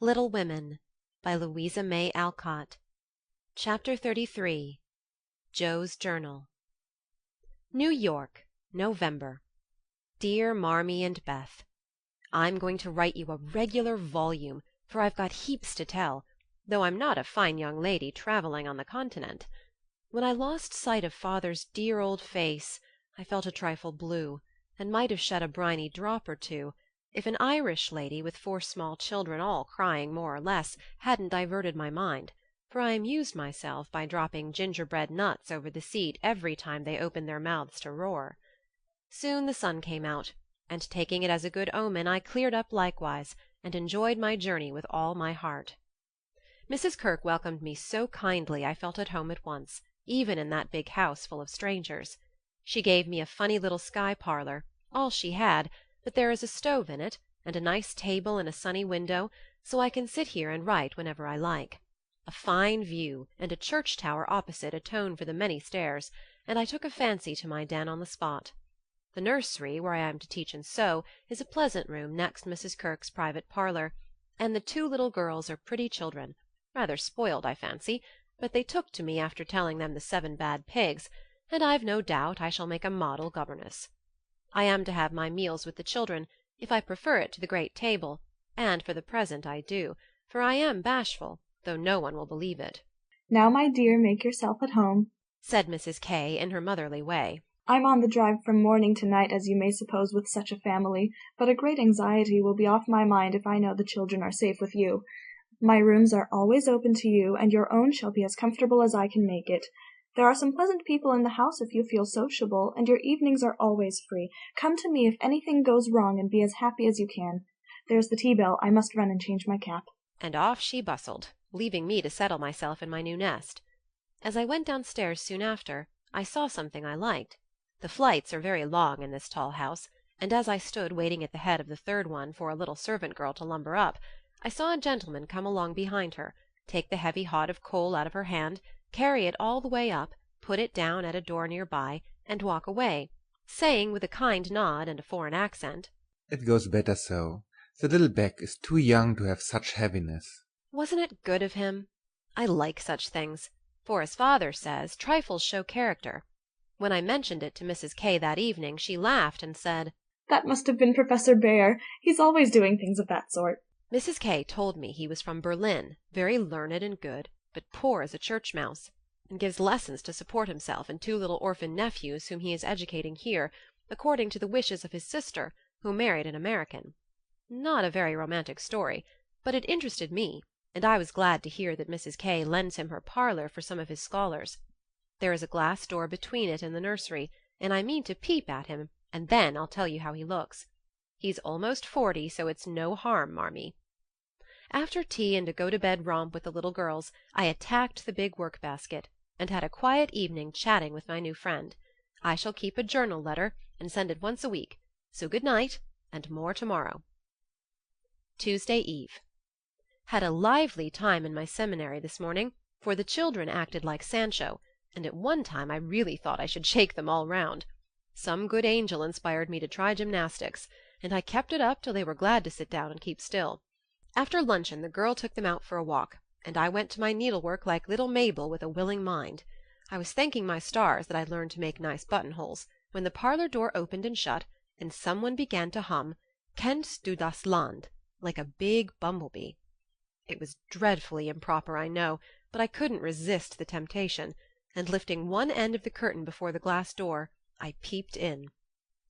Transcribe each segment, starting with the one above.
Little Women by Louisa May Alcott. Chapter 33. Joe's Journal. New York, November. Dear Marmee and Beth, I'm going to write you a regular volume, for I've got heaps to tell, though I'm not a fine young lady travelling on the Continent. When I lost sight of father's dear old face, I felt a trifle blue, and might have shed a briny drop or two, if an Irish lady with 4 small children all crying more or less hadn't diverted my mind, for I amused myself by dropping gingerbread nuts over the seat every time they opened their mouths to roar. Soon the sun came out, and taking it as a good omen I cleared up likewise, and enjoyed my journey with all my heart. Mrs. Kirke welcomed me so kindly I felt at home at once, even in that big house full of strangers. She gave me a funny little sky parlour, all she had, but there is a stove in it, and a nice table and a sunny window, so I can sit here and write whenever I like. A fine view, and a church tower opposite atone for the many stairs, and I took a fancy to my den on the spot. The nursery, where I am to teach and sew, is a pleasant room next Mrs. Kirke's private parlour, and the 2 little girls are pretty children, rather spoiled, I fancy, but they took to me after telling them the 7 bad pigs, and I've no doubt I shall make a model governess. I am to have my meals with the children, if I prefer it to the great table, and for the present I do, for I am bashful, though no one will believe it. "Now, my dear, make yourself at home," said Mrs. K. in her motherly way. "I'm on the drive from morning to night, as you may suppose, with such a family, but a great anxiety will be off my mind if I know the children are safe with you. My rooms are always open to you, and your own shall be as comfortable as I can make it. There are some pleasant people in the house if you feel sociable, and your evenings are always free. Come to me if anything goes wrong, and be as happy as you can. There's the tea-bell. I must run and change my cap." And off she bustled, leaving me to settle myself in my new nest. As I went downstairs soon after, I saw something I liked. The flights are very long in this tall house, and as I stood waiting at the head of the 3rd one for a little servant girl to lumber up, I saw a gentleman come along behind her, take the heavy hod of coal out of her hand, carry it all the way up, put it down at a door near by, and walk away, saying with a kind nod and a foreign accent, "It goes better so. The little back is too young to have such heaviness." Wasn't it good of him? I like such things, for as father says, trifles show character. When I mentioned it to Mrs. K. that evening, she laughed and said, "That must have been Professor Bhaer. He's always doing things of that sort." Mrs. K. told me he was from Berlin, very learned and good, but poor as a church mouse, and gives lessons to support himself and 2 little orphan nephews whom he is educating here, according to the wishes of his sister, who married an American. Not a very romantic story, but it interested me, and I was glad to hear that Mrs. K. lends him her parlour for some of his scholars. There is a glass door between it and the nursery, and I mean to peep at him, and then I'll tell you how he looks. He's almost 40, so it's no harm, Marmee. After tea and a go-to-bed romp with the little girls, I attacked the big work-basket, and had a quiet evening chatting with my new friend. I shall keep a journal letter, and send it once a week, so good night, and more to-morrow. Tuesday Eve. Had a lively time in my seminary this morning, for the children acted like Sancho, and at one time I really thought I should shake them all round. Some good angel inspired me to try gymnastics, and I kept it up till they were glad to sit down and keep still. After luncheon the girl took them out for a walk, and I went to my needlework like little Mabel with a willing mind. I was thanking my stars that I'd learned to make nice buttonholes, when the parlour door opened and shut, and some one began to hum "Kennst du das Land?" like a big bumblebee. It was dreadfully improper, I know, but I couldn't resist the temptation, and lifting one end of the curtain before the glass door, I peeped in.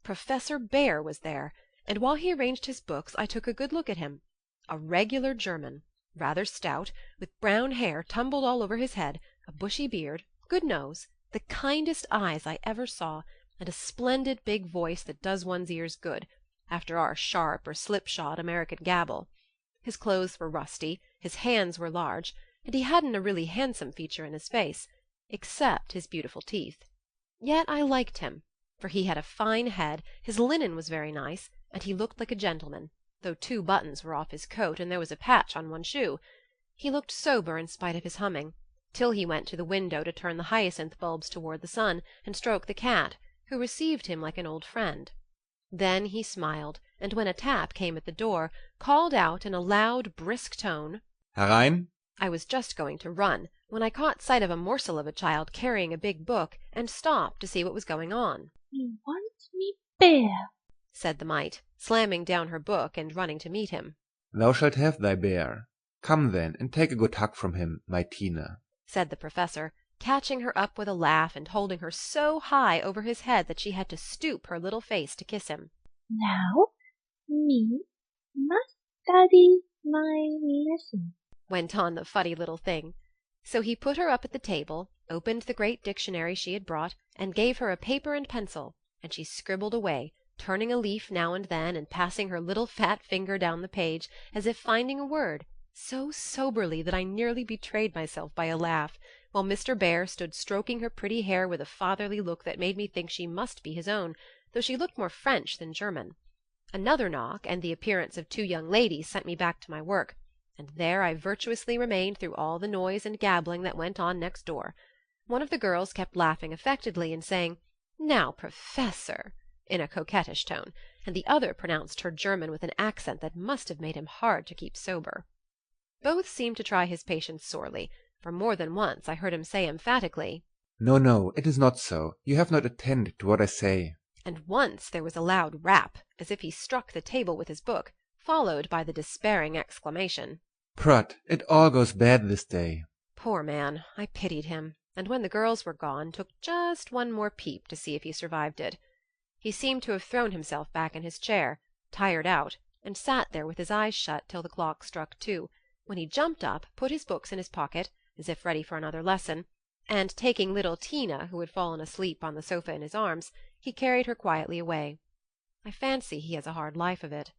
Professor Bhaer was there, and while he arranged his books I took a good look at him. A regular German, rather stout, with brown hair tumbled all over his head, a bushy beard, good nose, the kindest eyes I ever saw, and a splendid big voice that does one's ears good, after our sharp or slipshod American gabble. His clothes were rusty, his hands were large, and he hadn't a really handsome feature in his face, except his beautiful teeth. Yet I liked him, for he had a fine head, his linen was very nice, and he looked like a gentleman, though 2 buttons were off his coat and there was a patch on one shoe. He looked sober in spite of his humming, till he went to the window to turn the hyacinth bulbs toward the sun and stroke the cat, who received him like an old friend. Then he smiled, and when a tap came at the door, called out in a loud, brisk tone, Herein? I was just going to run, when I caught sight of a morsel of a child carrying a big book, and stopped to see what was going on. "You want me bear," said the mite, slamming down her book and running to meet him. Thou shalt have thy bear. Come then, and take a good hug from him, my Tina, said the Professor, catching her up with a laugh and holding her so high over his head that she had to stoop her little face to kiss him. "Now, me must study my lesson," went on the funny little thing. So he put her up at the table, opened the great dictionary she had brought, and gave her a paper and pencil, and she scribbled away, turning a leaf now and then and passing her little fat finger down the page, as if finding a word, so soberly that I nearly betrayed myself by a laugh, while Mr. Bear stood stroking her pretty hair with a fatherly look that made me think she must be his own, though she looked more French than German. Another knock, and the appearance of 2 young ladies sent me back to my work, and there I virtuously remained through all the noise and gabbling that went on next door. One of the girls kept laughing affectedly and saying, "Now, Professor," in a coquettish tone, and the other pronounced her German with an accent that must have made him hard to keep sober. Both seemed to try his patience sorely, for more than once I heard him say emphatically, No, no, it is not so. You have not attended to what I say. And once there was a loud rap, as if he struck the table with his book, followed by the despairing exclamation, Prut, it all goes bad this day. Poor man, I pitied him, and when the girls were gone, took just one more peep to see if he survived it. He seemed to have thrown himself back in his chair, tired out, and sat there with his eyes shut till the clock struck 2, when he jumped up, put his books in his pocket, as if ready for another lesson, and taking little Tina, who had fallen asleep on the sofa in his arms, he carried her quietly away. I fancy he has a hard life of it.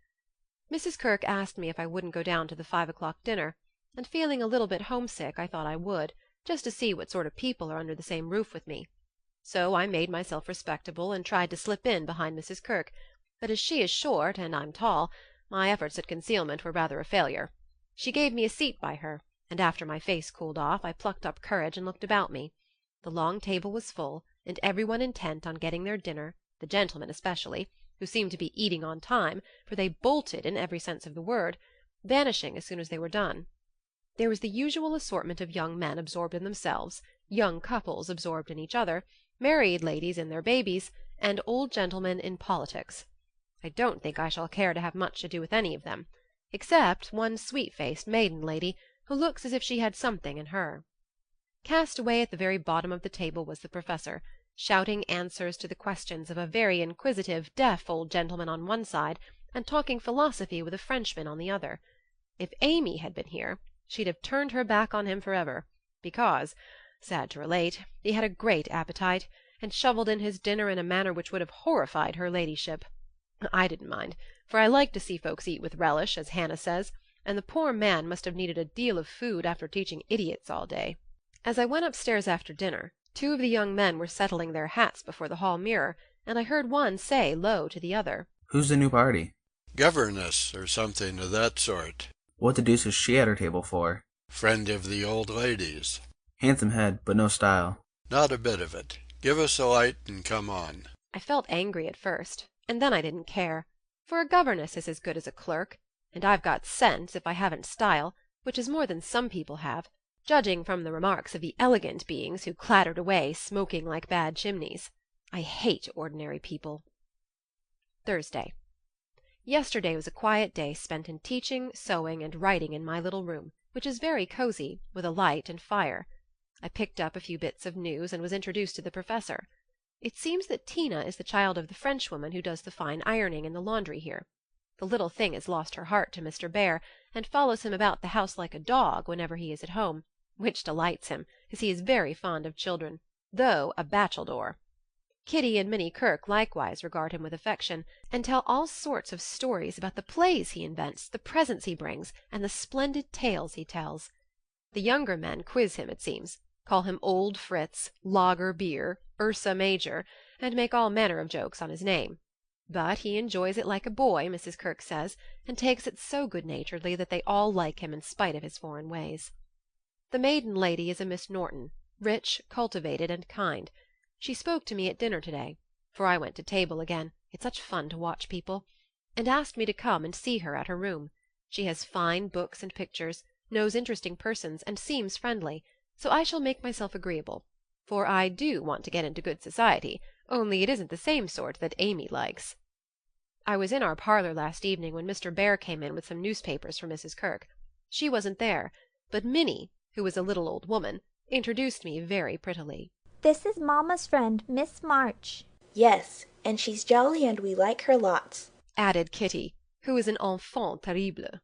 Mrs. Kirk asked me if I wouldn't go down to the 5 o'clock dinner, and feeling a little bit homesick I thought I would, just to see what sort of people are under the same roof with me. So I made myself respectable and tried to slip in behind Mrs. Kirk, but as she is short and I'm tall, my efforts at concealment were rather a failure. She gave me a seat by her, and after my face cooled off I plucked up courage and looked about me. The long table was full, and everyone intent on getting their dinner, the gentlemen especially, who seemed to be eating on time, for they bolted in every sense of the word, vanishing as soon as they were done. There was the usual assortment of young men absorbed in themselves, young couples absorbed in each other, married ladies in their babies, and old gentlemen in politics. I don't think I shall care to have much to do with any of them, except one sweet-faced maiden lady who looks as if she had something in her. Cast away at the very bottom of the table was the Professor, shouting answers to the questions of a very inquisitive, deaf old gentleman on one side, and talking philosophy with a Frenchman on the other. If Amy had been here, she'd have turned her back on him forever, because, sad to relate, he had a great appetite, and shovelled in his dinner in a manner which would have horrified her ladyship. I didn't mind, for I like to see folks eat with relish, as Hannah says, and the poor man must have needed a deal of food after teaching idiots all day. As I went upstairs after dinner, 2 of the young men were settling their hats before the hall mirror, and I heard one say low to the other, Who's the new party? Governess, or something of that sort. What the deuce is she at her table for? Friend of the old ladies. Handsome head, but no style. Not a bit of it. Give us a light and come on. I felt angry at first, and then I didn't care, for a governess is as good as a clerk, and I've got sense if I haven't style, which is more than some people have, judging from the remarks of the elegant beings who clattered away smoking like bad chimneys. I hate ordinary people. Thursday. Yesterday was a quiet day spent in teaching, sewing, and writing in my little room, which is very cosy, with a light and fire. I picked up a few bits of news and was introduced to the Professor. It seems that Tina is the child of the Frenchwoman who does the fine ironing in the laundry here. The little thing has lost her heart to Mr. Bear, and follows him about the house like a dog whenever he is at home, which delights him, as he is very fond of children, though a bacheldore. Kitty and Minnie Kirk likewise regard him with affection, and tell all sorts of stories about the plays he invents, the presents he brings, and the splendid tales he tells. The younger men quiz him, it seems, call him Old Fritz, Lager Beer, Ursa Major, and make all manner of jokes on his name. But he enjoys it like a boy, Mrs. Kirk says, and takes it so good-naturedly that they all like him in spite of his foreign ways. The maiden lady is a Miss Norton, rich, cultivated, and kind. She spoke to me at dinner to-day, for I went to table again, It's such fun to watch people, and asked me to come and see her at her room. She has fine books and pictures, knows interesting persons, and seems friendly, so I shall make myself agreeable, for I do want to get into good society, only it isn't the same sort that Amy likes. I was in our parlour last evening when Mr. Bear came in with some newspapers for Mrs. Kirke. She wasn't there, but Minnie, who is a little old woman, introduced me very prettily. This is Mamma's friend, Miss March. Yes, and she's jolly and we like her lots, added Kitty, who is an enfant terrible.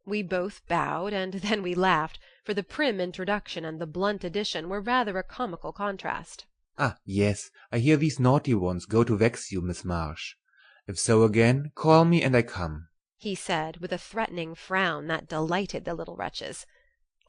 We both bowed, and then we laughed, for the prim introduction and the blunt addition were rather a comical contrast. Ah, yes, I hear these naughty ones go to vex you, Miss Marsh. If so again, call me and I come, he said, with a threatening frown that delighted the little wretches.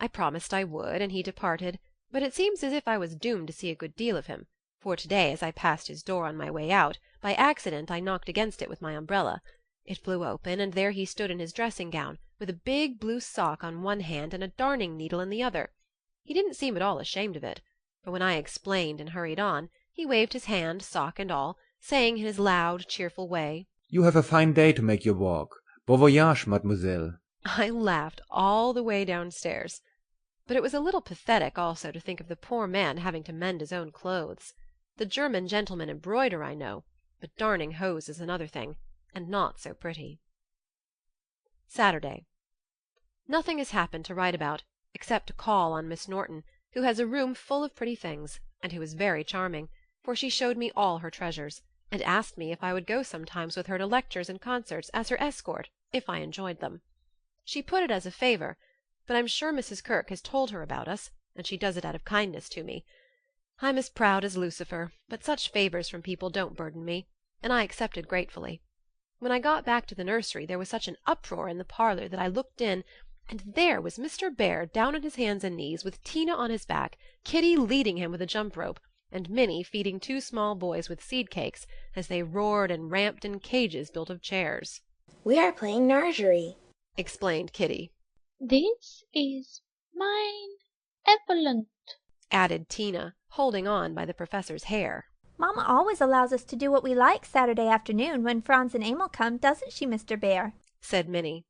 I promised I would, and he departed, but it seems as if I was doomed to see a good deal of him, for to-day as I passed his door on my way out, by accident I knocked against it with my umbrella. It flew open, and there he stood in his dressing-gown, with a big blue sock on one hand and a darning needle in the other. He didn't seem at all ashamed of it, but when I explained and hurried on, he waved his hand, sock and all, saying in his loud, cheerful way, "You have a fine day to make your walk. Bon voyage, mademoiselle." I laughed all the way downstairs. But it was a little pathetic also to think of the poor man having to mend his own clothes. The German gentlemen embroider, I know, but darning hose is another thing, and not so pretty. Saturday. Nothing has happened to write about, except to call on Miss Norton, who has a room full of pretty things, and who is very charming, for she showed me all her treasures, and asked me if I would go sometimes with her to lectures and concerts as her escort, if I enjoyed them. She put it as a favour, but I'm sure Mrs. Kirke has told her about us, and she does it out of kindness to me. I'm as proud as Lucifer, but such favours from people don't burden me, and I accepted gratefully. When I got back to the nursery there was such an uproar in the parlour that I looked in, and there was Mr. Bear down on his hands and knees, with Tina on his back, Kitty leading him with a jump-rope, and Minnie feeding two small boys with seed-cakes, as they roared and ramped in cages built of chairs. We are playing nursery, explained Kitty. This is mine Evelyn, added Tina, holding on by the professor's hair. Mamma always allows us to do what we like Saturday afternoon when Franz and Emil come, doesn't she, Mr. Bear? said Minnie.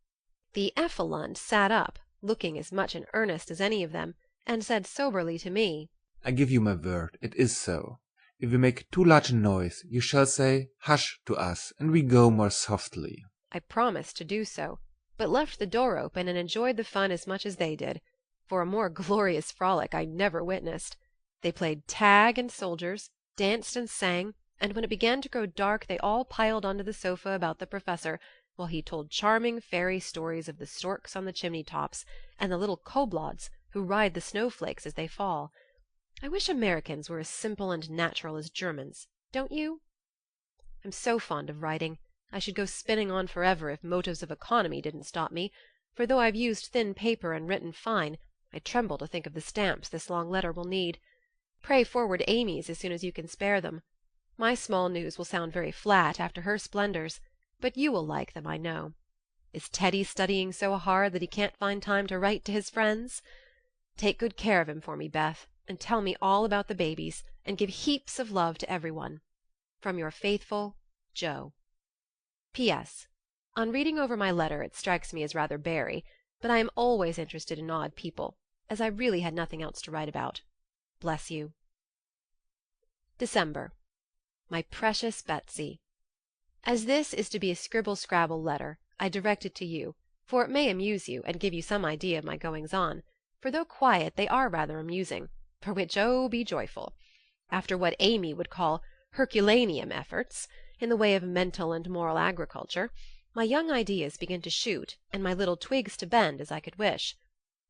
The Effelund sat up, looking as much in earnest as any of them, and said soberly to me, I give you my word, it is so. If we make too large a noise, you shall say, hush, to us, and we go more softly. I promised to do so, but left the door open and enjoyed the fun as much as they did, for a more glorious frolic I never witnessed. They played tag and soldiers, danced and sang, and when it began to grow dark they all piled onto the sofa about the professor, while he told charming fairy stories of the storks on the chimney-tops, and the little kobolds who ride the snowflakes as they fall. I wish Americans were as simple and natural as Germans, don't you? I'm so fond of writing. I should go spinning on forever if motives of economy didn't stop me, for though I've used thin paper and written fine, I tremble to think of the stamps this long letter will need. Pray forward Amy's as soon as you can spare them. My small news will sound very flat after her splendours, but you will like them, I know. Is Teddy studying so hard that he can't find time to write to his friends? Take good care of him for me, Beth, and tell me all about the babies, and give heaps of love to everyone. From your faithful Jo. P.S. On reading over my letter it strikes me as rather bare, but I am always interested in odd people, as I really had nothing else to write about. Bless you. December. My precious Betsy. As this is to be a scribble-scrabble letter, I direct it to you, for it may amuse you and give you some idea of my goings-on, for though quiet they are rather amusing, for which oh be joyful! After what Amy would call Herculaneum efforts, in the way of mental and moral agriculture, my young ideas begin to shoot and my little twigs to bend as I could wish.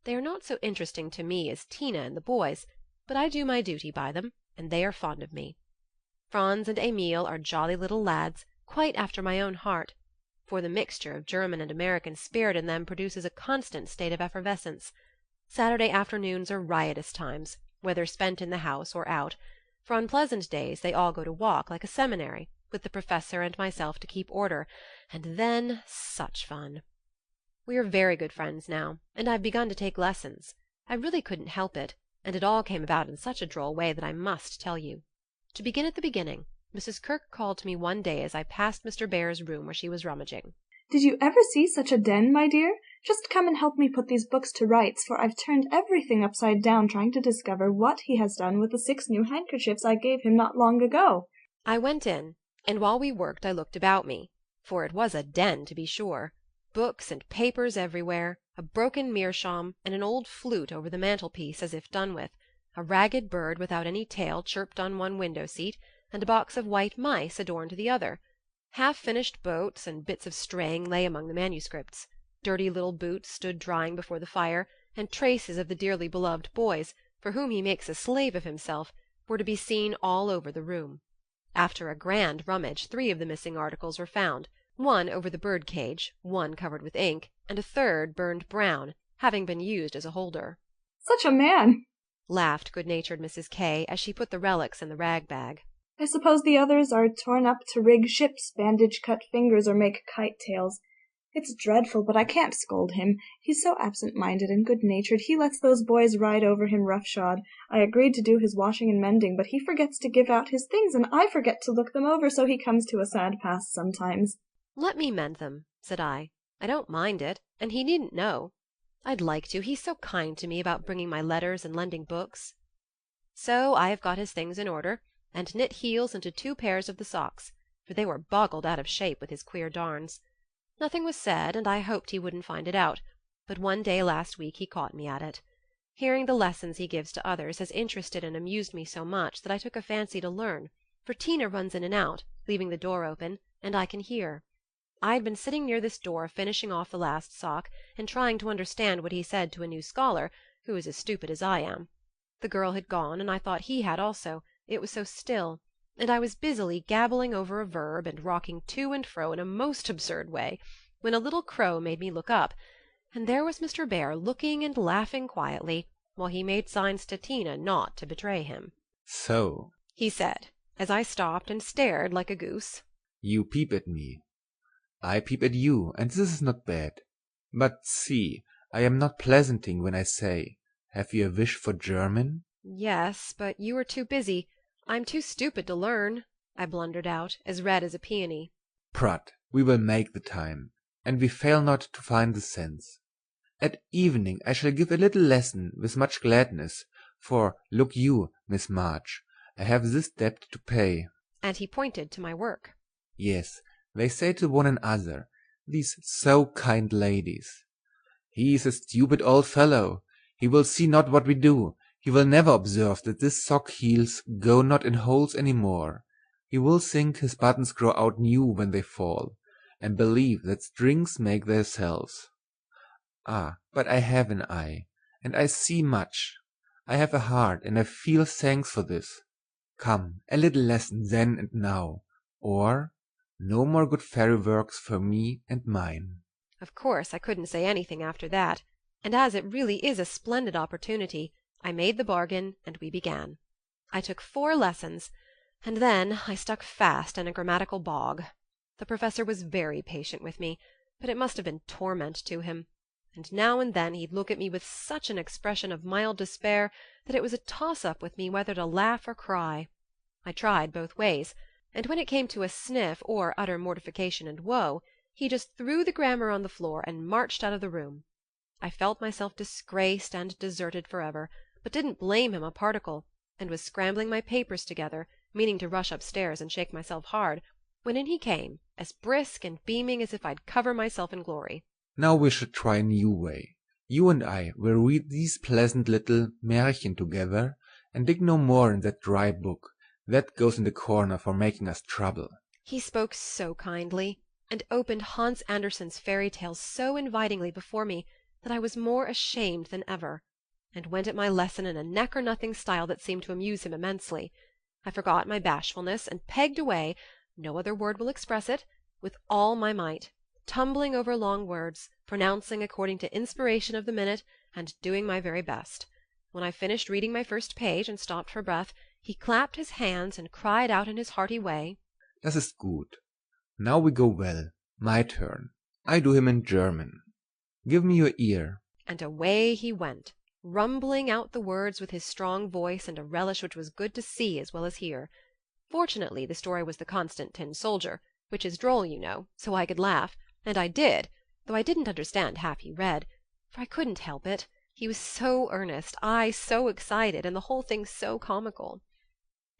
They are not so interesting to me as Tina and the boys, but I do my duty by them, and they are fond of me. Franz and Emil are jolly little lads, quite after my own heart, for the mixture of German and American spirit in them produces a constant state of effervescence. Saturday afternoons are riotous times, whether spent in the house or out, for on pleasant days they all go to walk like a seminary, with the professor and myself to keep order, and then such fun. We are very good friends now, and I've begun to take lessons. I really couldn't help it, and it all came about in such a droll way that I must tell you. To begin at the beginning, Mrs. Kirk called to me one day as I passed Mr. Bear's room where she was rummaging. "Did you ever see such a den, my dear? Just come and help me put these books to rights, for I've turned everything upside down trying to discover what he has done with the 6 new handkerchiefs I gave him not long ago." I went in, and while we worked I looked about me, for it was a den to be sure. Books and papers everywhere, a broken meerschaum, and an old flute over the mantelpiece as if done with, a ragged bird without any tail chirped on one window-seat, and a box of white mice adorned the other. Half-finished boats and bits of string lay among the manuscripts. Dirty little boots stood drying before the fire, and traces of the dearly beloved boys, for whom he makes a slave of himself, were to be seen all over the room. After a grand rummage 3 of the missing articles were found, one over the bird-cage, one covered with ink, and a third burned brown, having been used as a holder. "Such a man!" laughed good-natured Mrs. K. as she put the relics in the rag-bag. "I suppose the others are torn up to rig ships, bandage cut fingers, or make kite-tails. It's dreadful, but I can't scold him. He's so absent-minded and good-natured. He lets those boys ride over him roughshod. I agreed to do his washing and mending, but he forgets to give out his things, and I forget to look them over, so he comes to a sad pass sometimes." "Let me mend them," said I. "I don't mind it, and he needn't know. I'd like to, he's so kind to me about bringing my letters and lending books." So I have got his things in order, and knit heels into 2 pairs of the socks, for they were boggled out of shape with his queer darns. Nothing was said, and I hoped he wouldn't find it out, but one day last week he caught me at it. Hearing the lessons he gives to others has interested and amused me so much that I took a fancy to learn, for Tina runs in and out, leaving the door open, and I can hear. I had been sitting near this door finishing off the last sock, and trying to understand what he said to a new scholar, who is as stupid as I am. The girl had gone, and I thought he had also, it was so still, and I was busily gabbling over a verb and rocking to and fro in a most absurd way, when a little crow made me look up, and there was Mr. Bear looking and laughing quietly, while he made signs to Tina not to betray him. "So," he said, as I stopped and stared like a goose. "you peep at me. I peep at you, and this is not bad. But see, I am not pleasanting when I say, have you a wish for German?" "Yes, but you are too busy. I'm too stupid to learn," I blundered out, as red as a peony. "Prut, we will make the time, and we fail not to find the sense. At evening I shall give a little lesson with much gladness, for, look you, Miss March, I have this debt to pay." And he pointed to my work. "Yes, they say to one another, these so kind ladies, 'He is a stupid old fellow. He will see not what we do. He will never observe that his sock heels go not in holes any more. He will think his buttons grow out new when they fall, and believe that strings make themselves.' Ah, but I have an eye, and I see much. I have a heart, and I feel thanks for this. Come, a little lesson then and now, or no more good fairy works for me and mine." Of course I couldn't say anything after that, and as it really is a splendid opportunity, I made the bargain and we began. I took 4 lessons, and then I stuck fast in a grammatical bog. The professor was very patient with me, but it must have been torment to him, and now and then he'd look at me with such an expression of mild despair that it was a toss-up with me whether to laugh or cry. I tried both ways, and when it came to a sniff or utter mortification and woe, he just threw the grammar on the floor and marched out of the room. I felt myself disgraced and deserted forever, but didn't blame him a particle, and was scrambling my papers together, meaning to rush upstairs and shake myself hard, when in he came, as brisk and beaming as if I'd cover myself in glory. "Now we shall try a new way. You and I will read these pleasant little Märchen together, and dig no more in that dry book. That goes in the corner for making us trouble." He spoke so kindly, and opened Hans Andersen's fairy tales so invitingly before me that I was more ashamed than ever, and went at my lesson in a neck-or-nothing style that seemed to amuse him immensely. I forgot my bashfulness, and pegged away, no other word will express it, with all my might, tumbling over long words, pronouncing according to inspiration of the minute, and doing my very best. When I finished reading my first page and stopped for breath, he clapped his hands and cried out in his hearty way, "Das ist gut. Now we go well. My turn. I do him in German. Give me your ear." And away he went, rumbling out the words with his strong voice and a relish which was good to see as well as hear. Fortunately the story was The Constant Tin Soldier, which is droll, you know, so I could laugh, and I did, though I didn't understand half he read, for I couldn't help it. He was so earnest, I so excited, and the whole thing so comical.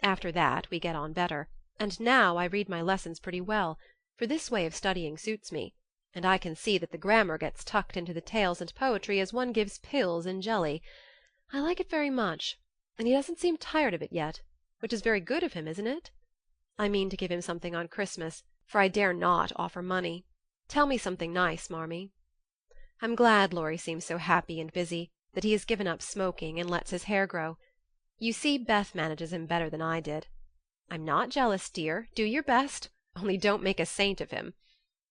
After that we get on better, and now I read my lessons pretty well, for this way of studying suits me, and I can see that the grammar gets tucked into the tales and poetry as one gives pills in jelly. I like it very much, and he doesn't seem tired of it yet, which is very good of him, isn't it? I mean to give him something on Christmas, for I dare not offer money. Tell me something nice, Marmee. I'm glad Laurie seems so happy and busy, that he has given up smoking and lets his hair grow. You see, Beth manages him better than I did. I'm not jealous, dear. Do your best, only don't make a saint of him.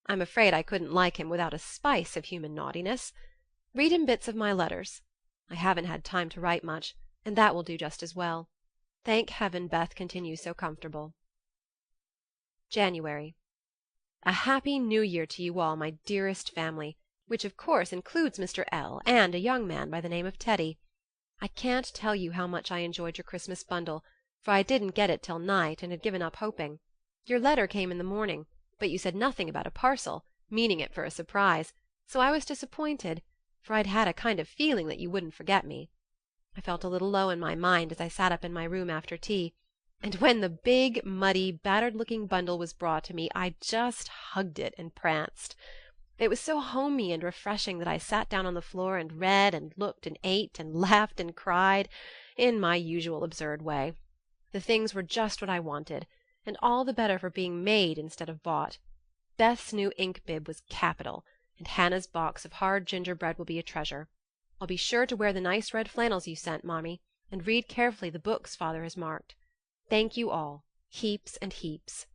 I'm afraid I couldn't like him without a spice of human naughtiness. Read him bits of my letters. I haven't had time to write much, and that will do just as well. Thank heaven Beth continues so comfortable. January. A happy New Year to you all, my dearest family, which of course includes Mr. L. and a young man by the name of Teddy. I can't tell you how much I enjoyed your Christmas bundle, for I didn't get it till night and had given up hoping. Your letter came in the morning, but you said nothing about a parcel, meaning it for a surprise, so I was disappointed, for I'd had a kind of feeling that you wouldn't forget me. I felt a little low in my mind as I sat up in my room after tea, and when the big, muddy, battered-looking bundle was brought to me I just hugged it and pranced. It was so homey and refreshing that I sat down on the floor and read and looked and ate and laughed and cried, in my usual absurd way. The things were just what I wanted, and all the better for being made instead of bought. Beth's new ink bib was capital, and Hannah's box of hard gingerbread will be a treasure. I'll be sure to wear the nice red flannels you sent, Mommy, and read carefully the books Father has marked. Thank you all, heaps and heaps.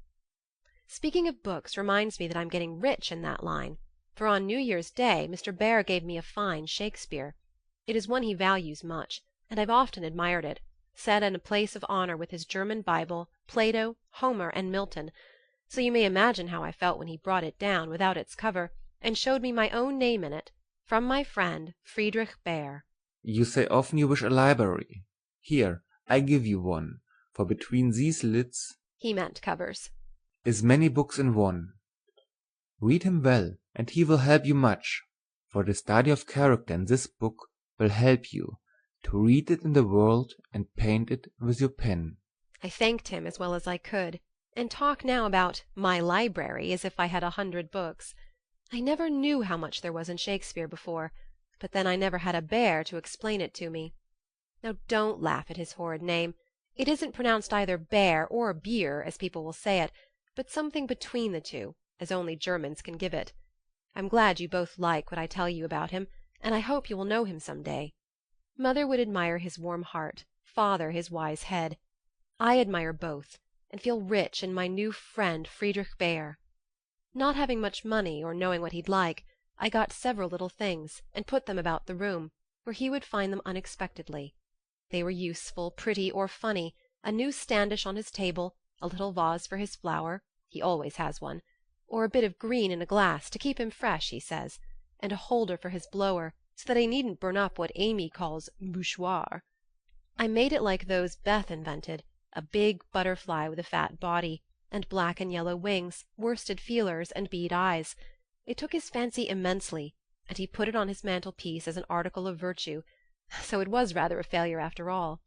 Speaking of books reminds me that I'm getting rich in that line, for on New Year's Day Mr. Bear gave me a fine Shakespeare. It is one he values much, and I've often admired it, set in a place of honor with his German Bible, Plato, Homer, and Milton, so you may imagine how I felt when he brought it down without its cover and showed me my own name in it, from my friend Friedrich Bear. You say often you wish a library. Here, I give you one, for between these lids, he meant covers, is many books in one. Read him well, and he will help you much, for the study of character in this book will help you to read it in the world and paint it with your pen. I thanked him as well as I could, and talk now about my library as if I had 100 books. I never knew how much there was in Shakespeare before, but then I never had a bear to explain it to me. Now don't laugh at his horrid name. It isn't pronounced either bear or beer, as people will say it, but something between the two, as only Germans can give it. I'm glad you both like what I tell you about him, and I hope you will know him some day. Mother would admire his warm heart, Father his wise head. I admire both, and feel rich in my new friend Friedrich Bear. Not having much money, or knowing what he'd like, I got several little things, and put them about the room, where he would find them unexpectedly. They were useful, pretty, or funny, a new standish on his table, a little vase for his flower, he always has one, or a bit of green in a glass to keep him fresh, he says, and a holder for his blower, so that he needn't burn up what Amy calls bouchoir. I made it like those Beth invented, a big butterfly with a fat body, and black and yellow wings, worsted feelers, and bead eyes. It took his fancy immensely, and he put it on his mantelpiece as an article of virtue, so it was rather a failure after all.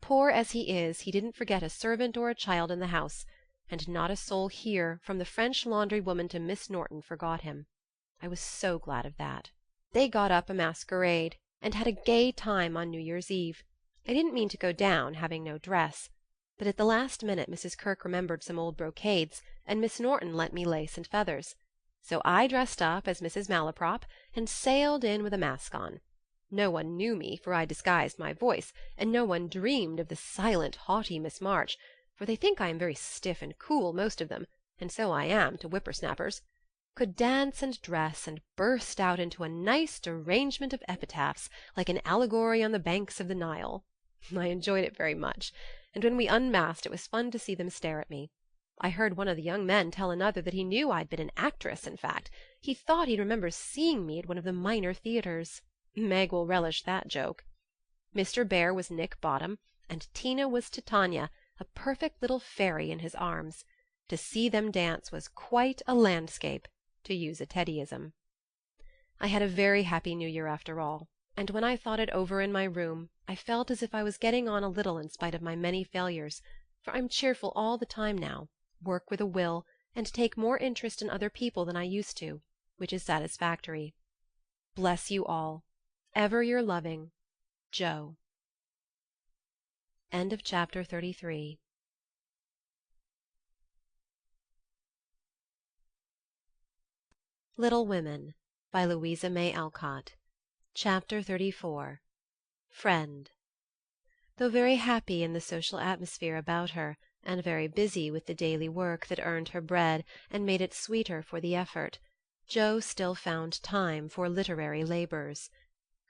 Poor as he is, he didn't forget a servant or a child in the house, and not a soul here, from the French laundry woman to Miss Norton, forgot him. I was so glad of that. They got up a masquerade, and had a gay time on New Year's Eve. I didn't mean to go down, having no dress, but at the last minute Mrs. Kirke remembered some old brocades, and Miss Norton lent me lace and feathers. So I dressed up as Mrs. Malaprop, and sailed in with a mask on. No one knew me, for I disguised my voice, and no one dreamed of the silent, haughty Miss March, for they think I am very stiff and cool, most of them, and so I am to whipper-snappers. Could dance and dress, and burst out into a nice derangement of epitaphs, like an allegory on the banks of the Nile. I enjoyed it very much, and when we unmasked it was fun to see them stare at me. I heard one of the young men tell another that he knew I'd been an actress, in fact. He thought he'd remember seeing me at one of the minor theatres. Meg will relish that joke. Mr. Bear was Nick Bottom, and Tina was Titania, a perfect little fairy in his arms. To see them dance was quite a landscape, to use a Teddyism. I had a very happy New Year after all, and when I thought it over in my room I felt as if I was getting on a little in spite of my many failures, for I'm cheerful all the time now, work with a will, and take more interest in other people than I used to, which is satisfactory. Bless you all. Ever your loving, Joe. End of chapter 33. Little Women by Louisa May Alcott. Chapter 34. Friend. Though very happy in the social atmosphere about her, and very busy with the daily work that earned her bread and made it sweeter for the effort, Jo still found time for literary labors.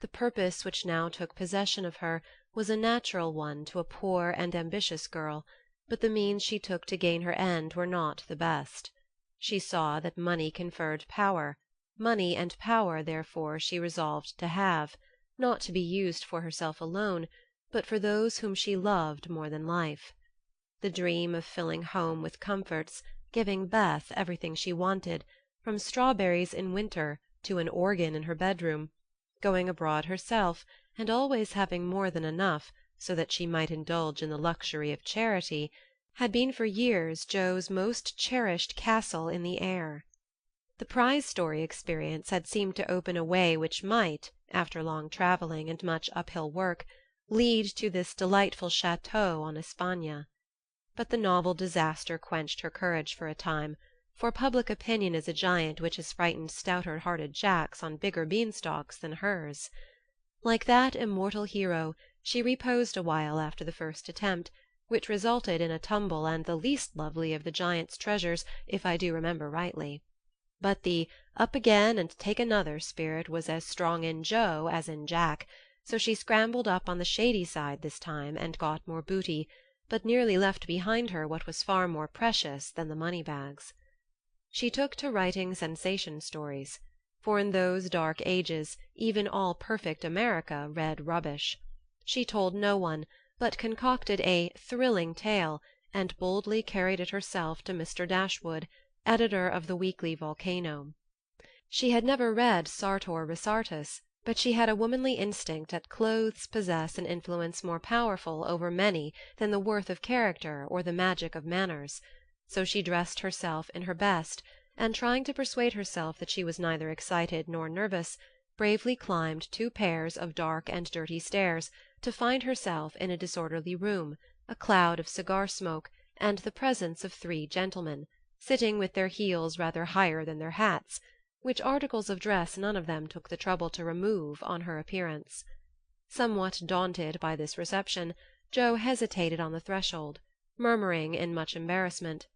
The purpose which now took possession of her was a natural one to a poor and ambitious girl, but the means she took to gain her end were not the best. She saw that money conferred power. Money and power, therefore, she resolved to have, not to be used for herself alone, but for those whom she loved more than life. The dream of filling home with comforts, giving Beth everything she wanted, from strawberries in winter to an organ in her bedroom, going abroad herself, and always having more than enough, so that she might indulge in the luxury of charity, had been for years Jo's most cherished castle in the air. The prize story experience had seemed to open a way which might, after long travelling and much uphill work, lead to this delightful chateau on Espana. But the novel disaster quenched her courage for a time, for public opinion is a giant which has frightened stouter-hearted Jacks on bigger beanstalks than hers. Like that immortal hero, she reposed a while after the first attempt, which resulted in a tumble and the least lovely of the giant's treasures, if I do remember rightly. But the up again and take another spirit was as strong in Jo as in Jack, so she scrambled up on the shady side this time and got more booty, but nearly left behind her what was far more precious than the money-bags. She took to writing sensation stories, for in those dark ages even all perfect America read rubbish. She told no one, but concocted a thrilling tale and boldly carried it herself to Mr. Dashwood, editor of the Weekly Volcano. She had never read Sartor Resartus, but she had a womanly instinct that clothes possess an influence more powerful over many than the worth of character or the magic of manners, so she dressed herself in her best, and trying to persuade herself that she was neither excited nor nervous, bravely climbed 2 pairs of dark and dirty stairs to find herself in a disorderly room, a cloud of cigar smoke, and the presence of 3 gentlemen, sitting with their heels rather higher than their hats, which articles of dress none of them took the trouble to remove on her appearance. Somewhat daunted by this reception, Jo hesitated on the threshold, murmuring in much embarrassment,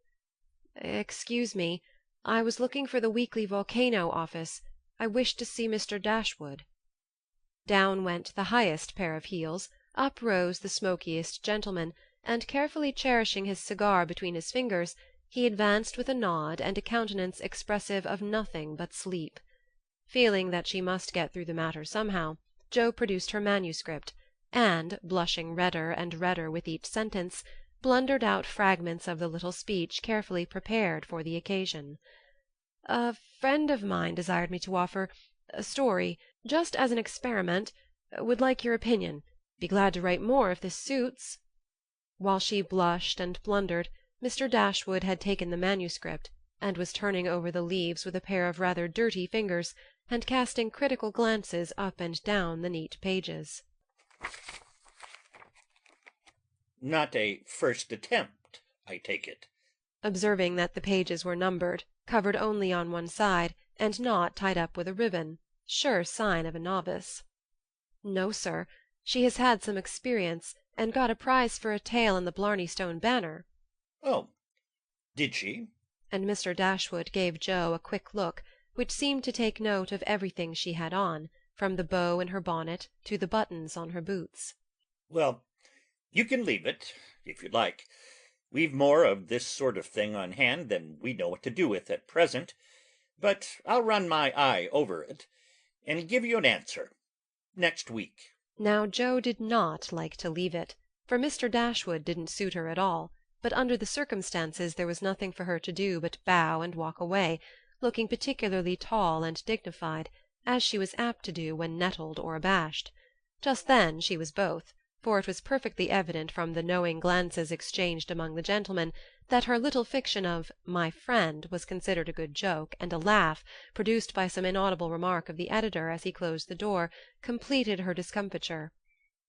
"Excuse me, I was looking for the Weekly Volcano office. I wished to see Mr. Dashwood." Down went the highest pair of heels, up rose the smokiest gentleman, and carefully cherishing his cigar between his fingers, he advanced with a nod and a countenance expressive of nothing but sleep. Feeling that she must get through the matter somehow, Jo produced her manuscript, and, blushing redder and redder with each sentence, blundered out fragments of the little speech carefully prepared for the occasion. "A friend of mine desired me to offer a story, just as an experiment. Would like your opinion. Be glad to write more if this suits." While she blushed and blundered, Mr. Dashwood had taken the manuscript, and was turning over the leaves with a pair of rather dirty fingers, and casting critical glances up and down the neat pages. "Not a first attempt, I take it?" Observing that the pages were numbered, covered only on one side, and not tied up with a ribbon, sure sign of a novice. "No, sir. She has had some experience, and got a prize for a tale in the Blarney Stone Banner." "Oh, did she?" And Mr. Dashwood gave Jo a quick look, which seemed to take note of everything she had on, from the bow in her bonnet to the buttons on her boots. "Well, you can leave it, if you like. We've more of this sort of thing on hand than we know what to do with at present, but I'll run my eye over it, and give you an answer next week." Now Jo did not like to leave it, for Mr. Dashwood didn't suit her at all, but under the circumstances there was nothing for her to do but bow and walk away, looking particularly tall and dignified, as she was apt to do when nettled or abashed. Just then she was both, for it was perfectly evident from the knowing glances exchanged among the gentlemen that her little fiction of "my friend" was considered a good joke, and a laugh, produced by some inaudible remark of the editor as he closed the door, completed her discomfiture.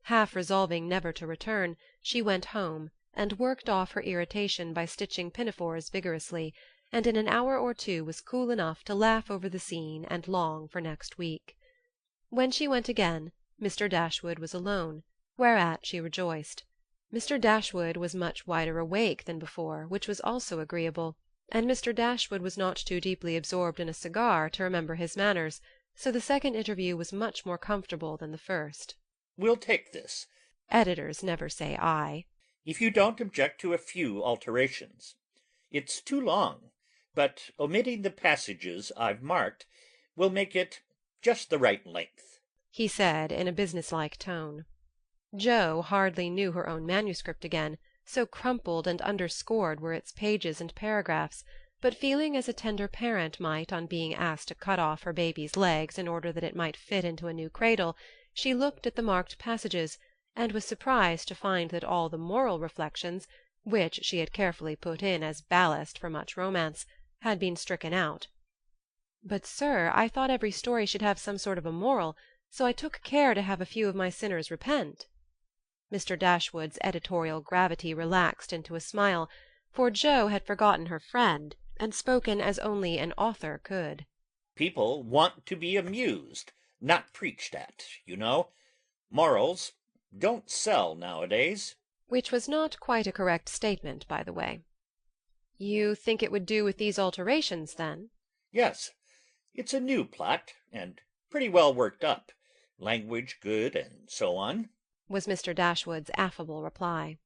Half resolving never to return, she went home, and worked off her irritation by stitching pinafores vigorously, and in an hour or two was cool enough to laugh over the scene and long for next week. When she went again, Mr. Dashwood was alone, whereat she rejoiced. Mr. Dashwood was much wider awake than before, which was also agreeable, and Mr. Dashwood was not too deeply absorbed in a cigar to remember his manners, so the second interview was much more comfortable than the first. We'll take this. Editors never say "I." If you don't object to a few alterations. It's too long, but omitting the passages I've marked will make it just the right length, he said in a businesslike tone. Jo hardly knew her own manuscript again, so crumpled and underscored were its pages and paragraphs, but feeling as a tender parent might on being asked to cut off her baby's legs in order that it might fit into a new cradle, she looked at the marked passages, and was surprised to find that all the moral reflections, which she had carefully put in as ballast for much romance, had been stricken out. "But, sir, I thought every story should have some sort of a moral, so I took care to have a few of my sinners repent." Mr. Dashwood's editorial gravity relaxed into a smile, for Jo had forgotten her friend and spoken as only an author could. People want to be amused, not preached at, you know. Morals don't sell nowadays. Which was not quite a correct statement, by the way. "You think it would do with these alterations, then?" Yes, it's a new plot, and pretty well worked up. Language good, and so on, was Mr. Dashwood's affable reply.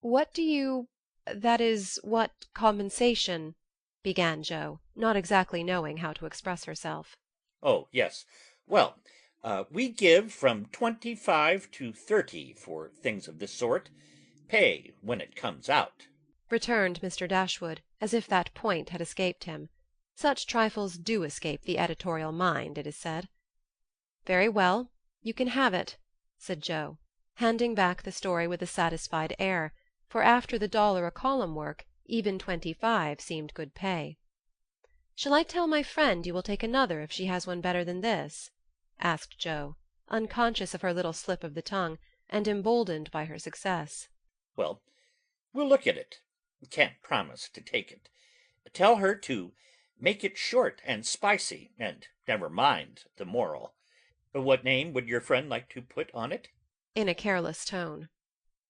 "What do you—that is, what compensation—" began Jo, not exactly knowing how to express herself. Oh, yes. Well, we give from 25 to 30 for things of this sort. Pay when it comes out, returned Mr. Dashwood, as if that point had escaped him. Such trifles do escape the editorial mind, it is said. "Very well, you can have it," said Jo, handing back the story with a satisfied air, for after the $1 a column work, even 25 seemed good pay. "Shall I tell my friend you will take another if she has one better than this?" asked Jo, unconscious of her little slip of the tongue, and emboldened by her success. Well, we'll look at it. Can't promise to take it. Tell her to make it short and spicy, and never mind the moral. What name would your friend like to put on it? In a careless tone.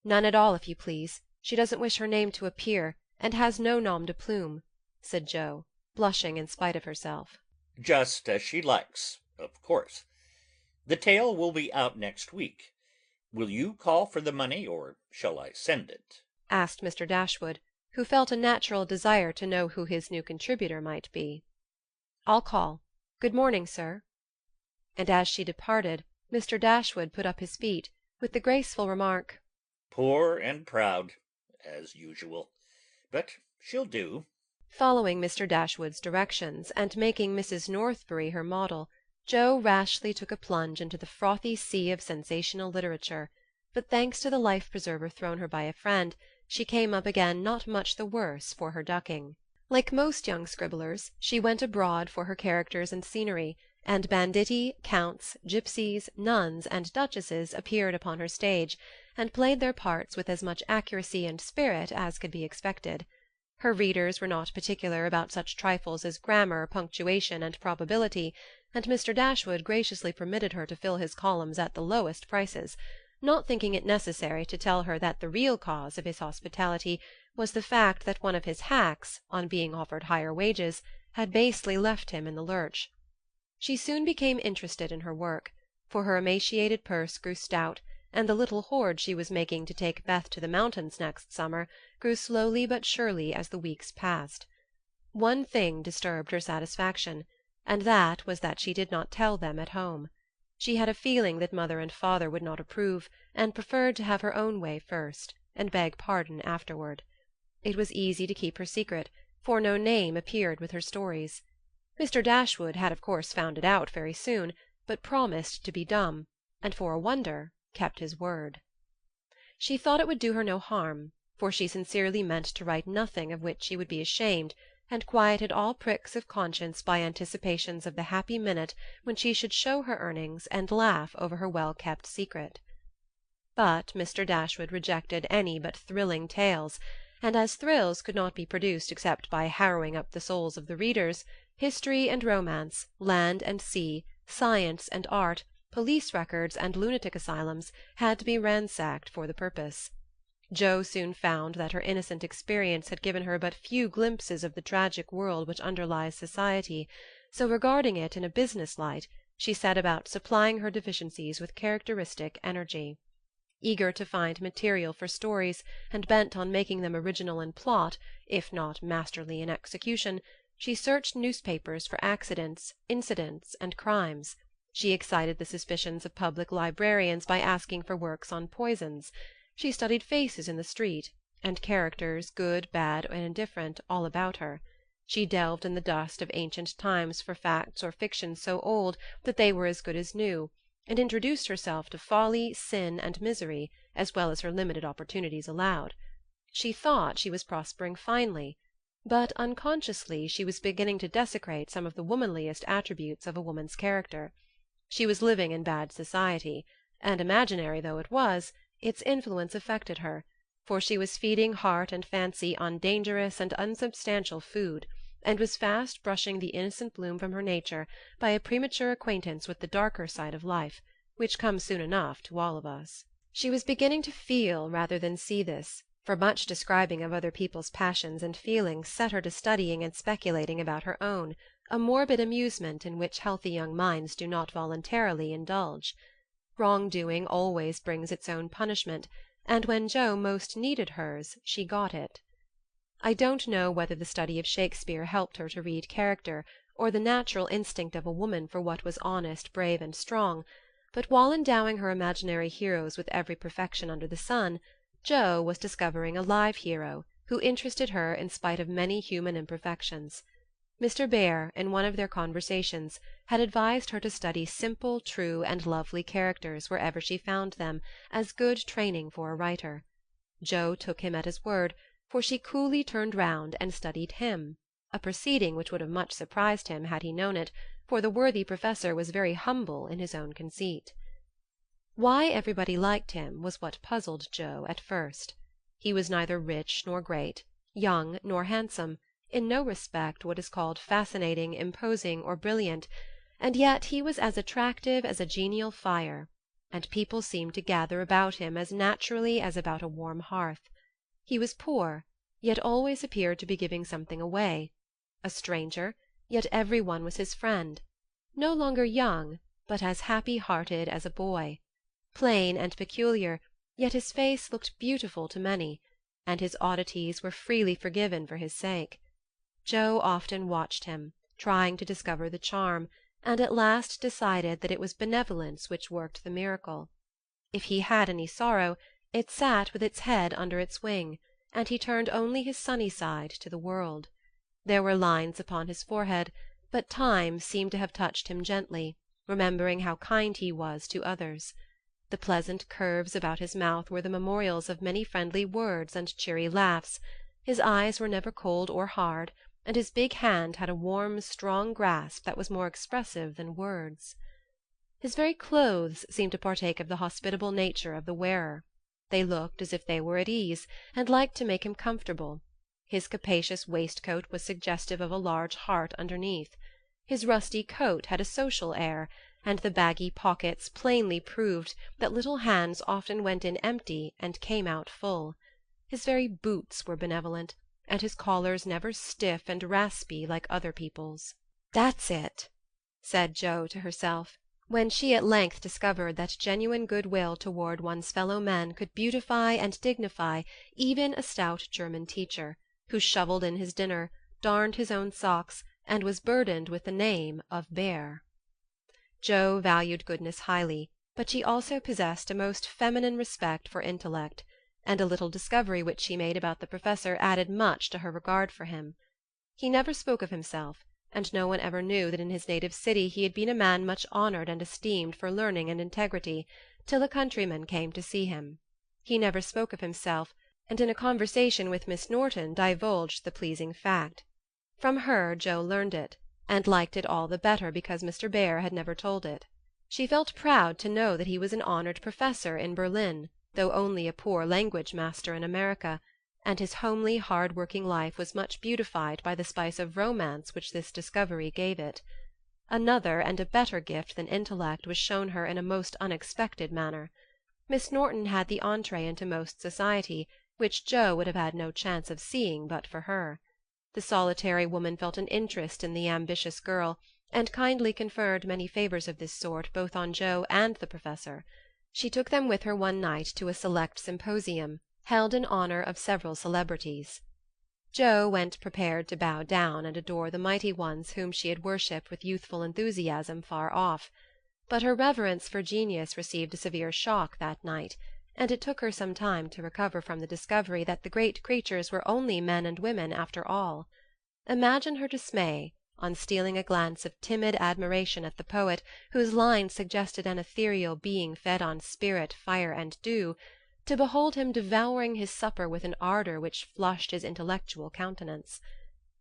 "None at all, if you please. She doesn't wish her name to appear, and has no nom de plume," said Jo, blushing in spite of herself. Just as she likes, of course. The tale will be out next week. Will you call for the money, or shall I send it? asked Mr. Dashwood, who felt a natural desire to know who his new contributor might be. "I'll call. Good morning, sir." And as she departed, Mr. Dashwood put up his feet, with the graceful remark, Poor and proud, as usual. But she'll do. Following Mr. Dashwood's directions, and making Mrs. Northberry her model, Jo rashly took a plunge into the frothy sea of sensational literature, but thanks to the life-preserver thrown her by a friend, she came up again not much the worse for her ducking. Like most young scribblers, she went abroad for her characters and scenery, and banditti, counts, gypsies, nuns, and duchesses appeared upon her stage, and played their parts with as much accuracy and spirit as could be expected. Her readers were not particular about such trifles as grammar, punctuation, and probability, and Mr. Dashwood graciously permitted her to fill his columns at the lowest prices, not thinking it necessary to tell her that the real cause of his hospitality was the fact that one of his hacks, on being offered higher wages, had basely left him in the lurch. She soon became interested in her work, for her emaciated purse grew stout, and the little hoard she was making to take Beth to the mountains next summer grew slowly but surely as the weeks passed. One thing disturbed her satisfaction, and that was that she did not tell them at home. She had a feeling that mother and father would not approve, and preferred to have her own way first, and beg pardon afterward. It was easy to keep her secret, for no name appeared with her stories. Mr. Dashwood had of course found it out very soon, but promised to be dumb, and for a wonder kept his word. She thought it would do her no harm, for she sincerely meant to write nothing of which she would be ashamed, and quieted all pricks of conscience by anticipations of the happy minute when she should show her earnings and laugh over her well-kept secret. But Mr. Dashwood rejected any but thrilling tales, and as thrills could not be produced except by harrowing up the souls of the readers, history and romance, land and sea, science and art, police records and lunatic asylums had to be ransacked for the purpose. Jo soon found that her innocent experience had given her but few glimpses of the tragic world which underlies society, so regarding it in a business light, she set about supplying her deficiencies with characteristic energy. Eager to find material for stories, and bent on making them original in plot, if not masterly in execution, she searched newspapers for accidents, incidents, and crimes. She excited the suspicions of public librarians by asking for works on poisons. She studied faces in the street, and characters, good, bad, and indifferent, all about her. She delved in the dust of ancient times for facts or fictions so old that they were as good as new, and introduced herself to folly, sin, and misery, as well as her limited opportunities allowed. She thought she was prospering finely, but unconsciously she was beginning to desecrate some of the womanliest attributes of a woman's character. She was living in bad society, and imaginary though it was, its influence affected her, for she was feeding heart and fancy on dangerous and unsubstantial food, and was fast brushing the innocent bloom from her nature by a premature acquaintance with the darker side of life, which comes soon enough to all of us. She was beginning to feel rather than see this, for much describing of other people's passions and feelings set her to studying and speculating about her own, a morbid amusement in which healthy young minds do not voluntarily indulge. Wrong-doing always brings its own punishment, and when Jo most needed hers she got it. I don't know whether the study of Shakespeare helped her to read character, or the natural instinct of a woman for what was honest, brave, and strong, but while endowing her imaginary heroes with every perfection under the sun, Jo was discovering a live hero who interested her in spite of many human imperfections. Mr. Bear, in one of their conversations, had advised her to study simple, true, and lovely characters wherever she found them, as good training for a writer. Jo took him at his word, for she coolly turned round and studied him, a proceeding which would have much surprised him had he known it, for the worthy professor was very humble in his own conceit. Why everybody liked him was what puzzled Jo at first. He was neither rich nor great, young nor handsome, in no respect what is called fascinating, imposing, or brilliant, and yet he was as attractive as a genial fire, and people seemed to gather about him as naturally as about a warm hearth. He was poor, yet always appeared to be giving something away, a stranger, yet every one was his friend, no longer young, but as happy-hearted as a boy, plain and peculiar, yet his face looked beautiful to many, and his oddities were freely forgiven for his sake. Jo often watched him, trying to discover the charm, and at last decided that it was benevolence which worked the miracle. If he had any sorrow, it sat with its head under its wing, and he turned only his sunny side to the world. There were lines upon his forehead, but time seemed to have touched him gently, remembering how kind he was to others. The pleasant curves about his mouth were the memorials of many friendly words and cheery laughs. His eyes were never cold or hard, and his big hand had a warm, strong grasp that was more expressive than words. His very clothes seemed to partake of the hospitable nature of the wearer. They looked as if they were at ease, and liked to make him comfortable. His capacious waistcoat was suggestive of a large heart underneath. His rusty coat had a social air, and the baggy pockets plainly proved that little hands often went in empty and came out full. His very boots were benevolent, and his collars never stiff and raspy like other people's. "That's it," said Jo to herself, when she at length discovered that genuine good-will toward one's fellow-men could beautify and dignify even a stout German teacher, who shovelled in his dinner, darned his own socks, and was burdened with the name of Bear. Jo valued goodness highly, but she also possessed a most feminine respect for intellect, and a little discovery which she made about the professor added much to her regard for him. He never spoke of himself, and no one ever knew that in his native city he had been a man much honored and esteemed for learning and integrity, till a countryman came to see him. He never spoke of himself, and in a conversation with Miss Norton divulged the pleasing fact. From her Jo learned it, and liked it all the better because Mr. Bear had never told it. She felt proud to know that he was an honored professor in Berlin, though only a poor language master in America, and his homely hard-working life was much beautified by the spice of romance which this discovery gave it. Another and a better gift than intellect was shown her in a most unexpected manner. Miss Norton had the entrée into most society, which Jo would have had no chance of seeing but for her. The solitary woman felt an interest in the ambitious girl, and kindly conferred many favors of this sort both on Jo and the professor. She took them with her one night to a select symposium, held in honor of several celebrities. Jo went prepared to bow down and adore the mighty ones whom she had worshipped with youthful enthusiasm far off. But her reverence for genius received a severe shock that night, and it took her some time to recover from the discovery that the great creatures were only men and women after all. Imagine her dismay on stealing a glance of timid admiration at the poet, whose lines suggested an ethereal being fed on spirit, fire, and dew, to behold him devouring his supper with an ardor which flushed his intellectual countenance.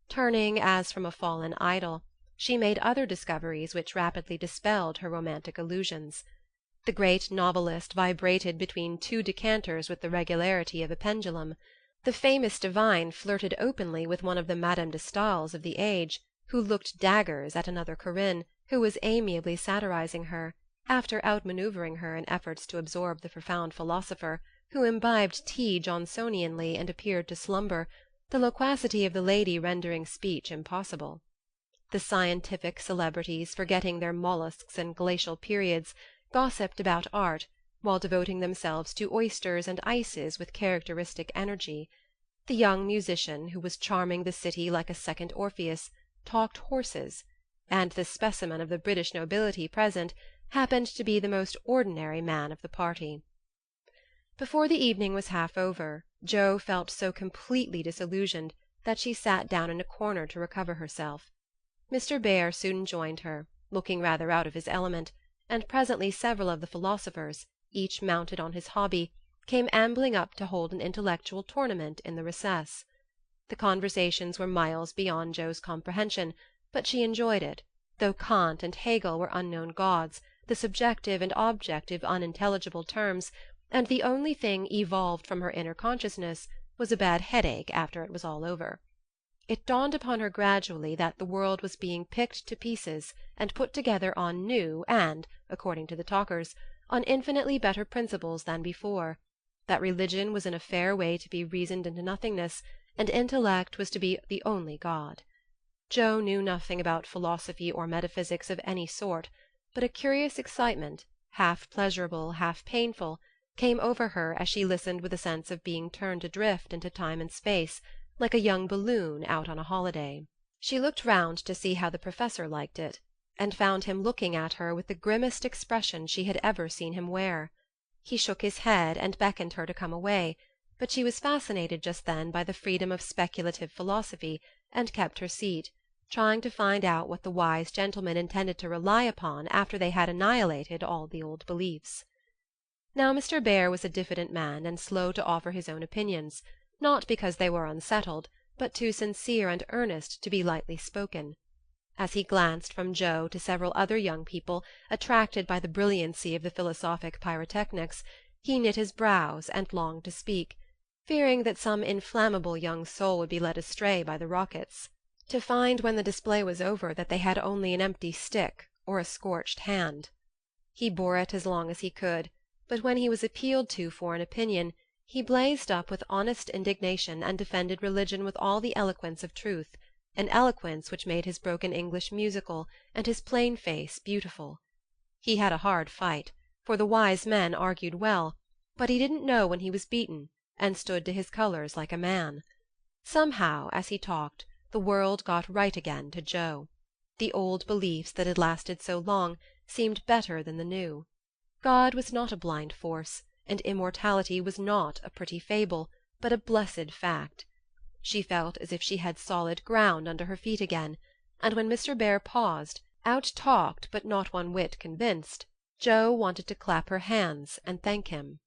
Turning as from a fallen idol, she made other discoveries which rapidly dispelled her romantic illusions. The great novelist vibrated between two decanters with the regularity of a pendulum. The famous divine flirted openly with one of the Madame de Staëls of the age, who looked daggers at another Corinne, who was amiably satirizing her, after outmanoeuvring her in efforts to absorb the profound philosopher, who imbibed tea Johnsonianly and appeared to slumber, the loquacity of the lady rendering speech impossible. The scientific celebrities, forgetting their mollusks and glacial periods, gossiped about art, while devoting themselves to oysters and ices with characteristic energy. The young musician, who was charming the city like a second Orpheus, talked horses, and the specimen of the British nobility present happened to be the most ordinary man of the party. Before the evening was half over, Jo felt so completely disillusioned that she sat down in a corner to recover herself. Mr. Bear soon joined her, looking rather out of his element, and presently several of the philosophers, each mounted on his hobby, came ambling up to hold an intellectual tournament in the recess. The conversations were miles beyond Jo's comprehension, but she enjoyed it, though Kant and Hegel were unknown gods, the subjective and objective unintelligible terms, and the only thing evolved from her inner consciousness was a bad headache after it was all over. It dawned upon her gradually that the world was being picked to pieces and put together on new and, according to the talkers, on infinitely better principles than before, that religion was in a fair way to be reasoned into nothingness, and intellect was to be the only God. Jo knew nothing about philosophy or metaphysics of any sort, but a curious excitement, half pleasurable, half painful, came over her as she listened with a sense of being turned adrift into time and space, like a young balloon out on a holiday. She looked round to see how the professor liked it, and found him looking at her with the grimmest expression she had ever seen him wear. He shook his head and beckoned her to come away, but she was fascinated just then by the freedom of speculative philosophy, and kept her seat, trying to find out what the wise gentleman intended to rely upon after they had annihilated all the old beliefs. Now Mr. Bear was a diffident man and slow to offer his own opinions, not because they were unsettled, but too sincere and earnest to be lightly spoken. As he glanced from Jo to several other young people, attracted by the brilliancy of the philosophic pyrotechnics, he knit his brows and longed to speak, fearing that some inflammable young soul would be led astray by the rockets, to find when the display was over that they had only an empty stick or a scorched hand. He bore it as long as he could, but when he was appealed to for an opinion, he blazed up with honest indignation and defended religion with all the eloquence of truth, an eloquence which made his broken English musical and his plain face beautiful. He had a hard fight, for the wise men argued well, but he didn't know when he was beaten, and stood to his colors like a man. Somehow, as he talked, the world got right again to Jo. The old beliefs that had lasted so long seemed better than the new. God was not a blind force, and immortality was not a pretty fable, but a blessed fact. She felt as if she had solid ground under her feet again, and when Mr. Bear paused, out-talked but not one whit convinced, Jo wanted to clap her hands and thank him.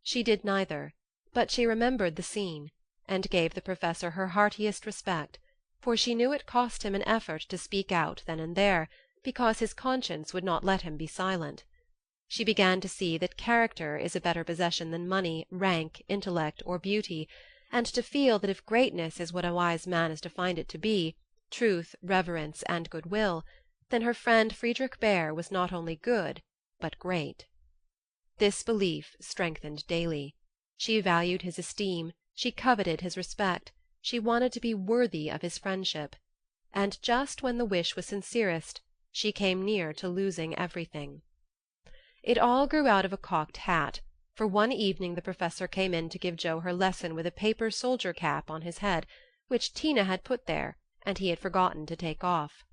She did neither, but she remembered the scene, and gave the professor her heartiest respect, for she knew it cost him an effort to speak out then and there, because his conscience would not let him be silent. She began to see that character is a better possession than money, rank, intellect, or beauty, and to feel that if greatness is what a wise man is to find it to be, truth, reverence, and good-will, then her friend Friedrich Bear was not only good, but great. This belief strengthened daily. She valued his esteem, she coveted his respect, she wanted to be worthy of his friendship, and just when the wish was sincerest, she came near to losing everything. It all grew out of a cocked hat, for one evening the professor came in to give Jo her lesson with a paper soldier cap on his head, which Tina had put there, and he had forgotten to take off.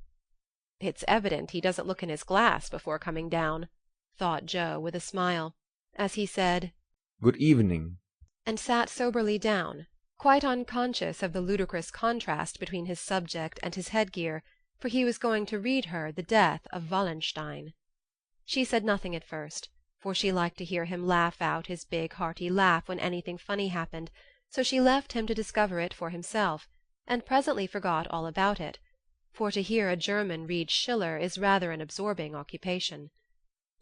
"It's evident he doesn't look in his glass before coming down," thought Jo with a smile, as he said, "Good evening," and sat soberly down, quite unconscious of the ludicrous contrast between his subject and his headgear, for he was going to read her The Death of Wallenstein. She said nothing at first, for she liked to hear him laugh out his big hearty laugh when anything funny happened, so she left him to discover it for himself, and presently forgot all about it, for to hear a German read Schiller is rather an absorbing occupation.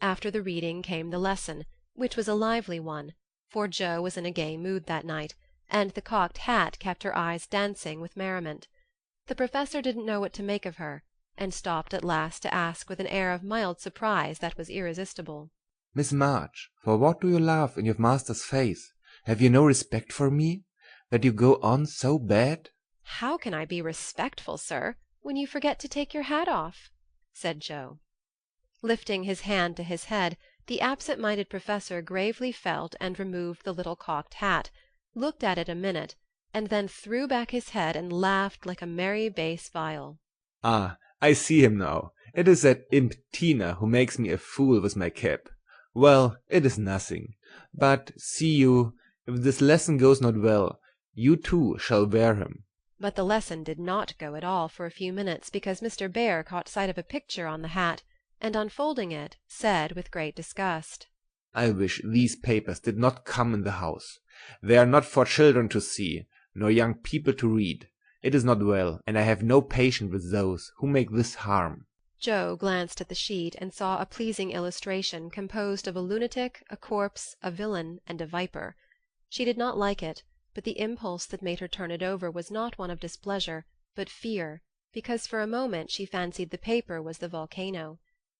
After the reading came the lesson, which was a lively one, for Jo was in a gay mood that night, and the cocked hat kept her eyes dancing with merriment. The professor didn't know what to make of her, and stopped at last to ask with an air of mild surprise that was irresistible, "Miss March, for what do you laugh in your master's face? Have you no respect for me, that you go on so bad?" "How can I be respectful, sir, when you forget to take your hat off?" said Jo. Lifting his hand to his head, the absent-minded professor gravely felt and removed the little cocked hat, looked at it a minute, and then threw back his head and laughed like a merry bass viol. "Ah, I see him now. It is that imp Tina who makes me a fool with my cap. Well, it is nothing. But, see you, if this lesson goes not well, you too shall wear him." But the lesson did not go at all for a few minutes, because Mr. Bear caught sight of a picture on the hat, and unfolding it, said with great disgust, "I wish these papers did not come in the house. They are not for children to see, nor young people to read. It is not well, and I have no patience with those who make this harm." Jo glanced at the sheet and saw a pleasing illustration composed of a lunatic, a corpse, a villain, and a viper. She did not like it, but the impulse that made her turn it over was not one of displeasure, but fear, because for a moment she fancied the paper was the volcano.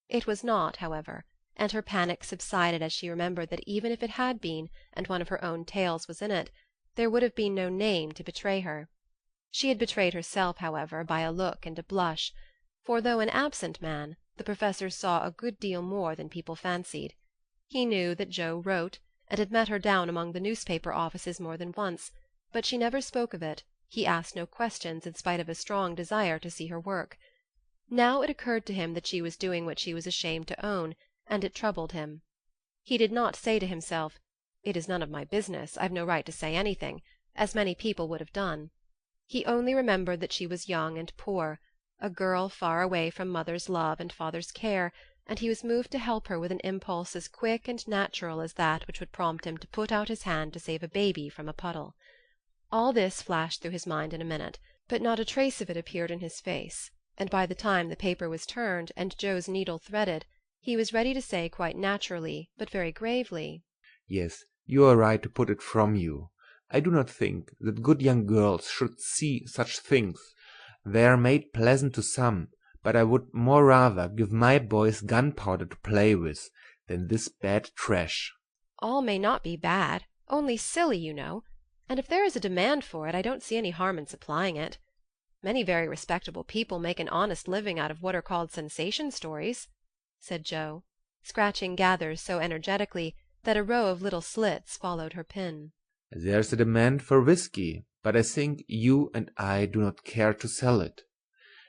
It was not, however, and her panic subsided as she remembered that even if it had been, and one of her own tales was in it, there would have been no name to betray her. She had betrayed herself, however, by a look and a blush, for though an absent man, the professor saw a good deal more than people fancied. He knew that Jo wrote, and had met her down among the newspaper offices more than once, but she never spoke of it, he asked no questions in spite of a strong desire to see her work. Now it occurred to him that she was doing what she was ashamed to own, and it troubled him. He did not say to himself, "It is none of my business, I've no right to say anything," as many people would have done. He only remembered that she was young and poor, a girl far away from mother's love and father's care, and he was moved to help her with an impulse as quick and natural as that which would prompt him to put out his hand to save a baby from a puddle. All this flashed through his mind in a minute, but not a trace of it appeared in his face, and by the time the paper was turned and Jo's needle threaded, he was ready to say quite naturally, but very gravely, "Yes, you are right to put it from you. I do not think that good young girls should see such things. They are made pleasant to some, but I would more rather give my boys gunpowder to play with than this bad trash." "All may not be bad, only silly, you know, and if there is a demand for it I don't see any harm in supplying it. Many very respectable people make an honest living out of what are called sensation stories," said Jo, scratching gathers so energetically that a row of little slits followed her pen. "There's a demand for whiskey, but I think you and I do not care to sell it.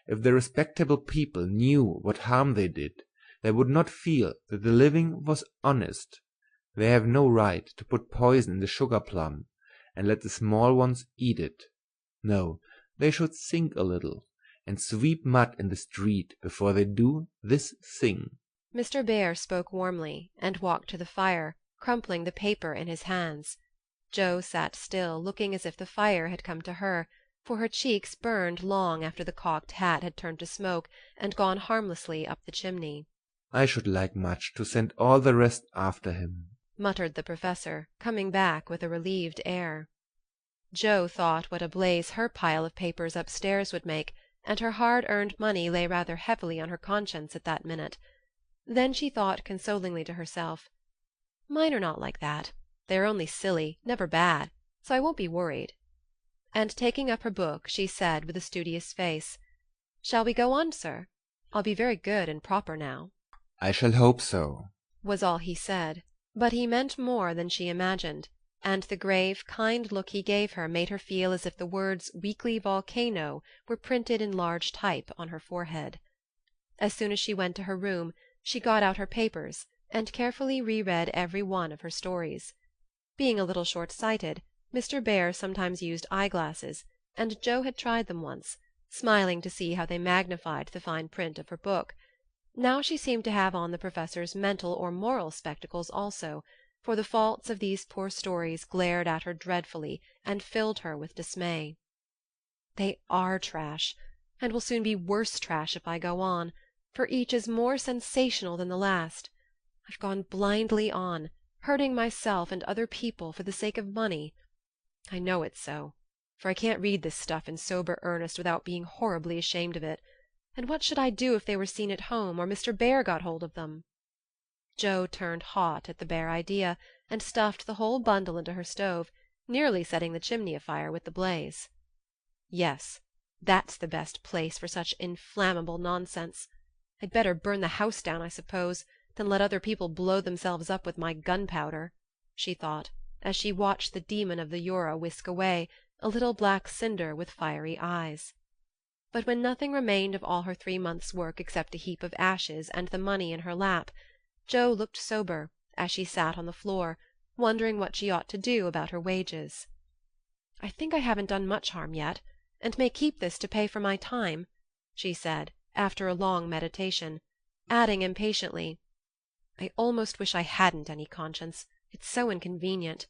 If the respectable people knew what harm they did, They would not feel that the living was honest. They have no right to put poison in the sugar-plum, and let the small ones eat it. No, they should think a little, and sweep mud in the street before they do this thing." Mr. Bear spoke warmly, and walked to the fire, crumpling the paper in his hands. Jo sat still, looking as if the fire had come to her, for her cheeks burned long after the cocked hat had turned to smoke and gone harmlessly up the chimney. "I should like much to send all the rest after him," muttered the Professor, coming back with a relieved air. Jo thought what a blaze her pile of papers upstairs would make, and her hard-earned money lay rather heavily on her conscience at that minute. Then she thought consolingly to herself, "Mine are not like that. They are only silly, never bad, so I won't be worried." And taking up her book, she said with a studious face, "Shall we go on, sir? I'll be very good and proper now." "I shall hope so," was all he said, but he meant more than she imagined, and the grave, kind look he gave her made her feel as if the words "weekly volcano" were printed in large type on her forehead. As soon as she went to her room, she got out her papers and carefully reread every one of her stories. Being a little short-sighted, Mr. Bear sometimes used eye-glasses, and Jo had tried them once, smiling to see how they magnified the fine print of her book. Now she seemed to have on the Professor's mental or moral spectacles also, for the faults of these poor stories glared at her dreadfully and filled her with dismay. "They are trash, and will soon be worse trash if I go on, for each is more sensational than the last. I've gone blindly on, hurting myself and other people for the sake of money. I know it's so, for I can't read this stuff in sober earnest without being horribly ashamed of it. And what should I do if they were seen at home, or Mr. Bear got hold of them?" Jo turned hot at the bare idea, and stuffed the whole bundle into her stove, nearly setting the chimney afire with the blaze. "Yes, that's the best place for such inflammable nonsense. I'd better burn the house down, I suppose, than let other people blow themselves up with my gunpowder," she thought, as she watched the demon of the Jura whisk away, a little black cinder with fiery eyes. But when nothing remained of all her 3 months' work except a heap of ashes and the money in her lap, Jo looked sober, as she sat on the floor, wondering what she ought to do about her wages. "I think I haven't done much harm yet, and may keep this to pay for my time," she said, after a long meditation, adding impatiently, "I almost wish I hadn't any conscience. It's so inconvenient.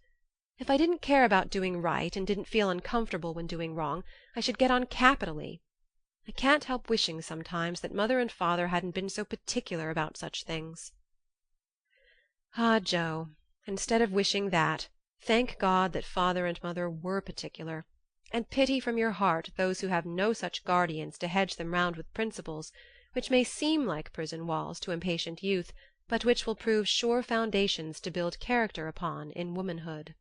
If I didn't care about doing right, and didn't feel uncomfortable when doing wrong, I should get on capitally. I can't help wishing sometimes that mother and father hadn't been so particular about such things." Ah, Jo, instead of wishing that, thank God that father and mother were particular, and pity from your heart those who have no such guardians to hedge them round with principles, which may seem like prison walls to impatient youth, but which will prove sure foundations to build character upon in womanhood.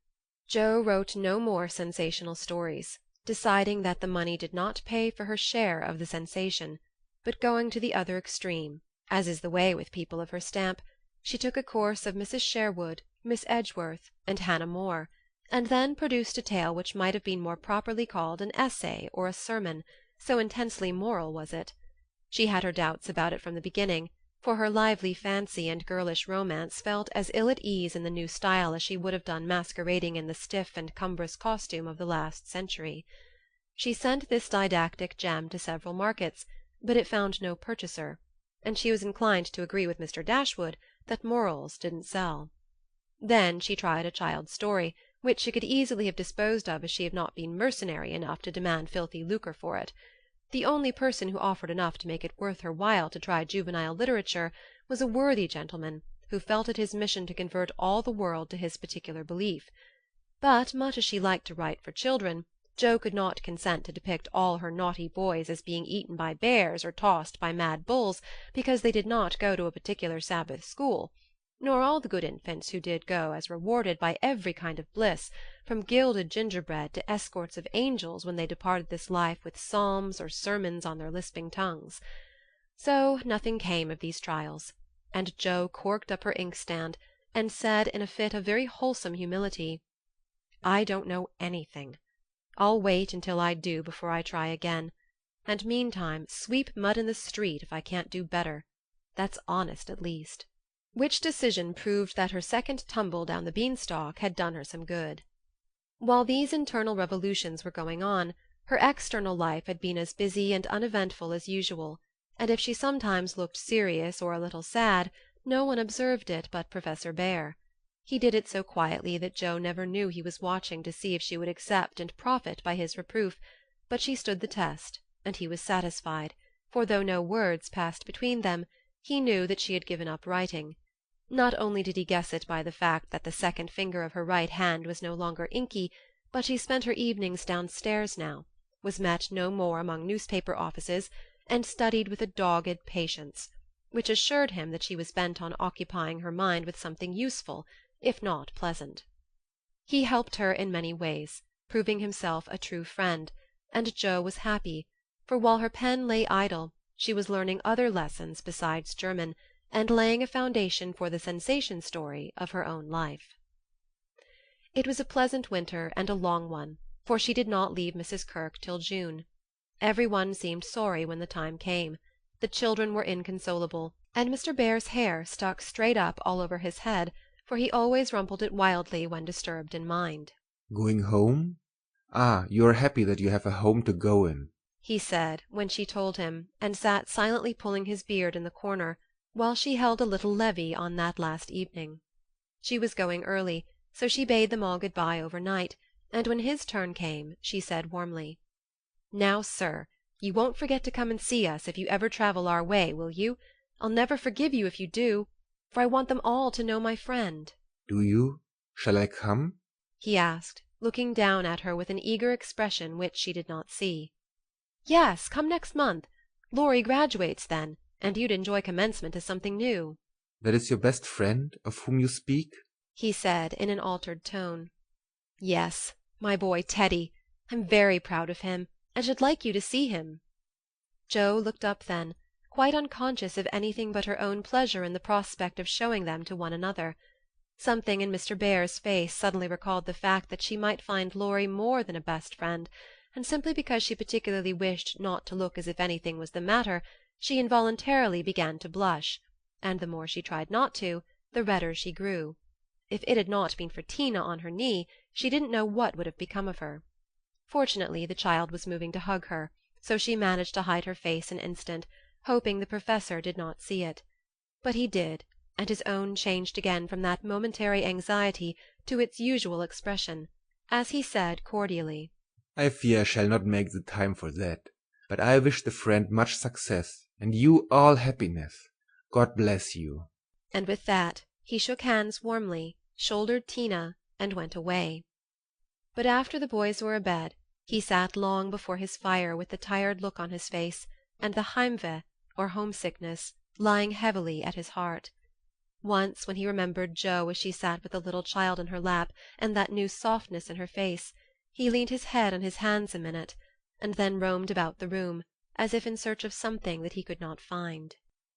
Jo wrote no more sensational stories, deciding that the money did not pay for her share of the sensation, but going to the other extreme, as is the way with people of her stamp, she took a course of Mrs. Sherwood, Miss Edgeworth, and Hannah More, and then produced a tale which might have been more properly called an essay or a sermon, so intensely moral was it. She had her doubts about it from the beginning, for her lively fancy and girlish romance felt as ill at ease in the new style as she would have done masquerading in the stiff and cumbrous costume of the last century. She sent this didactic gem to several markets, but it found no purchaser, and she was inclined to agree with Mr. Dashwood that morals didn't sell. Then she tried a child's story, which she could easily have disposed of if she had not been mercenary enough to demand filthy lucre for it. The only person who offered enough to make it worth her while to try juvenile literature was a worthy gentleman who felt it his mission to convert all the world to his particular belief. But much as she liked to write for children, Jo could not consent to depict all her naughty boys as being eaten by bears or tossed by mad bulls because they did not go to a particular Sabbath school, nor all the good infants who did go as rewarded by every kind of bliss, from gilded gingerbread to escorts of angels when they departed this life with psalms or sermons on their lisping tongues. So nothing came of these trials, and Jo corked up her inkstand and said in a fit of very wholesome humility, "I don't know anything. I'll wait until I do before I try again, and meantime sweep mud in the street if I can't do better. That's honest at least. Which decision proved that her second tumble down the beanstalk had done her some good. While these internal revolutions were going on, her external life had been as busy and uneventful as usual, and if she sometimes looked serious or a little sad, no one observed it but Professor Bhaer. He did it so quietly that Joe never knew he was watching to see if she would accept and profit by his reproof, but she stood the test, and he was satisfied, for though no words passed between them, he knew that she had given up writing. Not only did he guess it by the fact that the second finger of her right hand was no longer inky, but she spent her evenings downstairs now, was met no more among newspaper offices, and studied with a dogged patience, which assured him that she was bent on occupying her mind with something useful, if not pleasant. He helped her in many ways, proving himself a true friend, and Joe was happy, for while her pen lay idle, she was learning other lessons besides German, and laying a foundation for the sensation story of her own life. It was a pleasant winter and a long one, for she did not leave Mrs. Kirke till June. Every one seemed sorry when the time came. The children were inconsolable, and Mr. Bhaer's hair stuck straight up all over his head, for he always rumpled it wildly when disturbed in mind. Going home? Ah, you are happy that you have a home to go in, he said, when she told him, and sat silently pulling his beard in the corner, while she held a little levee on that last evening. She was going early, so she bade them all good-bye overnight, and when his turn came, she said warmly, "Now, sir, you won't forget to come and see us if you ever travel our way, will you? I'll never forgive you if you do, for I want them all to know my friend." Do you? Shall I come? he asked, looking down at her with an eager expression which she did not see. "Yes, come next month. Laurie graduates then, and you'd enjoy commencement as something new." That is your best friend, of whom you speak? he said in an altered tone. "Yes, my boy Teddy. I'm very proud of him, and should like you to see him." Joe looked up then, quite unconscious of anything but her own pleasure in the prospect of showing them to one another. Something in Mr. Bhaer's face suddenly recalled the fact that she might find Laurie more than a best friend, and simply because she particularly wished not to look as if anything was the matter, she involuntarily began to blush, and the more she tried not to, the redder she grew. If it had not been for Tina on her knee, she didn't know what would have become of her. Fortunately the child was moving to hug her, so she managed to hide her face an instant, hoping the professor did not see it. But he did, and his own changed again from that momentary anxiety to its usual expression, as he said cordially, I fear I shall not make the time for that, but I wish the friend much success, and you all happiness. God bless you. And with that he shook hands warmly, shouldered Tina, and went away. But after the boys were abed, he sat long before his fire with the tired look on his face, and the Heimweh, or homesickness, lying heavily at his heart. Once, when he remembered Joe as she sat with the little child in her lap, and that new softness in her face, he leaned his head on his hands a minute, and then roamed about the room, as if in search of something that he could not find.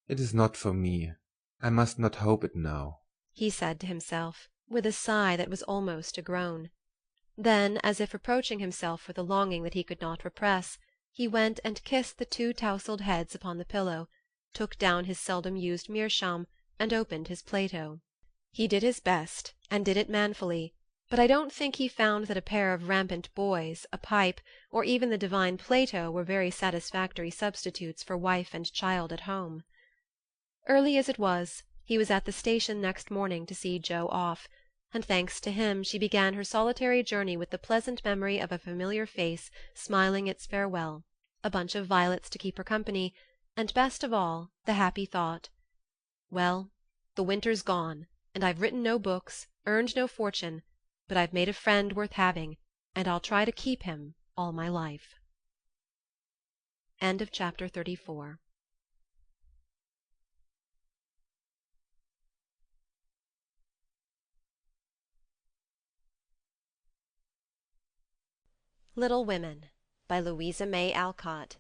It is not for me. I must not hope it now, he said to himself, with a sigh that was almost a groan. Then, as if reproaching himself for the longing that he could not repress, he went and kissed the two tousled heads upon the pillow, took down his seldom-used meerschaum, and opened his Plato. He did his best, and did it manfully, but I don't think he found that a pair of rampant boys, a pipe, or even the divine Plato were very satisfactory substitutes for wife and child at home. Early as it was, he was at the station next morning to see Joe off, and thanks to him she began her solitary journey with the pleasant memory of a familiar face smiling its farewell, a bunch of violets to keep her company, and best of all the happy thought, well, the winter's gone, and I've written no books, earned no fortune, but I've made a friend worth having, and I'll try to keep him all my life. End of chapter 34. Little Women by Louisa May Alcott.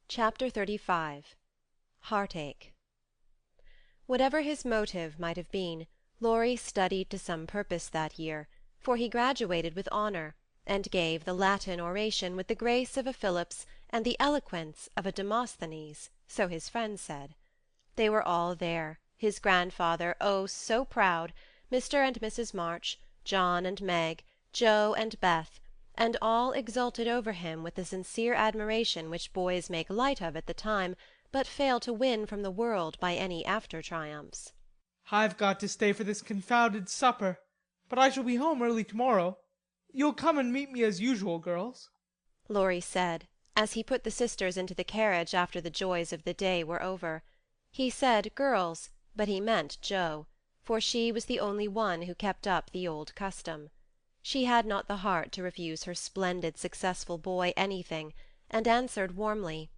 Chapter 35. Heartache. Whatever his motive might have been, Laurie studied to some purpose that year, for he graduated with honor, and gave the Latin oration with the grace of a Phillips and the eloquence of a Demosthenes, so his friends said. They were all there, his grandfather, oh, so proud, Mr. and Mrs. March, John and Meg, Joe and Beth, and all exulted over him with the sincere admiration which boys make light of at the time, but fail to win from the world by any after triumphs. "I've got to stay for this confounded supper, but I shall be home early tomorrow. You'll come and meet me as usual, girls?" Laurie said, as he put the sisters into the carriage after the joys of the day were over. He said girls, but he meant Jo, for she was the only one who kept up the old custom. She had not the heart to refuse her splendid, successful boy anything, and answered warmly,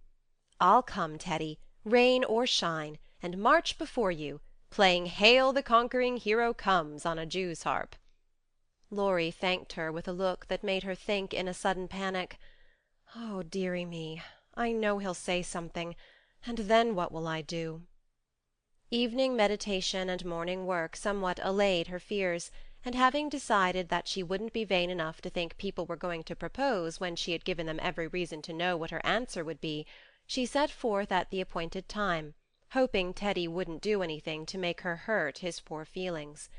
"I'll come, Teddy, rain or shine, and march before you, playing 'Hail the Conquering Hero Comes' on a Jew's harp." Laurie thanked her with a look that made her think in a sudden panic, "Oh, dearie me, I know he'll say something, and then what will I do?" Evening meditation and morning work somewhat allayed her fears, and having decided that she wouldn't be vain enough to think people were going to propose when she had given them every reason to know what her answer would be, she set forth at the appointed time, hoping Teddy wouldn't do anything to make her hurt his poor feelings.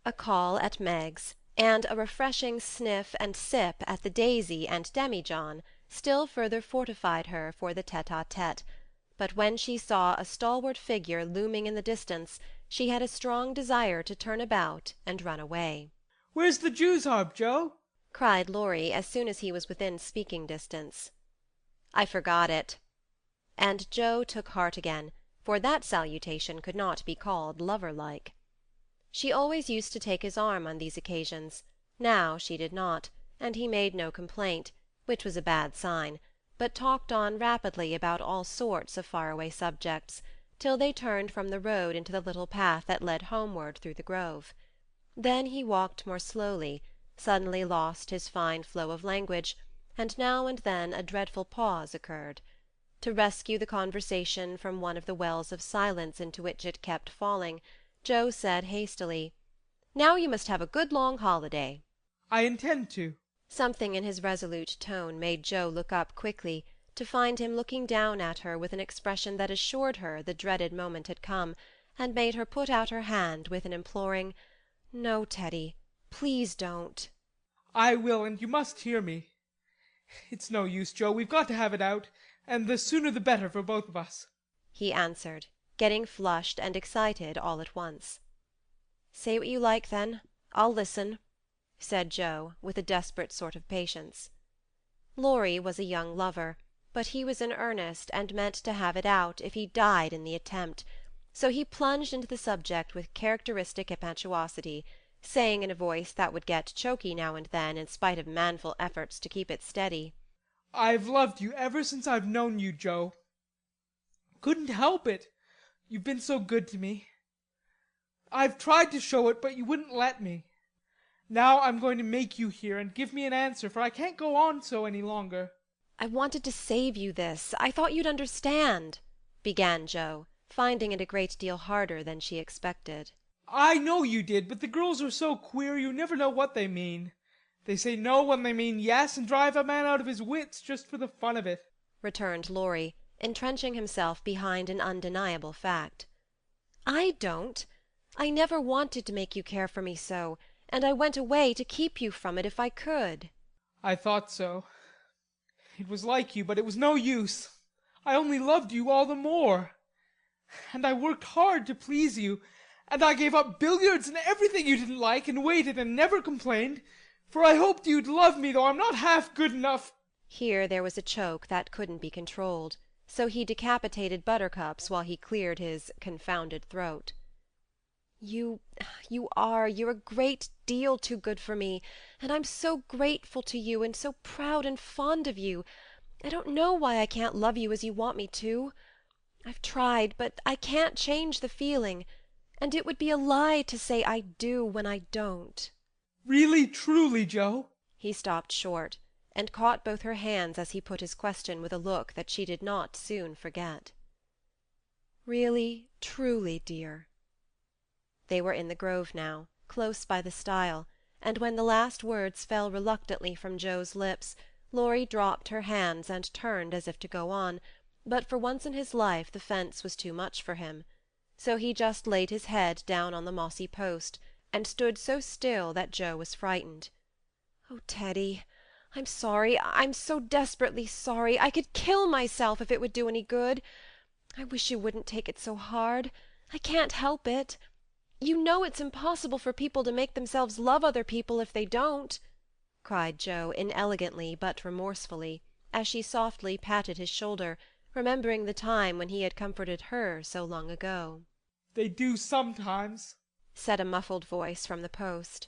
A call at Meg's, and a refreshing sniff and sip at the Daisy and Demijohn still further fortified her for the tete-a-tete, but when she saw a stalwart figure looming in the distance, she had a strong desire to turn about and run away. "Where's the Jew's harp, Joe?" cried Laurie as soon as he was within speaking distance. "I forgot it." And Joe took heart again, for that salutation could not be called lover-like. She always used to take his arm on these occasions. Now she did not, and he made no complaint, which was a bad sign, but talked on rapidly about all sorts of far-away subjects, till they turned from the road into the little path that led homeward through the grove. Then he walked more slowly, suddenly lost his fine flow of language, and now and then a dreadful pause occurred. To rescue the conversation from one of the wells of silence into which it kept falling, Joe said hastily, "Now you must have a good long holiday." "I intend to." Something in his resolute tone made Joe look up quickly, to find him looking down at her with an expression that assured her the dreaded moment had come, and made her put out her hand with an imploring, "No, Teddy, please don't." "I will, and you must hear me. It's no use, Joe, we've got to have it out, and the sooner the better for both of us," he answered, getting flushed and excited all at once. "Say what you like, then. I'll listen," said Joe, with a desperate sort of patience. Laurie was a young lover, but he was in earnest and meant to have it out if he died in the attempt, so he plunged into the subject with characteristic impetuosity, saying in a voice that would get choky now and then in spite of manful efforts to keep it steady, "I've loved you ever since I've known you, Joe. Couldn't help it. You've been so good to me. I've tried to show it, but you wouldn't let me. Now I'm going to make you hear and give me an answer, for I can't go on so any longer." "I wanted to save you this. I thought you'd understand," began Joe, finding it a great deal harder than she expected. "I know you did, but the girls are so queer you never know what they mean. They say no when they mean yes, and drive a man out of his wits just for the fun of it," returned Laurie, entrenching himself behind an undeniable fact. "I don't. I never wanted to make you care for me so, and I went away to keep you from it if I could." "I thought so. It was like you, but it was no use. I only loved you all the more. And I worked hard to please you, and I gave up billiards and everything you didn't like, and waited and never complained, for I hoped you'd love me, though I'm not half good enough." Here there was a choke that couldn't be controlled, so he decapitated Buttercups while he cleared his confounded throat. You're a great deal too good for me, and I'm so grateful to you, and so proud and fond of you. I don't know why I can't love you as you want me to. I've tried, but I can't change the feeling, and it would be a lie to say I do when I don't." "Really, truly, Joe?" He stopped short, and caught both her hands as he put his question with a look that she did not soon forget. "Really, truly, dear." They were in the grove now, close by the stile, and when the last words fell reluctantly from Joe's lips, Laurie dropped her hands and turned as if to go on, but for once in his life the fence was too much for him. so he just laid his head down on the mossy post, and stood so still that Joe was frightened. "Oh, Teddy, I'm sorry. I'm so desperately sorry. I could kill myself if it would do any good. I wish you wouldn't take it so hard. I can't help it. You know it's impossible for people to make themselves love other people if they don't," cried Joe, inelegantly but remorsefully, as she softly patted his shoulder, remembering the time when he had comforted her so long ago. They do sometimes, said a muffled voice from the post.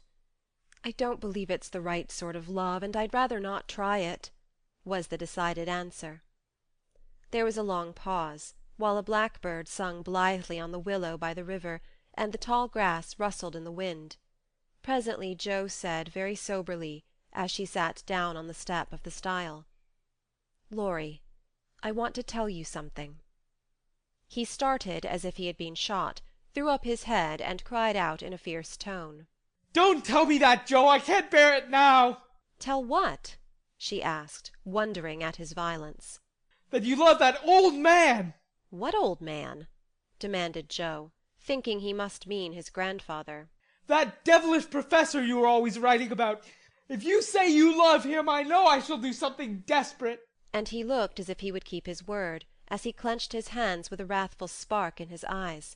"I don't believe it's the right sort of love, and I'd rather not try it," was the decided answer. There was a long pause, while a blackbird sung blithely on the willow by the river, and the tall grass rustled in the wind. Presently Joe said very soberly, as she sat down on the step of the stile, "Laurie, I want to tell you something." He started as if he had been shot, threw up his head, and cried out in a fierce tone, "Don't tell me that, Joe! I can't bear it now!" "Tell what?" she asked, wondering at his violence. "That you love that old man!" "What old man?" demanded Joe, thinking he must mean his grandfather. "That devilish professor you were always writing about. If you say you love him, I know I shall do something desperate." And he looked as if he would keep his word, as he clenched his hands with a wrathful spark in his eyes.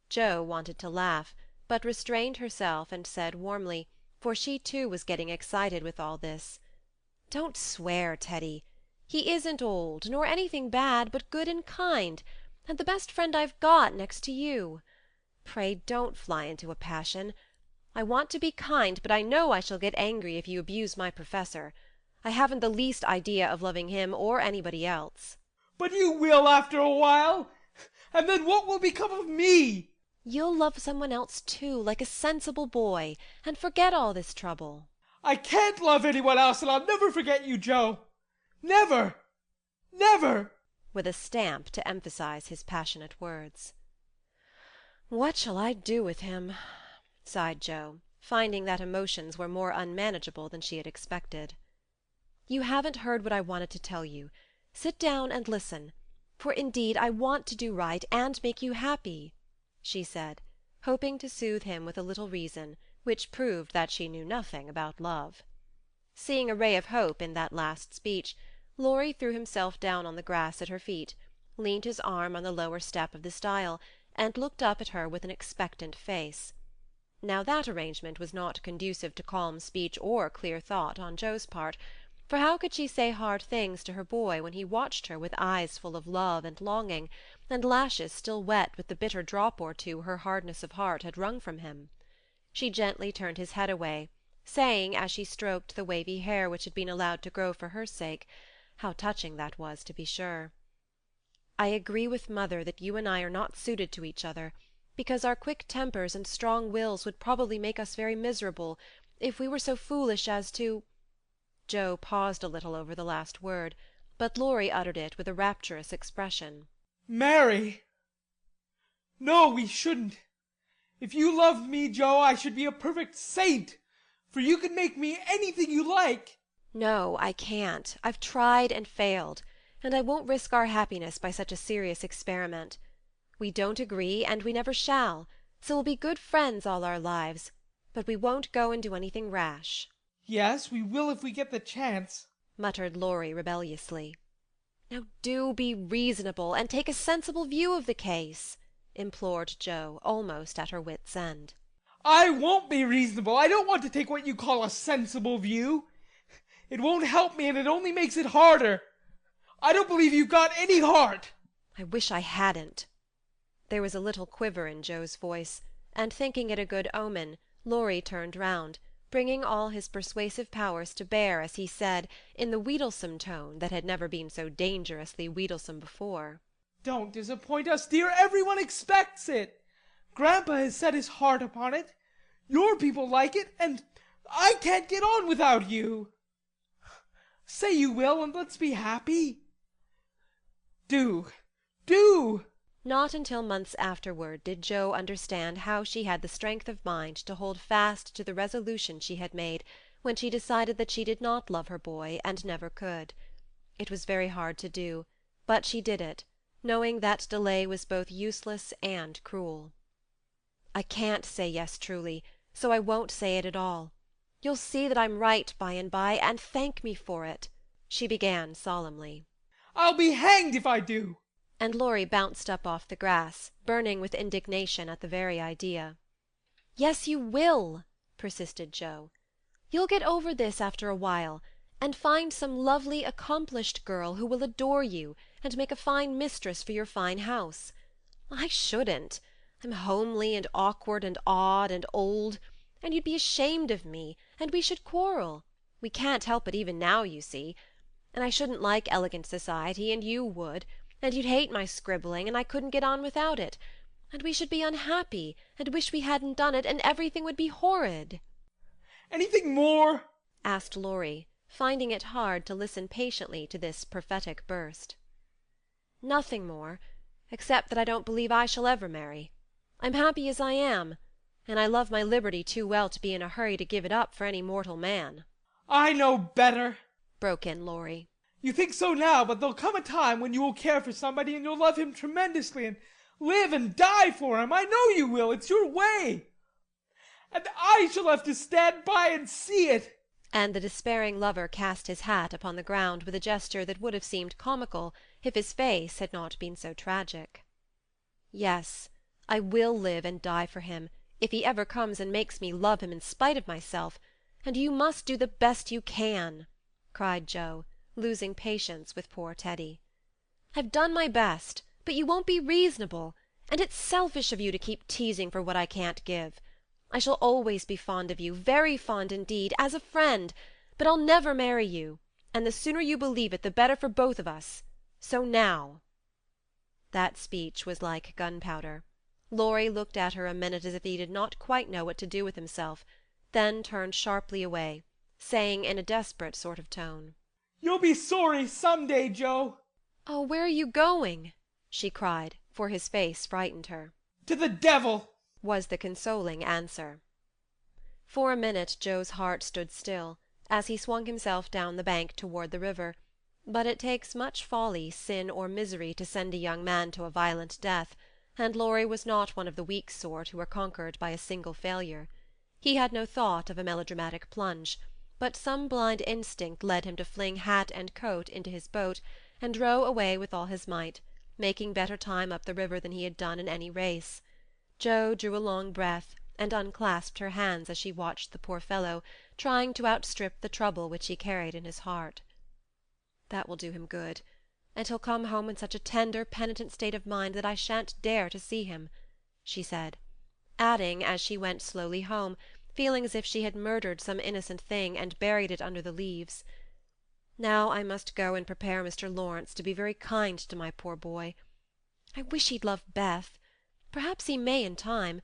Joe wanted to laugh, but restrained herself and said warmly, for she too was getting excited with all this, "Don't swear, Teddy. He isn't old, nor anything bad, but good and kind, and the best friend I've got next to you. Pray don't fly into a passion. I want to be kind, but I know I shall get angry if you abuse my professor. I haven't the least idea of loving him or anybody else." "But you will after a while. And then what will become of me?" "You'll love someone else too, like a sensible boy, and forget all this trouble." "I can't love anyone else, and I'll never forget you, Joe. Never! Never!" with a stamp to emphasize his passionate words. "What shall I do with him?" sighed Joe, finding that emotions were more unmanageable than she had expected. "You haven't heard what I wanted to tell you. Sit down and listen, for indeed I want to do right and make you happy," she said, hoping to soothe him with a little reason, which proved that she knew nothing about love. Seeing a ray of hope in that last speech, Laurie threw himself down on the grass at her feet, leaned his arm on the lower step of the stile, and looked up at her with an expectant face. Now that arrangement was not conducive to calm speech or clear thought on Joe's part, for how could she say hard things to her boy when he watched her with eyes full of love and longing, and lashes still wet with the bitter drop or two her hardness of heart had wrung from him? She gently turned his head away, saying, as she stroked the wavy hair which had been allowed to grow for her sake, how touching that was, to be sure, "I agree with mother that you and I are not suited to each other, because our quick tempers and strong wills would probably make us very miserable, if we were so foolish as to—" Joe paused a little over the last word, but Laurie uttered it with a rapturous expression. "Mary! No, we shouldn't. If you loved me, Joe, I should be a perfect saint, for you can make me anything you like." "No, I can't. I've tried and failed, and I won't risk our happiness by such a serious experiment. We don't agree, and we never shall, so we'll be good friends all our lives, but we won't go and do anything rash." "Yes, we will if we get the chance," muttered Laurie rebelliously. "Now do be reasonable, and take a sensible view of the case," implored Joe, almost at her wit's end. "I won't be reasonable. I don't want to take what you call a sensible view. It won't help me, and it only makes it harder. I don't believe you've got any heart." "I wish I hadn't." There was a little quiver in Joe's voice, and thinking it a good omen, Laurie turned round, bringing all his persuasive powers to bear as he said, in the wheedlesome tone that had never been so dangerously wheedlesome before, "Don't disappoint us, dear. Everyone expects it. Grandpa has set his heart upon it. Your people like it, and I can't get on without you. Say you will, and let's be happy. Do. Not until months afterward did Joe understand how she had the strength of mind to hold fast to the resolution she had made when she decided that she did not love her boy and never could. It was very hard to do, but she did it, knowing that delay was both useless and cruel. "I can't say yes truly, so I won't say it at all. You'll see that I'm right by and by, and thank me for it," she began solemnly. I'll be hanged if I do. And Laurie bounced up off the grass, burning with indignation at the very idea. "Yes, you will," persisted Joe. "You'll get over this after a while, and find some lovely, accomplished girl who will adore you and make a fine mistress for your fine house. I shouldn't. I'm homely and awkward and odd and old, and you'd be ashamed of me, and we should quarrel. We can't help it even now, you see. And I shouldn't like elegant society, and you would, and you'd hate my scribbling, and I couldn't get on without it, and we should be unhappy, and wish we hadn't done it, and everything would be horrid." Anything more? asked Laurie, finding it hard to listen patiently to this prophetic burst. "Nothing more, except that I don't believe I shall ever marry. I'm happy as I am, and I love my liberty too well to be in a hurry to give it up for any mortal man." I know better, broke in Laurie. You think so now, but there'll come a time when you will care for somebody and you'll love him tremendously and live and die for him. I know you will. It's your way. And I shall have to stand by and see it. And the despairing lover cast his hat upon the ground with a gesture that would have seemed comical if his face had not been so tragic. "Yes, I will live and die for him, if he ever comes and makes me love him in spite of myself, and you must do the best you can," cried Joe, losing patience with poor Teddy. "I've done my best, but you won't be reasonable, and it's selfish of you to keep teasing for what I can't give. I shall always be fond of you, very fond indeed, as a friend, but I'll never marry you, and the sooner you believe it the better for both of us. So now—" That speech was like gunpowder. Laurie looked at her a minute as if he did not quite know what to do with himself, then turned sharply away, saying in a desperate sort of tone, "You'll be sorry some day, Joe." "Oh, where are you going?" she cried, for his face frightened her. "To the devil," was the consoling answer. For a minute Joe's heart stood still, as he swung himself down the bank toward the river, but it takes much folly, sin, or misery to send a young man to a violent death, and Laurie was not one of the weak sort who are conquered by a single failure. He had no thought of a melodramatic plunge, but some blind instinct led him to fling hat and coat into his boat and row away with all his might, making better time up the river than he had done in any race. Joe drew a long breath and unclasped her hands as she watched the poor fellow trying to outstrip the trouble which he carried in his heart. "That will do him good, and he'll come home in such a tender, penitent state of mind that I shan't dare to see him," she said, adding, as she went slowly home, feeling as if she had murdered some innocent thing and buried it under the leaves, "Now I must go and prepare Mr. Lawrence to be very kind to my poor boy. I wish he'd love Beth. Perhaps he may in time,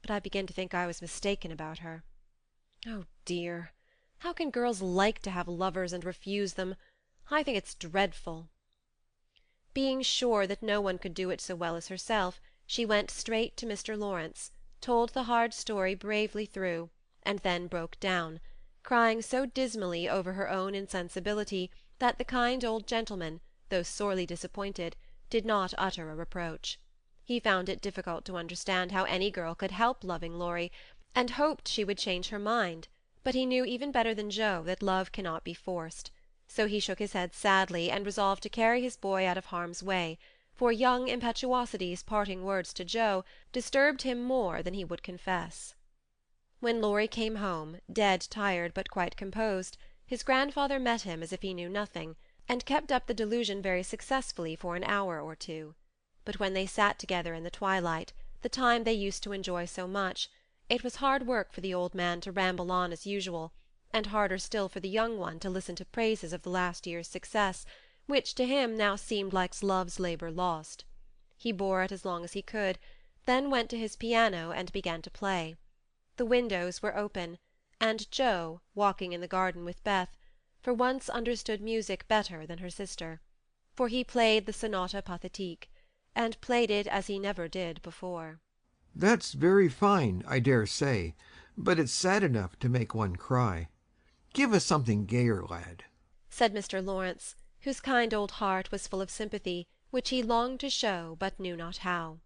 but I begin to think I was mistaken about her. Oh dear, how can girls like to have lovers and refuse them? I think it's dreadful." Being sure that no one could do it so well as herself, she went straight to Mr. Lawrence, told the hard story bravely through, and then broke down, crying so dismally over her own insensibility that the kind old gentleman, though sorely disappointed, did not utter a reproach. He found it difficult to understand how any girl could help loving Laurie, and hoped she would change her mind, but he knew even better than Joe that love cannot be forced, so he shook his head sadly and resolved to carry his boy out of harm's way, for young impetuosity's parting words to Joe disturbed him more than he would confess. When Laurie came home, dead tired but quite composed, his grandfather met him as if he knew nothing, and kept up the delusion very successfully for an hour or two. But when they sat together in the twilight, the time they used to enjoy so much, it was hard work for the old man to ramble on as usual, and harder still for the young one to listen to praises of the last year's success, which to him now seemed like love's labour lost. He bore it as long as he could, then went to his piano and began to play. The windows were open, and Joe, walking in the garden with Beth, for once understood music better than her sister, for he played the Sonata Pathétique, and played it as he never did before. "That's very fine, I dare say, but it's sad enough to make one cry. Give us something gayer, lad," said Mr. Lawrence, whose kind old heart was full of sympathy, which he longed to show but knew not how.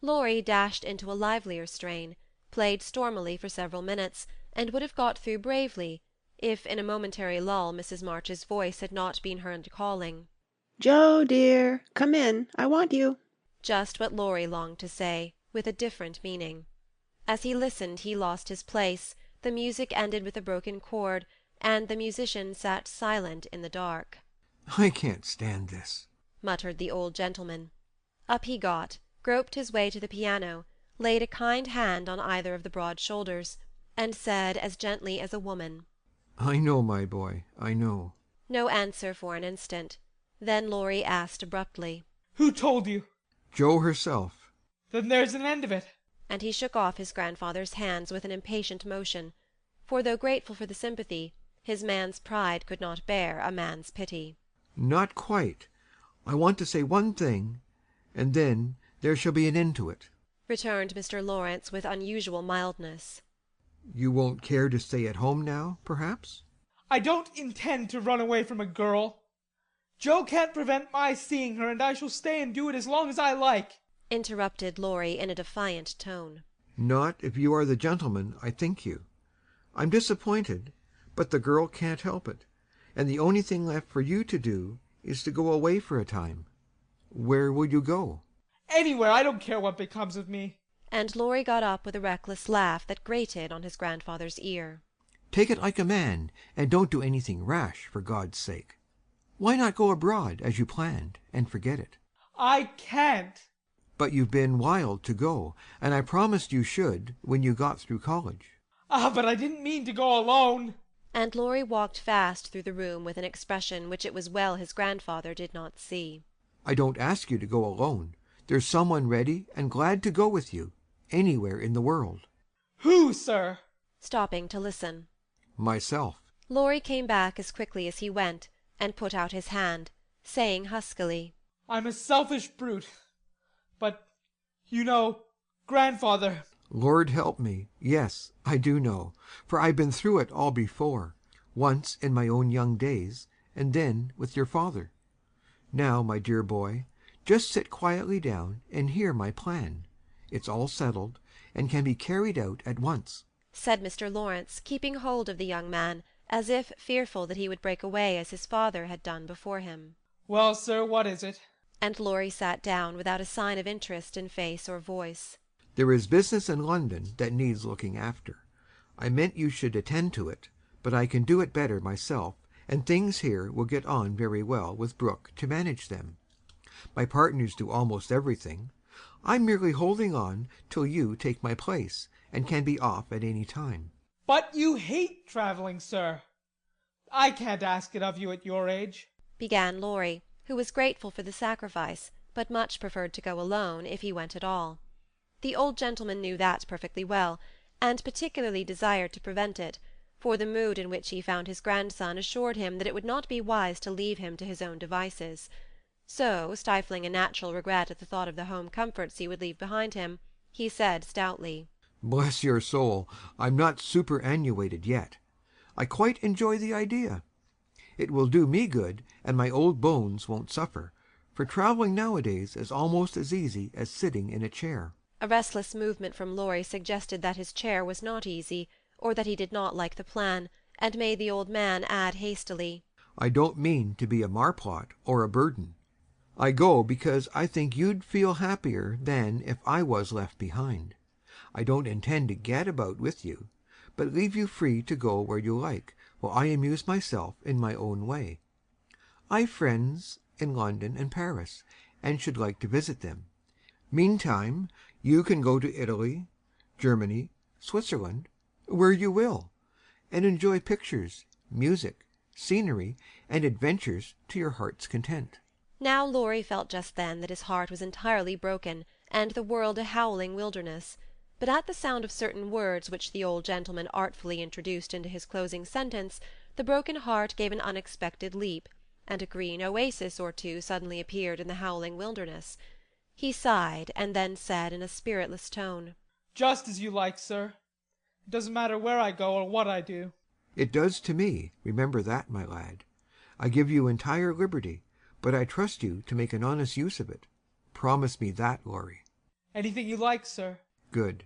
Laurie dashed into a livelier strain, played stormily for several minutes, and would have got through bravely, if in a momentary lull Mrs. March's voice had not been heard calling, "Joe, dear, come in. I want you." just what Laurie longed to say, with a different meaning. As he listened he lost his place, the music ended with a broken chord, and the musician sat silent in the dark. "I can't stand this," muttered the old gentleman. Up he got, groped his way to the piano, laid a kind hand on either of the broad shoulders, and said as gently as a woman, "I know, my boy, I know." No answer for an instant. Then Laurie asked abruptly, Who told you? Joe herself. Then there's an end of it. And he shook off his grandfather's hands with an impatient motion, for though grateful for the sympathy, his man's pride could not bear a man's pity. "Not quite. I want to say one thing, and then there shall be an end to it," returned Mr. Lawrence with unusual mildness. "You won't care to stay at home now, perhaps?" I don't intend to run away from a girl. Joe can't prevent my seeing her, and I shall stay and do it as long as I like," interrupted Laurie in a defiant tone. "Not if you are the gentleman I think you. I'm disappointed, but the girl can't help it, and the only thing left for you to do is to go away for a time. Where will you go?" Anywhere, I don't care what becomes of me. And Laurie got up with a reckless laugh that grated on his grandfather's ear. "Take it like a man, and don't do anything rash, for God's sake. Why not go abroad, as you planned, and forget it?" I can't. "But you've been wild to go, and I promised you should when you got through college." But I didn't mean to go alone. And Laurie walked fast through the room with an expression which it was well his grandfather did not see. "I don't ask you to go alone. There's someone ready and glad to go with you, anywhere in the world." Who, sir? Stopping to listen. "Myself." Laurie came back as quickly as he went, and put out his hand, saying huskily, I'm a selfish brute. But, you know, grandfather... "Lord help me, yes, I do know, for I've been through it all before, once in my own young days, and then with your father. Now, my dear boy, just sit quietly down and hear my plan. It's all settled, and can be carried out at once," said Mr. Lawrence, keeping hold of the young man, as if fearful that he would break away as his father had done before him. Well, sir, what is it? And Laurie sat down without a sign of interest in face or voice. "There is business in London that needs looking after. I meant you should attend to it, but I can do it better myself, and things here will get on very well with Brooke to manage them. My partners do almost everything. I'm merely holding on till you take my place, and can be off at any time." But you hate travelling, sir. I can't ask it of you at your age, began Laurie, who was grateful for the sacrifice, but much preferred to go alone, if he went at all. The old gentleman knew that perfectly well, and particularly desired to prevent it, for the mood in which he found his grandson assured him that it would not be wise to leave him to his own devices. So, stifling a natural regret at the thought of the home comforts he would leave behind him, he said stoutly, "Bless your soul, I'm not superannuated yet. I quite enjoy the idea. It will do me good, and my old bones won't suffer, for travelling nowadays is almost as easy as sitting in a chair." A restless movement from Laurie suggested that his chair was not easy, or that he did not like the plan, and made the old man add hastily, "I don't mean to be a marplot or a burden. I go because I think you'd feel happier than if I was left behind. I don't intend to gad about with you, but leave you free to go where you like, while I amuse myself in my own way. I've friends in London and Paris, and should like to visit them. Meantime, you can go to Italy, Germany, Switzerland, where you will, and enjoy pictures, music, scenery, and adventures to your heart's content." Now Laurie felt just then that his heart was entirely broken, and the world a howling wilderness. But at the sound of certain words which the old gentleman artfully introduced into his closing sentence, the broken heart gave an unexpected leap, and a green oasis or two suddenly appeared in the howling wilderness. He sighed, and then said in a spiritless tone, Just as you like, sir. It doesn't matter where I go or what I do. "It does to me, remember that, my lad. I give you entire liberty, but I trust you to make an honest use of it. Promise me that, Laurie. Anything you like, sir. Good.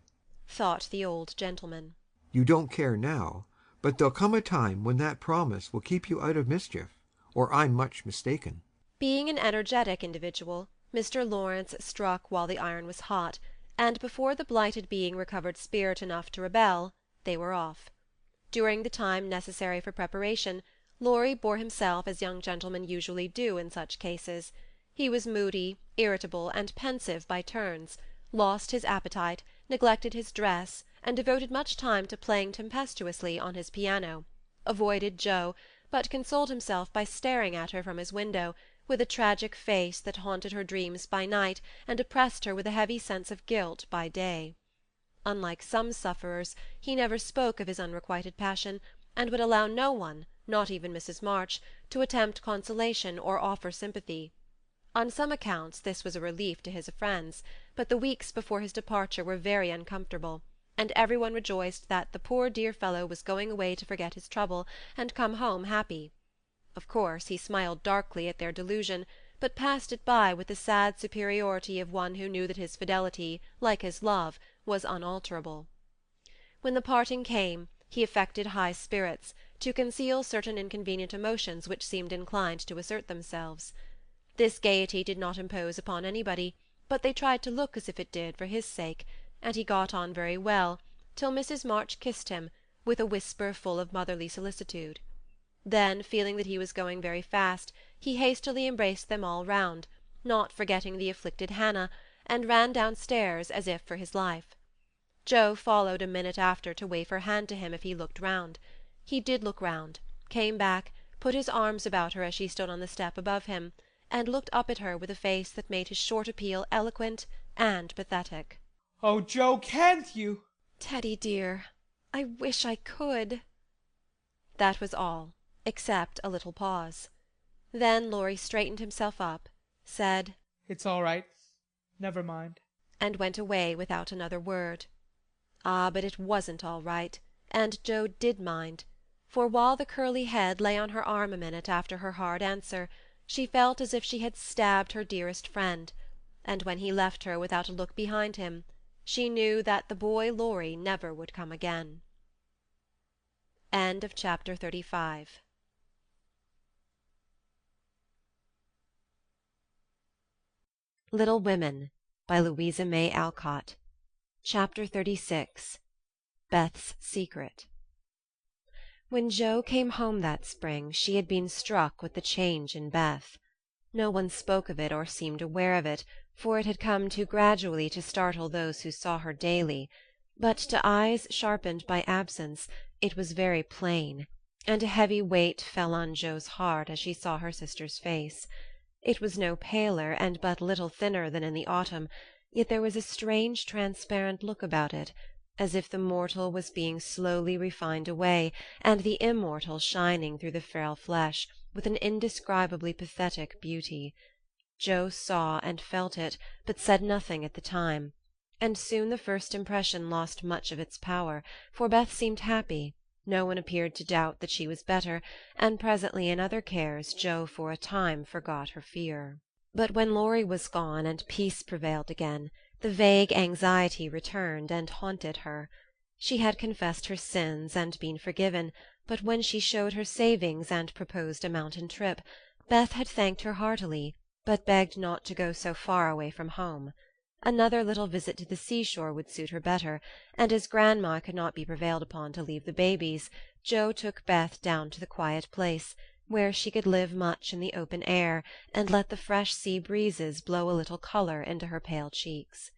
Thought the old gentleman. You don't care now, but there'll come a time when that promise will keep you out of mischief, or I'm much mistaken. Being an energetic individual, Mr. Lawrence struck while the iron was hot, and before the blighted being recovered spirit enough to rebel, they were off. During the time necessary for preparation, Laurie bore himself as young gentlemen usually do in such cases. He was moody, irritable, and pensive by turns, lost his appetite, neglected his dress, and devoted much time to playing tempestuously on his piano, avoided Jo, but consoled himself by staring at her from his window, with a tragic face that haunted her dreams by night and oppressed her with a heavy sense of guilt by day. Unlike some sufferers, he never spoke of his unrequited passion, and would allow no one, not even Mrs. March, to attempt consolation or offer sympathy. On some accounts this was a relief to his friends, but the weeks before his departure were very uncomfortable, and everyone rejoiced that the poor dear fellow was going away to forget his trouble and come home happy. Of course he smiled darkly at their delusion, but passed it by with the sad superiority of one who knew that his fidelity, like his love, was unalterable. When the parting came, he affected high spirits, to conceal certain inconvenient emotions which seemed inclined to assert themselves. This gaiety did not impose upon anybody, but they tried to look as if it did for his sake, and he got on very well, till Mrs. March kissed him, with a whisper full of motherly solicitude. Then, feeling that he was going very fast, he hastily embraced them all round, not forgetting the afflicted Hannah, and ran downstairs as if for his life. Jo followed a minute after to wave her hand to him if he looked round. He did look round, came back, put his arms about her as she stood on the step above him, and looked up at her with a face that made his short appeal eloquent and pathetic. Oh, Jo, can't you? Teddy dear, I wish I could. That was all, except a little pause. Then Laurie straightened himself up, said, It's all right. Never mind. And went away without another word. Ah, but it wasn't all right, and Jo did mind, for while the curly head lay on her arm a minute after her hard answer, she felt as if she had stabbed her dearest friend, and when he left her without a look behind him, she knew that the boy Laurie never would come again. End of chapter 35. Little Women by Louisa May Alcott. Chapter 36. Beth's Secret. When Jo came home that spring, she had been struck with the change in Beth. No one spoke of it or seemed aware of it, for it had come too gradually to startle those who saw her daily, but to eyes sharpened by absence it was very plain, and a heavy weight fell on Jo's heart as she saw her sister's face. It was no paler and but little thinner than in the autumn, yet there was a strange transparent look about it, as if the mortal was being slowly refined away, and the immortal shining through the frail flesh, with an indescribably pathetic beauty. Jo saw and felt it, but said nothing at the time, and soon the first impression lost much of its power, for Beth seemed happy, no one appeared to doubt that she was better, and presently in other cares Jo for a time forgot her fear. But when Laurie was gone and peace prevailed again, the vague anxiety returned and haunted her. She had confessed her sins and been forgiven, but when she showed her savings and proposed a mountain trip, Beth had thanked her heartily, but begged not to go so far away from home. Another little visit to the seashore would suit her better, and as Grandma could not be prevailed upon to leave the babies, Jo took Beth down to the quiet place, where she could live much in the open air, and let the fresh sea breezes blow a little colour into her pale cheeks.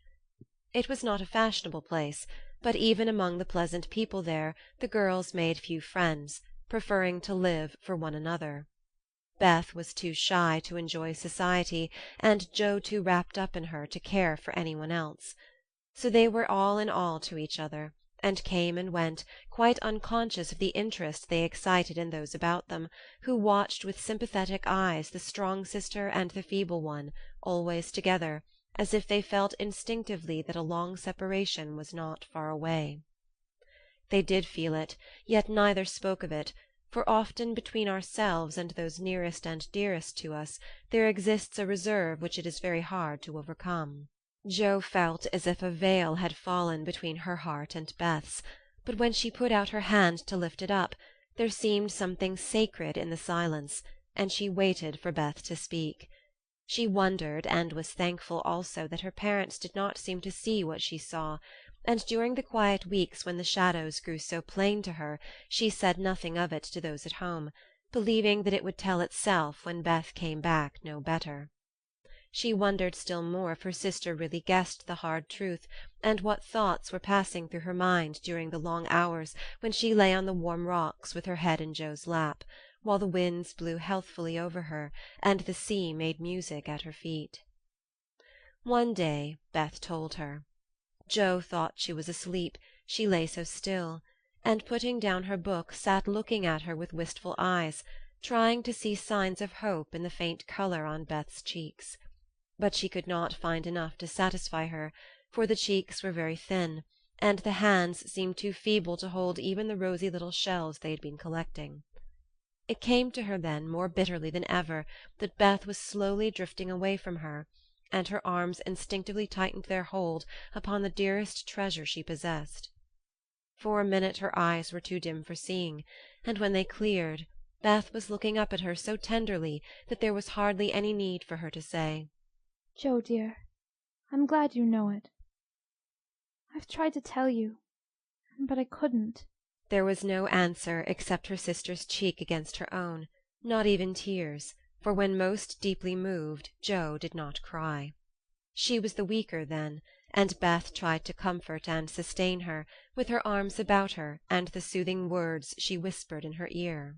It was not a fashionable place, but even among the pleasant people there the girls made few friends, preferring to live for one another. Beth was too shy to enjoy society, and Jo too wrapped up in her to care for anyone else. So they were all in all to each other, and came and went, quite unconscious of the interest they excited in those about them, who watched with sympathetic eyes the strong sister and the feeble one, always together, as if they felt instinctively that a long separation was not far away. They did feel it, yet neither spoke of it, for often between ourselves and those nearest and dearest to us there exists a reserve which it is very hard to overcome. Jo felt as if a veil had fallen between her heart and Beth's, but when she put out her hand to lift it up, there seemed something sacred in the silence, and she waited for Beth to speak. She wondered, and was thankful also, that her parents did not seem to see what she saw, and during the quiet weeks when the shadows grew so plain to her she said nothing of it to those at home, believing that it would tell itself when Beth came back no better. She wondered still more if her sister really guessed the hard truth, and what thoughts were passing through her mind during the long hours when she lay on the warm rocks with her head in Jo's lap, while the winds blew healthfully over her and the sea made music at her feet. One day Beth told her. Jo thought she was asleep, she lay so still, and putting down her book sat looking at her with wistful eyes, trying to see signs of hope in the faint color on Beth's cheeks. But she could not find enough to satisfy her, for the cheeks were very thin, and the hands seemed too feeble to hold even the rosy little shells they had been collecting. It came to her then more bitterly than ever that Beth was slowly drifting away from her, and her arms instinctively tightened their hold upon the dearest treasure she possessed. For a minute her eyes were too dim for seeing, and when they cleared, Beth was looking up at her so tenderly that there was hardly any need for her to say, "Jo, dear, I'm glad you know it. I've tried to tell you, but I couldn't." There was no answer except her sister's cheek against her own, not even tears, for when most deeply moved Jo did not cry. She was the weaker then, and Beth tried to comfort and sustain her, with her arms about her and the soothing words she whispered in her ear.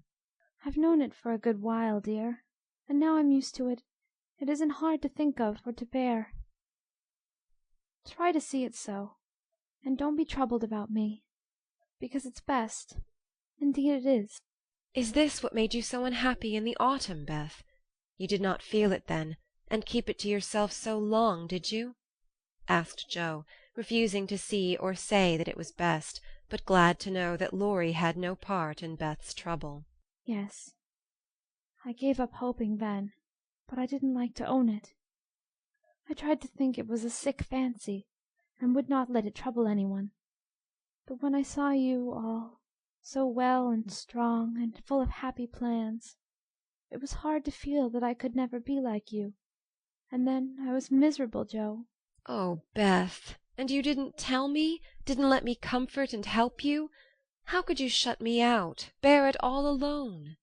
"I've known it for a good while, dear, and now I'm used to it. It isn't hard to think of or to bear. Try to see it so, and don't be troubled about me, because it's best. Indeed it is." "Is this what made you so unhappy in the autumn, Beth? You did not feel it then, and keep it to yourself so long, did you?" asked Jo, refusing to see or say that it was best, but glad to know that Laurie had no part in Beth's trouble. "Yes. I gave up hoping then, but I didn't like to own it. I tried to think it was a sick fancy, and would not let it trouble anyone. But when I saw you all so well and strong and full of happy plans, it was hard to feel that I could never be like you. And then I was miserable, Jo." "Oh, Beth, and you didn't tell me? Didn't let me comfort and help you? How could you shut me out, bear it all alone?"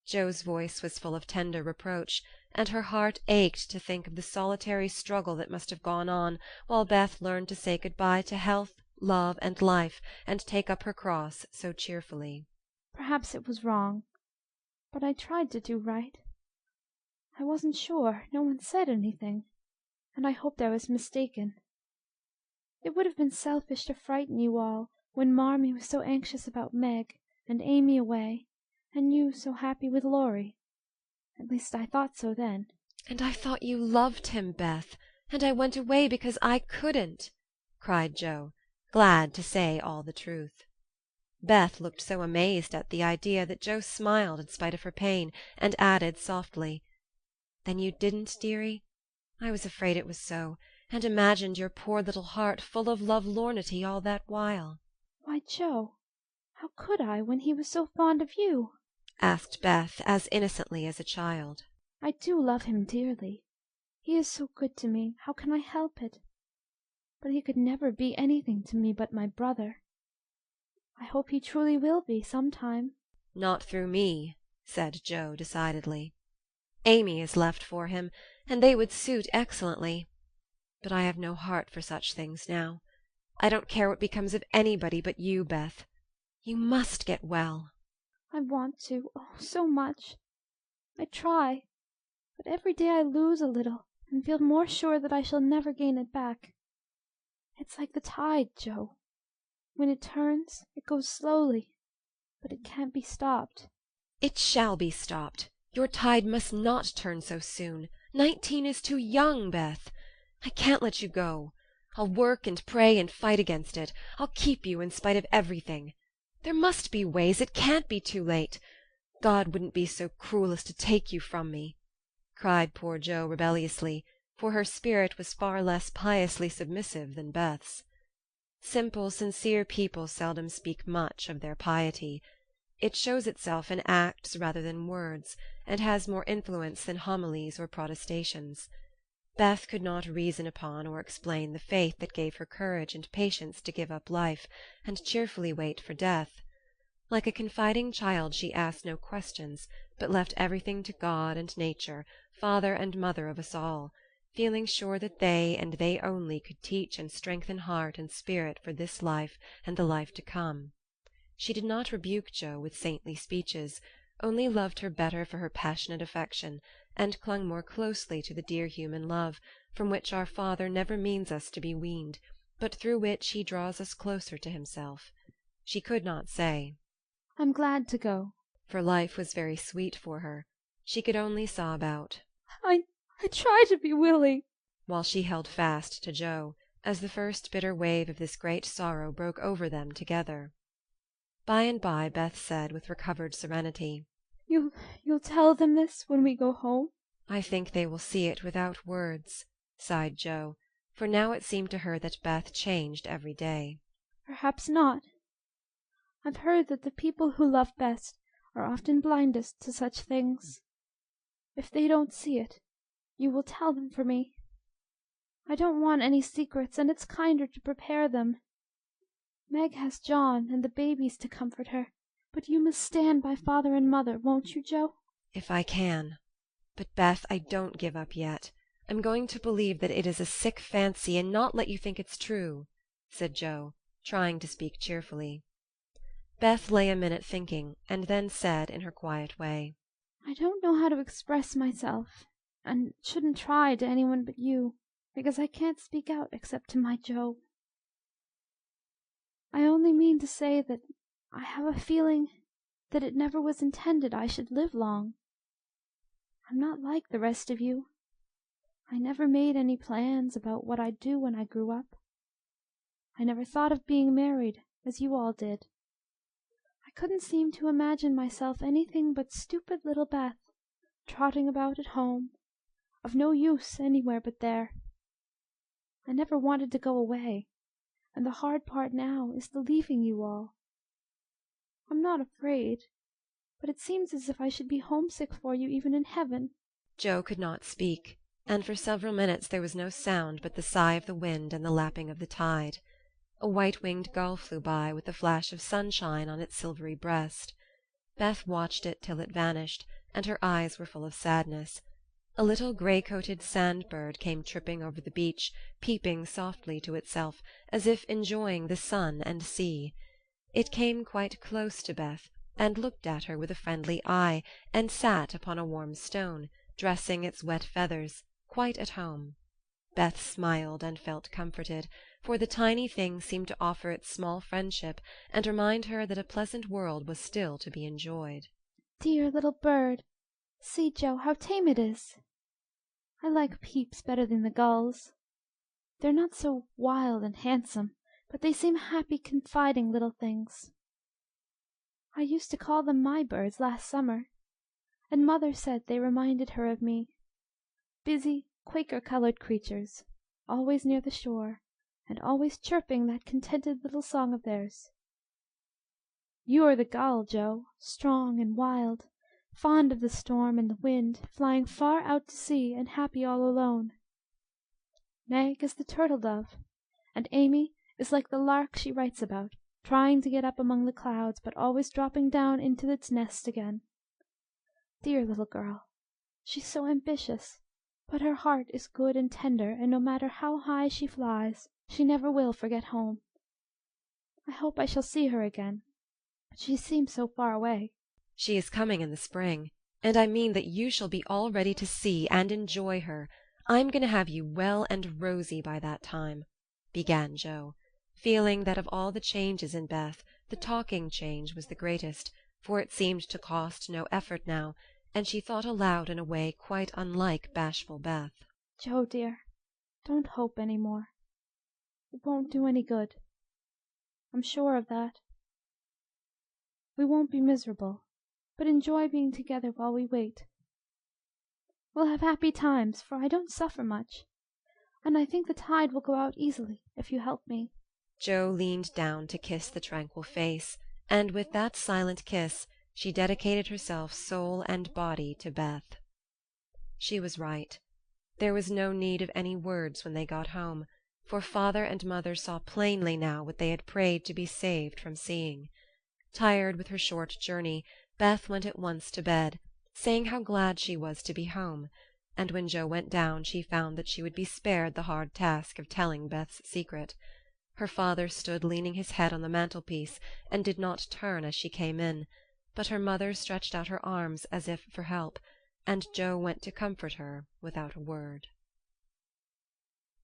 Jo's voice was full of tender reproach, and her heart ached to think of the solitary struggle that must have gone on while Beth learned to say good-bye to health, love, and life, and take up her cross so cheerfully. "Perhaps it was wrong, but I tried to do right. I wasn't sure, no one said anything, and I hoped I was mistaken. It would have been selfish to frighten you all when Marmee was so anxious about Meg, and Amy away, and you so happy with Laurie. At least I thought so then." "And I thought you loved him, Beth, and I went away because I couldn't," cried Jo, glad to say all the truth. Beth looked so amazed at the idea that Jo smiled in spite of her pain, and added softly, "Then you didn't, dearie? I was afraid it was so, and imagined your poor little heart full of lovelornity all that while." "Why, Jo, how could I when he was so fond of you?" asked Beth as innocently as a child. "I do love him dearly. He is so good to me, how can I help it? But he could never be anything to me but my brother. I hope he truly will be some time." "Not through me," said Jo decidedly. "Amy is left for him, and they would suit excellently. But I have no heart for such things now. I don't care what becomes of anybody but you, Beth. You must get well." "I want to, oh, so much. I try, but every day I lose a little and feel more sure that I shall never gain it back. It's like the tide, Jo. When it turns, it goes slowly, but it can't be stopped." "It shall be stopped. Your tide must not turn so soon. 19 is too young, Beth. I can't let you go. I'll work and pray and fight against it. I'll keep you in spite of everything. There must be ways. It can't be too late. God wouldn't be so cruel as to take you from me," cried poor Jo rebelliously, for her spirit was far less piously submissive than Beth's. Simple, sincere people seldom speak much of their piety. It shows itself in acts rather than words, and has more influence than homilies or protestations. Beth could not reason upon or explain the faith that gave her courage and patience to give up life, and cheerfully wait for death. Like a confiding child she asked no questions, but left everything to God and nature, father and mother of us all, feeling sure that they and they only could teach and strengthen heart and spirit for this life and the life to come. She did not rebuke Jo with saintly speeches, only loved her better for her passionate affection, and clung more closely to the dear human love, from which our Father never means us to be weaned, but through which he draws us closer to himself. She could not say, "I'm glad to go," for life was very sweet for her. She could only sob out, I try to be willing," while she held fast to Jo, as the first bitter wave of this great sorrow broke over them together. By and by Beth said with recovered serenity, You'll tell them this when we go home?" "I think they will see it without words," sighed Jo, for now it seemed to her that Beth changed every day. "Perhaps not. I've heard that the people who love best are often blindest to such things. If they don't see it, you will tell them for me. I don't want any secrets, and it's kinder to prepare them. Meg has John and the babies to comfort her, but you must stand by father and mother, won't you, Jo?" "If I can. But, Beth, I don't give up yet. I'm going to believe that it is a sick fancy and not let you think it's true," said Jo, trying to speak cheerfully. Beth lay a minute thinking, and then said in her quiet way, "I don't know how to express myself, and shouldn't try to anyone but you, because I can't speak out except to my Jo. I only mean to say that I have a feeling that it never was intended I should live long. I'm not like the rest of you. I never made any plans about what I'd do when I grew up. I never thought of being married, as you all did. I couldn't seem to imagine myself anything but stupid little Beth, trotting about at home, of no use anywhere but there. I never wanted to go away, and the hard part now is the leaving you all. I'm not afraid, but it seems as if I should be homesick for you even in heaven." Jo could not speak, and for several minutes there was no sound but the sigh of the wind and the lapping of the tide. A white-winged gull flew by with a flash of sunshine on its silvery breast. Beth watched it till it vanished, and her eyes were full of sadness. A little gray-coated sand-bird came tripping over the beach, peeping softly to itself, as if enjoying the sun and sea. It came quite close to Beth, and looked at her with a friendly eye, and sat upon a warm stone, dressing its wet feathers, quite at home. Beth smiled and felt comforted, for the tiny thing seemed to offer its small friendship and remind her that a pleasant world was still to be enjoyed. "Dear little bird! See, Jo, how tame it is. I like Peeps better than the gulls. They're not so wild and handsome, but they seem happy, confiding little things. I used to call them my birds last summer, and Mother said they reminded her of me. Busy, Quaker-colored creatures, always near the shore, and always chirping that contented little song of theirs. You are the gull, Jo, strong and wild, fond of the storm and the wind, flying far out to sea and happy all alone. Meg is the turtle-dove, and Amy is like the lark she writes about, trying to get up among the clouds, but always dropping down into its nest again. Dear little girl! She's so ambitious, but her heart is good and tender, and no matter how high she flies, she never will forget home. I hope I shall see her again, but she seems so far away." "She is coming in the spring, and I mean that you shall be all ready to see and enjoy her. I'm going to have you well and rosy by that time," began Jo, feeling that of all the changes in Beth the talking change was the greatest, for it seemed to cost no effort now, and she thought aloud in a way quite unlike bashful Beth. "Jo, dear, don't hope any more. It won't do any good. I'm sure of that. We won't be miserable, but enjoy being together while we wait. We'll have happy times, for I don't suffer much, and I think the tide will go out easily if you help me." Joe leaned down to kiss the tranquil face, and with that silent kiss she dedicated herself soul and body to Beth. She was right. There was no need of any words when they got home, for father and mother saw plainly now what they had prayed to be saved from seeing. Tired with her short journey, Beth went at once to bed, saying how glad she was to be home, and when Joe went down she found that she would be spared the hard task of telling Beth's secret. Her father stood leaning his head on the mantelpiece and did not turn as she came in, but her mother stretched out her arms as if for help, and Joe went to comfort her without a word.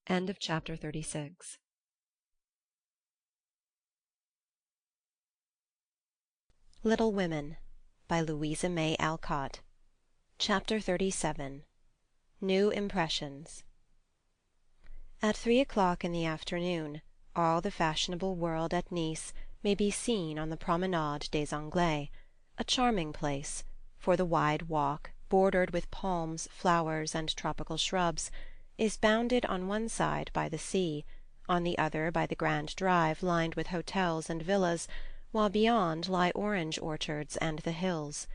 End of chapter 36. Little Women by Louisa May Alcott. Chapter 37. New Impressions. At 3 o'clock in the afternoon, all the fashionable world at Nice may be seen on the Promenade des Anglais, a charming place, for the wide walk, bordered with palms, flowers, and tropical shrubs, is bounded on one side by the sea, on the other by the grand drive lined with hotels and villas, while beyond lie orange orchards and the hills.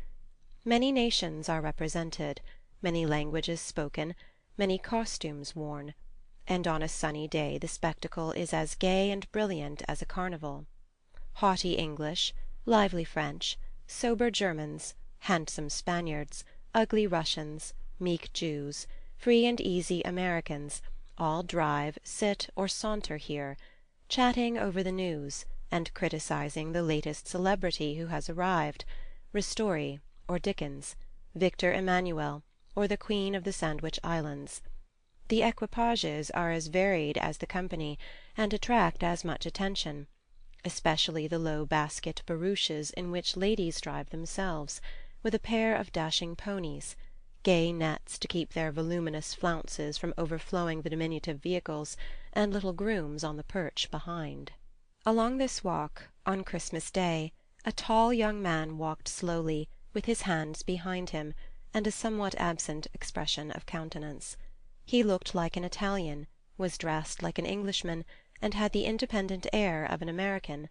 Many nations are represented, many languages spoken, many costumes worn, and on a sunny day the spectacle is as gay and brilliant as a carnival. Haughty English, lively French, sober Germans, handsome Spaniards, ugly Russians, meek Jews, free and easy Americans, all drive, sit, or saunter here, chatting over the news, and criticizing the latest celebrity who has arrived, Ristori or Dickens, Victor Emmanuel, or the Queen of the Sandwich Islands. The equipages are as varied as the company, and attract as much attention, especially the low basket barouches in which ladies drive themselves, with a pair of dashing ponies, gay nets to keep their voluminous flounces from overflowing the diminutive vehicles, and little grooms on the perch behind. Along this walk, on Christmas Day, a tall young man walked slowly, with his hands behind him, and a somewhat absent expression of countenance. He looked like an Italian, was dressed like an Englishman, and had the independent air of an American,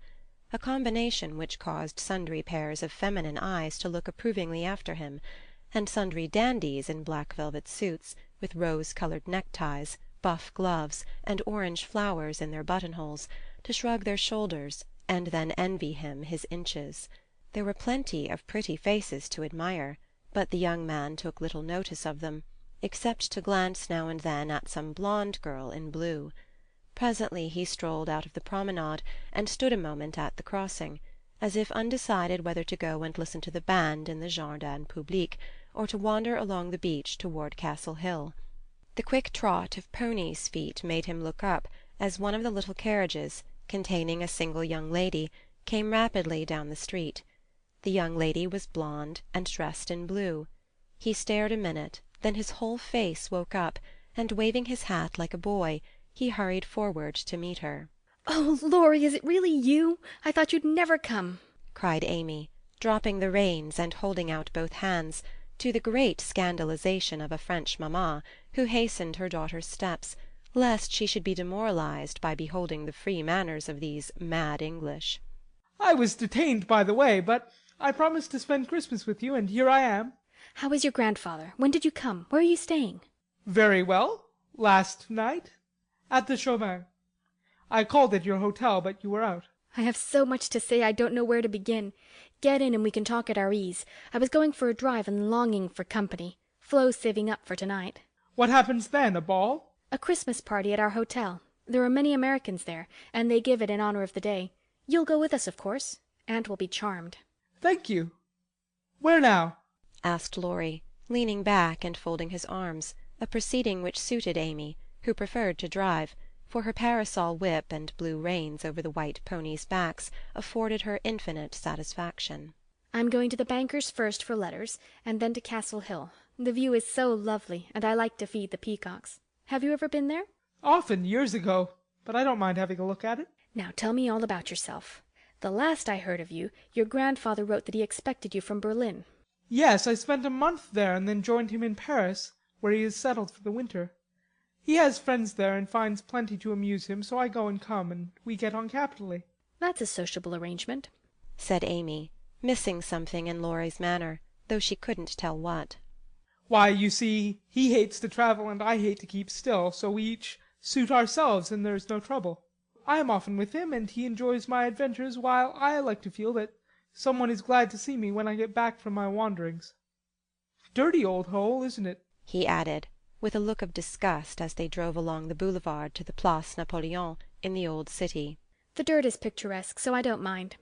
a combination which caused sundry pairs of feminine eyes to look approvingly after him, and sundry dandies in black velvet suits, with rose-colored neckties, buff gloves, and orange flowers in their buttonholes, to shrug their shoulders, and then envy him his inches. There were plenty of pretty faces to admire, but the young man took little notice of them, except to glance now and then at some blonde girl in blue. Presently he strolled out of the promenade, and stood a moment at the crossing, as if undecided whether to go and listen to the band in the Jardin Public, or to wander along the beach toward Castle Hill. The quick trot of ponies' feet made him look up, as one of the little carriages, containing a single young lady, came rapidly down the street. The young lady was blonde, and dressed in blue. He stared a minute, then his whole face woke up, and waving his hat like a boy, he hurried forward to meet her. "Oh, Laurie, is it really you? I thought you'd never come," cried Amy, dropping the reins and holding out both hands, to the great scandalization of a French mamma, who hastened her daughter's steps, lest she should be demoralized by beholding the free manners of these mad English. I was detained by the way, but I promised to spend Christmas with you, and here I am. How is your grandfather? When did you come? Where are you staying? Very well. Last night. At the Chauvin. I called at your hotel, but you were out. I have so much to say I don't know where to begin. Get in and we can talk at our ease. I was going for a drive and longing for company. Flo's saving up for tonight. What happens then? A ball? A Christmas party at our hotel. There are many Americans there, and they give it in honor of the day. You'll go with us, of course. Aunt will be charmed. Thank you. Where now? Asked Laurie, leaning back and folding his arms, a proceeding which suited Amy, who preferred to drive, for her parasol whip and blue reins over the white ponies' backs afforded her infinite satisfaction. I'm going to the banker's first for letters, and then to Castle Hill. The view is so lovely, and I like to feed the peacocks. Have you ever been there? Often, years ago, but I don't mind having a look at it. Now tell me all about yourself. The last I heard of you, your grandfather wrote that he expected you from Berlin. Yes, I spent a month there and then joined him in Paris, where he is settled for the winter. He has friends there and finds plenty to amuse him, so I go and come, and we get on capitally. That's a sociable arrangement, said Amy, missing something in Laurie's manner, though she couldn't tell what. Why, you see, he hates to travel and I hate to keep still, so we each suit ourselves and there's no trouble. I am often with him and he enjoys my adventures, while I like to feel that someone is glad to see me when I get back from my wanderings. Dirty old hole, isn't it? He added, with a look of disgust as they drove along the boulevard to the Place Napoleon in the old city. The dirt is picturesque, so I don't mind.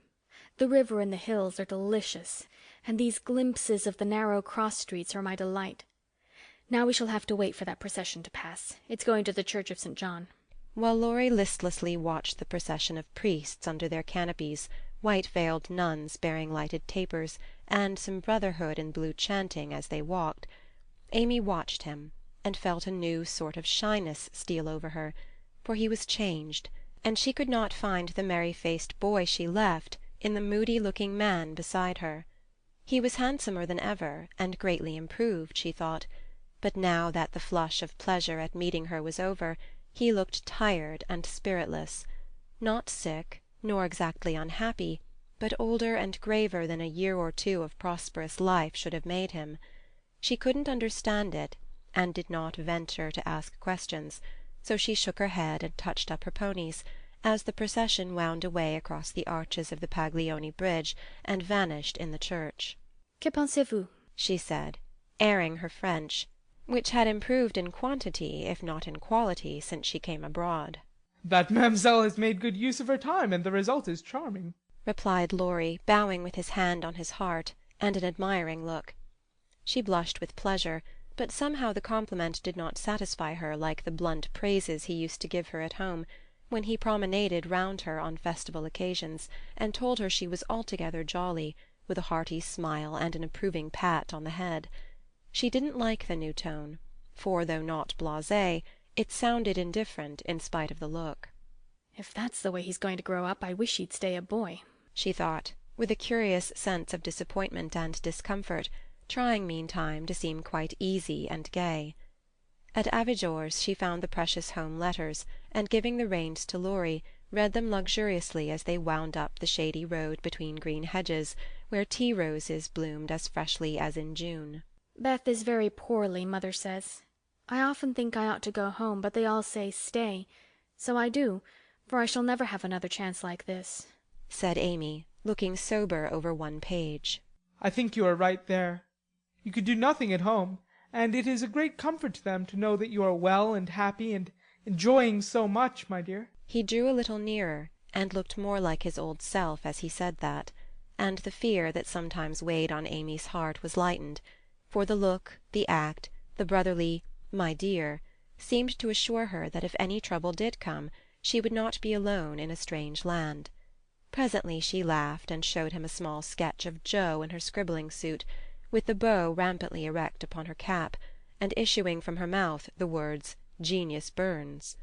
The river and the hills are delicious, and these glimpses of the narrow cross-streets are my delight. Now we shall have to wait for that procession to pass. It's going to the Church of St. John. While Laurie listlessly watched the procession of priests under their canopies, white-veiled nuns bearing lighted tapers, and some brotherhood in blue chanting as they walked, Amy watched him, and felt a new sort of shyness steal over her, for he was changed, and she could not find the merry-faced boy she left in the moody-looking man beside her. He was handsomer than ever, and greatly improved, she thought, but now that the flush of pleasure at meeting her was over, he looked tired and spiritless, not sick, nor exactly unhappy, but older and graver than a year or two of prosperous life should have made him. She couldn't understand it, and did not venture to ask questions, so she shook her head and touched up her ponies, as the procession wound away across the arches of the Paglioni Bridge and vanished in the church. Que pensez-vous? She said, airing her French, which had improved in quantity if not in quality since she came abroad. That Mamselle has made good use of her time, and the result is charming, replied Laurie, bowing with his hand on his heart, and an admiring look. She blushed with pleasure, but somehow the compliment did not satisfy her like the blunt praises he used to give her at home, when he promenaded round her on festival occasions, and told her she was altogether jolly, with a hearty smile and an approving pat on the head. She didn't like the new tone, for though not blasé, it sounded indifferent in spite of the look. If that's the way he's going to grow up, I wish he'd stay a boy, she thought, with a curious sense of disappointment and discomfort, trying meantime to seem quite easy and gay. At Avigor's she found the precious home letters, and giving the reins to Laurie, read them luxuriously as they wound up the shady road between green hedges, where tea-roses bloomed as freshly as in June. Beth is very poorly, mother says. I often think I ought to go home, but they all say stay. So I do, for I shall never have another chance like this, said Amy, looking sober over one page. I think you are right there. You could do nothing at home, and it is a great comfort to them to know that you are well and happy and enjoying so much, my dear. He drew a little nearer, and looked more like his old self as he said that, and the fear that sometimes weighed on Amy's heart was lightened, for the look, the act, the brotherly "my dear," seemed to assure her that if any trouble did come, she would not be alone in a strange land. Presently she laughed, and showed him a small sketch of Jo in her scribbling-suit, with the bow rampantly erect upon her cap, and issuing from her mouth the words "Genius Burns."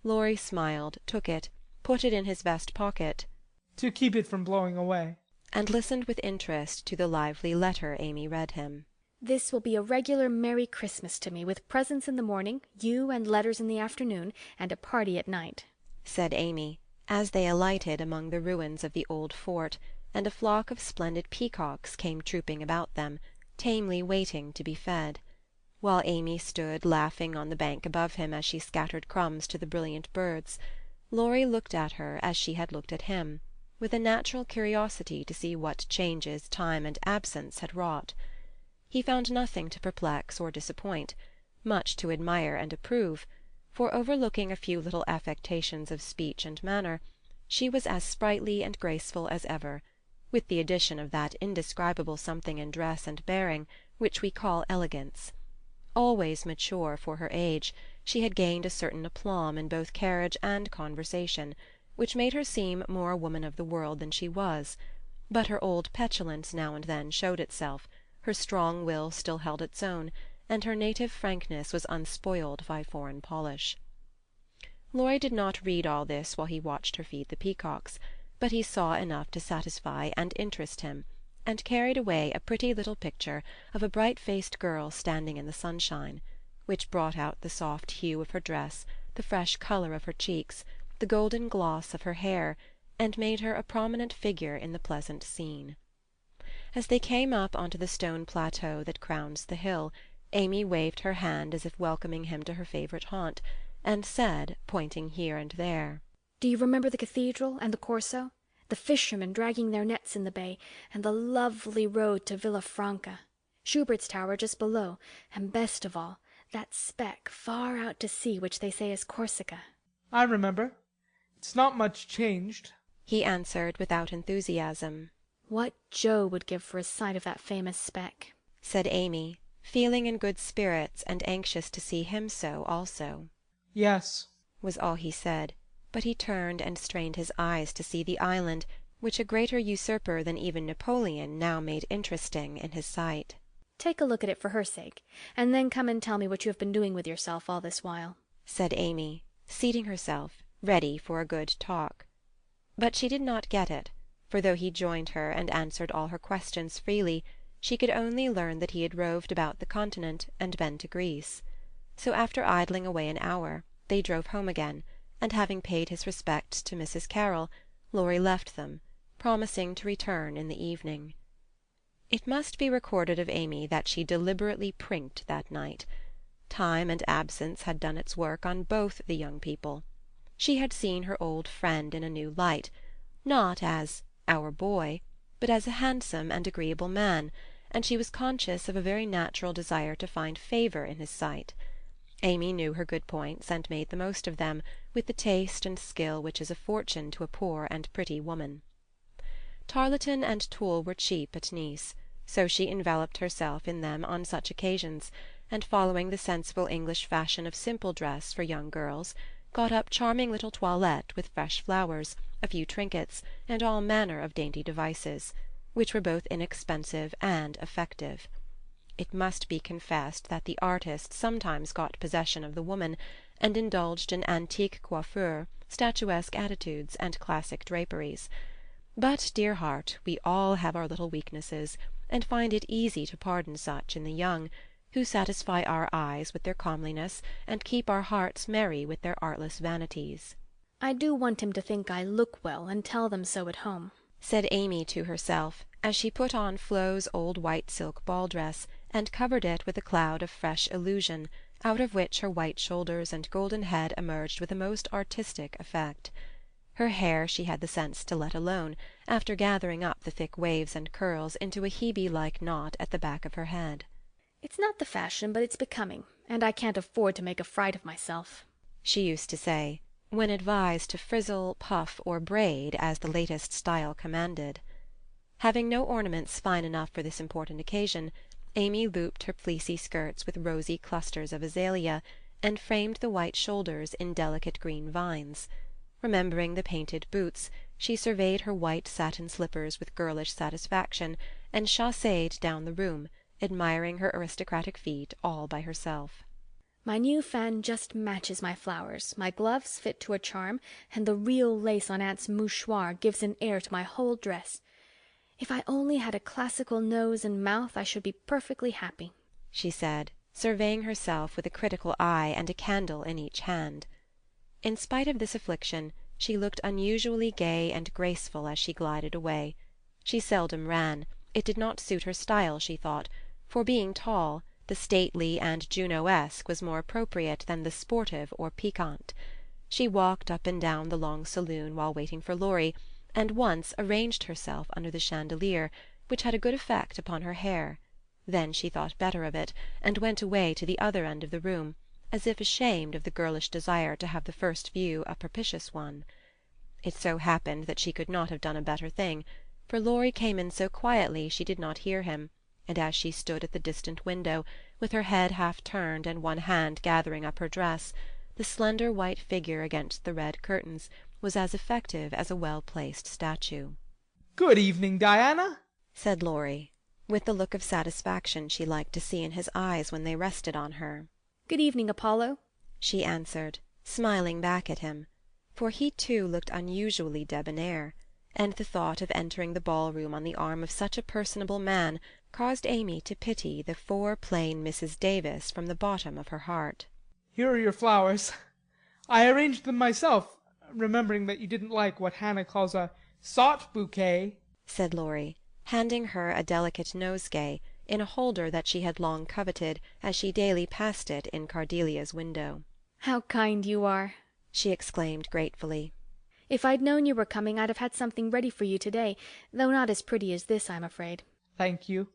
Laurie smiled, took it, put it in his vest-pocket, to keep it from blowing away, and listened with interest to the lively letter Amy read him. This will be a regular Merry Christmas to me, with presents in the morning, you and letters in the afternoon, and a party at night, said Amy, as they alighted among the ruins of the old fort, and a flock of splendid peacocks came trooping about them, tamely waiting to be fed, while Amy stood laughing on the bank above him as she scattered crumbs to the brilliant birds. Laurie looked at her as she had looked at him, with a natural curiosity to see what changes time and absence had wrought. He found nothing to perplex or disappoint, much to admire and approve, for overlooking a few little affectations of speech and manner, she was as sprightly and graceful as ever, with the addition of that indescribable something in dress and bearing which we call elegance. Always mature for her age, she had gained a certain aplomb in both carriage and conversation, which made her seem more a woman of the world than she was, but her old petulance now and then showed itself, her strong will still held its own, and her native frankness was unspoiled by foreign polish. Laurie did not read all this while he watched her feed the peacocks, but he saw enough to satisfy and interest him, and carried away a pretty little picture of a bright-faced girl standing in the sunshine, which brought out the soft hue of her dress, the fresh colour of her cheeks, the golden gloss of her hair, and made her a prominent figure in the pleasant scene. As they came up onto the stone plateau that crowns the hill, Amy waved her hand as if welcoming him to her favourite haunt, and said, pointing here and there, "Do you remember the cathedral and the Corso? The fishermen dragging their nets in the bay, and the lovely road to Villafranca, Schubert's tower just below, and best of all, that speck far out to sea which they say is Corsica?" I remember. It's not much changed, he answered without enthusiasm. "What Joe would give for a sight of that famous speck," said Amy, feeling in good spirits and anxious to see him so also. Yes, was all he said, but he turned and strained his eyes to see the island, which a greater usurper than even Napoleon now made interesting in his sight. "Take a look at it for her sake, and then come and tell me what you have been doing with yourself all this while," said Amy, seating herself, ready for a good talk. But she did not get it, for though he joined her and answered all her questions freely, she could only learn that he had roved about the continent and been to Greece. So after idling away an hour, they drove home again, and having paid his respects to Mrs. Carroll, Laurie left them, promising to return in the evening. It must be recorded of Amy that she deliberately prinked that night. Time and absence had done its work on both the young people. She had seen her old friend in a new light, not as "our boy," but as a handsome and agreeable man, and she was conscious of a very natural desire to find favour in his sight. Amy knew her good points and made the most of them, with the taste and skill which is a fortune to a poor and pretty woman. Tarleton and tulle were cheap at Nice, so she enveloped herself in them on such occasions, and following the sensible English fashion of simple dress for young girls, got up charming little toilettes with fresh flowers, a few trinkets, and all manner of dainty devices, which were both inexpensive and effective. It must be confessed that the artist sometimes got possession of the woman, and indulged in antique coiffure, statuesque attitudes, and classic draperies. But, dear heart, we all have our little weaknesses, and find it easy to pardon such in the young, who satisfy our eyes with their comeliness, and keep our hearts merry with their artless vanities. "I do want him to think I look well, and tell them so at home," said Amy to herself, as she put on Flo's old white silk ball-dress, and covered it with a cloud of fresh illusion, out of which her white shoulders and golden head emerged with a most artistic effect. Her hair she had the sense to let alone, after gathering up the thick waves and curls into a Hebe-like knot at the back of her head. "It's not the fashion, but it's becoming, and I can't afford to make a fright of myself," she used to say, when advised to frizzle, puff, or braid as the latest style commanded. Having no ornaments fine enough for this important occasion, Amy looped her fleecy skirts with rosy clusters of azalea, and framed the white shoulders in delicate green vines. Remembering the painted boots, she surveyed her white satin slippers with girlish satisfaction, and chasséed down the room, admiring her aristocratic feet all by herself. "My new fan just matches my flowers, my gloves fit to a charm, and the real lace on Aunt's mouchoir gives an air to my whole dress. If I only had a classical nose and mouth I should be perfectly happy," she said, surveying herself with a critical eye and a candle in each hand. In spite of this affliction, she looked unusually gay and graceful as she glided away. She seldom ran. It did not suit her style, she thought, for being tall, the stately and Juno-esque was more appropriate than the sportive or piquant. She walked up and down the long saloon while waiting for Laurie, and once arranged herself under the chandelier, which had a good effect upon her hair. Then she thought better of it, and went away to the other end of the room, as if ashamed of the girlish desire to have the first view a propitious one. It so happened that she could not have done a better thing, for Laurie came in so quietly she did not hear him, and as she stood at the distant window, with her head half turned and one hand gathering up her dress, the slender white figure against the red curtains was as effective as a well-placed statue. "Good evening, Diana," said Laurie, with the look of satisfaction she liked to see in his eyes when they rested on her. "Good evening, Apollo," she answered, smiling back at him, for he too looked unusually debonair, and the thought of entering the ball-room on the arm of such a personable man caused Amy to pity the 4 plain Mrs. Davis from the bottom of her heart. Here are your flowers. I arranged them myself, remembering that you didn't like what Hannah calls a sot bouquet, said Laurie, handing her a delicate nosegay in a holder that she had long coveted as she daily passed it in Cardelia's window. How kind you are, she exclaimed gratefully. If I'd known you were coming, I'd have had something ready for you today, though not as pretty as this, I'm afraid. Thank you.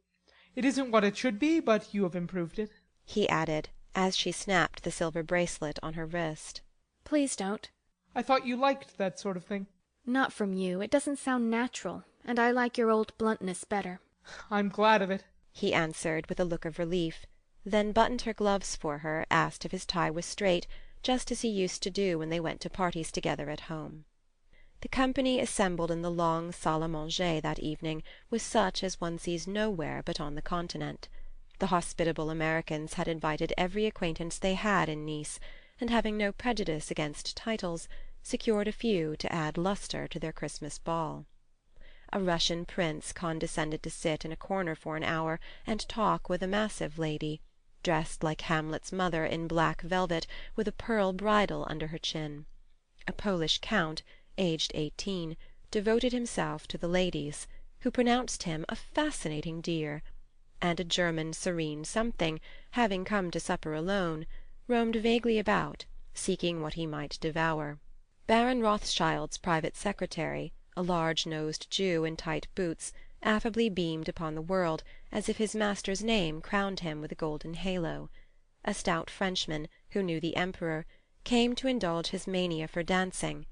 It isn't what it should be, but you have improved it, he added, as she snapped the silver bracelet on her wrist. Please don't. I thought you liked that sort of thing. Not from you. It doesn't sound natural, and I like your old bluntness better. I'm glad of it, he answered with a look of relief, then buttoned her gloves for her, asked if his tie was straight, just as he used to do when they went to parties together at home. The company assembled in the long salle à manger that evening was such as one sees nowhere but on the Continent. The hospitable Americans had invited every acquaintance they had in Nice, and having no prejudice against titles, secured a few to add lustre to their Christmas ball. A Russian prince condescended to sit in a corner for an hour and talk with a massive lady, dressed like Hamlet's mother in black velvet with a pearl bridle under her chin. A Polish count, aged 18, devoted himself to the ladies, who pronounced him a fascinating dear, and a German serene something, having come to supper alone, roamed vaguely about, seeking what he might devour. Baron Rothschild's private secretary, a large-nosed Jew in tight boots, affably beamed upon the world, as if his master's name crowned him with a golden halo. A stout Frenchman, who knew the Emperor, came to indulge his mania for dancing,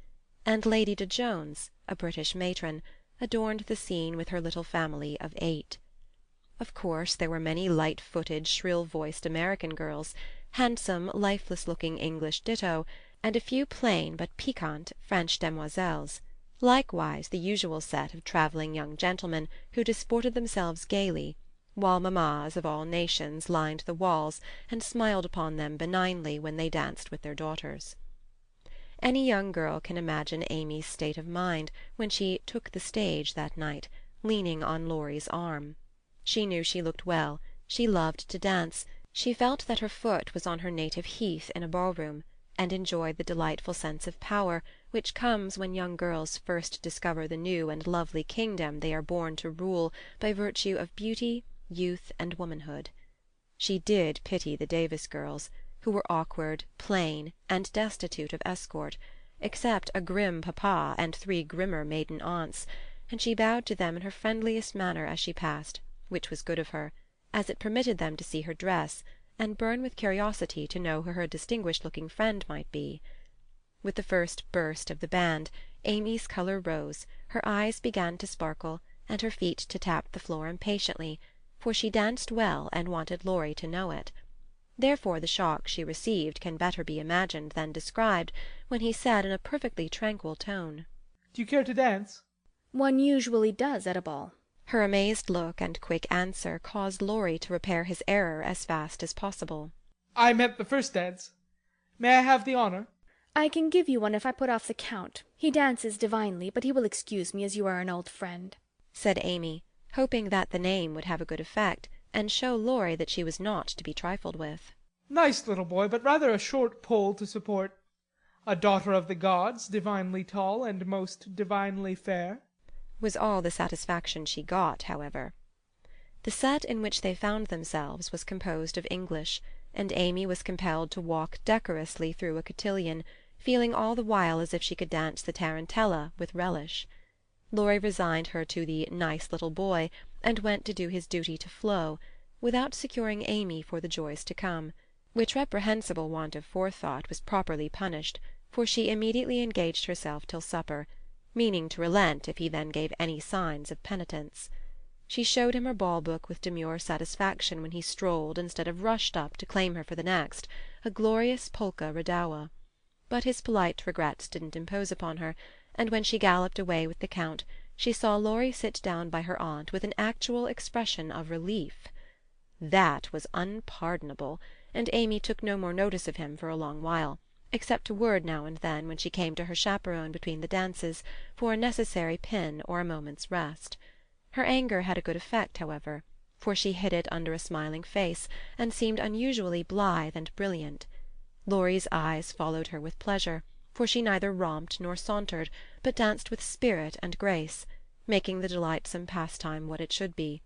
and Lady de Jones, a British matron, adorned the scene with her little family of 8. Of course there were many light-footed, shrill-voiced American girls, handsome, lifeless-looking English ditto, and a few plain but piquant French demoiselles, likewise the usual set of travelling young gentlemen who disported themselves gaily, while mammas of all nations lined the walls and smiled upon them benignly when they danced with their daughters. Any young girl can imagine Amy's state of mind when she took the stage that night, leaning on Laurie's arm. She knew she looked well, she loved to dance, she felt that her foot was on her native heath in a ballroom, and enjoyed the delightful sense of power which comes when young girls first discover the new and lovely kingdom they are born to rule by virtue of beauty, youth, and womanhood. She did pity the Davis girls, who were awkward, plain, and destitute of escort, except a grim papa and 3 grimmer maiden aunts, and she bowed to them in her friendliest manner as she passed, which was good of her, as it permitted them to see her dress, and burn with curiosity to know who her distinguished-looking friend might be. With the first burst of the band, Amy's colour rose, her eyes began to sparkle, and her feet to tap the floor impatiently, for she danced well and wanted Laurie to know it. Therefore the shock she received can better be imagined than described, when he said in a perfectly tranquil tone, "Do you care to dance?" One usually does at a ball. Her amazed look and quick answer caused Laurie to repair his error as fast as possible. I meant the first dance. May I have the honour? I can give you one if I put off the Count. He dances divinely, but he will excuse me, as you are an old friend," said Amy, hoping that the name would have a good effect, and show Laurie that she was not to be trifled with. Nice little boy, but rather a short pole to support. A daughter of the gods, divinely tall and most divinely fair, was all the satisfaction she got, however. The set in which they found themselves was composed of English, and Amy was compelled to walk decorously through a cotillion, feeling all the while as if she could dance the tarantella with relish. Laurie resigned her to the nice little boy, and went to do his duty to Flo, without securing Amy for the joys to come, which reprehensible want of forethought was properly punished, for she immediately engaged herself till supper, meaning to relent if he then gave any signs of penitence. She showed him her ball-book with demure satisfaction when he strolled instead of rushed up to claim her for the next, a glorious polka redowa. But his polite regrets didn't impose upon her, and when she galloped away with the Count, she saw Laurie sit down by her aunt with an actual expression of relief. That was unpardonable, and Amy took no more notice of him for a long while, except a word now and then when she came to her chaperon between the dances for a necessary pin or a moment's rest. Her anger had a good effect, however, for she hid it under a smiling face, and seemed unusually blithe and brilliant. Laurie's eyes followed her with pleasure, for she neither romped nor sauntered, but danced with spirit and grace, making the delightsome pastime what it should be.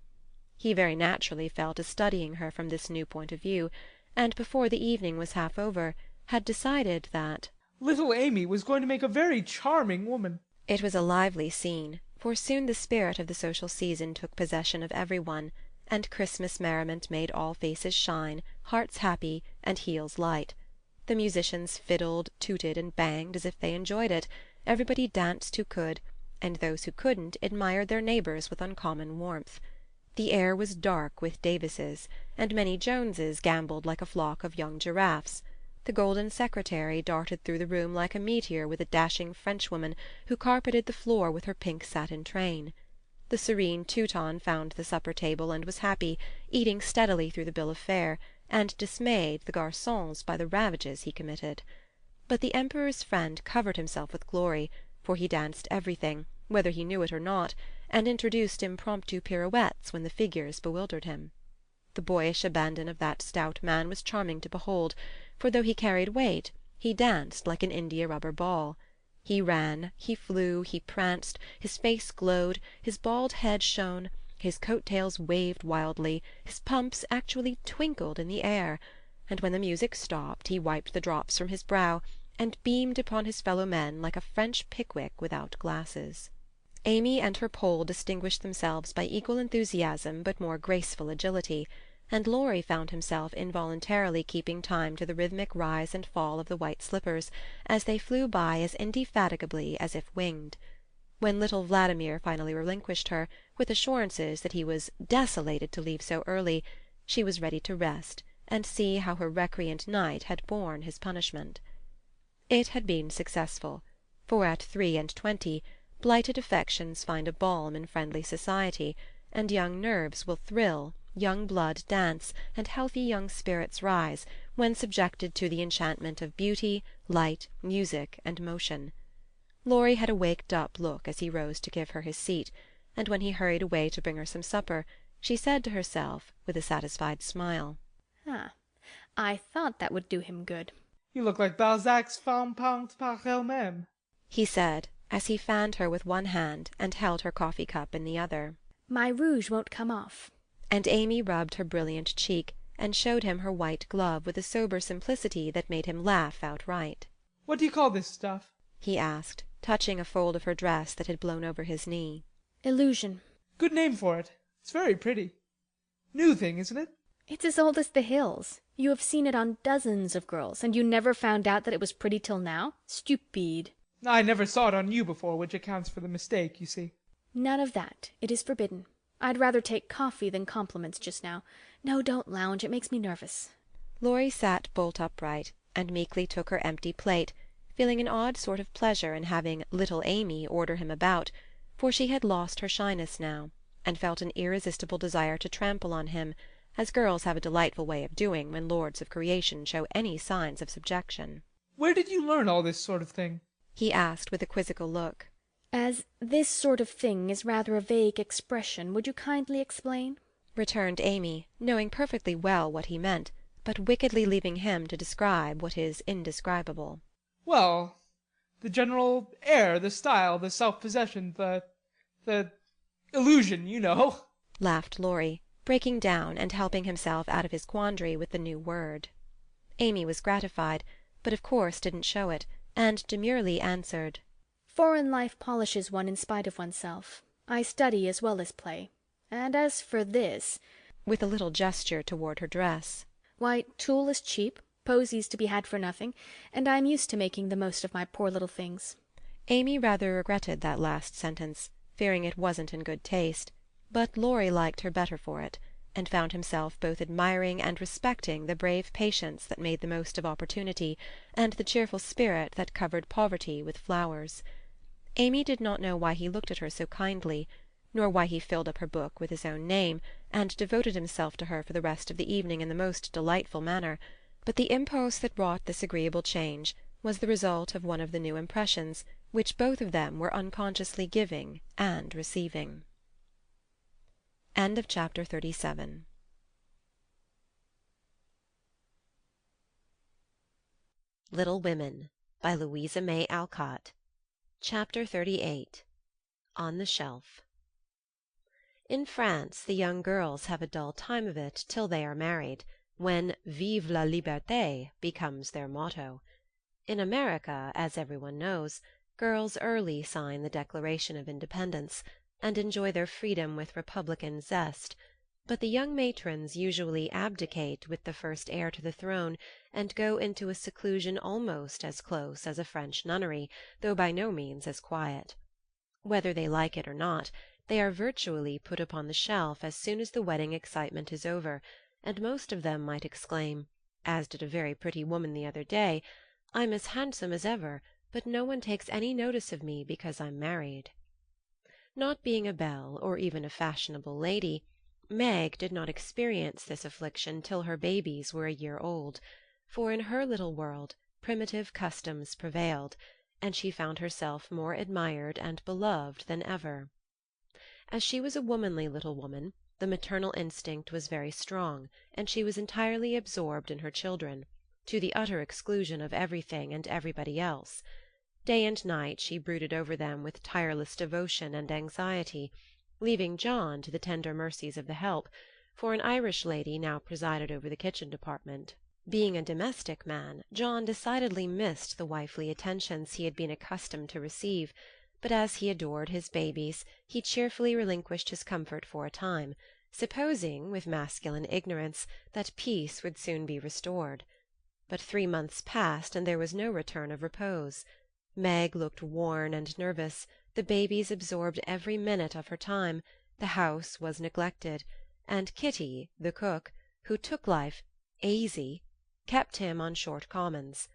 He very naturally fell to studying her from this new point of view, and before the evening was half over had decided that little Amy was going to make a very charming woman. It was a lively scene, for soon the spirit of the social season took possession of every one, and Christmas merriment made all faces shine, hearts happy, and heels light. The musicians fiddled, tooted, and banged as if they enjoyed it, everybody danced who could, and those who couldn't admired their neighbours with uncommon warmth. The air was dark with Davises, and many Joneses gambolled like a flock of young giraffes. The golden secretary darted through the room like a meteor with a dashing Frenchwoman who carpeted the floor with her pink satin train. The serene Teuton found the supper-table and was happy, eating steadily through the bill of fare, and dismayed the garçons by the ravages he committed. But the Emperor's friend covered himself with glory, for he danced everything, whether he knew it or not, and introduced impromptu pirouettes when the figures bewildered him. The boyish abandon of that stout man was charming to behold, for though he carried weight, he danced like an india-rubber ball. He ran, he flew, he pranced, his face glowed, his bald head shone, his coat-tails waved wildly, his pumps actually twinkled in the air, and when the music stopped he wiped the drops from his brow, and beamed upon his fellow-men like a French Pickwick without glasses. Amy and her Pole distinguished themselves by equal enthusiasm but more graceful agility, and Laurie found himself involuntarily keeping time to the rhythmic rise and fall of the white slippers as they flew by as indefatigably as if winged. When little Vladimir finally relinquished her, with assurances that he was desolated to leave so early, she was ready to rest, and see how her recreant knight had borne his punishment. It had been successful, for at 23 blighted affections find a balm in friendly society, and young nerves will thrill, young blood dance, and healthy young spirits rise, when subjected to the enchantment of beauty, light, music, and motion. Laurie had a waked-up look as he rose to give her his seat, and when he hurried away to bring her some supper, she said to herself, with a satisfied smile, "Ah, I thought that would do him good." You look like Balzac's Femme peinte par elle-même. He said, as he fanned her with one hand and held her coffee-cup in the other. My rouge won't come off. And Amy rubbed her brilliant cheek, and showed him her white glove with a sober simplicity that made him laugh outright. What do you call this stuff? He asked, touching a fold of her dress that had blown over his knee. Illusion. Good name for it. It's very pretty. New thing, isn't it? It's as old as the hills. You have seen it on dozens of girls, and you never found out that it was pretty till now? Stupide. I never saw it on you before, which accounts for the mistake, you see. None of that. It is forbidden. I'd rather take coffee than compliments just now. No, don't lounge. It makes me nervous. Laurie sat bolt upright, and meekly took her empty plate, feeling an odd sort of pleasure in having little Amy order him about, for she had lost her shyness now, and felt an irresistible desire to trample on him, as girls have a delightful way of doing when lords of creation show any signs of subjection. Where did you learn all this sort of thing? He asked with a quizzical look. As this sort of thing is rather a vague expression, would you kindly explain? Returned Amy, knowing perfectly well what he meant, but wickedly leaving him to describe what is indescribable. Well, the general air, the style, the self-possession, the illusion, you know, laughed Laurie, breaking down and helping himself out of his quandary with the new word. Amy was gratified, but of course didn't show it, and demurely answered, Foreign life polishes one in spite of oneself. I study as well as play. And as for this, with a little gesture toward her dress, why, tulle is cheap, posies to be had for nothing, and I am used to making the most of my poor little things. Amy rather regretted that last sentence, fearing it wasn't in good taste, but Laurie liked her better for it, and found himself both admiring and respecting the brave patience that made the most of opportunity, and the cheerful spirit that covered poverty with flowers. Amy did not know why he looked at her so kindly, nor why he filled up her book with his own name, and devoted himself to her for the rest of the evening in the most delightful manner, but the impulse that wrought this agreeable change was the result of one of the new impressions which both of them were unconsciously giving and receiving. Chapter 37. Little Women by Louisa May Alcott. Chapter 38. On the Shelf. In France the young girls have a dull time of it till they are married, when Vive la liberté becomes their motto. In America, as everyone knows, girls early sign the Declaration of Independence, and enjoy their freedom with republican zest, but the young matrons usually abdicate with the first heir to the throne, and go into a seclusion almost as close as a French nunnery, though by no means as quiet. Whether they like it or not, they are virtually put upon the shelf as soon as the wedding excitement is over, and most of them might exclaim, as did a very pretty woman the other day, "I'm as handsome as ever, but no one takes any notice of me because I'm married." Not being a belle, or even a fashionable lady, Meg did not experience this affliction till her babies were a year old, for in her little world primitive customs prevailed, and she found herself more admired and beloved than ever. As she was a womanly little woman, the maternal instinct was very strong, and she was entirely absorbed in her children, to the utter exclusion of everything and everybody else. Day and night she brooded over them with tireless devotion and anxiety, leaving John to the tender mercies of the help, for an Irish lady now presided over the kitchen department. Being a domestic man, John decidedly missed the wifely attentions he had been accustomed to receive, but as he adored his babies, he cheerfully relinquished his comfort for a time, supposing, with masculine ignorance, that peace would soon be restored. But 3 months passed, and there was no return of repose. Meg looked worn and nervous, the babies absorbed every minute of her time, the house was neglected, and Kitty, the cook, who took life "aisy," kept him on short commons.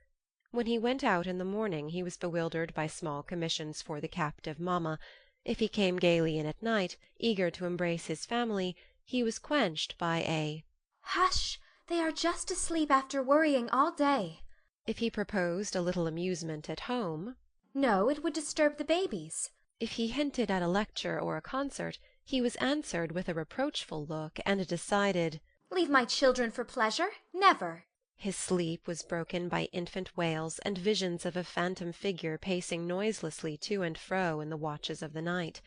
When he went out in the morning he was bewildered by small commissions for the captive mamma; if he came gaily in at night, eager to embrace his family, he was quenched by a "Hush! They are just asleep after worrying all day." If he proposed a little amusement at home, "No, it would disturb the babies." If he hinted at a lecture or a concert, he was answered with a reproachful look and a decided "Leave my children for pleasure? Never!" His sleep was broken by infant wails and visions of a phantom figure pacing noiselessly to and fro in the watches of the night.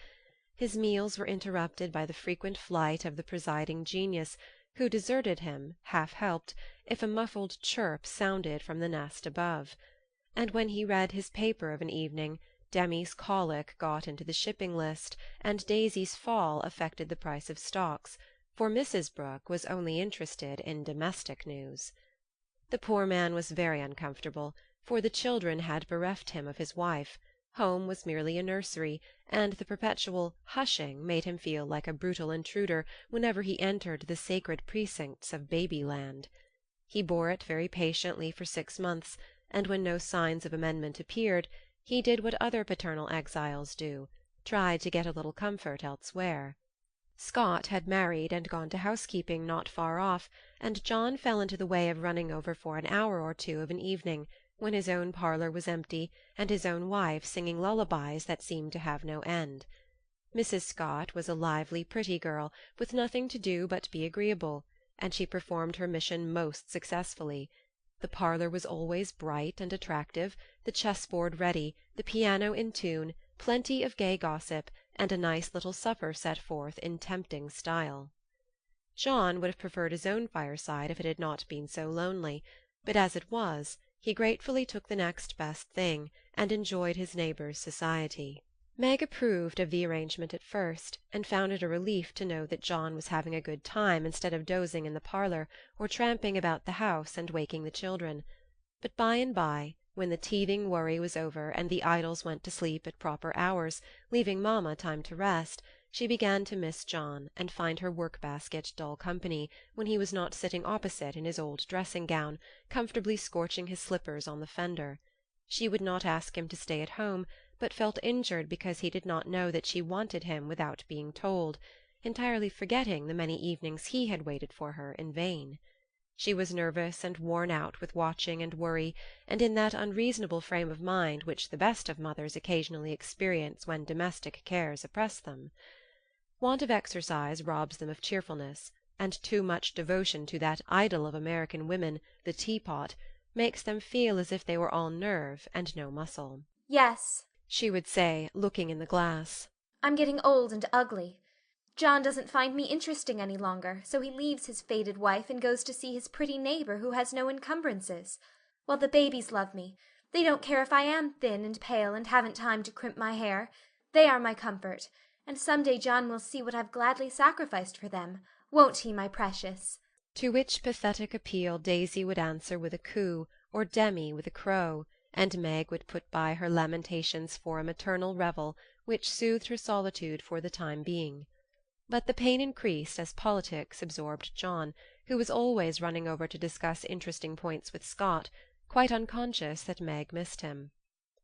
His meals were interrupted by the frequent flight of the presiding genius, who deserted him, half-helped, if a muffled chirp sounded from the nest above. And when he read his paper of an evening, Demi's colic got into the shipping list, and Daisy's fall affected the price of stocks, for Mrs. Brooke was only interested in domestic news. The poor man was very uncomfortable, for the children had bereft him of his wife. Home was merely a nursery, and the perpetual hushing made him feel like a brutal intruder whenever he entered the sacred precincts of babyland. He bore it very patiently for 6 months, and when no signs of amendment appeared, he did what other paternal exiles do, tried to get a little comfort elsewhere. Scott had married and gone to housekeeping not far off, and John fell into the way of running over for an hour or two of an evening, when his own parlour was empty, and his own wife singing lullabies that seemed to have no end. Mrs. Scott was a lively, pretty girl, with nothing to do but be agreeable, and she performed her mission most successfully. The parlour was always bright and attractive, the chessboard ready, the piano in tune, plenty of gay gossip, and a nice little supper set forth in tempting style. John would have preferred his own fireside if it had not been so lonely, but as it was, he gratefully took the next best thing, and enjoyed his neighbours' society. Meg approved of the arrangement at first, and found it a relief to know that John was having a good time instead of dozing in the parlour, or tramping about the house and waking the children. But by and by, when the teething worry was over and the idols went to sleep at proper hours, leaving mamma time to rest, she began to miss John and find her work-basket dull company when he was not sitting opposite in his old dressing-gown, comfortably scorching his slippers on the fender. She would not ask him to stay at home, but felt injured because he did not know that she wanted him without being told, entirely forgetting the many evenings he had waited for her in vain. She was nervous and worn out with watching and worry, and in that unreasonable frame of mind which the best of mothers occasionally experience when domestic cares oppress them. Want of exercise robs them of cheerfulness, and too much devotion to that idol of American women, the teapot, makes them feel as if they were all nerve and no muscle. Yes, She would say, looking in the glass. I'm getting old and ugly. John doesn't find me interesting any longer, so he leaves his faded wife and goes to see his pretty neighbor who has no encumbrances. While the babies love me. They don't care if I am thin and pale and haven't time to crimp my hair. They are my comfort, and some day John will see what I've gladly sacrificed for them. Won't he, my precious? To which pathetic appeal Daisy would answer with a coo, or Demi with a crow, and Meg would put by her lamentations for a maternal revel which soothed her solitude for the time being. But the pain increased as politics absorbed John, who was always running over to discuss interesting points with Scott, quite unconscious that Meg missed him.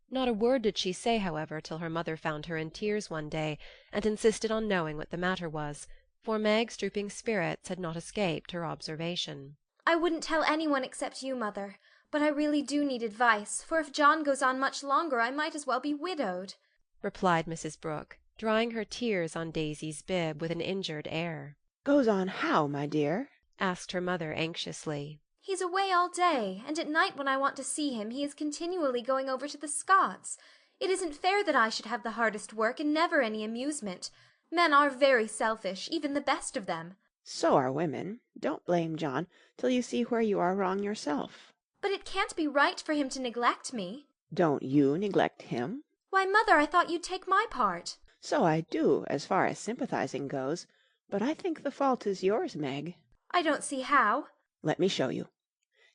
Not a word did she say, however, till her mother found her in tears one day, and insisted on knowing what the matter was, for Meg's drooping spirits had not escaped her observation. I wouldn't tell anyone except you, Mother, but I really do need advice, for if John goes on much longer I might as well be widowed, replied Mrs. Brooke, drying her tears on Daisy's bib with an injured air. Goes on how, my dear? Asked her mother anxiously. He's away all day, and at night when I want to see him he is continually going over to the Scotts. It isn't fair that I should have the hardest work and never any amusement. Men are very selfish, even the best of them. So are women. Don't blame John till you see where you are wrong yourself. But it can't be right for him to neglect me. Don't you neglect him? Why, Mother, I thought you'd take my part. So I do, as far as sympathizing goes, but I think the fault is yours, Meg. I don't see how. Let me show you.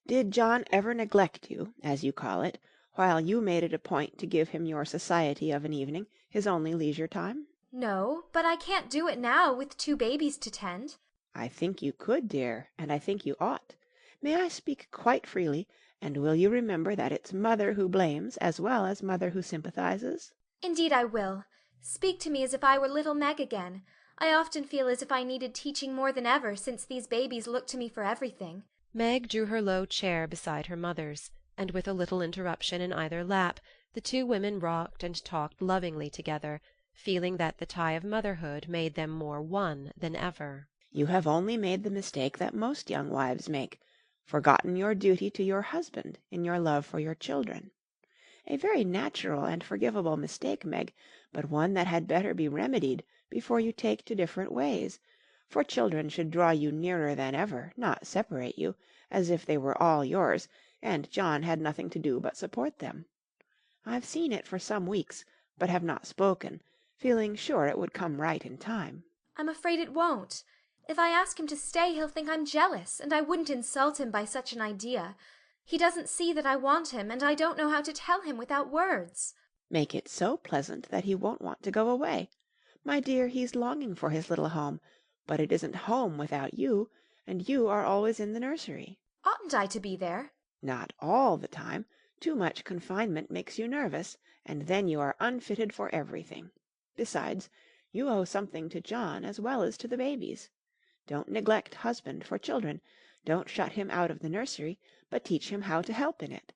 Did John ever neglect you, as you call it, while you made it a point to give him your society of an evening, his only leisure time? No, but I can't do it now, with 2 babies to tend. I think you could, dear, and I think you ought. May I speak quite freely, and will you remember that it's Mother who blames as well as Mother who sympathizes? Indeed I will. Speak to me as if I were little Meg again. I often feel as if I needed teaching more than ever, since these babies look to me for everything. Meg drew her low chair beside her mother's, and with a little interruption in either lap, the 2 women rocked and talked lovingly together, feeling that the tie of motherhood made them more one than ever. You have only made the mistake that most young wives make, forgotten your duty to your husband in your love for your children. A very natural and forgivable mistake, Meg, but one that had better be remedied before you take to different ways, for children should draw you nearer than ever, not separate you, as if they were all yours, and John had nothing to do but support them. I've seen it for some weeks, but have not spoken, feeling sure it would come right in time. I'm afraid it won't. If I ask him to stay, he'll think I'm jealous, and I wouldn't insult him by such an idea. He doesn't see that I want him, and I don't know how to tell him without words. Make it so pleasant that he won't want to go away. My dear, he's longing for his little home, but it isn't home without you, and you are always in the nursery. Oughtn't I to be there? Not all the time. Too much confinement makes you nervous, and then you are unfitted for everything. Besides, you owe something to John as well as to the babies. Don't neglect husband for children. Don't shut him out of the nursery, but teach him how to help in it.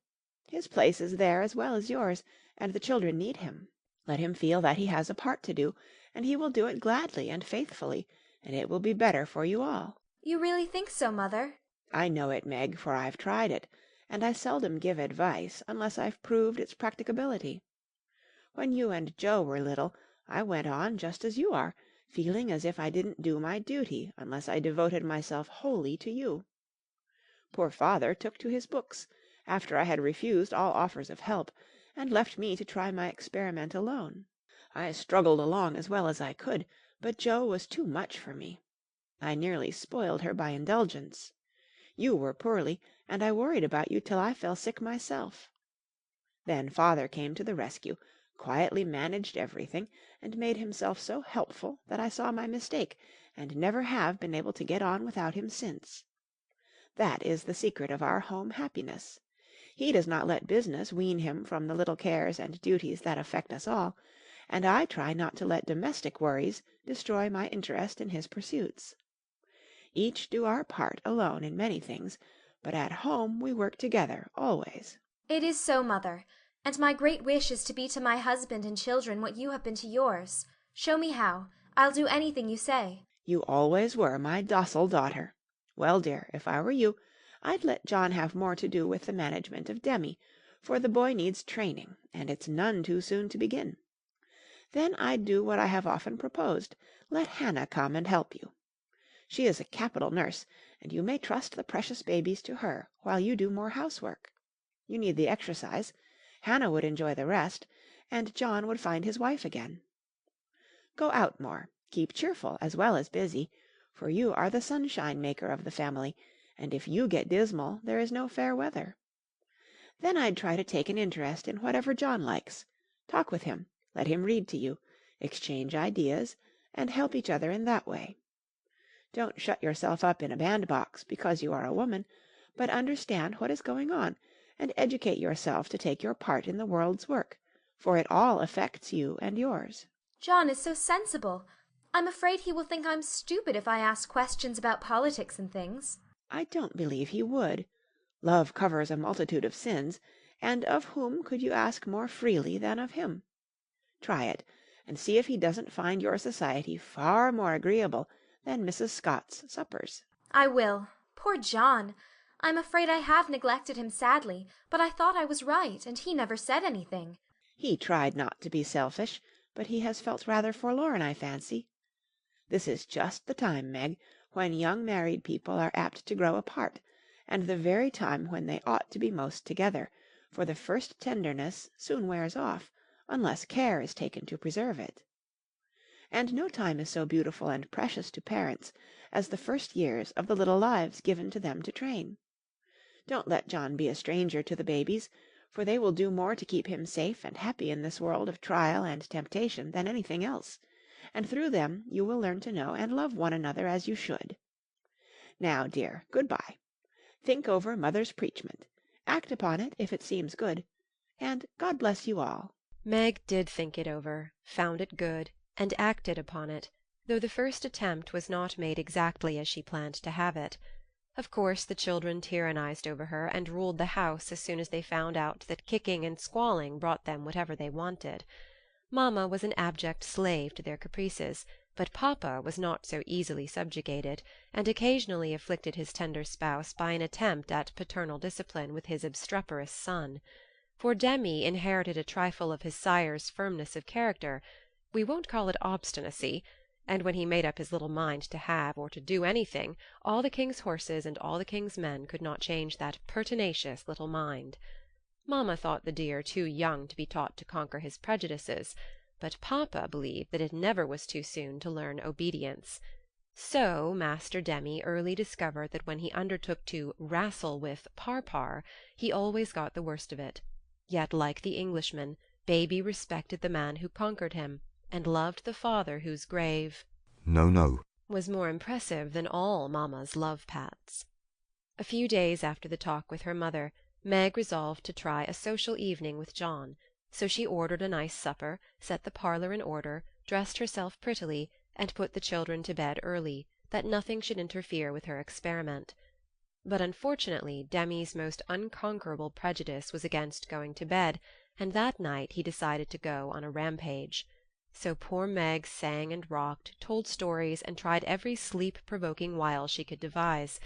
His place is there as well as yours, and the children need him. Let him feel that he has a part to do, and he will do it gladly and faithfully, and it will be better for you all. You really think so, Mother? I know it, Meg, for I've tried it, and I seldom give advice unless I've proved its practicability. When you and Joe were little, I went on just as you are, feeling as if I didn't do my duty unless I devoted myself wholly to you. Poor father took to his books, after I had refused all offers of help, and left me to try my experiment alone. I struggled along as well as I could, but Joe was too much for me. I nearly spoiled her by indulgence. You were poorly, and I worried about you till I fell sick myself. Then father came to the rescue, quietly managed everything, and made himself so helpful that I saw my mistake, and never have been able to get on without him since. That is the secret of our home happiness. He does not let business wean him from the little cares and duties that affect us all, and I try not to let domestic worries destroy my interest in his pursuits. each do our part alone in many things, but at home we work together always. It is so, mother, and my great wish is to be to my husband and children what you have been to yours. Show me how. I'll do anything you say. You always were my docile daughter. Well, dear, if I were you, I'd let John have more to do with the management of Demi, for the boy needs training, and it's none too soon to begin. Then I'd do what I have often proposed, let Hannah come and help you. She is a capital nurse, and you may trust the precious babies to her while you do more housework. You need the exercise, Hannah would enjoy the rest, and John would find his wife again. Go out more, keep cheerful as well as busy, for you are the sunshine-maker of the family, and if you get dismal there is no fair weather. Then I'd try to take an interest in whatever John likes. Talk with him, let him read to you, exchange ideas, and help each other in that way. Don't shut yourself up in a bandbox because you are a woman, but understand what is going on, and educate yourself to take your part in the world's work, for it all affects you and yours. John is so sensible. I'm afraid he will think I'm stupid if I ask questions about politics and things. I don't believe he would. Love covers a multitude of sins, and of whom could you ask more freely than of him? Try it, and see if he doesn't find your society far more agreeable than Mrs. Scott's suppers. I will. Poor John! I'm afraid I have neglected him sadly, but I thought I was right, and he never said anything. He tried not to be selfish, but he has felt rather forlorn, I fancy. This is just the time, Meg, when young married people are apt to grow apart, and the very time when they ought to be most together, for the first tenderness soon wears off, unless care is taken to preserve it. And no time is so beautiful and precious to parents as the first years of the little lives given to them to train. Don't let John be a stranger to the babies, for they will do more to keep him safe and happy in this world of trial and temptation than anything else, and through them you will learn to know and love one another as you should. Now, dear, good-bye. Think over Mother's preachment. Act upon it if it seems good, and God bless you all. Meg did think it over, found it good, and acted upon it, though the first attempt was not made exactly as she planned to have it. Of course the children tyrannized over her, and ruled the house as soon as they found out that kicking and squalling brought them whatever they wanted. Mamma was an abject slave to their caprices, but Papa was not so easily subjugated, and occasionally afflicted his tender spouse by an attempt at paternal discipline with his obstreperous son. For Demi inherited a trifle of his sire's firmness of character, we won't call it obstinacy, and when he made up his little mind to have or to do anything, all the king's horses and all the king's men could not change that pertinacious little mind. Mamma thought the dear too young to be taught to conquer his prejudices, but Papa believed that it never was too soon to learn obedience. So Master Demi early discovered that when he undertook to wrastle with Parpar, he always got the worst of it. Yet, like the Englishman, Baby respected the man who conquered him, and loved the father whose grave no was more impressive than all Mamma's love-pats. A few days after the talk with her mother, Meg resolved to try a social evening with John, so she ordered a nice supper, set the parlour in order, dressed herself prettily, and put the children to bed early, that nothing should interfere with her experiment. But unfortunately Demi's most unconquerable prejudice was against going to bed, and that night he decided to go on a rampage. So poor Meg sang and rocked, told stories, and tried every sleep-provoking wile she could devise,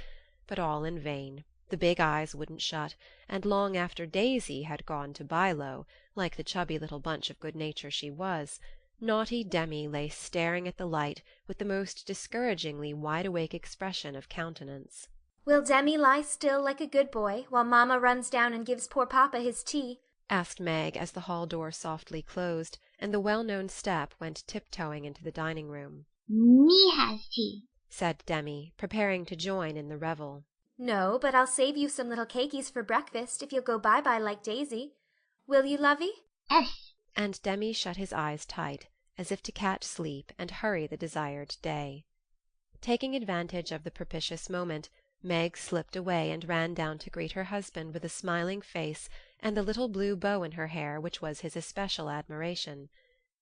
but all in vain. The big eyes wouldn't shut, and long after Daisy had gone to Bilo, like the chubby little bunch of good nature she was, naughty Demi lay staring at the light with the most discouragingly wide-awake expression of countenance. Will Demi lie still like a good boy, while Mamma runs down and gives poor Papa his tea? Asked Meg as the hall door softly closed, and the well-known step went tiptoeing into the dining-room. Me has tea, said Demi, preparing to join in the revel. No, but I'll save you some little cakies for breakfast if you'll go bye-bye like Daisy. Will you, lovey? Yes. And Demi shut his eyes tight, as if to catch sleep and hurry the desired day. Taking advantage of the propitious moment, Meg slipped away and ran down to greet her husband with a smiling face and the little blue bow in her hair which was his especial admiration.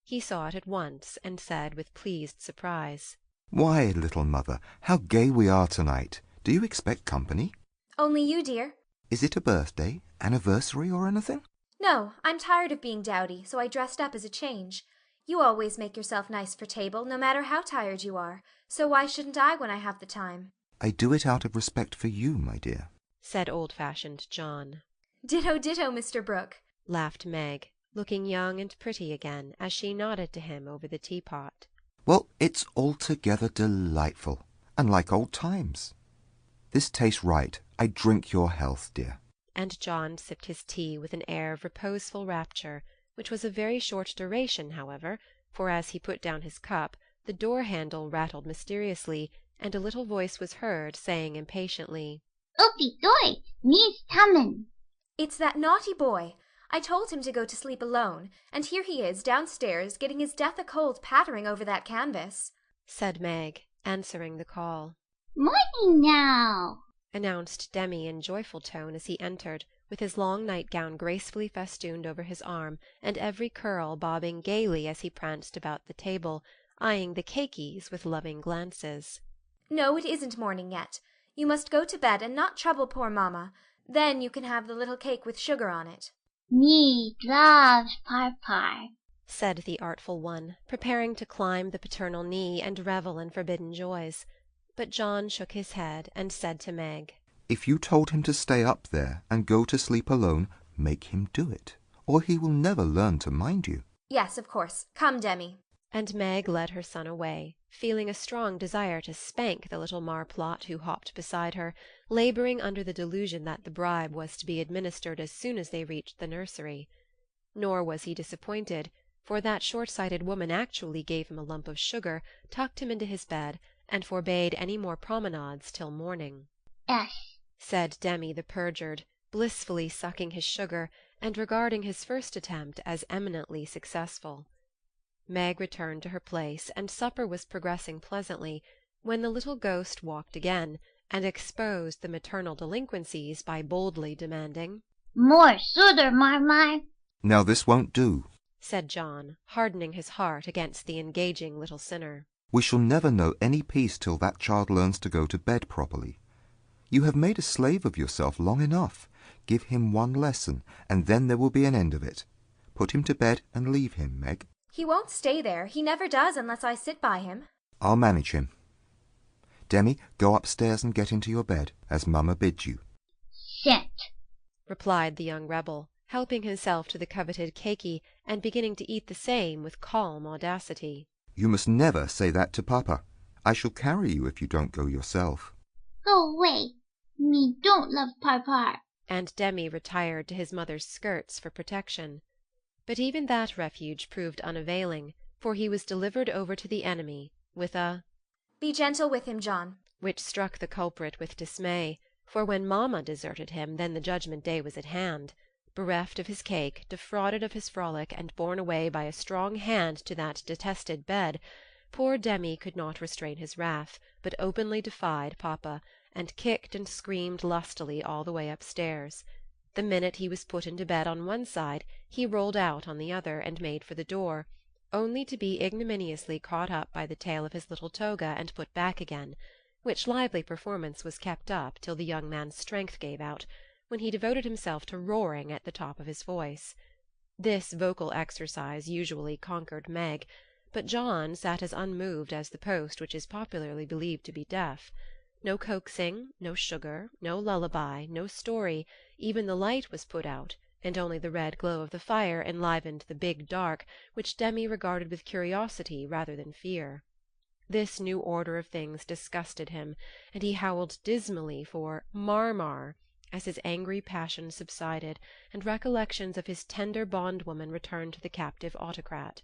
He saw it at once, and said with pleased surprise, Why, little mother, how gay we are tonight. Do you expect company? Only you, dear. Is it a birthday, anniversary, or anything? No, I'm tired of being dowdy, so I dressed up as a change. You always make yourself nice for table, no matter how tired you are, so why shouldn't I when I have the time? I do it out of respect for you, my dear, said old-fashioned John. Ditto, ditto, Mr. Brooke, laughed Meg, looking young and pretty again as she nodded to him over the teapot. Well, it's altogether delightful, and like old times. This tastes right. I drink your health, dear. And John sipped his tea with an air of reposeful rapture, which was of very short duration, however, for as he put down his cup, the door-handle rattled mysteriously, and a little voice was heard saying impatiently, Opi doy, me's comin'. It's that naughty boy. I told him to go to sleep alone, and here he is downstairs getting his death a cold pattering over that canvas, said Meg, answering the call. Morning now, announced Demi in joyful tone as he entered, with his long nightgown gracefully festooned over his arm, and every curl bobbing gaily as he pranced about the table, eyeing the cakeys with loving glances. No, it isn't morning yet. You must go to bed and not trouble poor mamma. Then you can have the little cake with sugar on it. Me loves Par, said the artful one, preparing to climb the paternal knee and revel in forbidden joys. But John shook his head and said to Meg, If you told him to stay up there and go to sleep alone, make him do it, or he will never learn to mind you. Yes, of course. Come, Demi. And Meg led her son away, feeling a strong desire to spank the little marplot who hopped beside her, labouring under the delusion that the bribe was to be administered as soon as they reached the nursery. Nor was he disappointed, for that short-sighted woman actually gave him a lump of sugar, tucked him into his bed, and forbade any more promenades till morning. Yes, said Demi the perjured, blissfully sucking his sugar, and regarding his first attempt as eminently successful. Meg returned to her place, and supper was progressing pleasantly, when the little ghost walked again, and exposed the maternal delinquencies by boldly demanding, More sugar, Marmar. Now this won't do, said John, hardening his heart against the engaging little sinner. We shall never know any peace till that child learns to go to bed properly. You have made a slave of yourself long enough. Give him one lesson, and then there will be an end of it. Put him to bed and leave him, Meg. He won't stay there. He never does unless I sit by him. I'll manage him. Demi, go upstairs and get into your bed, as Mamma bids you. Sit, replied the young rebel, helping himself to the coveted cakey, and beginning to eat the same with calm audacity. You must never say that to Papa. I shall carry you if you don't go yourself. Go away. Me don't love Par. And Demi retired to his mother's skirts for protection. But even that refuge proved unavailing, for he was delivered over to the enemy with a Be gentle with him, John, which struck the culprit with dismay, for when mamma deserted him, then the judgment day was at hand. Bereft of his cake, defrauded of his frolic, and borne away by a strong hand to that detested bed, poor Demi could not restrain his wrath, but openly defied papa, and kicked and screamed lustily all the way upstairs. The minute he was put into bed on one side, he rolled out on the other, and made for the door, only to be ignominiously caught up by the tail of his little toga and put back again, which lively performance was kept up till the young man's strength gave out, when he devoted himself to roaring at the top of his voice. This vocal exercise usually conquered Meg, but John sat as unmoved as the post which is popularly believed to be deaf. No coaxing, no sugar, no lullaby, no story, even the light was put out, and only the red glow of the fire enlivened the big dark, which Demi regarded with curiosity rather than fear. This new order of things disgusted him, and he howled dismally for Marmar as his angry passion subsided, and recollections of his tender bondwoman returned to the captive autocrat.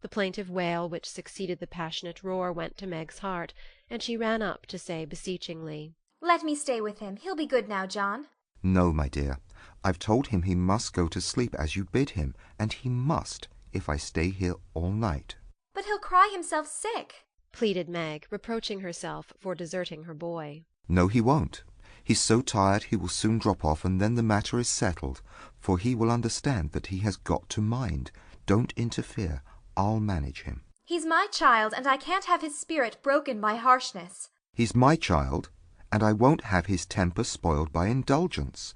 The plaintive wail which succeeded the passionate roar went to Meg's heart, and she ran up to say beseechingly, Let me stay with him. He'll be good now, John. No, my dear. I've told him he must go to sleep as you bid him, and he must, if I stay here all night. But he'll cry himself sick, pleaded Meg, reproaching herself for deserting her boy. No, he won't. He's so tired he will soon drop off, and then the matter is settled, for he will understand that he has got to mind. Don't interfere. I'll manage him. He's my child, and I can't have his spirit broken by harshness. He's my child, and I won't have his temper spoiled by indulgence.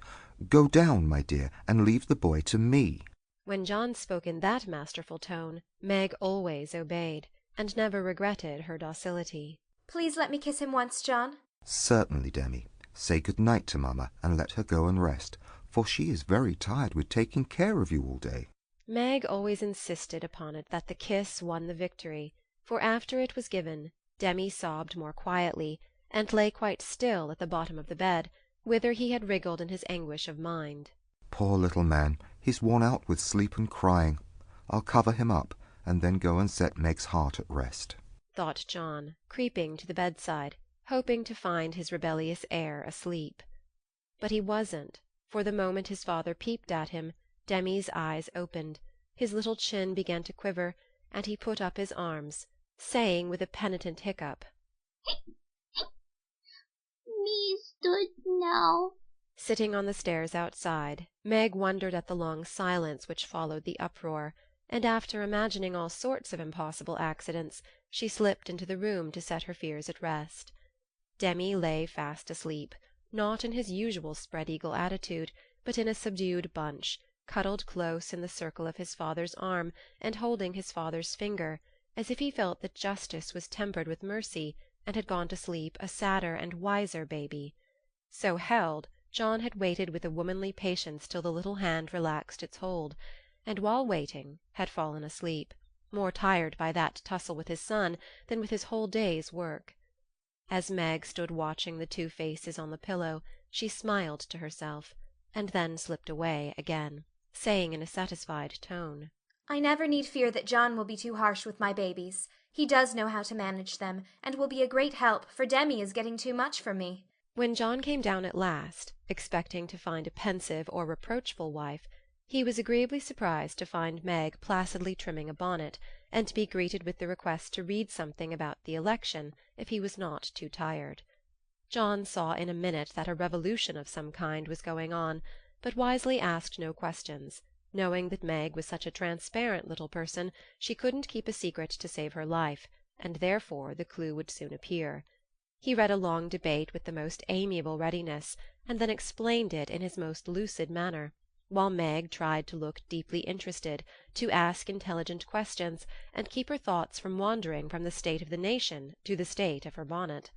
Go down, my dear, and leave the boy to me." When John spoke in that masterful tone, Meg always obeyed, and never regretted her docility. Please let me kiss him once, John. "Certainly, Demi. Say good night to Mamma, and let her go and rest, for she is very tired with taking care of you all day." Meg always insisted upon it that the kiss won the victory, for after it was given, Demi sobbed more quietly, and lay quite still at the bottom of the bed, whither he had wriggled in his anguish of mind. "Poor little man, he's worn out with sleep and crying. I'll cover him up, and then go and set Meg's heart at rest," thought John, creeping to the bedside, hoping to find his rebellious heir asleep. But he wasn't, for the moment his father peeped at him, Demi's eyes opened, his little chin began to quiver, and he put up his arms, saying with a penitent hiccup, "Me stood now." Sitting on the stairs outside, Meg wondered at the long silence which followed the uproar, and after imagining all sorts of impossible accidents, she slipped into the room to set her fears at rest. Demi lay fast asleep, not in his usual spread-eagle attitude, but in a subdued bunch, cuddled close in the circle of his father's arm and holding his father's finger, as if he felt that justice was tempered with mercy and had gone to sleep a sadder and wiser baby. So held, John had waited with a womanly patience till the little hand relaxed its hold, and while waiting had fallen asleep, more tired by that tussle with his son than with his whole day's work. As Meg stood watching the two faces on the pillow, she smiled to herself, and then slipped away again, saying in a satisfied tone, I never need fear that John will be too harsh with my babies. He does know how to manage them, and will be a great help, for Demi is getting too much for me. When John came down at last, expecting to find a pensive or reproachful wife, he was agreeably surprised to find Meg placidly trimming a bonnet, and to be greeted with the request to read something about the election, if he was not too tired. John saw in a minute that a revolution of some kind was going on, but wisely asked no questions, knowing that Meg was such a transparent little person she couldn't keep a secret to save her life, and therefore the clue would soon appear. He read a long debate with the most amiable readiness, and then explained it in his most lucid manner, while Meg tried to look deeply interested, to ask intelligent questions, and keep her thoughts from wandering from the state of the nation to the state of her bonnet.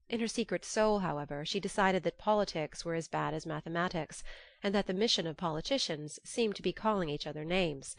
In her secret soul, however, she decided that politics were as bad as mathematics, and that the mission of politicians seemed to be calling each other names.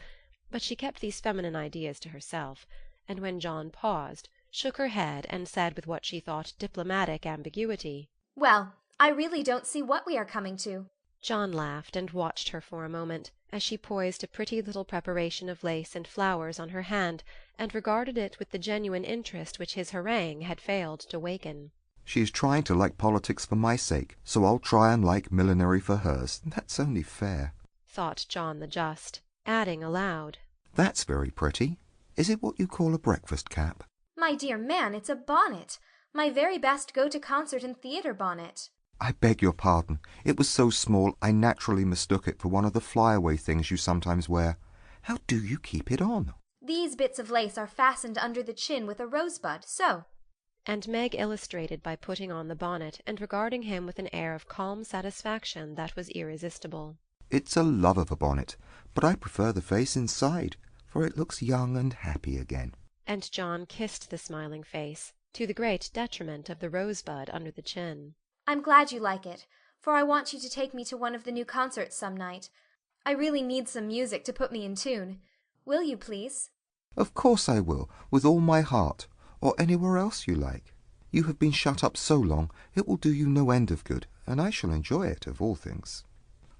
But she kept these feminine ideas to herself, and when John paused, shook her head and said with what she thought diplomatic ambiguity, Well, I really don't see what we are coming to. John laughed and watched her for a moment, as she poised a pretty little preparation of lace and flowers on her hand, and regarded it with the genuine interest which his harangue had failed to waken. "She is trying to like politics for my sake, so I'll try and like millinery for hers. That's only fair," thought John the Just, adding aloud, "That's very pretty. Is it what you call a breakfast cap?" My dear man, it's a bonnet. My very best go-to-concert and theatre bonnet. "I beg your pardon. It was so small I naturally mistook it for one of the fly-away things you sometimes wear. How do you keep it on?" These bits of lace are fastened under the chin with a rosebud, so." And Meg illustrated by putting on the bonnet and regarding him with an air of calm satisfaction that was irresistible. "It's a love of a bonnet, but I prefer the face inside, for it looks young and happy again." And John kissed the smiling face, to the great detriment of the rosebud under the chin. I'm glad you like it, for I want you to take me to one of the new concerts some night. I really need some music to put me in tune. Will you, please? "Of course I will, with all my heart, or anywhere else you like. You have been shut up so long, it will do you no end of good, and I shall enjoy it, of all things.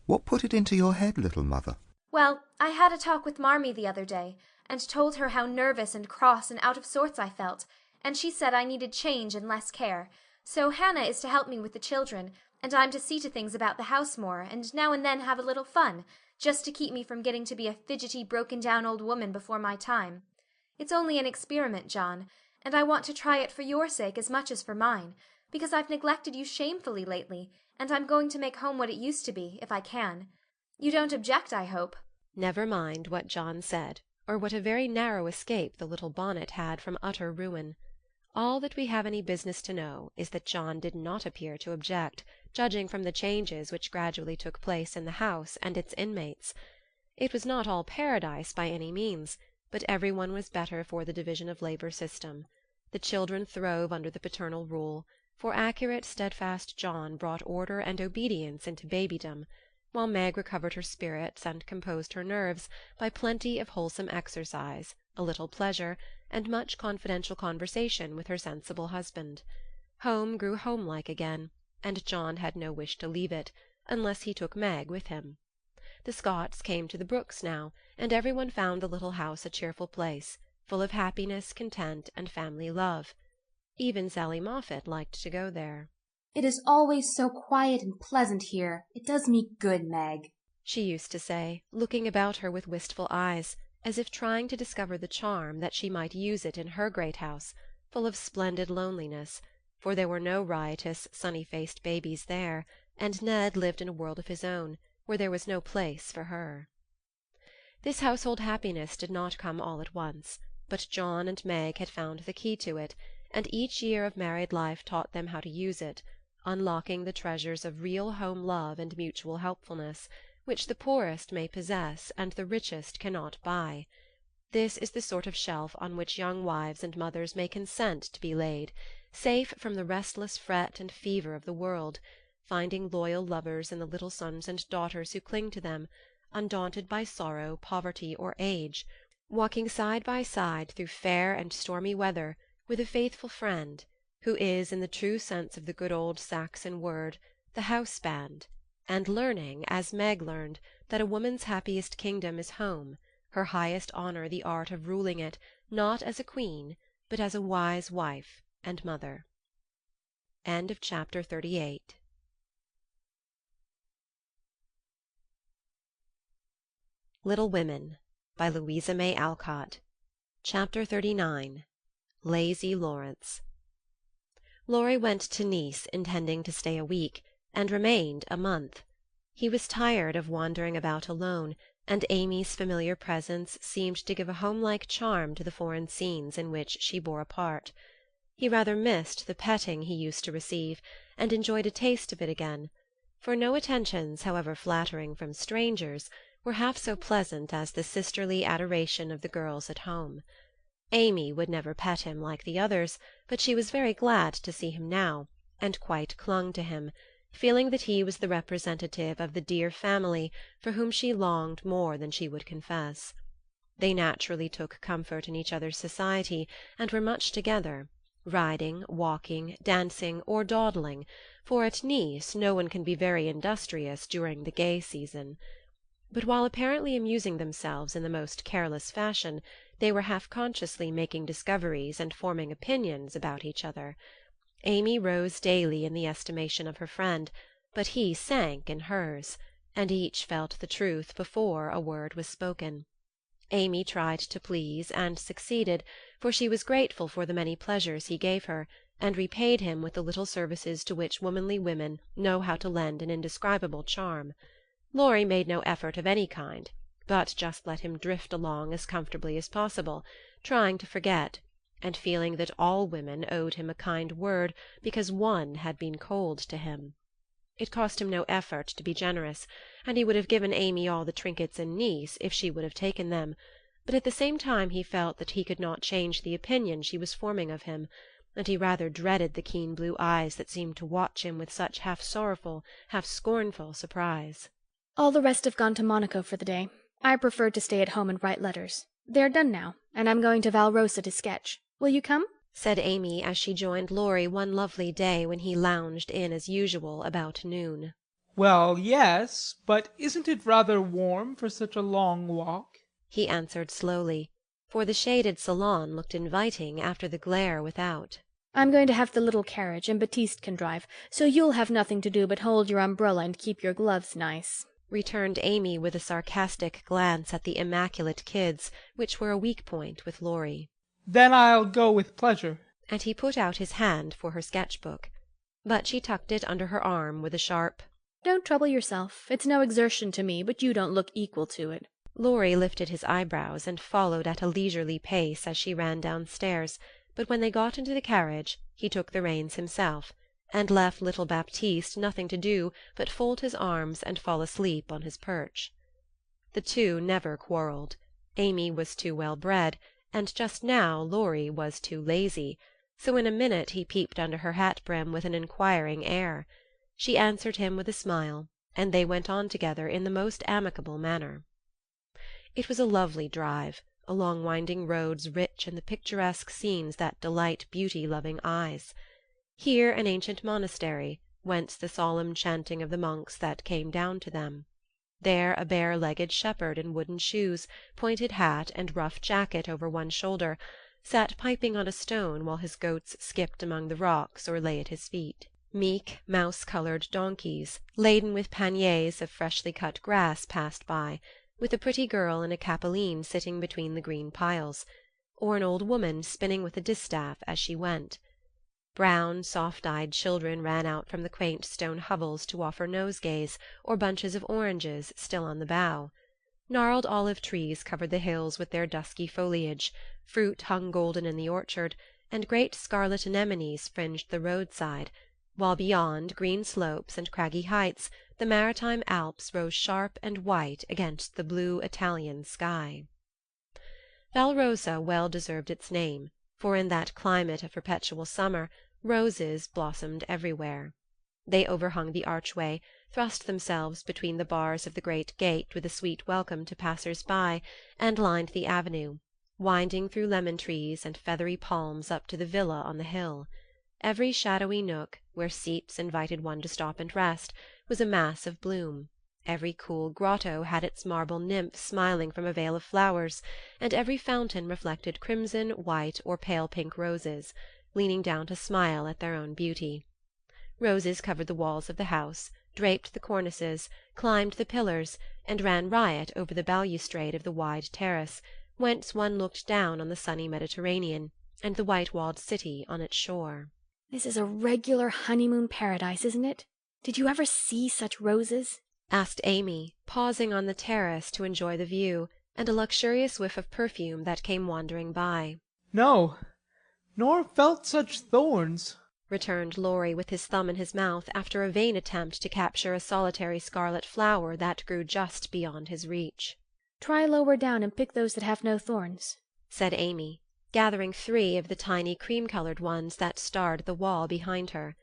What put it into your head, little mother?" Well, I had a talk with Marmee the other day, and told her how nervous and cross and out of sorts I felt, and she said I needed change and less care. So Hannah is to help me with the children, and I'm to see to things about the house more, and now and then have a little fun, just to keep me from getting to be a fidgety, broken-down old woman before my time. It's only an experiment, John, and I want to try it for your sake as much as for mine, because I've neglected you shamefully lately, and I'm going to make home what it used to be, if I can. You don't object, I hope? Never mind what John said, or what a very narrow escape the little bonnet had from utter ruin. All that we have any business to know is that John did not appear to object, judging from the changes which gradually took place in the house and its inmates. It was not all paradise by any means, but every one was better for the division of labor system. The children throve under the paternal rule, for accurate steadfast John brought order and obedience into babydom, while Meg recovered her spirits and composed her nerves by plenty of wholesome exercise, a little pleasure, and much confidential conversation with her sensible husband. Home grew homelike again, and John had no wish to leave it, unless he took Meg with him. The Scotts came to the Brooks now, and every one found the little house a cheerful place, full of happiness, content, and family love. Even Sally Moffatt liked to go there. "It is always so quiet and pleasant here. It does me good, Meg," she used to say, looking about her with wistful eyes, as if trying to discover the charm that she might use it in her great house, full of splendid loneliness, for there were no riotous, sunny-faced babies there, and Ned lived in a world of his own, where there was no place for her. This household happiness did not come all at once, but John and Meg had found the key to it, and each year of married life taught them how to use it, unlocking the treasures of real home love and mutual helpfulness, which the poorest may possess and the richest cannot buy. This is the sort of shelf on which young wives and mothers may consent to be laid, safe from the restless fret and fever of the world, finding loyal lovers in the little sons and daughters who cling to them, undaunted by sorrow, poverty, or age, walking side by side through fair and stormy weather with a faithful friend, who is, in the true sense of the good old Saxon word, the house-band, and learning, as Meg learned, that a woman's happiest kingdom is home, her highest honour the art of ruling it, not as a queen, but as a wise wife and mother. End of chapter 38. Little Women by Louisa May Alcott. Chapter 39. Lazy Lawrence. Laurie went to Nice intending to stay a week, and remained a month. He was tired of wandering about alone, and Amy's familiar presence seemed to give a homelike charm to the foreign scenes in which she bore a part. He rather missed the petting he used to receive, and enjoyed a taste of it again, for no attentions, however flattering from strangers, were half so pleasant as the sisterly adoration of the girls at home. Amy would never pet him like the others, but she was very glad to see him now, and quite clung to him, feeling that he was the representative of the dear family for whom she longed more than she would confess. They naturally took comfort in each other's society, and were much together, riding, walking, dancing, or dawdling, for at Nice no one can be very industrious during the gay season. But while apparently amusing themselves in the most careless fashion, they were half-consciously making discoveries and forming opinions about each other. Amy rose daily in the estimation of her friend, but he sank in hers, and each felt the truth before a word was spoken. Amy tried to please, and succeeded, for she was grateful for the many pleasures he gave her, and repaid him with the little services to which womanly women know how to lend an indescribable charm. Laurie made no effort of any kind, but just let him drift along as comfortably as possible, trying to forget, and feeling that all women owed him a kind word because one had been cold to him. It cost him no effort to be generous, and he would have given Amy all the trinkets in Nice if she would have taken them, but at the same time he felt that he could not change the opinion she was forming of him, and he rather dreaded the keen blue eyes that seemed to watch him with such half-sorrowful, half-scornful surprise. All the rest have gone to Monaco for the day. I preferred to stay at home and write letters. They're done now, and I'm going to Valrosa to sketch. Will you come? Said Amy as she joined Laurie one lovely day when he lounged in as usual about noon. Well, yes, but isn't it rather warm for such a long walk? He answered slowly, for the shaded salon looked inviting after the glare without. I'm going to have the little carriage, and Baptiste can drive, so you'll have nothing to do but hold your umbrella and keep your gloves nice, returned Amy with a sarcastic glance at the immaculate kids, which were a weak point with Laurie. Then I'll go with pleasure. And he put out his hand for her sketch-book, but she tucked it under her arm with a sharp, "Don't trouble yourself. It's no exertion to me, but you don't look equal to it." Laurie lifted his eyebrows and followed at a leisurely pace as she ran downstairs, but when they got into the carriage he took the reins himself, and left little Baptiste nothing to do but fold his arms and fall asleep on his perch. The two never quarrelled. Amy was too well bred, and just now Laurie was too lazy, so in a minute he peeped under her hat-brim with an inquiring air. She answered him with a smile, and they went on together in the most amicable manner. It was a lovely drive, along winding roads rich in the picturesque scenes that delight beauty-loving eyes. Here an ancient monastery, whence the solemn chanting of the monks that came down to them. There a bare-legged shepherd in wooden shoes, pointed hat and rough jacket over one shoulder, sat piping on a stone while his goats skipped among the rocks or lay at his feet. Meek, mouse-coloured donkeys, laden with panniers of freshly cut grass, passed by, with a pretty girl in a capelline sitting between the green piles, or an old woman spinning with a distaff as she went. Brown, soft-eyed children ran out from the quaint stone hovels to offer nosegays or bunches of oranges still on the bough. Gnarled olive trees covered the hills with their dusky foliage, fruit hung golden in the orchard, and great scarlet anemones fringed the roadside, while beyond green slopes and craggy heights the maritime Alps rose sharp and white against the blue Italian sky. Valrosa well deserved its name, for in that climate of perpetual summer roses blossomed everywhere. They overhung the archway, thrust themselves between the bars of the great gate with a sweet welcome to passers-by, and lined the avenue, winding through lemon-trees and feathery palms up to the villa on the hill. Every shadowy nook, where seats invited one to stop and rest, was a mass of bloom. Every cool grotto had its marble nymph smiling from a veil of flowers, and every fountain reflected crimson, white, or pale pink roses, leaning down to smile at their own beauty. Roses covered the walls of the house, draped the cornices, climbed the pillars, and ran riot over the balustrade of the wide terrace, whence one looked down on the sunny Mediterranean and the white-walled city on its shore. This is a regular honeymoon paradise, isn't it? Did you ever see such roses? Asked Amy, pausing on the terrace to enjoy the view and a luxurious whiff of perfume that came wandering by. No, nor felt such thorns, returned Laurie with his thumb in his mouth after a vain attempt to capture a solitary scarlet flower that grew just beyond his reach. Try lower down and pick those that have no thorns, said Amy, gathering 3 of the tiny cream-coloured ones that starred the wall behind her.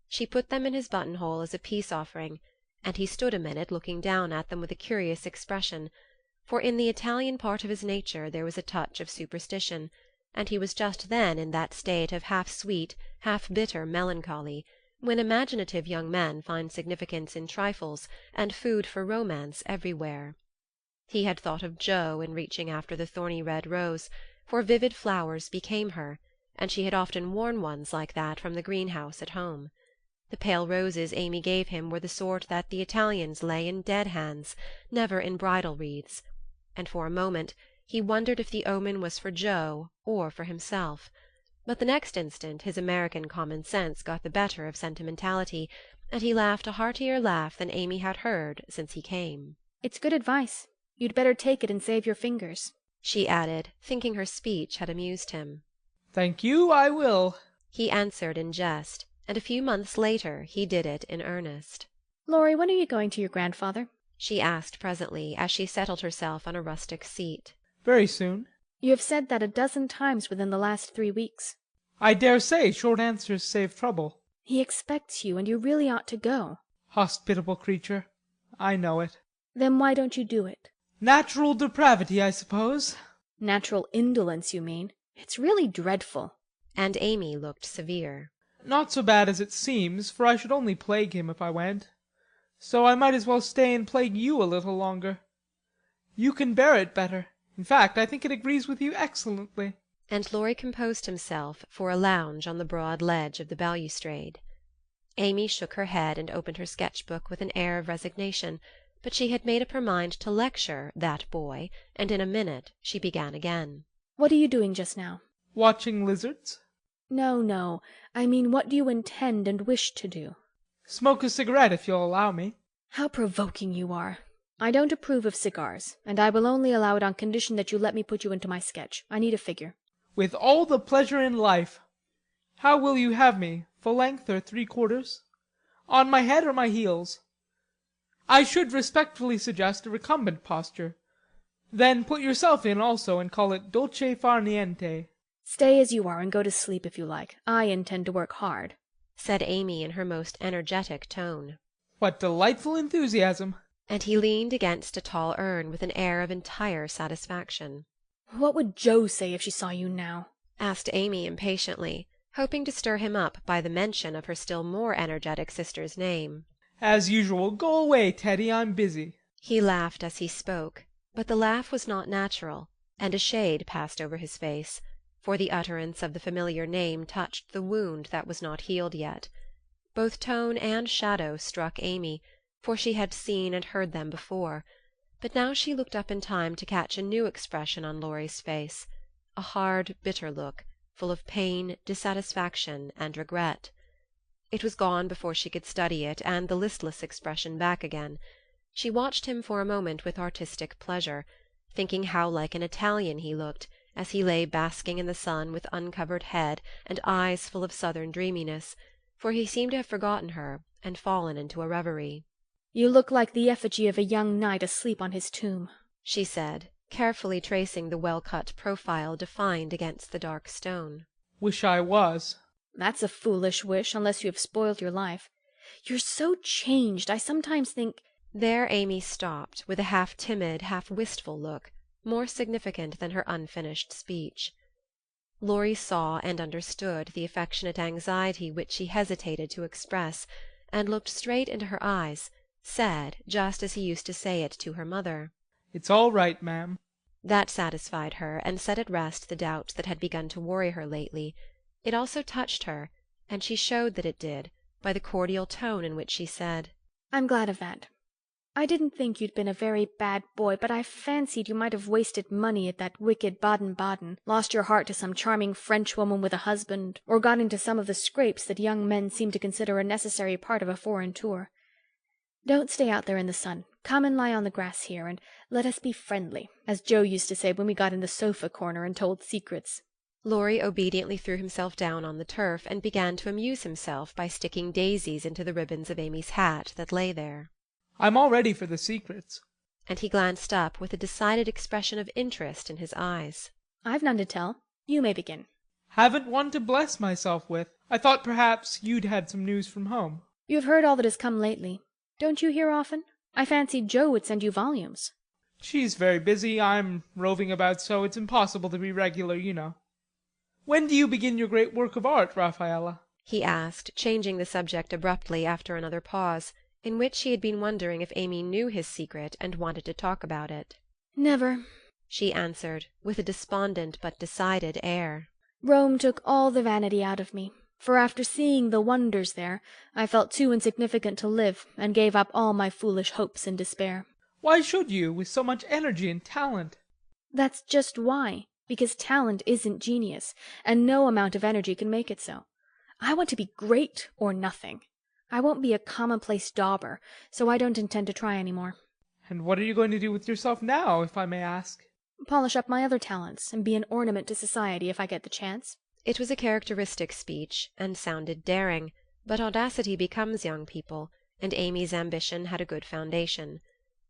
She put them in his buttonhole as a peace-offering, and he stood a minute looking down at them with a curious expression, for in the Italian part of his nature there was a touch of superstition, and he was just then in that state of half-sweet, half-bitter melancholy, when imaginative young men find significance in trifles and food for romance everywhere. He had thought of Jo in reaching after the thorny red rose, for vivid flowers became her, and she had often worn ones like that from the greenhouse at home. The pale roses Amy gave him were the sort that the Italians lay in dead hands, never in bridal wreaths, and for a moment he wondered if the omen was for Jo or for himself. But the next instant his American common sense got the better of sentimentality, and he laughed a heartier laugh than Amy had heard since he came. It's good advice. You'd better take it and save your fingers, she added, thinking her speech had amused him. Thank you, I will, he answered in jest, and a few months later he did it in earnest. Laurie, when are you going to your grandfather? She asked presently, as she settled herself on a rustic seat. Very soon. You have said that a dozen times within the last 3 weeks. I dare say short answers save trouble. He expects you, and you really ought to go. Hospitable creature. I know it. Then why don't you do it? Natural depravity, I suppose. Natural indolence, you mean. It's really dreadful. And Amy looked severe. Not so bad as it seems, for I should only plague him if I went. So I might as well stay and plague you a little longer. You can bear it better. In fact, I think it agrees with you excellently. And Laurie composed himself for a lounge on the broad ledge of the balustrade. Amy shook her head and opened her sketch-book with an air of resignation, but she had made up her mind to lecture that boy, and in a minute she began again. What are you doing just now? Watching lizards. No. I mean, what do you intend and wish to do? Smoke a cigarette, if you'll allow me. How provoking you are. I don't approve of cigars, and I will only allow it on condition that you let me put you into my sketch. I need a figure." With all the pleasure in life. How will you have me, full length or 3/4? On my head or my heels? I should respectfully suggest a recumbent posture. Then put yourself in also and call it dolce far niente. "Stay as you are and go to sleep if you like. I intend to work hard," said Amy in her most energetic tone. What delightful enthusiasm! And he leaned against a tall urn with an air of entire satisfaction. "What would Jo say if she saw you now?" asked Amy impatiently, hoping to stir him up by the mention of her still more energetic sister's name. As usual, go away, Teddy, I'm busy. He laughed as he spoke, but the laugh was not natural, and a shade passed over his face, for the utterance of the familiar name touched the wound that was not healed yet. Both tone and shadow struck Amy, for she had seen and heard them before, but now she looked up in time to catch a new expression on Laurie's face, a hard, bitter look, full of pain, dissatisfaction, and regret. It was gone before she could study it, and the listless expression back again. She watched him for a moment with artistic pleasure, thinking how like an Italian he looked, as he lay basking in the sun with uncovered head and eyes full of southern dreaminess, for he seemed to have forgotten her and fallen into a reverie. "You look like the effigy of a young knight asleep on his tomb," she said, carefully tracing the well-cut profile defined against the dark stone. Wish I was. "That's a foolish wish, unless you have spoiled your life. You're so changed, I sometimes think—" There Amy stopped, with a half-timid, half-wistful look, more significant than her unfinished speech. Laurie saw and understood the affectionate anxiety which she hesitated to express, and looked straight into her eyes, said, just as he used to say it to her mother, "It's all right, ma'am." That satisfied her, and set at rest the doubts that had begun to worry her lately. It also touched her, and she showed that it did, by the cordial tone in which she said, "I'm glad of that. I didn't think you'd been a very bad boy, but I fancied you might have wasted money at that wicked Baden-Baden, lost your heart to some charming Frenchwoman with a husband, or got into some of the scrapes that young men seem to consider a necessary part of a foreign tour. Don't stay out there in the sun. Come and lie on the grass here, and let us be friendly, as Jo used to say when we got in the sofa corner and told secrets." Laurie obediently threw himself down on the turf and began to amuse himself by sticking daisies into the ribbons of Amy's hat that lay there. I'm all ready for the secrets. And he glanced up with a decided expression of interest in his eyes. "I've none to tell. You may begin." Haven't one to bless myself with. I thought perhaps you'd had some news from home. "You have heard all that has come lately. Don't you hear often? I fancied Jo would send you volumes." She's very busy. I'm roving about so it's impossible to be regular, you know. When do you begin your great work of art, Raffaella? He asked, changing the subject abruptly after another pause, in which he had been wondering if Amy knew his secret and wanted to talk about it. "Never," she answered, with a despondent but decided air. "Rome took all the vanity out of me, for after seeing the wonders there, I felt too insignificant to live, and gave up all my foolish hopes in despair." Why should you, with so much energy and talent? "That's just why, because talent isn't genius, and no amount of energy can make it so. I want to be great or nothing. I won't be a commonplace dauber, so I don't intend to try any more." And what are you going to do with yourself now, if I may ask? "Polish up my other talents, and be an ornament to society if I get the chance." It was a characteristic speech, and sounded daring, but audacity becomes young people, and Amy's ambition had a good foundation.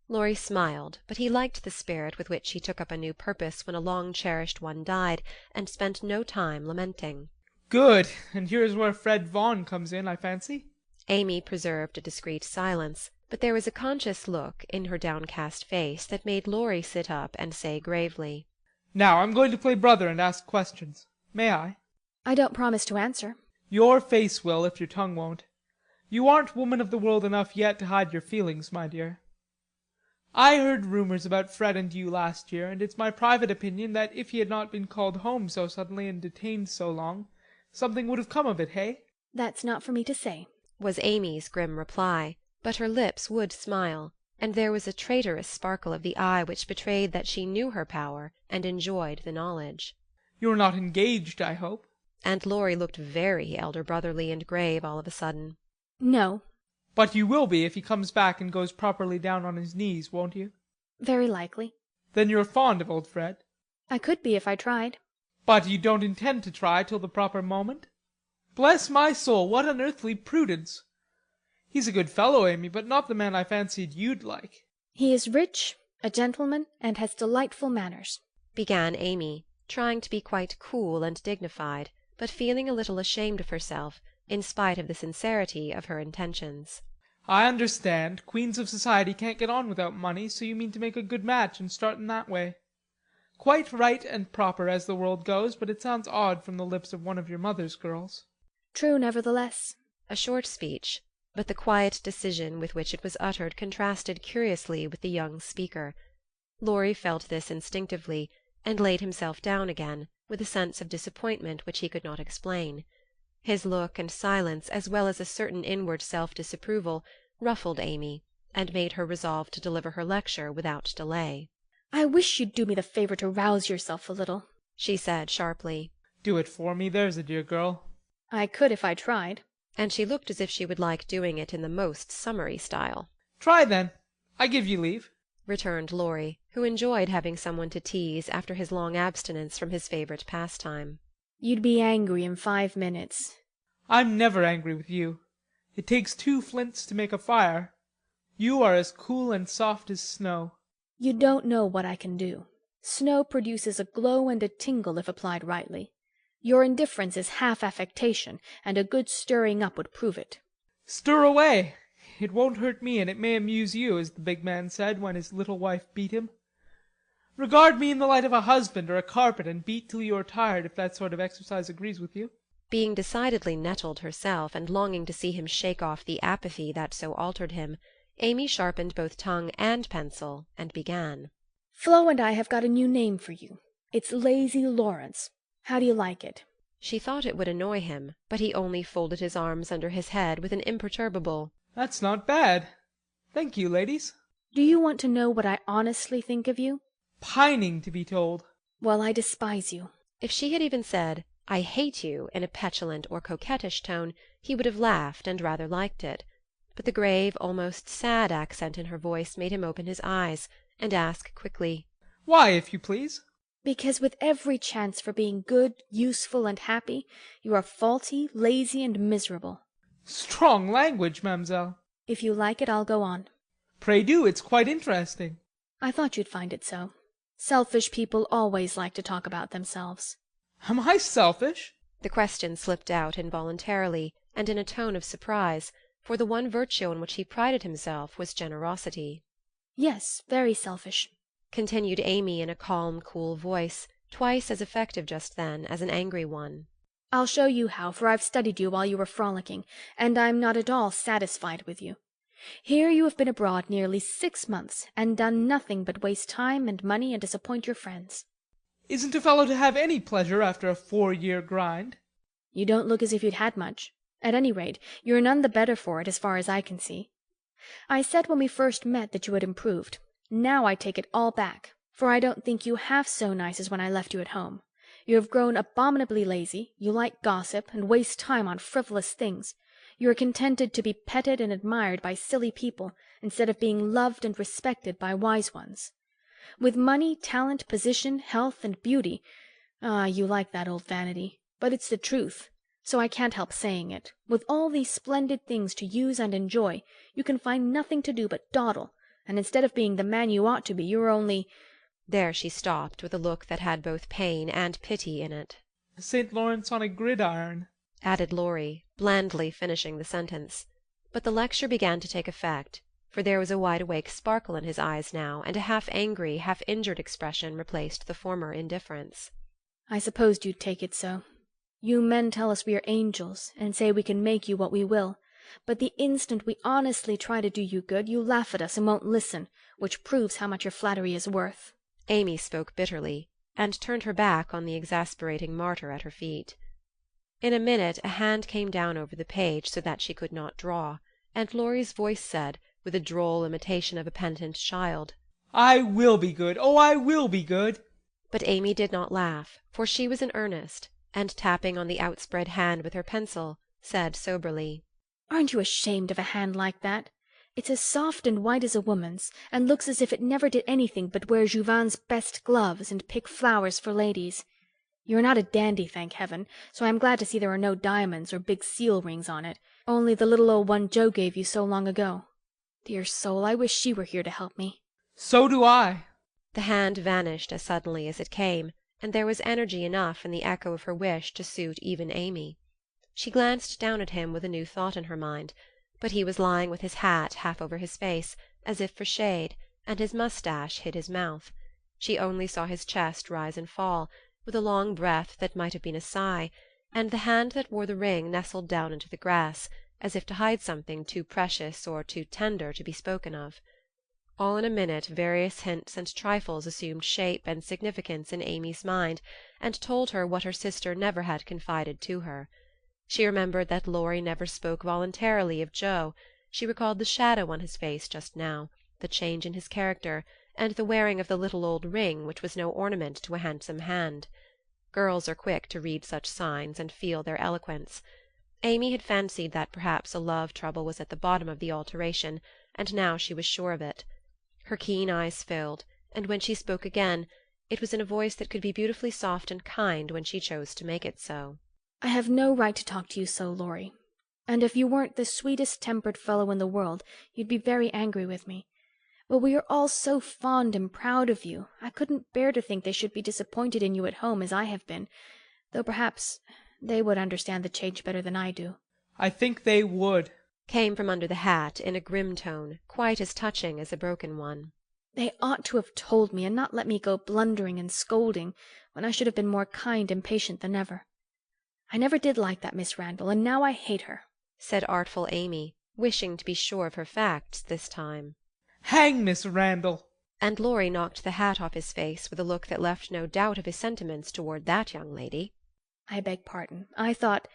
Laurie smiled, but he liked the spirit with which he took up a new purpose when a long-cherished one died, and spent no time lamenting. Good, and here's where Fred Vaughan comes in, I fancy. Amy preserved a discreet silence, but there was a conscious look in her downcast face that made Laurie sit up and say gravely, "Now I'm going to play brother and ask questions. May I?" "I don't promise to answer." "Your face will, if your tongue won't. You aren't woman of the world enough yet to hide your feelings, my dear. I heard rumors about Fred and you last year, and it's my private opinion that if he had not been called home so suddenly and detained so long, something would have come of it, hey?" "That's not for me to say," was Amy's grim reply, but her lips would smile, and there was a traitorous sparkle of the eye which betrayed that she knew her power and enjoyed the knowledge. "You're not engaged, I hope?" And Laurie looked very elder-brotherly and grave all of a sudden. "No." But you will be if he comes back and goes properly down on his knees, won't you? Very likely. Then you're fond of old Fred? I could be if I tried. But you don't intend to try till the proper moment? Bless my soul, what unearthly prudence! He's a good fellow, Amy, but not the man I fancied you'd like. He is rich, a gentleman, and has delightful manners, began Amy, trying to be quite cool and dignified, but feeling a little ashamed of herself, in spite of the sincerity of her intentions. I understand. Queens of society can't get on without money, so you mean to make a good match and start in that way. Quite right and proper as the world goes, but it sounds odd from the lips of one of your mother's girls. True, nevertheless. A short speech, but the quiet decision with which it was uttered contrasted curiously with the young speaker. Laurie felt this instinctively, and laid himself down again, with a sense of disappointment which he could not explain. His look and silence, as well as a certain inward self-disapproval, ruffled Amy, and made her resolve to deliver her lecture without delay. I wish you'd do me the favour to rouse yourself a little, she said sharply. Do it for me, there's a dear girl. I could if I tried. And she looked as if she would like doing it in the most summary style. Try then. I give you leave, returned Laurie, who enjoyed having someone to tease after his long abstinence from his favourite pastime. You'd be angry in 5 minutes. I'm never angry with you. It takes 2 flints to make a fire. You are as cool and soft as snow. You don't know what I can do. Snow produces a glow and a tingle if applied rightly. Your indifference is half affectation, and a good stirring up would prove it. Stir away. It won't hurt me, and it may amuse you, as the big man said when his little wife beat him. Regard me in the light of a husband or a carpet, and beat till you are tired, if that sort of exercise agrees with you. Being decidedly nettled herself, and longing to see him shake off the apathy that so altered him, Amy sharpened both tongue and pencil, and began. Flo and I have got a new name for you. It's Lazy Lawrence. How do you like it? She thought it would annoy him, but he only folded his arms under his head with an imperturbable, That's not bad. Thank you, ladies. Do you want to know what I honestly think of you? Pining to be told. Well, I despise you. If she had even said, I hate you, in a petulant or coquettish tone, he would have laughed and rather liked it. But the grave, almost sad accent in her voice made him open his eyes, and ask quickly, Why, if you please? Because with every chance for being good, useful, and happy, you are faulty, lazy, and miserable. Strong language, mademoiselle. If you like it, I'll go on. Pray do, it's quite interesting. I thought you'd find it so. Selfish people always like to talk about themselves. Am I selfish? The question slipped out involuntarily, and in a tone of surprise, for the one virtue on which he prided himself was generosity. Yes, very selfish, continued Amy in a calm, cool voice, twice as effective just then as an angry one. I'll show you how, for I've studied you while you were frolicking, and I'm not at all satisfied with you. Here you have been abroad nearly 6 months, and done nothing but waste time and money and disappoint your friends. Isn't a fellow to have any pleasure after a 4-year grind? You don't look as if you'd had much. At any rate, you're none the better for it, as far as I can see. I said when we first met that you had improved. Now I take it all back, for I don't think you half so nice as when I left you at home. You have grown abominably lazy, you like gossip, and waste time on frivolous things. You are contented to be petted and admired by silly people, instead of being loved and respected by wise ones. With money, talent, position, health, and beauty, you like that old vanity, but it's the truth, so I can't help saying it. With all these splendid things to use and enjoy, you can find nothing to do but dawdle, and instead of being the man you ought to be, you're only— There she stopped, with a look that had both pain and pity in it. St. Lawrence on a gridiron, added Laurie, blandly finishing the sentence. But the lecture began to take effect, for there was a wide-awake sparkle in his eyes now, and a half-angry, half-injured expression replaced the former indifference. I supposed you'd take it so. You men tell us we are angels, and say we can make you what we will, but the instant we honestly try to do you good, you laugh at us and won't listen, which proves how much your flattery is worth. Amy spoke bitterly, and turned her back on the exasperating martyr at her feet. In a minute a hand came down over the page so that she could not draw, and Laurie's voice said, with a droll imitation of a penitent child, I will be good. Oh, I will be good. But Amy did not laugh, for she was in earnest, and tapping on the outspread hand with her pencil, said soberly, Aren't you ashamed of a hand like that? It's as soft and white as a woman's, and looks as if it never did anything but wear Jouvin's best gloves and pick flowers for ladies. You're not a dandy, thank heaven, so I'm glad to see there are no diamonds or big seal rings on it, only the little old one Joe gave you so long ago. Dear soul, I wish she were here to help me. So do I. The hand vanished as suddenly as it came, and there was energy enough in the echo of her wish to suit even Amy. She glanced down at him with a new thought in her mind, but he was lying with his hat half over his face, as if for shade, and his moustache hid his mouth. She only saw his chest rise and fall, with a long breath that might have been a sigh, and the hand that wore the ring nestled down into the grass, as if to hide something too precious or too tender to be spoken of. All in a minute various hints and trifles assumed shape and significance in Amy's mind, and told her what her sister never had confided to her. She remembered that Laurie never spoke voluntarily of Joe. She recalled the shadow on his face just now, the change in his character, and the wearing of the little old ring which was no ornament to a handsome hand. Girls are quick to read such signs and feel their eloquence. Amy had fancied that perhaps a love trouble was at the bottom of the alteration, and now she was sure of it. Her keen eyes filled, and when she spoke again, it was in a voice that could be beautifully soft and kind when she chose to make it so. I have no right to talk to you so, Laurie. And if you weren't the sweetest-tempered fellow in the world, you'd be very angry with me. But we are all so fond and proud of you, I couldn't bear to think they should be disappointed in you at home as I have been, though perhaps they would understand the change better than I do. I think they would, came from under the hat in a grim tone, quite as touching as a broken one. They ought to have told me and not let me go blundering and scolding when I should have been more kind and patient than ever. I never did like that Miss Randall, and now I hate her, said artful Amy, wishing to be sure of her facts this time. Hang Miss Randall! And Laurie knocked the hat off his face with a look that left no doubt of his sentiments toward that young lady. I beg pardon. I thought...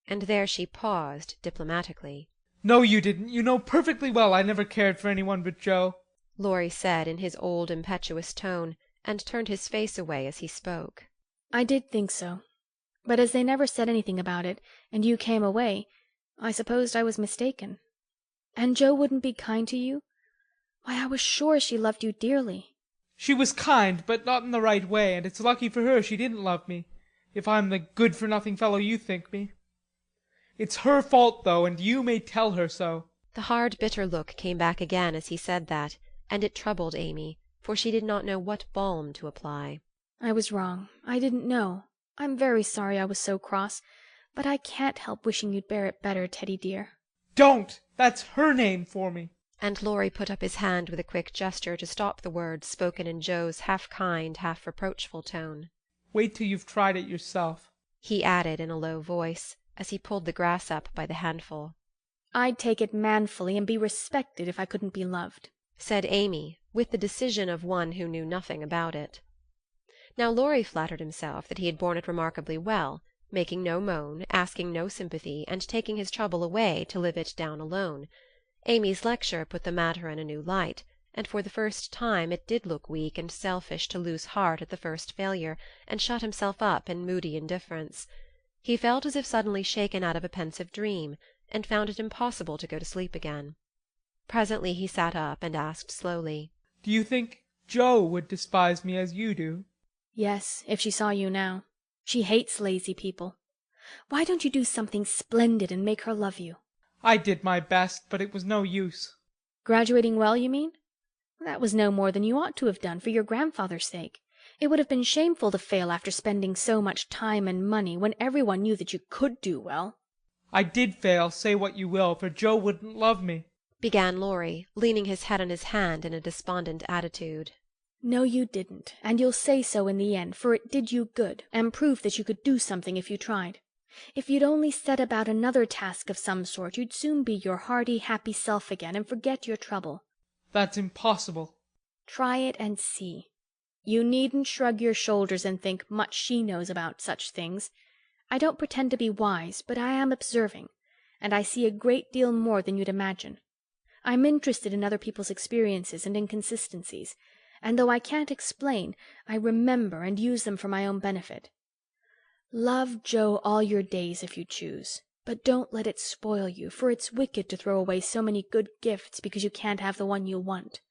And there she paused diplomatically. No, you didn't. You know perfectly well I never cared for anyone but Joe, Laurie said in his old impetuous tone, and turned his face away as he spoke. I did think so. But as they never said anything about it, and you came away, I supposed I was mistaken. And Joe wouldn't be kind to you? Why, I was sure she loved you dearly. She was kind, but not in the right way, and it's lucky for her she didn't love me, if I'm the good-for-nothing fellow you think me. It's her fault, though, and you may tell her so. The hard, bitter look came back again as he said that, and it troubled Amy, for she did not know what balm to apply. I was wrong. I didn't know. I'm very sorry I was so cross, but I can't help wishing you'd bear it better, Teddy dear. Don't! That's her name for me. And Laurie put up his hand with a quick gesture to stop the words spoken in Joe's half-kind, half-reproachful tone. Wait till you've tried it yourself, he added in a low voice, as he pulled the grass up by the handful. I'd take it manfully and be respected if I couldn't be loved, said Amy, with the decision of one who knew nothing about it. Now Laurie flattered himself that he had borne it remarkably well, making no moan, asking no sympathy, and taking his trouble away to live it down alone. Amy's lecture put the matter in a new light, and for the first time it did look weak and selfish to lose heart at the first failure, and shut himself up in moody indifference. He felt as if suddenly shaken out of a pensive dream, and found it impossible to go to sleep again. Presently he sat up and asked slowly, Do you think Joe would despise me as you do? Yes, if she saw you now. She hates lazy people. Why don't you do something splendid and make her love you? I did my best, but it was no use. Graduating well, you mean? That was no more than you ought to have done for your grandfather's sake. It would have been shameful to fail after spending so much time and money when everyone knew that you could do well. I did fail, say what you will, for Joe wouldn't love me, began Laurie, leaning his head on his hand in a despondent attitude. No, you didn't, and you'll say so in the end, for it did you good, and proved that you could do something if you tried. If you'd only set about another task of some sort, you'd soon be your hearty, happy self again, and forget your trouble. That's impossible. Try it and see. You needn't shrug your shoulders and think much she knows about such things. I don't pretend to be wise, but I am observing, and I see a great deal more than you'd imagine. I'm interested in other people's experiences and inconsistencies, and though I can't explain, I remember and use them for my own benefit. Love Joe all your days if you choose. But don't let it spoil you, for it's wicked to throw away so many good gifts because you can't have the one you want.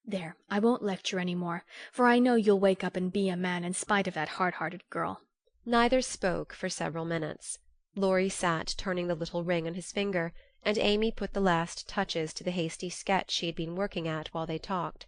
There, I won't lecture any more, for I know you'll wake up and be a man in spite of that hard-hearted girl." Neither spoke for several minutes. Laurie sat turning the little ring on his finger, and Amy put the last touches to the hasty sketch she had been working at while they talked.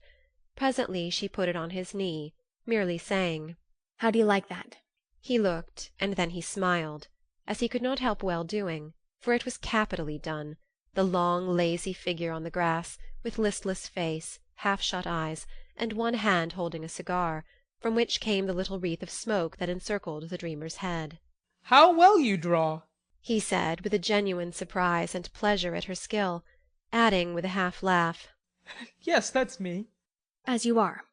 Presently she put it on his knee, merely saying, "How do you like that?" He looked, and then he smiled, as he could not help well doing, for it was capitally done, the long lazy figure on the grass, with listless face, half-shut eyes, and one hand holding a cigar, from which came the little wreath of smoke that encircled the dreamer's head. How well you draw!" he said, with a genuine surprise and pleasure at her skill, adding with a half-laugh, "Yes, that's me." "As you are.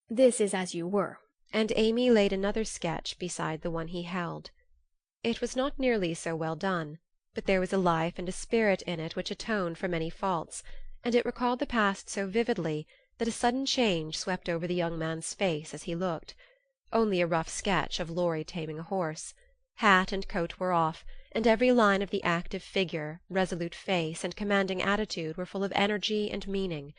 This is as you were." And Amy laid another sketch beside the one he held. It was not nearly so well done, but there was a life and a spirit in it which atoned for many faults, and it recalled the past so vividly that a sudden change swept over the young man's face as he looked. Only a rough sketch of Laurie taming a horse. Hat and coat were off, and every line of the active figure, resolute face, and commanding attitude were full of energy and meaning.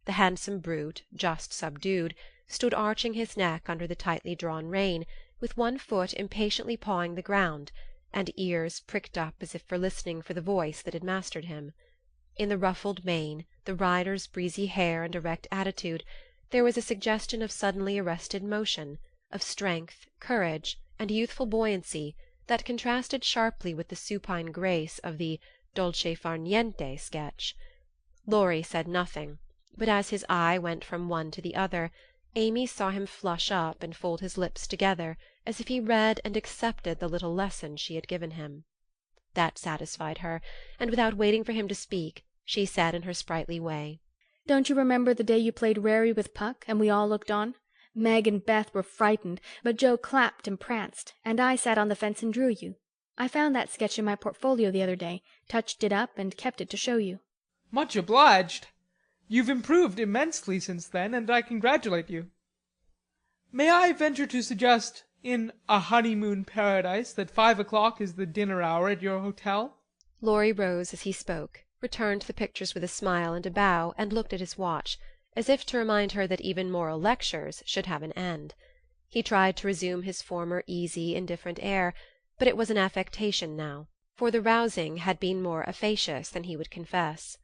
The handsome brute, just subdued, stood arching his neck under the tightly drawn rein, with one foot impatiently pawing the ground, and ears pricked up as if for listening for the voice that had mastered him. In the ruffled mane, the rider's breezy hair and erect attitude, there was a suggestion of suddenly arrested motion, of strength, courage, and youthful buoyancy that contrasted sharply with the supine grace of the dolce far niente sketch. Laurie said nothing, but as his eye went from one to the other, Amy saw him flush up and fold his lips together as if he read and accepted the little lesson she had given him. That satisfied her, and without waiting for him to speak, she said in her sprightly way, "Don't you remember the day you played Rary with Puck, and we all looked on? Meg and Beth were frightened, but Joe clapped and pranced, and I sat on the fence and drew you. I found that sketch in my portfolio the other day, touched it up, and kept it to show you." "Much obliged. You've improved immensely since then, and I congratulate you. May I venture to suggest, in A Honeymoon Paradise, that 5 o'clock is the dinner hour at your hotel?" Laurie rose as he spoke, returned the pictures with a smile and a bow, and looked at his watch, as if to remind her that even moral lectures should have an end. He tried to resume his former easy, indifferent air, but it was an affectation now, for the rousing had been more efficacious than he would confess.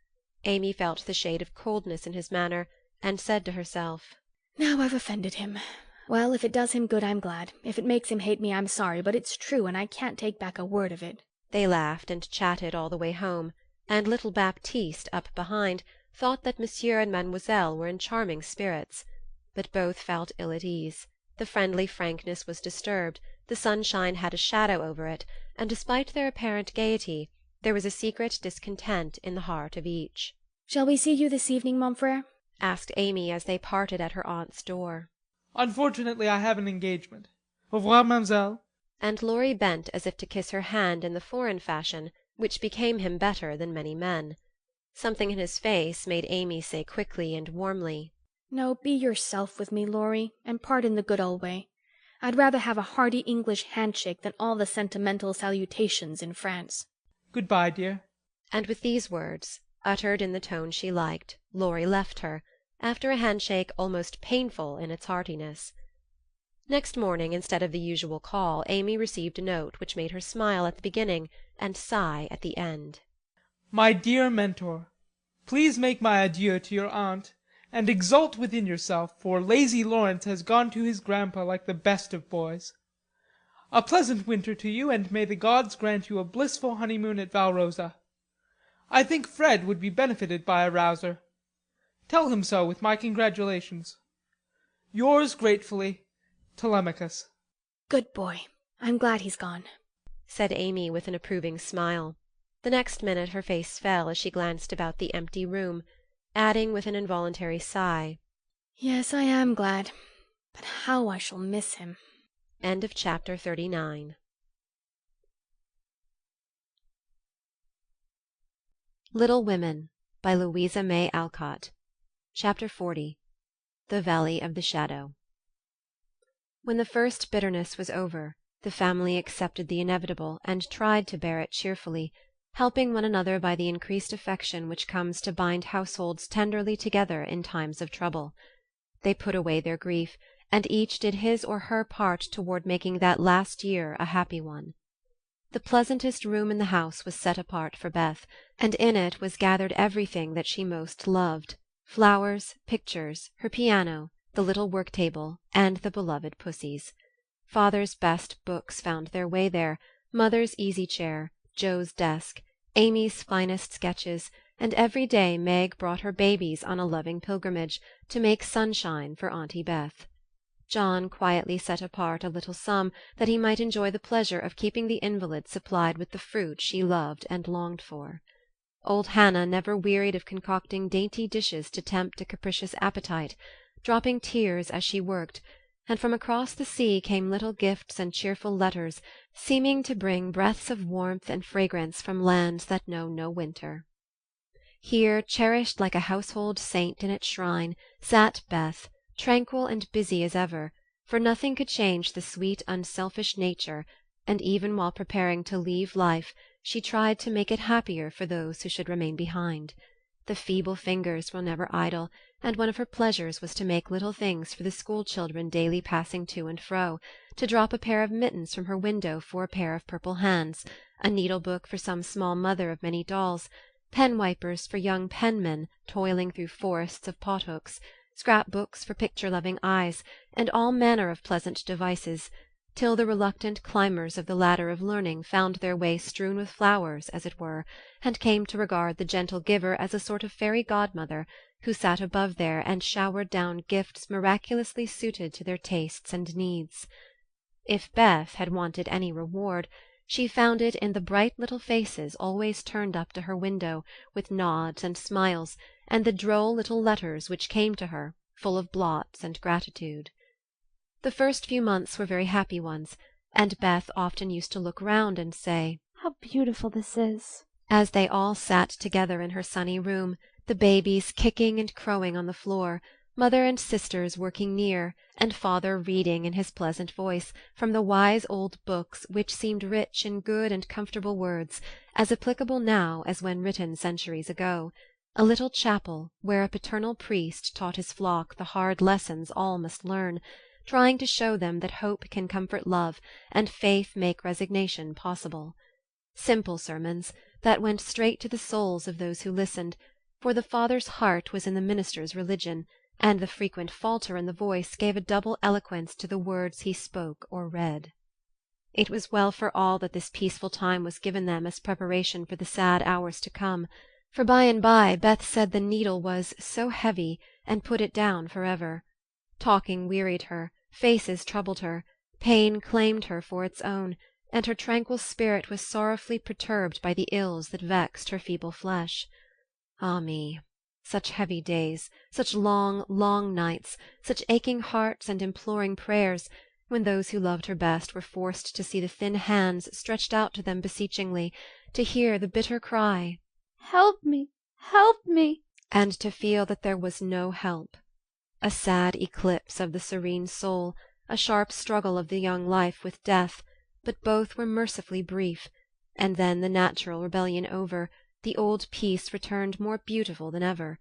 Amy felt the shade of coldness in his manner, and said to herself, "Now I've offended him. Well, if it does him good, I'm glad. If it makes him hate me, I'm sorry, but it's true, and I can't take back a word of it." They laughed and chatted all the way home, and little Baptiste, up behind, thought that Monsieur and Mademoiselle were in charming spirits. But both felt ill at ease. The friendly frankness was disturbed, the sunshine had a shadow over it, and despite their apparent gaiety, there was a secret discontent in the heart of each. "Shall we see you this evening, mon frère?" asked Amy as they parted at her aunt's door. "Unfortunately, I have an engagement. Au revoir, mademoiselle." And Laurie bent as if to kiss her hand in the foreign fashion which became him better than many men. Something in his face made Amy say quickly and warmly, "No, be yourself with me, Laurie, and part in the good old way. I'd rather have a hearty English handshake than all the sentimental salutations in France." "Good-bye, dear." And with these words, uttered in the tone she liked, Laurie left her, after a handshake almost painful in its heartiness. Next morning, instead of the usual call, Amy received a note which made her smile at the beginning and sigh at the end. My dear Mentor, please make my adieu to your aunt, and exult within yourself, for lazy Lawrence has gone to his grandpa like the best of boys. A pleasant winter to you, and may the gods grant you a blissful honeymoon at Valrosa. I think Fred would be benefited by a rouser. Tell him so with my congratulations. Yours gratefully, Telemachus. "Good boy. I'm glad he's gone," said Amy with an approving smile. The next minute her face fell as she glanced about the empty room, adding with an involuntary sigh, "Yes, I am glad. But how I shall miss him." End of chapter 39. Little Women by Louisa May Alcott. Chapter 40. The Valley of the Shadow. When the first bitterness was over, The family accepted the inevitable and tried to bear it cheerfully, helping one another by the increased affection which comes to bind households tenderly together in times of trouble. They put away their grief, and each did his or her part toward making that last year a happy one. The pleasantest room in the house was set apart for Beth, and in it was gathered everything that she most loved: flowers, pictures, her piano, the little work-table, and the beloved pussies. Father's best books found their way there, mother's easy-chair, Joe's desk, Amy's finest sketches, and every day Meg brought her babies on a loving pilgrimage to make sunshine for Auntie Beth. John quietly set apart a little sum that he might enjoy the pleasure of keeping the invalid supplied with the fruit she loved and longed for. Old Hannah never wearied of concocting dainty dishes to tempt a capricious appetite, dropping tears as she worked, and from across the sea came little gifts and cheerful letters, seeming to bring breaths of warmth and fragrance from lands that know no winter. Here, cherished like a household saint in its shrine, sat Beth, tranquil and busy as ever, for nothing could change the sweet unselfish nature, and even while preparing to leave life she tried to make it happier for those who should remain behind. The feeble fingers were never idle, and one of her pleasures was to make little things for the school-children daily passing to and fro, to drop a pair of mittens from her window for a pair of purple hands, a needle-book for some small mother of many dolls, pen-wipers for young penmen toiling through forests of pot-hooks, scrap-books for picture-loving eyes, and all manner of pleasant devices, till the reluctant climbers of the ladder of learning found their way strewn with flowers, as it were, and came to regard the gentle giver as a sort of fairy godmother, who sat above there and showered down gifts miraculously suited to their tastes and needs. If Beth had wanted any reward, she found it in the bright little faces always turned up to her window with nods and smiles, and the droll little letters which came to her, full of blots and gratitude. The first few months were very happy ones, and Beth often used to look round and say, "How beautiful this is!" as they all sat together in her sunny room, the babies kicking and crowing on the floor, mother and sisters working near, and father reading in his pleasant voice from the wise old books which seemed rich in good and comfortable words, as applicable now as when written centuries ago, a little chapel where a paternal priest taught his flock the hard lessons all must learn, trying to show them that hope can comfort love and faith make resignation possible. Simple sermons that went straight to the souls of those who listened, for the father's heart was in the minister's religion, and the frequent falter in the voice gave a double eloquence to the words he spoke or read. It was well for all that this peaceful time was given them as preparation for the sad hours to come, for by and by Beth said the needle was so heavy, and put it down forever. Talking wearied her, faces troubled her, pain claimed her for its own, and her tranquil spirit was sorrowfully perturbed by the ills that vexed her feeble flesh. Ah me! Such heavy days, such long, long nights, such aching hearts and imploring prayers, when those who loved her best were forced to see the thin hands stretched out to them beseechingly, to hear the bitter cry, "Help me! Help me!" and to feel that there was no help. A sad eclipse of the serene soul, a sharp struggle of the young life with death, but both were mercifully brief, and then the natural rebellion over, the old peace returned more beautiful than ever.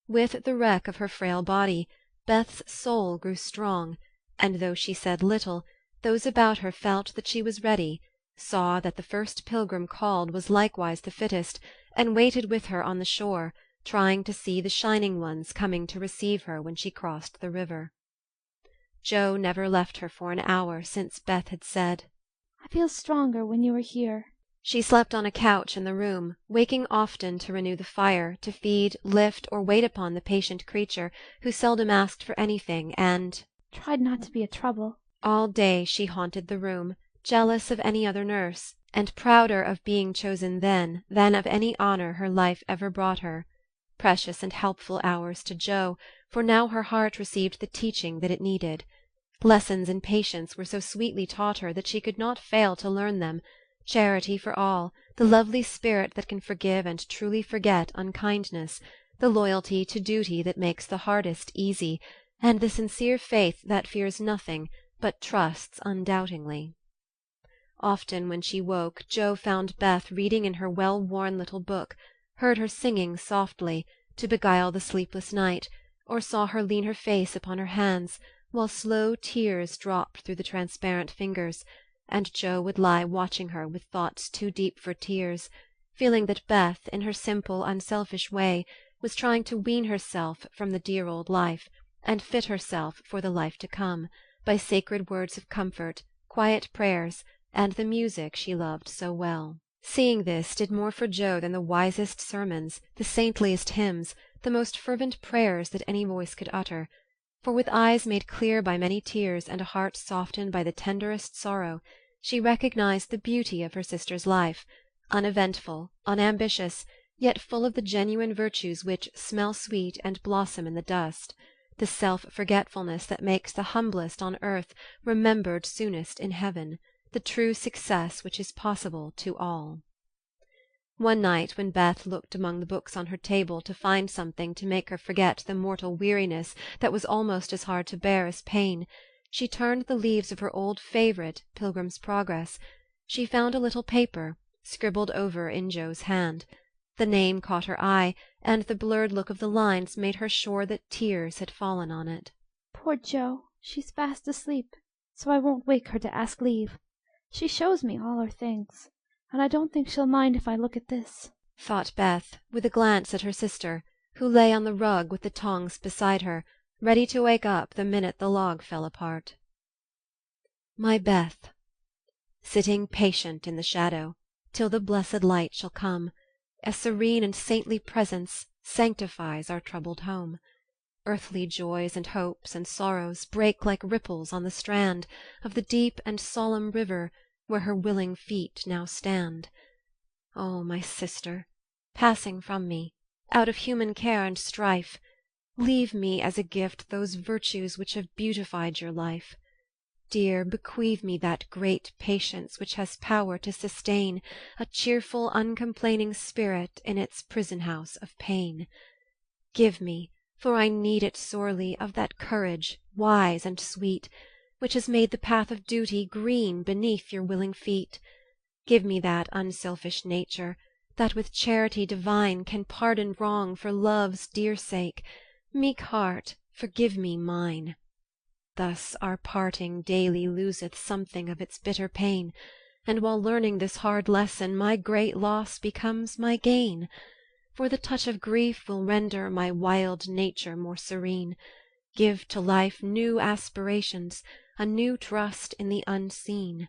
With the wreck of her frail body, Beth's soul grew strong, and though she said little, those about her felt that she was ready, saw that the first pilgrim called was likewise the fittest, and waited with her on the shore, trying to see the shining ones coming to receive her when she crossed the river. Joe never left her for an hour since Beth had said, "I feel stronger when you are here." She slept on a couch in the room, waking often to renew the fire, to feed, lift, or wait upon the patient creature who seldom asked for anything, and tried not to be a trouble. All day she haunted the room, jealous of any other nurse, and prouder of being chosen then than of any honor her life ever brought her. Precious and helpful hours to Joe, for now her heart received the teaching that it needed. Lessons in patience were so sweetly taught her that she could not fail to learn them. Charity for all, the lovely spirit that can forgive and truly forget unkindness, the loyalty to duty that makes the hardest easy, and the sincere faith that fears nothing but trusts undoubtingly. Often when she woke Joe found Beth reading in her well-worn little book, heard her singing softly, to beguile the sleepless night, or saw her lean her face upon her hands, while slow tears dropped through the transparent fingers, and Joe would lie watching her with thoughts too deep for tears, feeling that Beth, in her simple, unselfish way, was trying to wean herself from the dear old life, and fit herself for the life to come, by sacred words of comfort, quiet prayers, and the music she loved so well. Seeing this did more for Joe than the wisest sermons, the saintliest hymns, the most fervent prayers that any voice could utter. For with eyes made clear by many tears and a heart softened by the tenderest sorrow, she recognized the beauty of her sister's life, uneventful, unambitious, yet full of the genuine virtues which smell sweet and blossom in the dust, the self-forgetfulness that makes the humblest on earth remembered soonest in heaven, the true success which is possible to all. One night when Beth looked among the books on her table to find something to make her forget the mortal weariness that was almost as hard to bear as pain, she turned the leaves of her old favorite, Pilgrim's Progress. She found a little paper, scribbled over in Joe's hand. The name caught her eye, and the blurred look of the lines made her sure that tears had fallen on it. Poor Joe, she's fast asleep, so I won't wake her to ask leave. She shows me all her things, and I don't think she'll mind if I look at this, thought Beth, with a glance at her sister, who lay on the rug with the tongs beside her, ready to wake up the minute the log fell apart. My Beth, sitting patient in the shadow, till the blessed light shall come, a serene and saintly presence sanctifies our troubled home. Earthly joys and hopes and sorrows break like ripples on the strand of the deep and solemn river where her willing feet now stand. O my sister, passing from me, out of human care and strife, leave me as a gift those virtues which have beautified your life. Dear, bequeath me that great patience which has power to sustain a cheerful, uncomplaining spirit in its prison-house of pain. Give me, for I need it sorely, of that courage, wise and sweet, which has made the path of duty green beneath your willing feet. Give me that unselfish nature, that with charity divine can pardon wrong for love's dear sake. Meek heart, forgive me mine. Thus our parting daily loseth something of its bitter pain, and while learning this hard lesson my great loss becomes my gain. For the touch of grief will render my wild nature more serene, give to life new aspirations, a new trust in the unseen.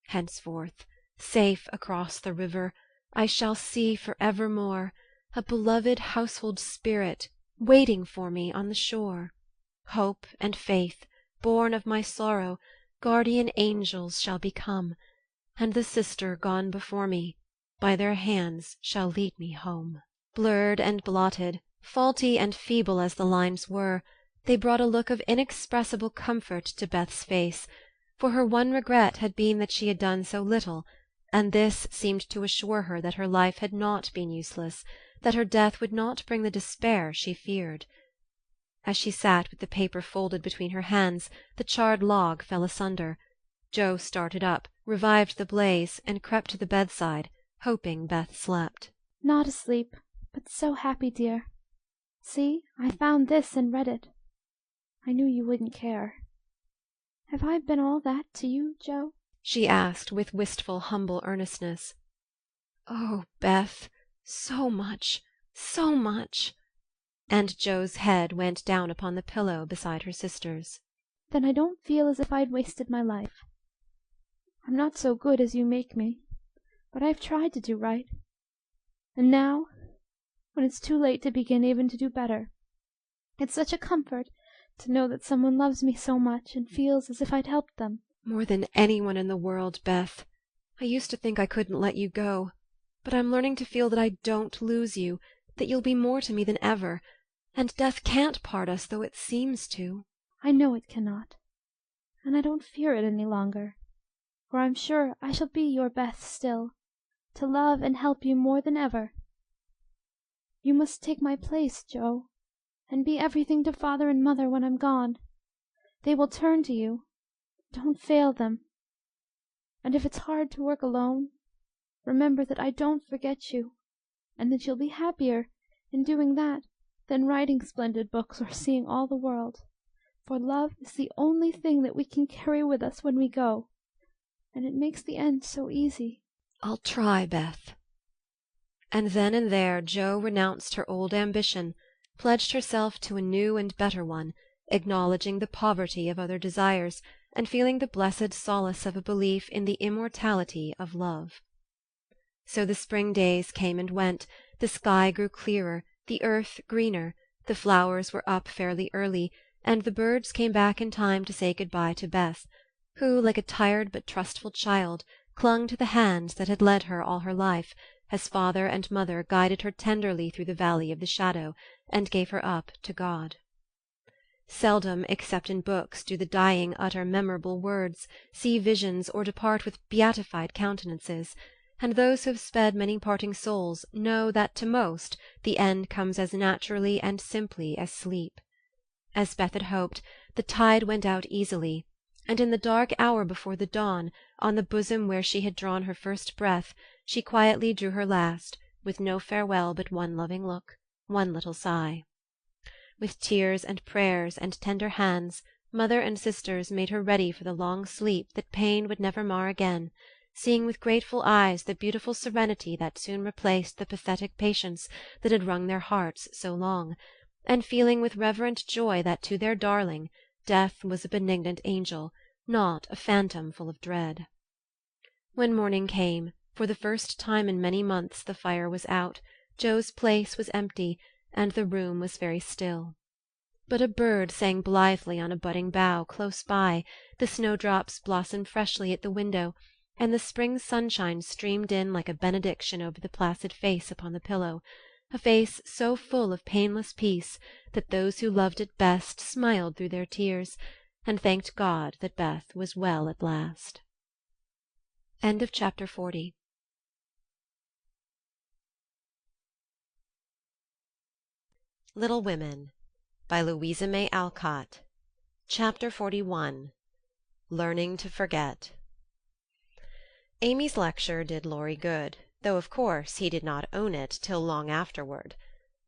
Henceforth, safe across the river, I shall see for evermore a beloved household spirit waiting for me on the shore. Hope and faith, born of my sorrow, guardian angels shall become, and the sister gone before me by their hands shall lead me home. Blurred and blotted, faulty and feeble as the lines were, they brought a look of inexpressible comfort to Beth's face, for her one regret had been that she had done so little, and this seemed to assure her that her life had not been useless, that her death would not bring the despair she feared. As she sat with the paper folded between her hands, the charred log fell asunder. Joe started up, revived the blaze, and crept to the bedside, hoping Beth slept. Not asleep, but so happy, dear. See, I found this and read it. I knew you wouldn't care. Have I been all that to you, Joe? She asked with wistful, humble earnestness. Oh, Beth, so much, so much. And Joe's head went down upon the pillow beside her sister's. Then I don't feel as if I'd wasted my life. I'm not so good as you make me, but I've tried to do right. And now, when it's too late to begin even to do better, it's such a comfort to know that someone loves me so much and feels as if I'd helped them. More than anyone in the world, Beth. I used to think I couldn't let you go, but I'm learning to feel that I don't lose you, that you'll be more to me than ever, and death can't part us though it seems to. I know it cannot, and I don't fear it any longer, for I'm sure I shall be your Beth still, to love and help you more than ever. You must take my place, Joe, and be everything to father and mother when I'm gone. They will turn to you. Don't fail them. And if it's hard to work alone, remember that I don't forget you, and that you'll be happier in doing that than writing splendid books or seeing all the world. For love is the only thing that we can carry with us when we go, and it makes the end so easy." "I'll try, Beth." And then and there Jo renounced her old ambition, pledged herself to a new and better one, acknowledging the poverty of other desires, and feeling the blessed solace of a belief in the immortality of love. So the spring days came and went, the sky grew clearer, the earth greener, the flowers were up fairly early, and the birds came back in time to say good-bye to Beth, who, like a tired but trustful child, clung to the hands that had led her all her life, as father and mother guided her tenderly through the valley of the shadow, and gave her up to God. Seldom, except in books, do the dying utter memorable words, see visions, or depart with beatified countenances, and those who have sped many parting souls know that to most the end comes as naturally and simply as sleep. As Beth had hoped, the tide went out easily, and in the dark hour before the dawn, on the bosom where she had drawn her first breath, she quietly drew her last, with no farewell but one loving look, one little sigh. With tears and prayers and tender hands, mother and sisters made her ready for the long sleep that pain would never mar again, seeing with grateful eyes the beautiful serenity that soon replaced the pathetic patience that had wrung their hearts so long, and feeling with reverent joy that to their darling death was a benignant angel, not a phantom full of dread. When morning came, for the first time in many months the fire was out, Jo's place was empty, and the room was very still. But a bird sang blithely on a budding bough close by, the snowdrops blossomed freshly at the window, and the spring sunshine streamed in like a benediction over the placid face upon the pillow, a face so full of painless peace that those who loved it best smiled through their tears, and thanked God that Beth was well at last. End of chapter 40. Little Women by Louisa May Alcott. Chapter 41. Learning to Forget. Amy's lecture did Laurie good, though of course he did not own it till long afterward.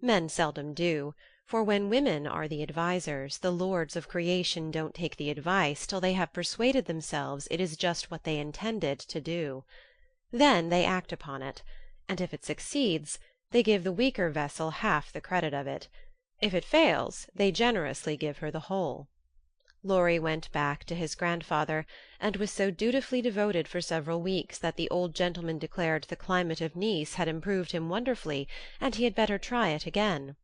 Men seldom do, for when women are the advisers, the lords of creation don't take the advice till they have persuaded themselves it is just what they intended to do. Then they act upon it, and if it succeeds, they give the weaker vessel half the credit of it. If it fails, they generously give her the whole. Laurie went back to his grandfather, and was so dutifully devoted for several weeks that the old gentleman declared the climate of Nice had improved him wonderfully, and he had better try it again.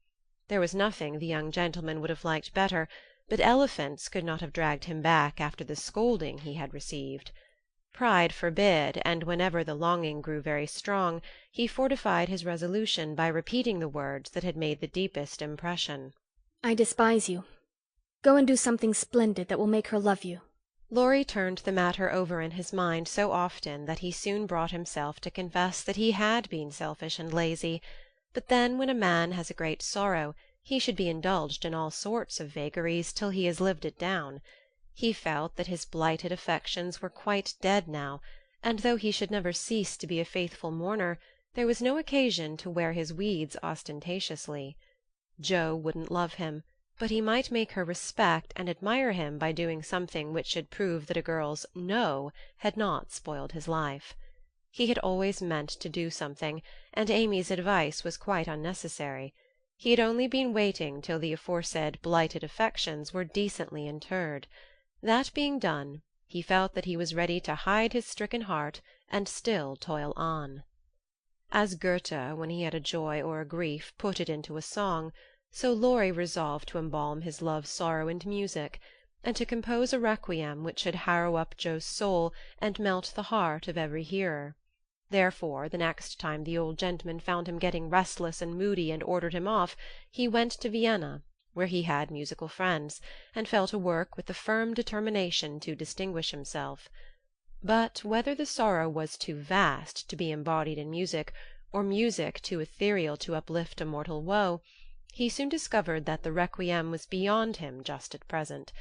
There was nothing the young gentleman would have liked better, but elephants could not have dragged him back after the scolding he had received. Pride forbid, and whenever the longing grew very strong, he fortified his resolution by repeating the words that had made the deepest impression. "I despise you. Go and do something splendid that will make her love you." Laurie turned the matter over in his mind so often that he soon brought himself to confess that he had been selfish and lazy. But then when a man has a great sorrow, he should be indulged in all sorts of vagaries till he has lived it down. He felt that his blighted affections were quite dead now, and though he should never cease to be a faithful mourner, there was no occasion to wear his weeds ostentatiously. Jo wouldn't love him, but he might make her respect and admire him by doing something which should prove that a girl's "no" had not spoiled his life. He had always meant to do something, and Amy's advice was quite unnecessary. He had only been waiting till the aforesaid blighted affections were decently interred. That being done, he felt that he was ready to hide his stricken heart and still toil on. As Goethe, when he had a joy or a grief, put it into a song, so Laurie resolved to embalm his love-sorrow in music, and to compose a requiem which should harrow up Jo's soul and melt the heart of every hearer. Therefore, the next time the old gentleman found him getting restless and moody and ordered him off, he went to Vienna, where he had musical friends, and fell to work with the firm determination to distinguish himself. But whether the sorrow was too vast to be embodied in music, or music too ethereal to uplift a mortal woe, he soon discovered that the requiem was beyond him just at present.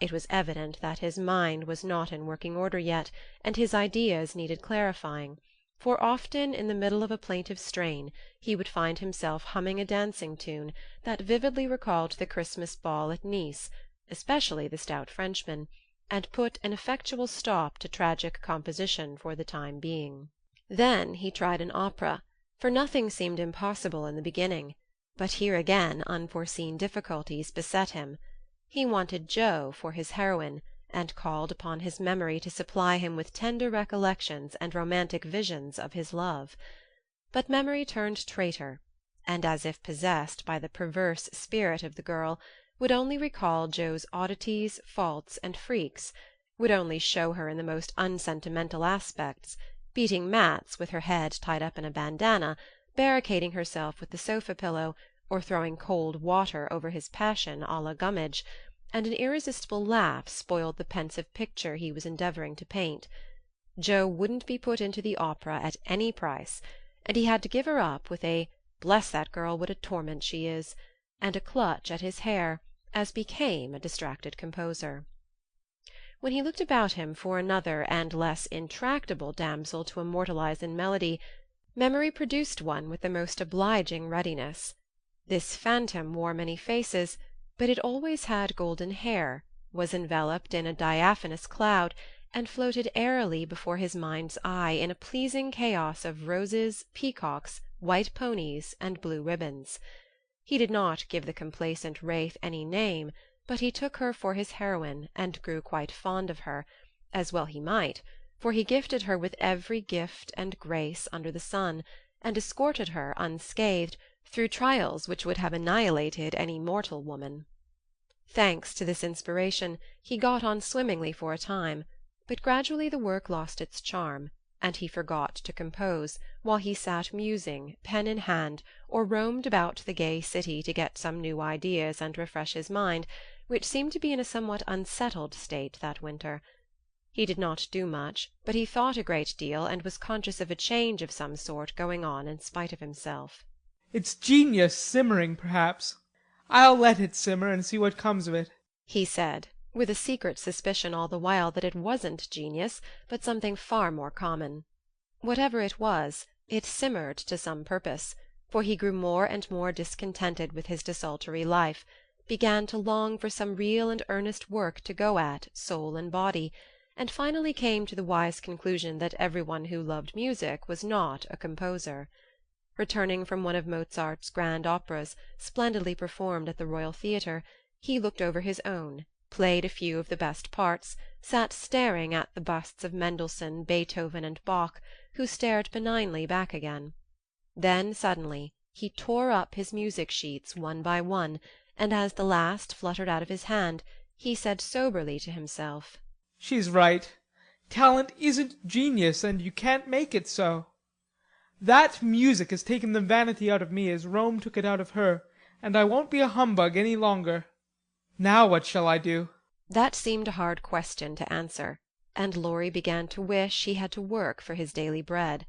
It was evident that his mind was not in working order yet, and his ideas needed clarifying, for often in the middle of a plaintive strain he would find himself humming a dancing tune that vividly recalled the Christmas ball at Nice, especially the stout Frenchman, and put an effectual stop to tragic composition for the time being. Then he tried an opera, for nothing seemed impossible in the beginning, but here again unforeseen difficulties beset him. He wanted Jo for his heroine, and called upon his memory to supply him with tender recollections and romantic visions of his love. But memory turned traitor, and, as if possessed by the perverse spirit of the girl, would only recall Jo's oddities, faults, and freaks, would only show her in the most unsentimental aspects, beating mats with her head tied up in a bandana, barricading herself with the sofa-pillow, or throwing cold water over his passion a la Gummidge, and an irresistible laugh spoiled the pensive picture he was endeavouring to paint. Jo wouldn't be put into the opera at any price, and he had to give her up with a "Bless that girl, what a torment she is!" and a clutch at his hair, as became a distracted composer. When he looked about him for another and less intractable damsel to immortalize in melody, memory produced one with the most obliging readiness. This phantom wore many faces, but it always had golden hair, was enveloped in a diaphanous cloud, and floated airily before his mind's eye in a pleasing chaos of roses, peacocks, white ponies, and blue ribbons. He did not give the complacent wraith any name, but he took her for his heroine and grew quite fond of her, as well he might, for he gifted her with every gift and grace under the sun, and escorted her unscathed through trials which would have annihilated any mortal woman. Thanks to this inspiration, he got on swimmingly for a time, but gradually the work lost its charm, and he forgot to compose, while he sat musing, pen in hand, or roamed about the gay city to get some new ideas and refresh his mind, which seemed to be in a somewhat unsettled state that winter. He did not do much, but he thought a great deal, and was conscious of a change of some sort going on in spite of himself. It's genius simmering, perhaps. I'll let it simmer and see what comes of it, he said, with a secret suspicion all the while that it wasn't genius, but something far more common. Whatever it was, it simmered to some purpose, for he grew more and more discontented with his desultory life, began to long for some real and earnest work to go at, soul and body, and finally came to the wise conclusion that everyone who loved music was not a composer. Returning from one of Mozart's grand operas, splendidly performed at the Royal Theatre, he looked over his own, played a few of the best parts, sat staring at the busts of Mendelssohn, Beethoven, and Bach, who stared benignly back again. Then suddenly he tore up his music-sheets one by one, and as the last fluttered out of his hand, he said soberly to himself, She's right. Talent isn't genius, and you can't make it so. That music has taken the vanity out of me as Rome took it out of her, and I won't be a humbug any longer. Now what shall I do? That seemed a hard question to answer, and Laurie began to wish he had to work for his daily bread.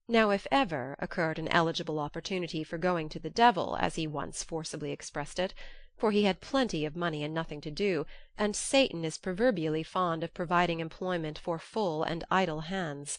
Now if ever occurred an eligible opportunity for going to the devil, as he once forcibly expressed it, for he had plenty of money and nothing to do, and Satan is proverbially fond of providing employment for full and idle hands.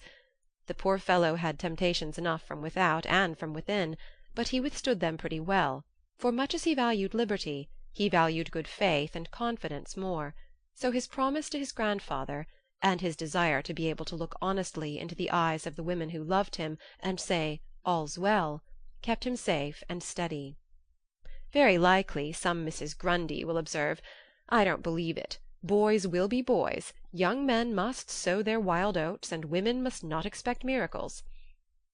The poor fellow had temptations enough from without and from within, but he withstood them pretty well, for much as he valued liberty, he valued good faith and confidence more, so his promise to his grandfather, and his desire to be able to look honestly into the eyes of the women who loved him and say "All's well," kept him safe and steady. Very likely some Mrs. Grundy will observe, "I don't believe it. Boys will be boys, young men must sow their wild oats, and women must not expect miracles."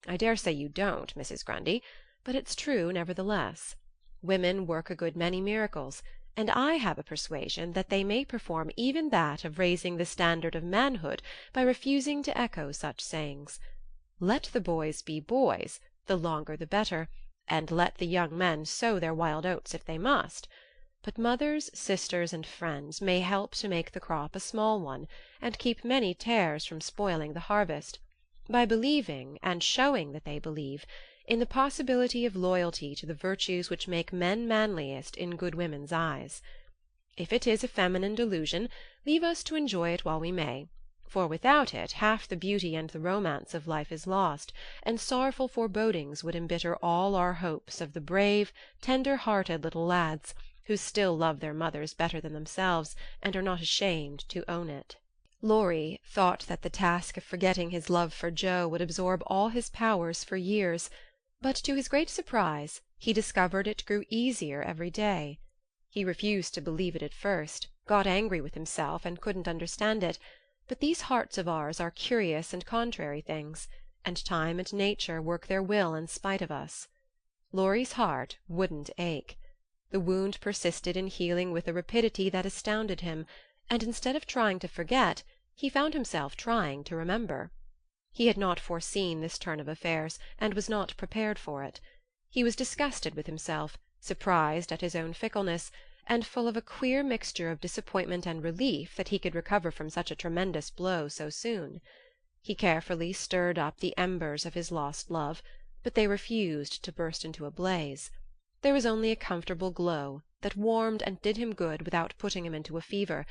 I dare say you don't, Mrs. Grundy, but it's true nevertheless. Women work a good many miracles, and I have a persuasion that they may perform even that of raising the standard of manhood by refusing to echo such sayings. Let the boys be boys, the longer the better, and let the young men sow their wild oats if they must. But mothers, sisters, and friends may help to make the crop a small one, and keep many tares from spoiling the harvest, by believing, and showing that they believe, in the possibility of loyalty to the virtues which make men manliest in good women's eyes. If it is a feminine delusion, leave us to enjoy it while we may, for without it half the beauty and the romance of life is lost, and sorrowful forebodings would embitter all our hopes of the brave, tender-hearted little lads, who still love their mothers better than themselves, and are not ashamed to own it. Laurie thought that the task of forgetting his love for Joe would absorb all his powers for years, but to his great surprise he discovered it grew easier every day. He refused to believe it at first, got angry with himself, and couldn't understand it, but these hearts of ours are curious and contrary things, and time and nature work their will in spite of us. Laurie's heart wouldn't ache. The wound persisted in healing with a rapidity that astounded him, and instead of trying to forget, he found himself trying to remember. He had not foreseen this turn of affairs, and was not prepared for it. He was disgusted with himself, surprised at his own fickleness, and full of a queer mixture of disappointment and relief that he could recover from such a tremendous blow so soon. He carefully stirred up the embers of his lost love, but they refused to burst into a blaze. There was only a comfortable glow that warmed and did him good without putting him into a fever,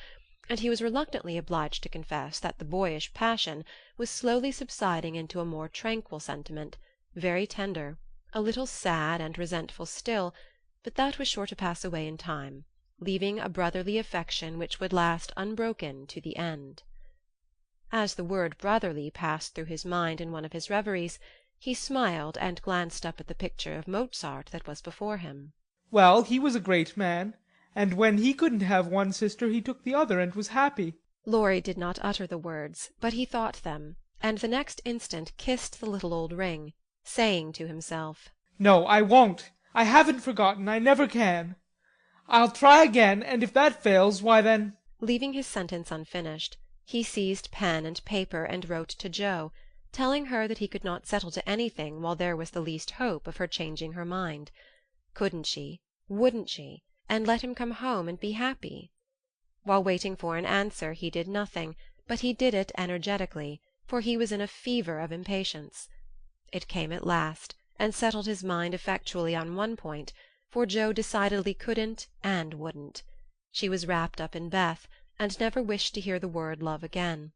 and he was reluctantly obliged to confess that the boyish passion was slowly subsiding into a more tranquil sentiment, very tender, a little sad and resentful still, but that was sure to pass away in time, leaving a brotherly affection which would last unbroken to the end. As the word brotherly passed through his mind in one of his reveries, he smiled and glanced up at the picture of Mozart that was before him. Well, he was a great man, and when he couldn't have one sister he took the other and was happy. Laurie did not utter the words, but he thought them, and the next instant kissed the little old ring, saying to himself, No, I won't. I haven't forgotten. I never can. I'll try again, and if that fails, why then... Leaving his sentence unfinished, he seized pen and paper and wrote to Joe, telling her that he could not settle to anything while there was the least hope of her changing her mind. Couldn't she, wouldn't she, and let him come home and be happy? While waiting for an answer he did nothing, but he did it energetically, for he was in a fever of impatience. It came at last, and settled his mind effectually on one point, for Joe decidedly couldn't and wouldn't. She was wrapped up in Beth, and never wished to hear the word love again.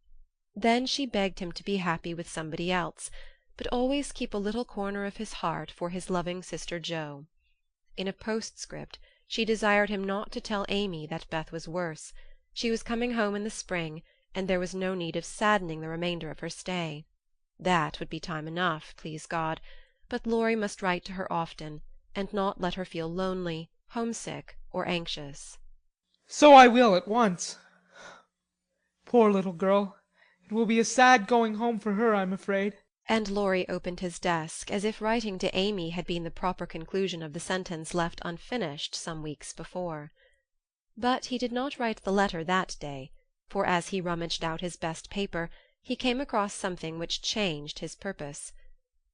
Then she begged him to be happy with somebody else, but always keep a little corner of his heart for his loving sister Joe. In a postscript she desired him not to tell Amy that Beth was worse. She was coming home in the spring, and there was no need of saddening the remainder of her stay. That would be time enough, please God, but Laurie must write to her often, and not let her feel lonely, homesick, or anxious. So I will at once. Poor little girl. It will be a sad going home for her, I'm afraid. And Laurie opened his desk, as if writing to Amy had been the proper conclusion of the sentence left unfinished some weeks before. But he did not write the letter that day, for as he rummaged out his best paper he came across something which changed his purpose.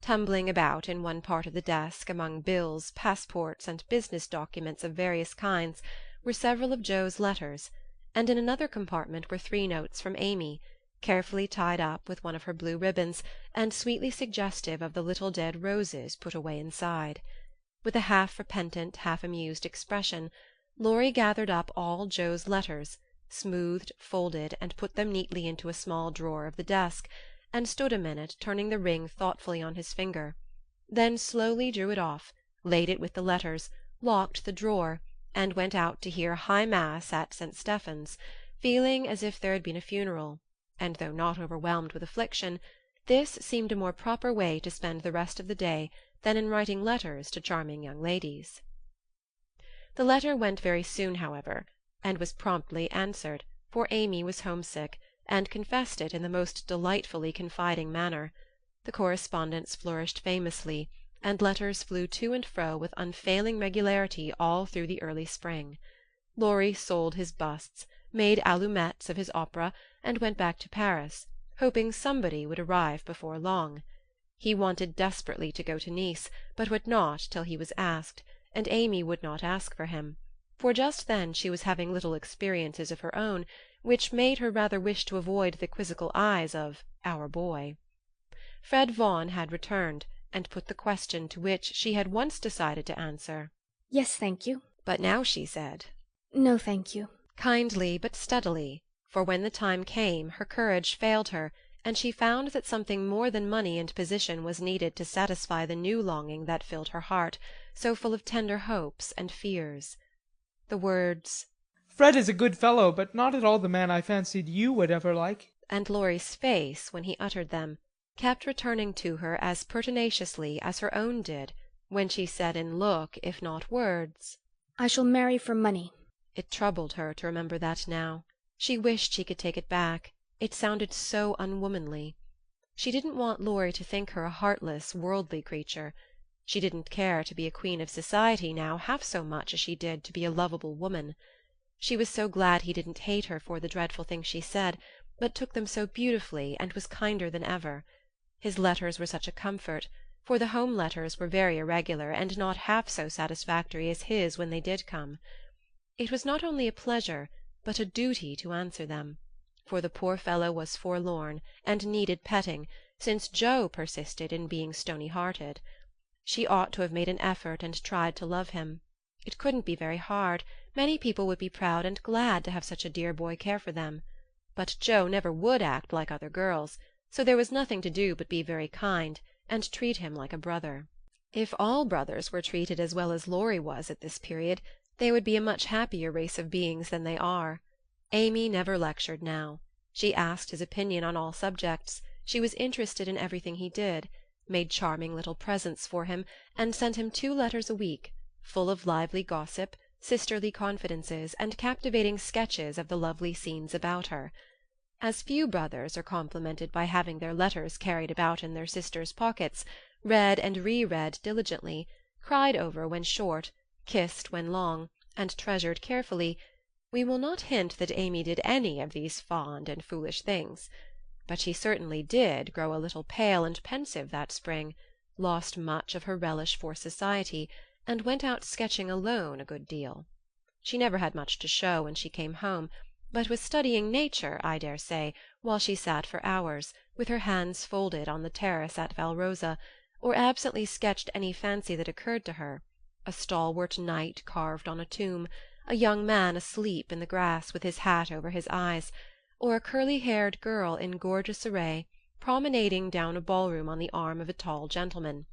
Tumbling about in one part of the desk among bills, passports, and business documents of various kinds were several of Joe's letters, and in another compartment were 3 notes from Amy, carefully tied up with one of her blue ribbons, and sweetly suggestive of the little dead roses put away inside. With a half-repentant, half-amused expression, Laurie gathered up all Joe's letters, smoothed, folded, and put them neatly into a small drawer of the desk, and stood a minute turning the ring thoughtfully on his finger, then slowly drew it off, laid it with the letters, locked the drawer, and went out to hear high mass at St. Stephen's, feeling as if there had been a funeral, and though not overwhelmed with affliction, this seemed a more proper way to spend the rest of the day than in writing letters to charming young ladies. The letter went very soon, however, and was promptly answered, for Amy was homesick, and confessed it in the most delightfully confiding manner. The correspondence flourished famously, and letters flew to and fro with unfailing regularity all through the early spring. Laurie sold his busts, made allumettes of his opera, and went back to Paris, hoping somebody would arrive before long. He wanted desperately to go to Nice, but would not till he was asked, and Amy would not ask for him, for just then she was having little experiences of her own, which made her rather wish to avoid the quizzical eyes of "our boy." Fred Vaughan had returned, and put the question to which she had once decided to answer. Yes, thank you. But now she said, No, thank you. kindly but steadily, for when the time came her courage failed her, and she found that something more than money and position was needed to satisfy the new longing that filled her heart, so full of tender hopes and fears. The words, "Fred is a good fellow, but not at all the man I fancied you would ever like," and Laurie's face when he uttered them, kept returning to her as pertinaciously as her own did when she said in look, if not words, "I shall marry for money." It troubled her to remember that now. She wished she could take it back. It sounded so unwomanly. She didn't want Laurie to think her a heartless, worldly creature. She didn't care to be a queen of society now half so much as she did to be a lovable woman. She was so glad he didn't hate her for the dreadful things she said, but took them so beautifully and was kinder than ever. His letters were such a comfort, for the home letters were very irregular and not half so satisfactory as his when they did come. It was not only a pleasure, but a duty to answer them, for the poor fellow was forlorn and needed petting, since Joe persisted in being stony-hearted. She ought to have made an effort and tried to love him. It couldn't be very hard. Many people would be proud and glad to have such a dear boy care for them. But Joe never would act like other girls, so there was nothing to do but be very kind, and treat him like a brother. If all brothers were treated as well as Laurie was at this period, they would be a much happier race of beings than they are. Amy never lectured now. She asked his opinion on all subjects. She was interested in everything he did, made charming little presents for him, and sent him 2 letters a week, full of lively gossip, sisterly confidences, and captivating sketches of the lovely scenes about her. As few brothers are complimented by having their letters carried about in their sisters' pockets, read and re-read diligently, cried over when short, kissed when long, and treasured carefully, we will not hint that Amy did any of these fond and foolish things. But she certainly did grow a little pale and pensive that spring, lost much of her relish for society, and went out sketching alone a good deal. She never had much to show when she came home, but was studying nature, I dare say, while she sat for hours, with her hands folded on the terrace at Valrosa, or absently sketched any fancy that occurred to her, a stalwart knight carved on a tomb, a young man asleep in the grass with his hat over his eyes, or a curly-haired girl in gorgeous array promenading down a ballroom on the arm of a tall gentleman,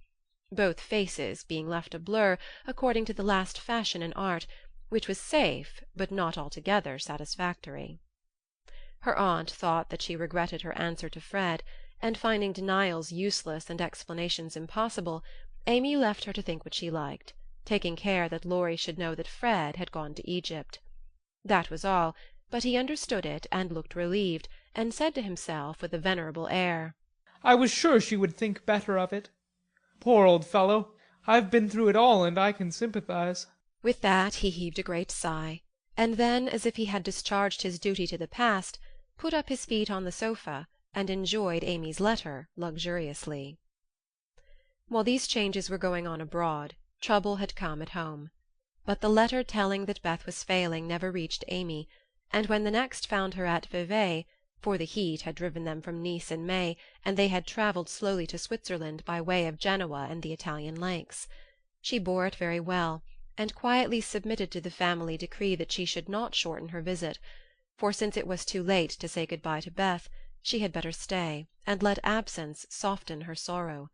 both faces being left a blur according to the last fashion in art, which was safe but not altogether satisfactory. Her aunt thought that she regretted her answer to Fred, and finding denials useless and explanations impossible, Amy left her to think what she liked, taking care that Laurie should know that Fred had gone to Egypt. That was all, but he understood it and looked relieved, and said to himself with a venerable air, "I was sure she would think better of it. Poor old fellow, I've been through it all, and I can sympathize." With that he heaved a great sigh, and then, as if he had discharged his duty to the past, put up his feet on the sofa and enjoyed Amy's letter luxuriously. While these changes were going on abroad, trouble had come at home. But the letter telling that Beth was failing never reached Amy, and when the next found her at Vevey, for the heat had driven them from Nice in May, and they had travelled slowly to Switzerland by way of Genoa and the Italian lakes, she bore it very well, and quietly submitted to the family decree that she should not shorten her visit, for since it was too late to say good-bye to Beth, she had better stay, and let absence soften her sorrow.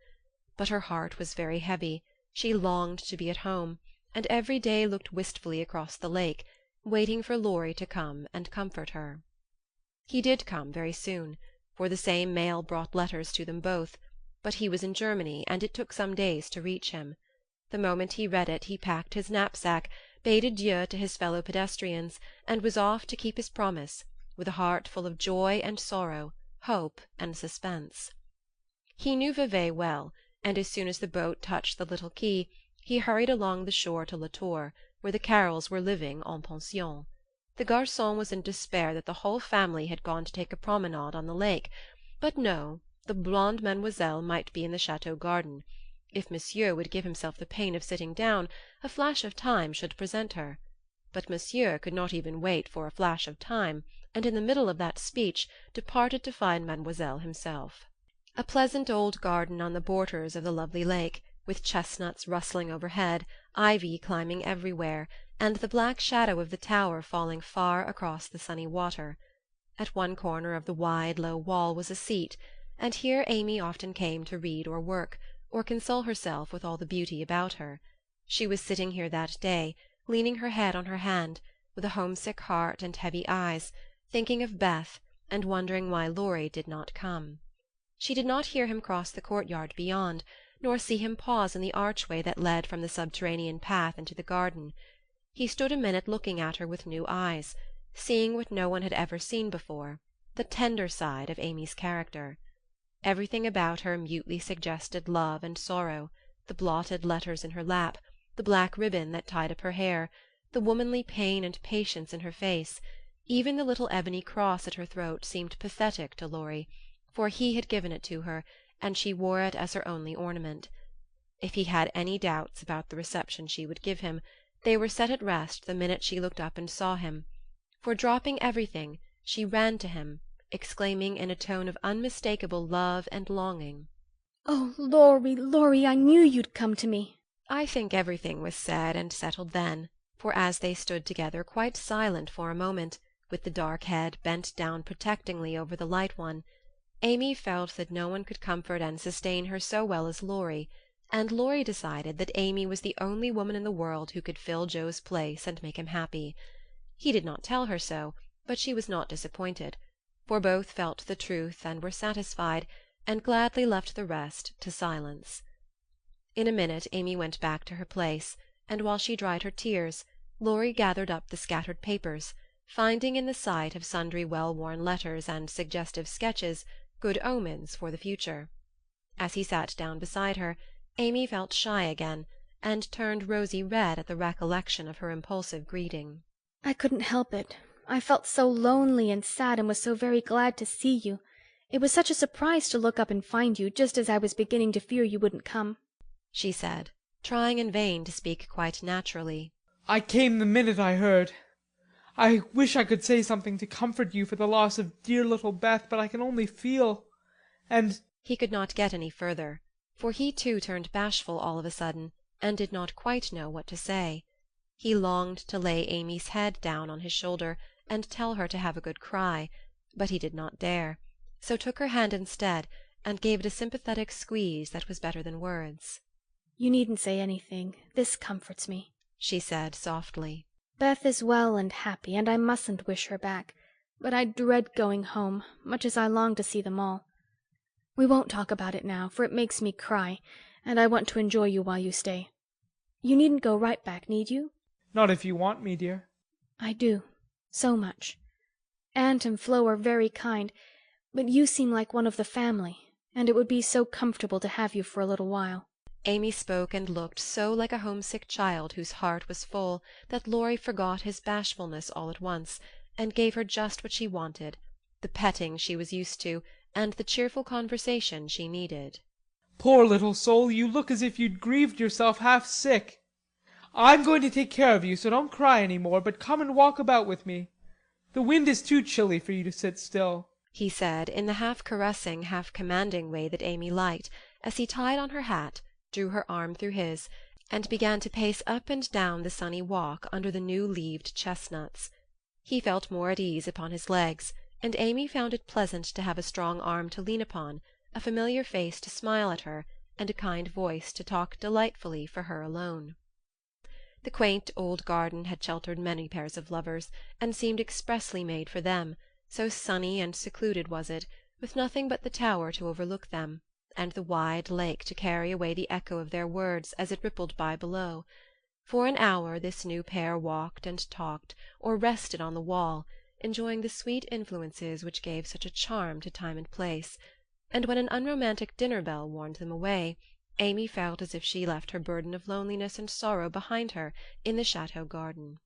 But her heart was very heavy. She longed to be at home, and every day looked wistfully across the lake, waiting for Laurie to come and comfort her. He did come very soon, for the same mail brought letters to them both, but he was in Germany, and it took some days to reach him. The moment he read it he packed his knapsack, bade adieu to his fellow pedestrians, and was off to keep his promise, with a heart full of joy and sorrow, hope and suspense. He knew Vevey well, and as soon as the boat touched the little quay, he hurried along the shore to La Tour, where the Carrolls were living en pension. The garçon was in despair that the whole family had gone to take a promenade on the lake, but no, the blonde mademoiselle might be in the chateau garden. If monsieur would give himself the pain of sitting down, a flash of time should present her. But monsieur could not even wait for a flash of time, and in the middle of that speech departed to find mademoiselle himself. A pleasant old garden on the borders of the lovely lake, with chestnuts rustling overhead, ivy climbing everywhere, and the black shadow of the tower falling far across the sunny water. At one corner of the wide low wall was a seat, and here Amy often came to read or work, or console herself with all the beauty about her. She was sitting here that day, leaning her head on her hand, with a homesick heart and heavy eyes, thinking of Beth, and wondering why Laurie did not come. She did not hear him cross the courtyard beyond, nor see him pause in the archway that led from the subterranean path into the garden. He stood a minute looking at her with new eyes, seeing what no one had ever seen before, the tender side of Amy's character. Everything about her mutely suggested love and sorrow, the blotted letters in her lap, the black ribbon that tied up her hair, the womanly pain and patience in her face. Even the little ebony cross at her throat seemed pathetic to Laurie, for he had given it to her, and she wore it as her only ornament. If he had any doubts about the reception she would give him, they were set at rest the minute she looked up and saw him, for, dropping everything, she ran to him, exclaiming in a tone of unmistakable love and longing, "Oh, Laurie, Laurie, I knew you'd come to me." I think everything was said and settled then, for as they stood together quite silent for a moment, with the dark head bent down protectingly over the light one, Amy felt that no one could comfort and sustain her so well as Laurie, and Laurie decided that Amy was the only woman in the world who could fill Joe's place and make him happy. He did not tell her so, but she was not disappointed, for both felt the truth and were satisfied, and gladly left the rest to silence. In a minute Amy went back to her place, and while she dried her tears, Laurie gathered up the scattered papers, finding in the sight of sundry well-worn letters and suggestive sketches good omens for the future. As he sat down beside her, Amy felt shy again, and turned rosy red at the recollection of her impulsive greeting. "I couldn't help it. I felt so lonely and sad and was so very glad to see you. It was such a surprise to look up and find you, just as I was beginning to fear you wouldn't come," she said, trying in vain to speak quite naturally. I came the minute I heard. I wish I could say something to comfort you for the loss of dear little Beth, but I can only feel. And he could not get any further, for he too turned bashful all of a sudden, and did not quite know what to say. He longed to lay Amy's head down on his shoulder and tell her to have a good cry, but he did not dare, so took her hand instead, and gave it a sympathetic squeeze that was better than words. "You needn't say anything. This comforts me," she said softly. "Beth is well and happy, and I mustn't wish her back, but I dread going home, much as I long to see them all. We won't talk about it now, for it makes me cry, and I want to enjoy you while you stay. You needn't go right back, need you?" not if you want me, dear. "I do, so much. Aunt and Flo are very kind, but you seem like one of the family, and it would be so comfortable to have you for a little while." Amy spoke and looked so like a homesick child whose heart was full that Laurie forgot his bashfulness all at once, and gave her just what she wanted, the petting she was used to, and the cheerful conversation she needed. Poor little soul, you look as if you'd grieved yourself half sick. I'm going to take care of you, so don't cry any more, but come and walk about with me. The wind is too chilly for you to sit still," he said, in the half-caressing, half-commanding way that Amy liked, as he tied on her hat, drew her arm through his, and began to pace up and down the sunny walk under the new-leaved chestnuts. He felt more at ease upon his legs, and Amy found it pleasant to have a strong arm to lean upon, a familiar face to smile at her, and a kind voice to talk delightfully for her alone. The quaint old garden had sheltered many pairs of lovers, and seemed expressly made for them, so sunny and secluded was it, with nothing but the tower to overlook them, and the wide lake to carry away the echo of their words as it rippled by below. For an hour this new pair walked and talked, or rested on the wall, enjoying the sweet influences which gave such a charm to time and place, and when an unromantic dinner-bell warned them away, Amy felt as if she left her burden of loneliness and sorrow behind her in the chateau garden.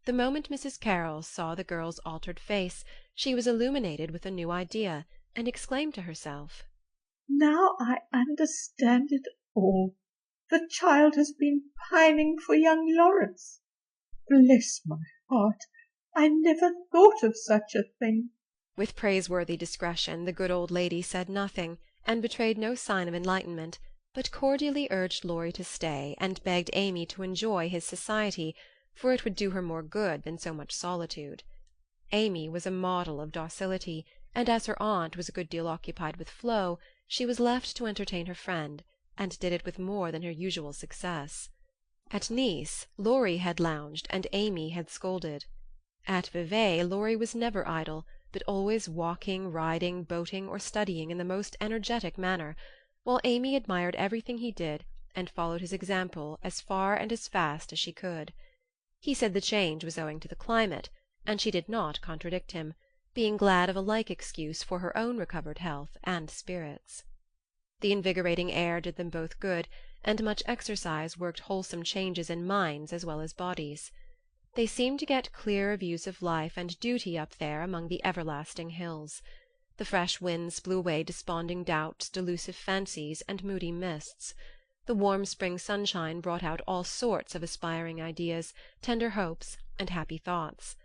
The moment Mrs. Carroll saw the girl's altered face, she was illuminated with a new idea, and exclaimed to herself, "Now I understand it all. The child has been pining for young Lawrence. Bless my heart, I never thought of such a thing." With praiseworthy discretion the good old lady said nothing, and betrayed no sign of enlightenment, but cordially urged Laurie to stay, and begged Amy to enjoy his society, for it would do her more good than so much solitude. Amy was a model of docility, and as her aunt was a good deal occupied with Flo, she was left to entertain her friend, and did it with more than her usual success. At Nice, Laurie had lounged and Amy had scolded. At Vevey, Laurie was never idle, but always walking, riding, boating, or studying in the most energetic manner, while Amy admired everything he did and followed his example as far and as fast as she could. He said the change was owing to the climate, and she did not contradict him, being glad of a like excuse for her own recovered health and spirits. The invigorating air did them both good, and much exercise worked wholesome changes in minds as well as bodies. They seemed to get clearer views of life and duty up there among the everlasting hills. The fresh winds blew away desponding doubts, delusive fancies, and moody mists. The warm spring sunshine brought out all sorts of aspiring ideas, tender hopes, and happy thoughts.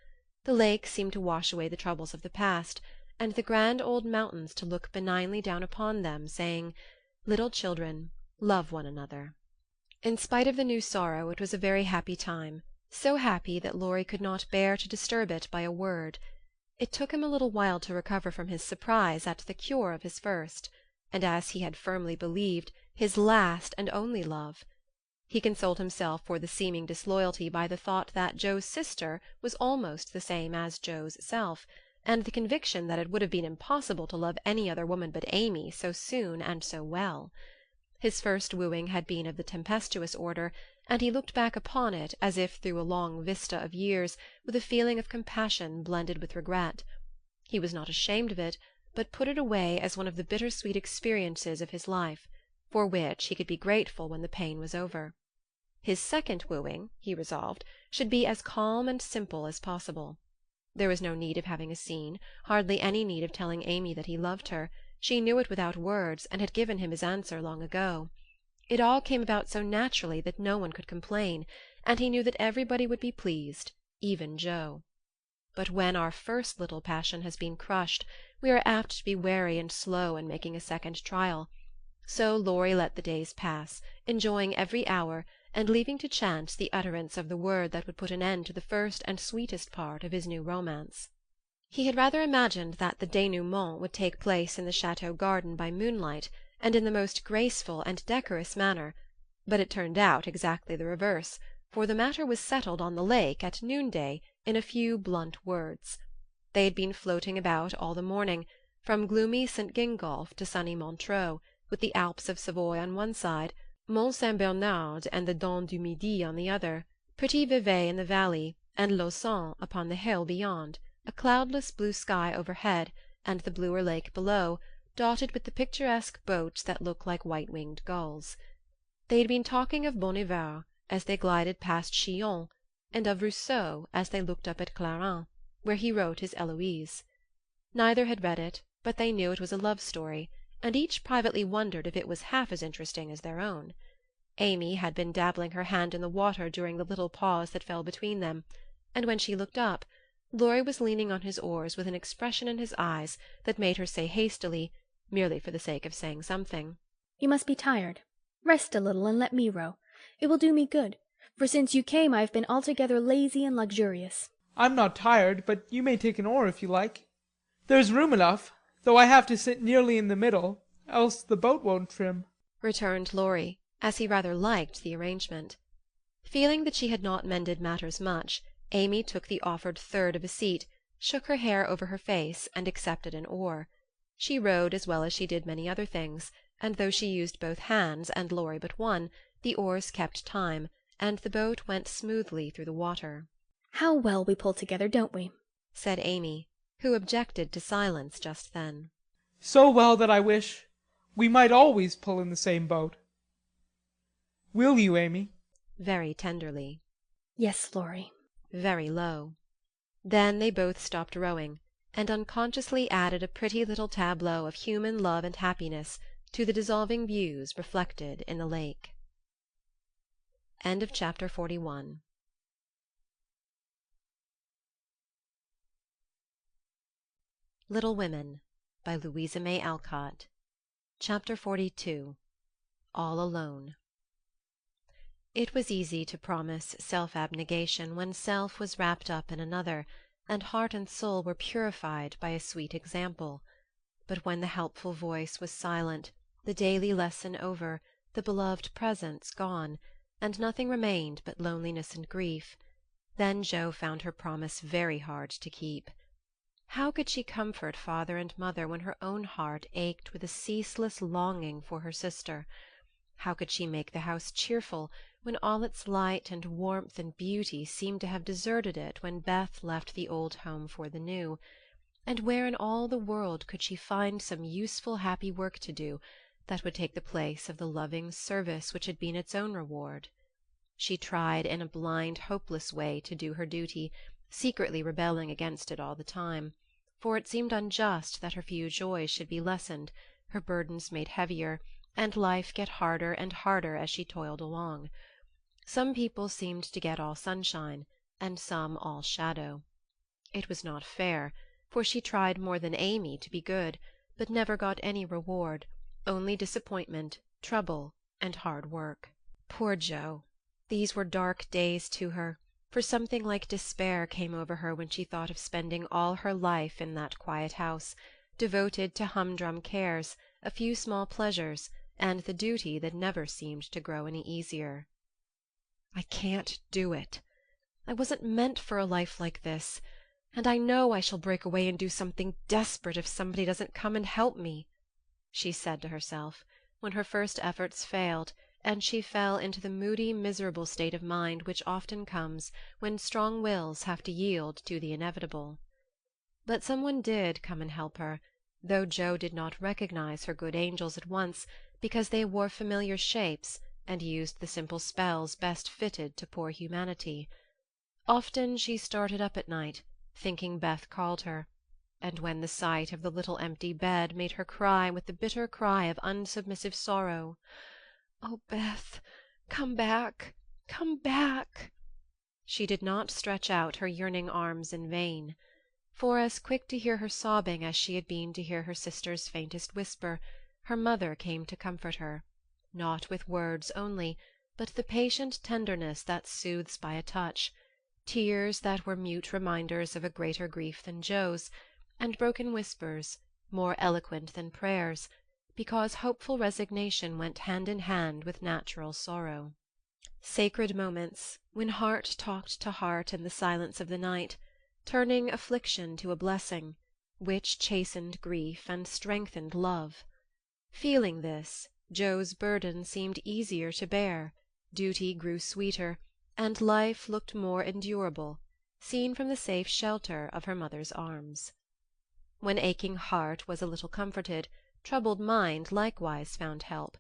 The lake seemed to wash away the troubles of the past, and the grand old mountains to look benignly down upon them, saying, "Little children, love one another." In spite of the new sorrow, it was a very happy time, so happy that Laurie could not bear to disturb it by a word. It took him a little while to recover from his surprise at the cure of his first, and, as he had firmly believed, his last and only love. He consoled himself for the seeming disloyalty by the thought that Joe's sister was almost the same as Joe's self, and the conviction that it would have been impossible to love any other woman but Amy so soon and so well. His first wooing had been of the tempestuous order, and he looked back upon it as if through a long vista of years, with a feeling of compassion blended with regret. He was not ashamed of it, but put it away as one of the bitter-sweet experiences of his life, for which he could be grateful when the pain was over. His second wooing, he resolved, should be as calm and simple as possible. There was no need of having a scene, hardly any need of telling Amy that he loved her. She knew it without words, and had given him his answer long ago. It all came about so naturally that no one could complain, and he knew that everybody would be pleased, even Joe. But when our first little passion has been crushed, we are apt to be wary and slow in making a second trial. So Laurie let the days pass, enjoying every hour, and leaving to chance the utterance of the word that would put an end to the first and sweetest part of his new romance. He had rather imagined that the dénouement would take place in the chateau garden by moonlight, and in the most graceful and decorous manner, but it turned out exactly the reverse, for the matter was settled on the lake at noonday in a few blunt words. They had been floating about all the morning, from gloomy St. Gingolph to sunny Montreux, with the Alps of Savoy on one side, Mont Saint Bernard and the Dent du Midi on the other, Petit Vevey in the valley, and Lausanne upon the hill beyond, a cloudless blue sky overhead, and the bluer lake below, dotted with the picturesque boats that look like white-winged gulls. They had been talking of Bon Hiver as they glided past Chillon, and of Rousseau as they looked up at Clarens, where he wrote his Eloise. Neither had read it, but they knew it was a love story, and each privately wondered if it was half as interesting as their own. Amy had been dabbling her hand in the water during the little pause that fell between them, and when she looked up, Laurie was leaning on his oars with an expression in his eyes that made her say hastily, merely for the sake of saying something, "You must be tired. Rest a little and let me row. It will do me good, for since you came I have been altogether lazy and luxurious." I'm not tired, but you may take an oar if you like. There's room enough, though I have to sit nearly in the middle, else the boat won't trim," returned Laurie, as he rather liked the arrangement. Feeling that she had not mended matters much, Amy took the offered third of a seat, shook her hair over her face, and accepted an oar. She rowed as well as she did many other things, and though she used both hands and Laurie but one, the oars kept time, and the boat went smoothly through the water. "How well we pull together, don't we?" said Amy, who objected to silence just then. "So well that I wish we might always pull in the same boat. Will you, Amy?" very tenderly. "Yes, Laurie." Very low. Then they both stopped rowing, and unconsciously added a pretty little tableau of human love and happiness to the dissolving views reflected in the lake. End of chapter 41. Little Women by Louisa May Alcott. Chapter 42. All Alone. It was easy to promise self-abnegation when self was wrapped up in another, and heart and soul were purified by a sweet example. But when the helpful voice was silent, the daily lesson over, the beloved presence gone, and nothing remained but loneliness and grief, then Jo found her promise very hard to keep. How could she comfort father and mother when her own heart ached with a ceaseless longing for her sister? How could she make the house cheerful when all its light and warmth and beauty seemed to have deserted it when Beth left the old home for the new? And where in all the world could she find some useful happy work to do that would take the place of the loving service which had been its own reward? She tried in a blind hopeless way to do her duty, secretly rebelling against it all the time, for it seemed unjust that her few joys should be lessened, her burdens made heavier, and life get harder and harder as she toiled along. Some people seemed to get all sunshine, and some all shadow. It was not fair, for she tried more than Amy to be good, but never got any reward, only disappointment, trouble, and hard work. Poor Jo! These were dark days to her, for something like despair came over her when she thought of spending all her life in that quiet house, devoted to humdrum cares, a few small pleasures, and the duty that never seemed to grow any easier. "I can't do it. I wasn't meant for a life like this, and I know I shall break away and do something desperate if somebody doesn't come and help me," she said to herself, when her first efforts failed, and she fell into the moody, miserable state of mind which often comes when strong wills have to yield to the inevitable. But someone did come and help her, though Jo did not recognize her good angels at once, because they wore familiar shapes and used the simple spells best fitted to poor humanity. Often she started up at night, thinking Beth called her, and when the sight of the little empty bed made her cry with the bitter cry of unsubmissive sorrow, "Oh, Beth, come back, come back!" she did not stretch out her yearning arms in vain. For as quick to hear her sobbing as she had been to hear her sister's faintest whisper, her mother came to comfort her, not with words only, but the patient tenderness that soothes by a touch, tears that were mute reminders of a greater grief than Jo's, and broken whispers, more eloquent than prayers, because hopeful resignation went hand in hand with natural sorrow. Sacred moments, when heart talked to heart in the silence of the night, turning affliction to a blessing, which chastened grief and strengthened love. Feeling this, Jo's burden seemed easier to bear, duty grew sweeter, and life looked more endurable, seen from the safe shelter of her mother's arms. When aching heart was a little comforted, troubled mind likewise found help,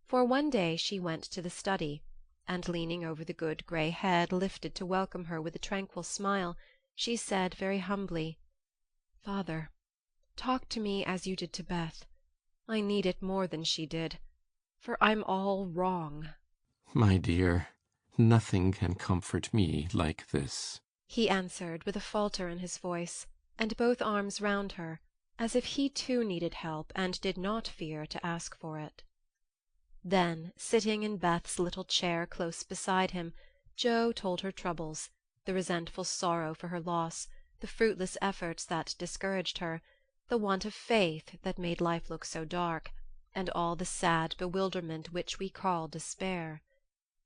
for one day she went to the study, and leaning over the good grey head lifted to welcome her with a tranquil smile, she said very humbly, "Father, talk to me as you did to Beth. I need it more than she did, for I'm all wrong." "My dear, nothing can comfort me like this," he answered with a falter in his voice, and both arms round her, as if he too needed help and did not fear to ask for it. Then, sitting in Beth's little chair close beside him, Jo told her troubles, the resentful sorrow for her loss, the fruitless efforts that discouraged her, the want of faith that made life look so dark, and all the sad bewilderment which we call despair.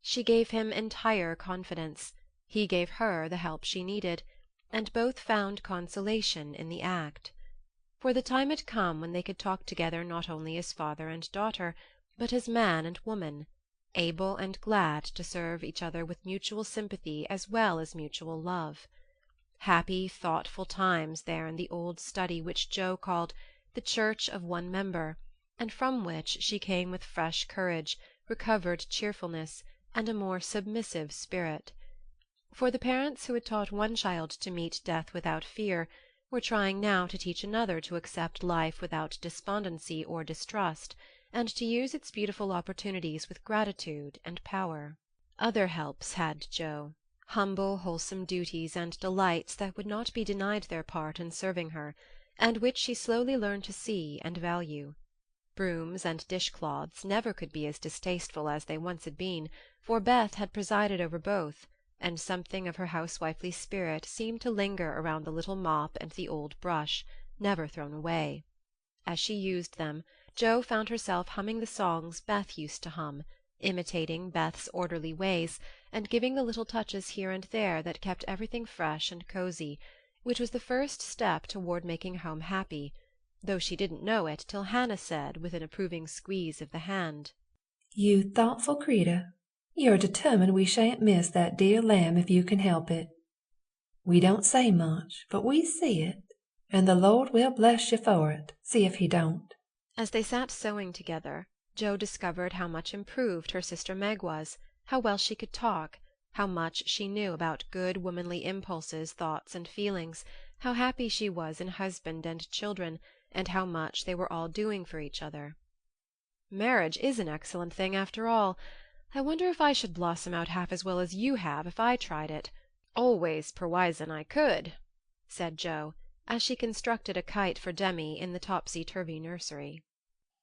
She gave him entire confidence, he gave her the help she needed, and both found consolation in the act. For the time had come when they could talk together not only as father and daughter, but as man and woman, able and glad to serve each other with mutual sympathy as well as mutual love. Happy, thoughtful times there in the old study which Jo called the Church of One Member, and from which she came with fresh courage, recovered cheerfulness, and a more submissive spirit. For the parents who had taught one child to meet death without fear were trying now to teach another to accept life without despondency or distrust, and to use its beautiful opportunities with gratitude and power. Other helps had Jo, humble wholesome duties and delights that would not be denied their part in serving her, and which she slowly learned to see and value. Brooms and dishcloths never could be as distasteful as they once had been, for Beth had presided over both, and something of her housewifely spirit seemed to linger around the little mop and the old brush, never thrown away. As she used them, Jo found herself humming the songs Beth used to hum, imitating Beth's orderly ways, and giving the little touches here and there that kept everything fresh and cozy, which was the first step toward making home happy, though she didn't know it till Hannah said, with an approving squeeze of the hand, "You thoughtful creetur, you're determined we shan't miss that dear lamb if you can help it. We don't say much, but we see it, and the Lord will bless you for it, see if he don't." As they sat sewing together, Jo discovered how much improved her sister Meg was, how well she could talk, how much she knew about good womanly impulses, thoughts, and feelings, how happy she was in husband and children, and how much they were all doing for each other. "Marriage is an excellent thing, after all. I wonder if I should blossom out half as well as you have if I tried it. Always perwisin' I could," said Jo, as she constructed a kite for Demi in the topsy-turvy nursery.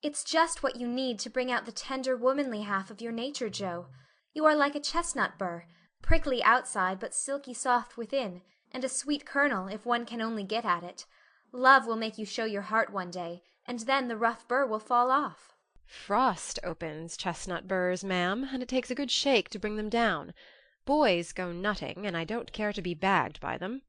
It's just what you need to bring out the tender womanly half of your nature, Jo. You are like a chestnut burr, prickly outside but silky soft within, and a sweet kernel if one can only get at it. Love will make you show your heart one day, and then the rough burr will fall off. Frost opens chestnut burrs, ma'am, and it takes a good shake to bring them down. Boys go nutting, and I don't care to be bagged by them,"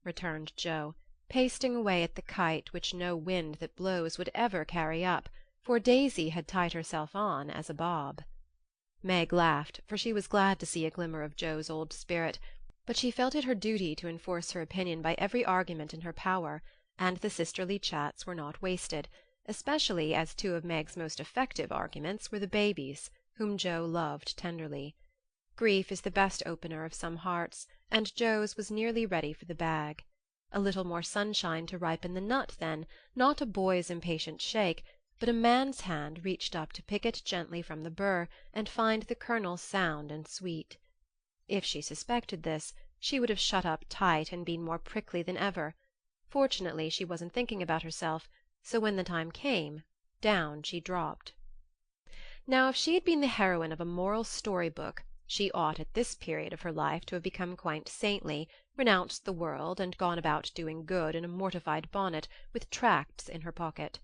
returned Jo, pasting away at the kite which no wind that blows would ever carry up, for Daisy had tied herself on as a bob. Meg laughed, for she was glad to see a glimmer of Jo's old spirit, but she felt it her duty to enforce her opinion by every argument in her power, and the sisterly chats were not wasted, especially as two of Meg's most effective arguments were the babies, whom Jo loved tenderly. Grief is the best opener of some hearts, and Jo's was nearly ready for the bag. A little more sunshine to ripen the nut, then, not a boy's impatient shake, but a man's hand reached up to pick it gently from the burr and find the kernel sound and sweet. If she suspected this, she would have shut up tight and been more prickly than ever. Fortunately she wasn't thinking about herself, so when the time came, down she dropped. Now if she had been the heroine of a moral story-book, she ought at this period of her life to have become quite saintly, renounced the world, and gone about doing good in a mortified bonnet, with tracts in her pocket.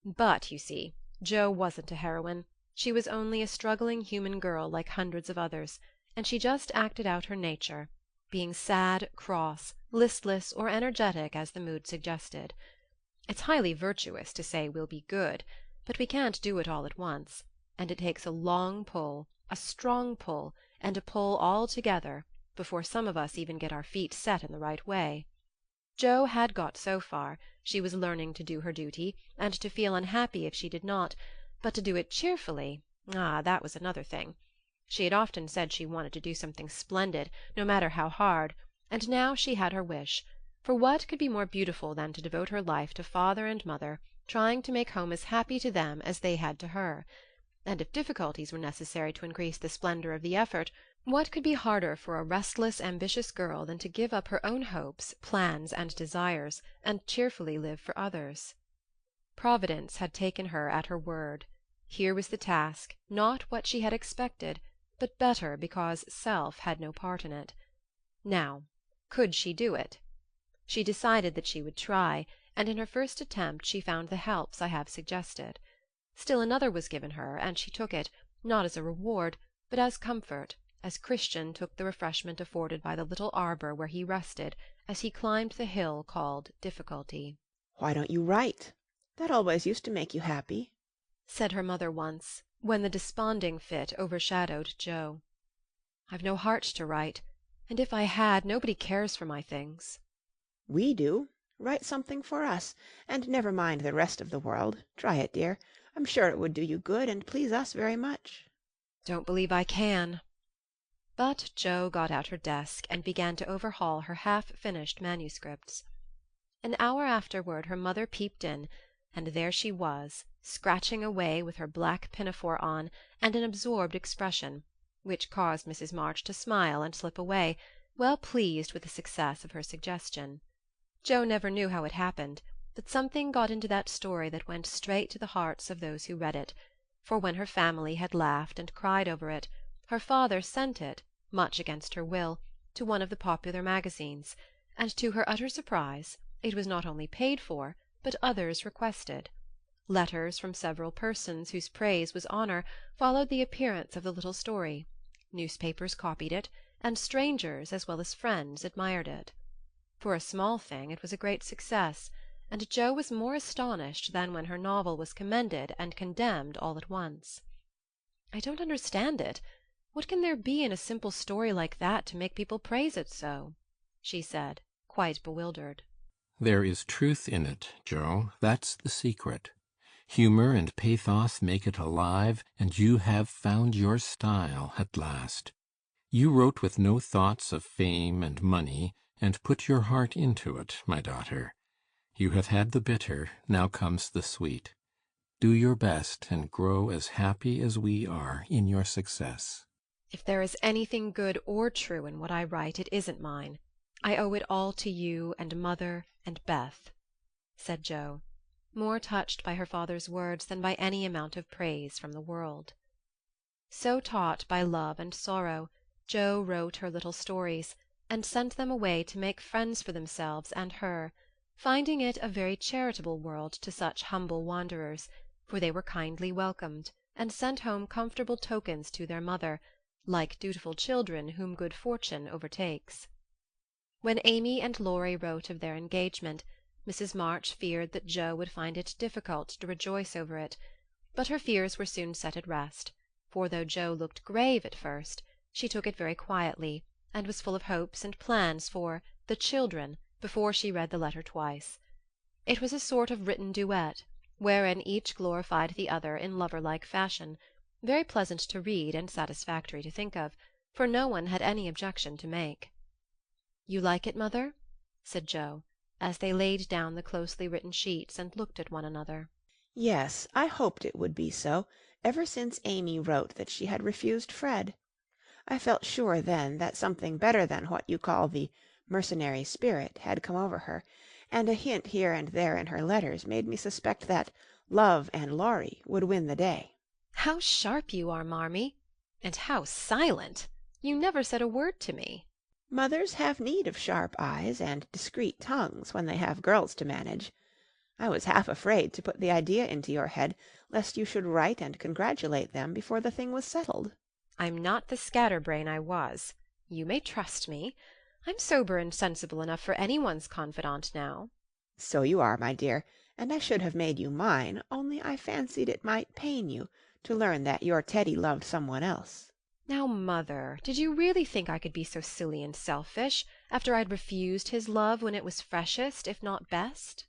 But, you see, Jo wasn't a heroine. She was only a struggling human girl like hundreds of others, and she just acted out her nature, being sad, cross, listless, or energetic as the mood suggested. It's highly virtuous to say we'll be good, but we can't do it all at once, and it takes a long pull, a strong pull, and a pull all together, before some of us even get our feet set in the right way. Jo had got so far; she was learning to do her duty, and to feel unhappy if she did not, but to do it cheerfully, that was another thing. She had often said she wanted to do something splendid, no matter how hard, and now she had her wish, for what could be more beautiful than to devote her life to father and mother, trying to make home as happy to them as they had to her? And if difficulties were necessary to increase the splendor of the effort, what could be harder for a restless, ambitious girl than to give up her own hopes, plans, and desires, and cheerfully live for others? Providence had taken her at her word. Here was the task, not what she had expected, but better because self had no part in it. Now, could she do it? She decided that she would try, and in her first attempt she found the helps I have suggested. Still another was given her, and she took it, not as a reward, but as comfort, as Christian took the refreshment afforded by the little arbour where he rested as he climbed the hill called Difficulty. "Why don't you write? That always used to make you happy," said her mother once, when the desponding fit overshadowed Jo. "I've no heart to write, and if I had, nobody cares for my things." "We do. Write something for us, and never mind the rest of the world. Try it, dear. I'm sure it would do you good and please us very much." "Don't believe I can." But Jo got out her desk and began to overhaul her half-finished manuscripts. An hour afterward her mother peeped in, and there she was, scratching away with her black pinafore on, and an absorbed expression, which caused Mrs. March to smile and slip away, well pleased with the success of her suggestion. Jo never knew how it happened, but something got into that story that went straight to the hearts of those who read it, for when her family had laughed and cried over it, her father sent it, much against her will, to one of the popular magazines, and to her utter surprise it was not only paid for, but others requested. Letters from several persons whose praise was honor followed the appearance of the little story. Newspapers copied it, and strangers as well as friends admired it. For a small thing it was a great success, and Jo was more astonished than when her novel was commended and condemned all at once. "I don't understand it. What can there be in a simple story like that to make people praise it so?" she said, quite bewildered. There is truth in it, Jo. That's the secret. Humor and pathos make it alive, and you have found your style at last. You wrote with no thoughts of fame and money, and put your heart into it, my daughter. You have had the bitter, now comes the sweet. Do your best, and grow as happy as we are in your success. If there is anything good or true in what I write, it isn't mine. I owe it all to you and mother and Beth," said Jo, more touched by her father's words than by any amount of praise from the world. So taught by love and sorrow, Jo wrote her little stories, and sent them away to make friends for themselves and her, finding it a very charitable world to such humble wanderers, for they were kindly welcomed, and sent home comfortable tokens to their mother, like dutiful children whom good fortune overtakes. When Amy and Laurie wrote of their engagement, Mrs. March feared that Jo would find it difficult to rejoice over it, but her fears were soon set at rest, for though Jo looked grave at first, she took it very quietly, and was full of hopes and plans for "the children" before she read the letter twice. It was a sort of written duet, wherein each glorified the other in lover-like fashion, very pleasant to read and satisfactory to think of, for no one had any objection to make. "You like it, mother?" said Jo, as they laid down the closely written sheets and looked at one another. Yes, I hoped it would be so, ever since Amy wrote that she had refused Fred. I felt sure then that something better than what you call the mercenary spirit had come over her, and a hint here and there in her letters made me suspect that love and Laurie would win the day. "How sharp you are, Marmee! And how silent! You never said a word to me." Mothers have need of sharp eyes and discreet tongues when they have girls to manage. I was half afraid to put the idea into your head, lest you should write and congratulate them before the thing was settled. "I'm not the scatterbrain I was. You may trust me. I'm sober and sensible enough for anyone's confidant now." "So you are, my dear, and I should have made you mine, only I fancied it might pain you to learn that your Teddy loved someone else." "Now, mother, did you really think I could be so silly and selfish, after I'd refused his love when it was freshest, if not best?"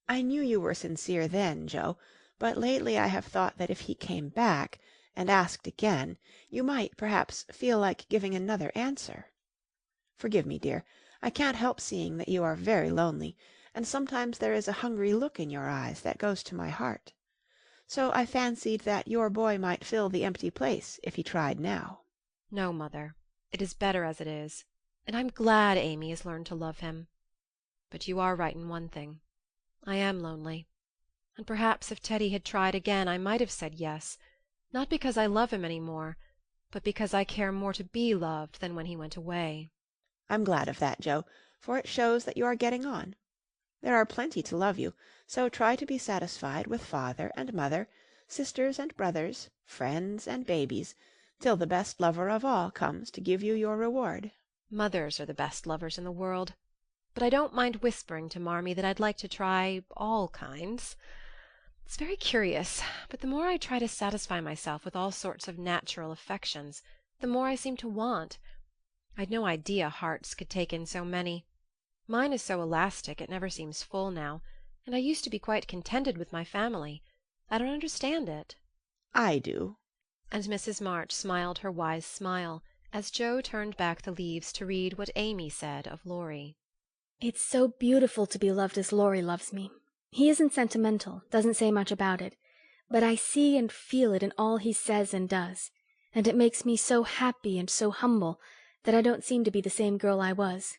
"I knew you were sincere then, Jo, but lately I have thought that if he came back and asked again, you might, perhaps, feel like giving another answer. Forgive me, dear. I can't help seeing that you are very lonely, and sometimes there is a hungry look in your eyes that goes to my heart. So I fancied that your boy might fill the empty place if he tried now." "No, mother. It is better as it is, and I'm glad Amy has learned to love him. But you are right in one thing. I am lonely, and perhaps if Teddy had tried again I might have said yes, not because I love him any more, but because I care more to be loved than when he went away." "I'm glad of that, Jo, for it shows that you are getting on. There are plenty to love you, so try to be satisfied with father and mother, sisters and brothers, friends and babies, till the best lover of all comes to give you your reward." "Mothers are the best lovers in the world. But I don't mind whispering to Marmee that I'd like to try all kinds. It's very curious, but the more I try to satisfy myself with all sorts of natural affections, the more I seem to want. I'd no idea hearts could take in so many. Mine is so elastic it never seems full now, and I used to be quite contented with my family. I don't understand it." "I do." And Mrs. March smiled her wise smile as Jo turned back the leaves to read what Amy said of Laurie. "It's so beautiful to be loved as Laurie loves me. He isn't sentimental, doesn't say much about it, but I see and feel it in all he says and does, and it makes me so happy and so humble that I don't seem to be the same girl I was.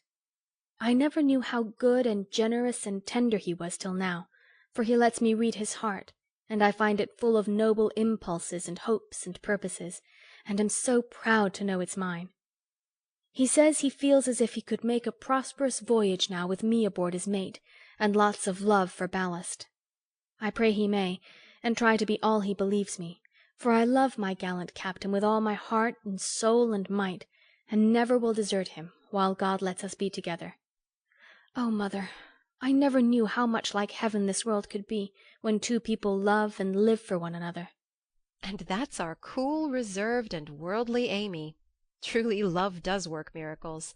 I never knew how good and generous and tender he was till now. for he lets me read his heart, and I find it full of noble impulses and hopes and purposes, and am so proud to know it's mine. He says he feels as if he could make a prosperous voyage now with me aboard as mate, and lots of love for ballast. I pray he may, and try to be all he believes me, for I love my gallant captain with all my heart and soul and might, and never will desert him, while God lets us be together. Oh, mother, I never knew how much like heaven this world could be, when two people love and live for one another. And that's our cool, reserved, and worldly Amy. Truly love does work miracles.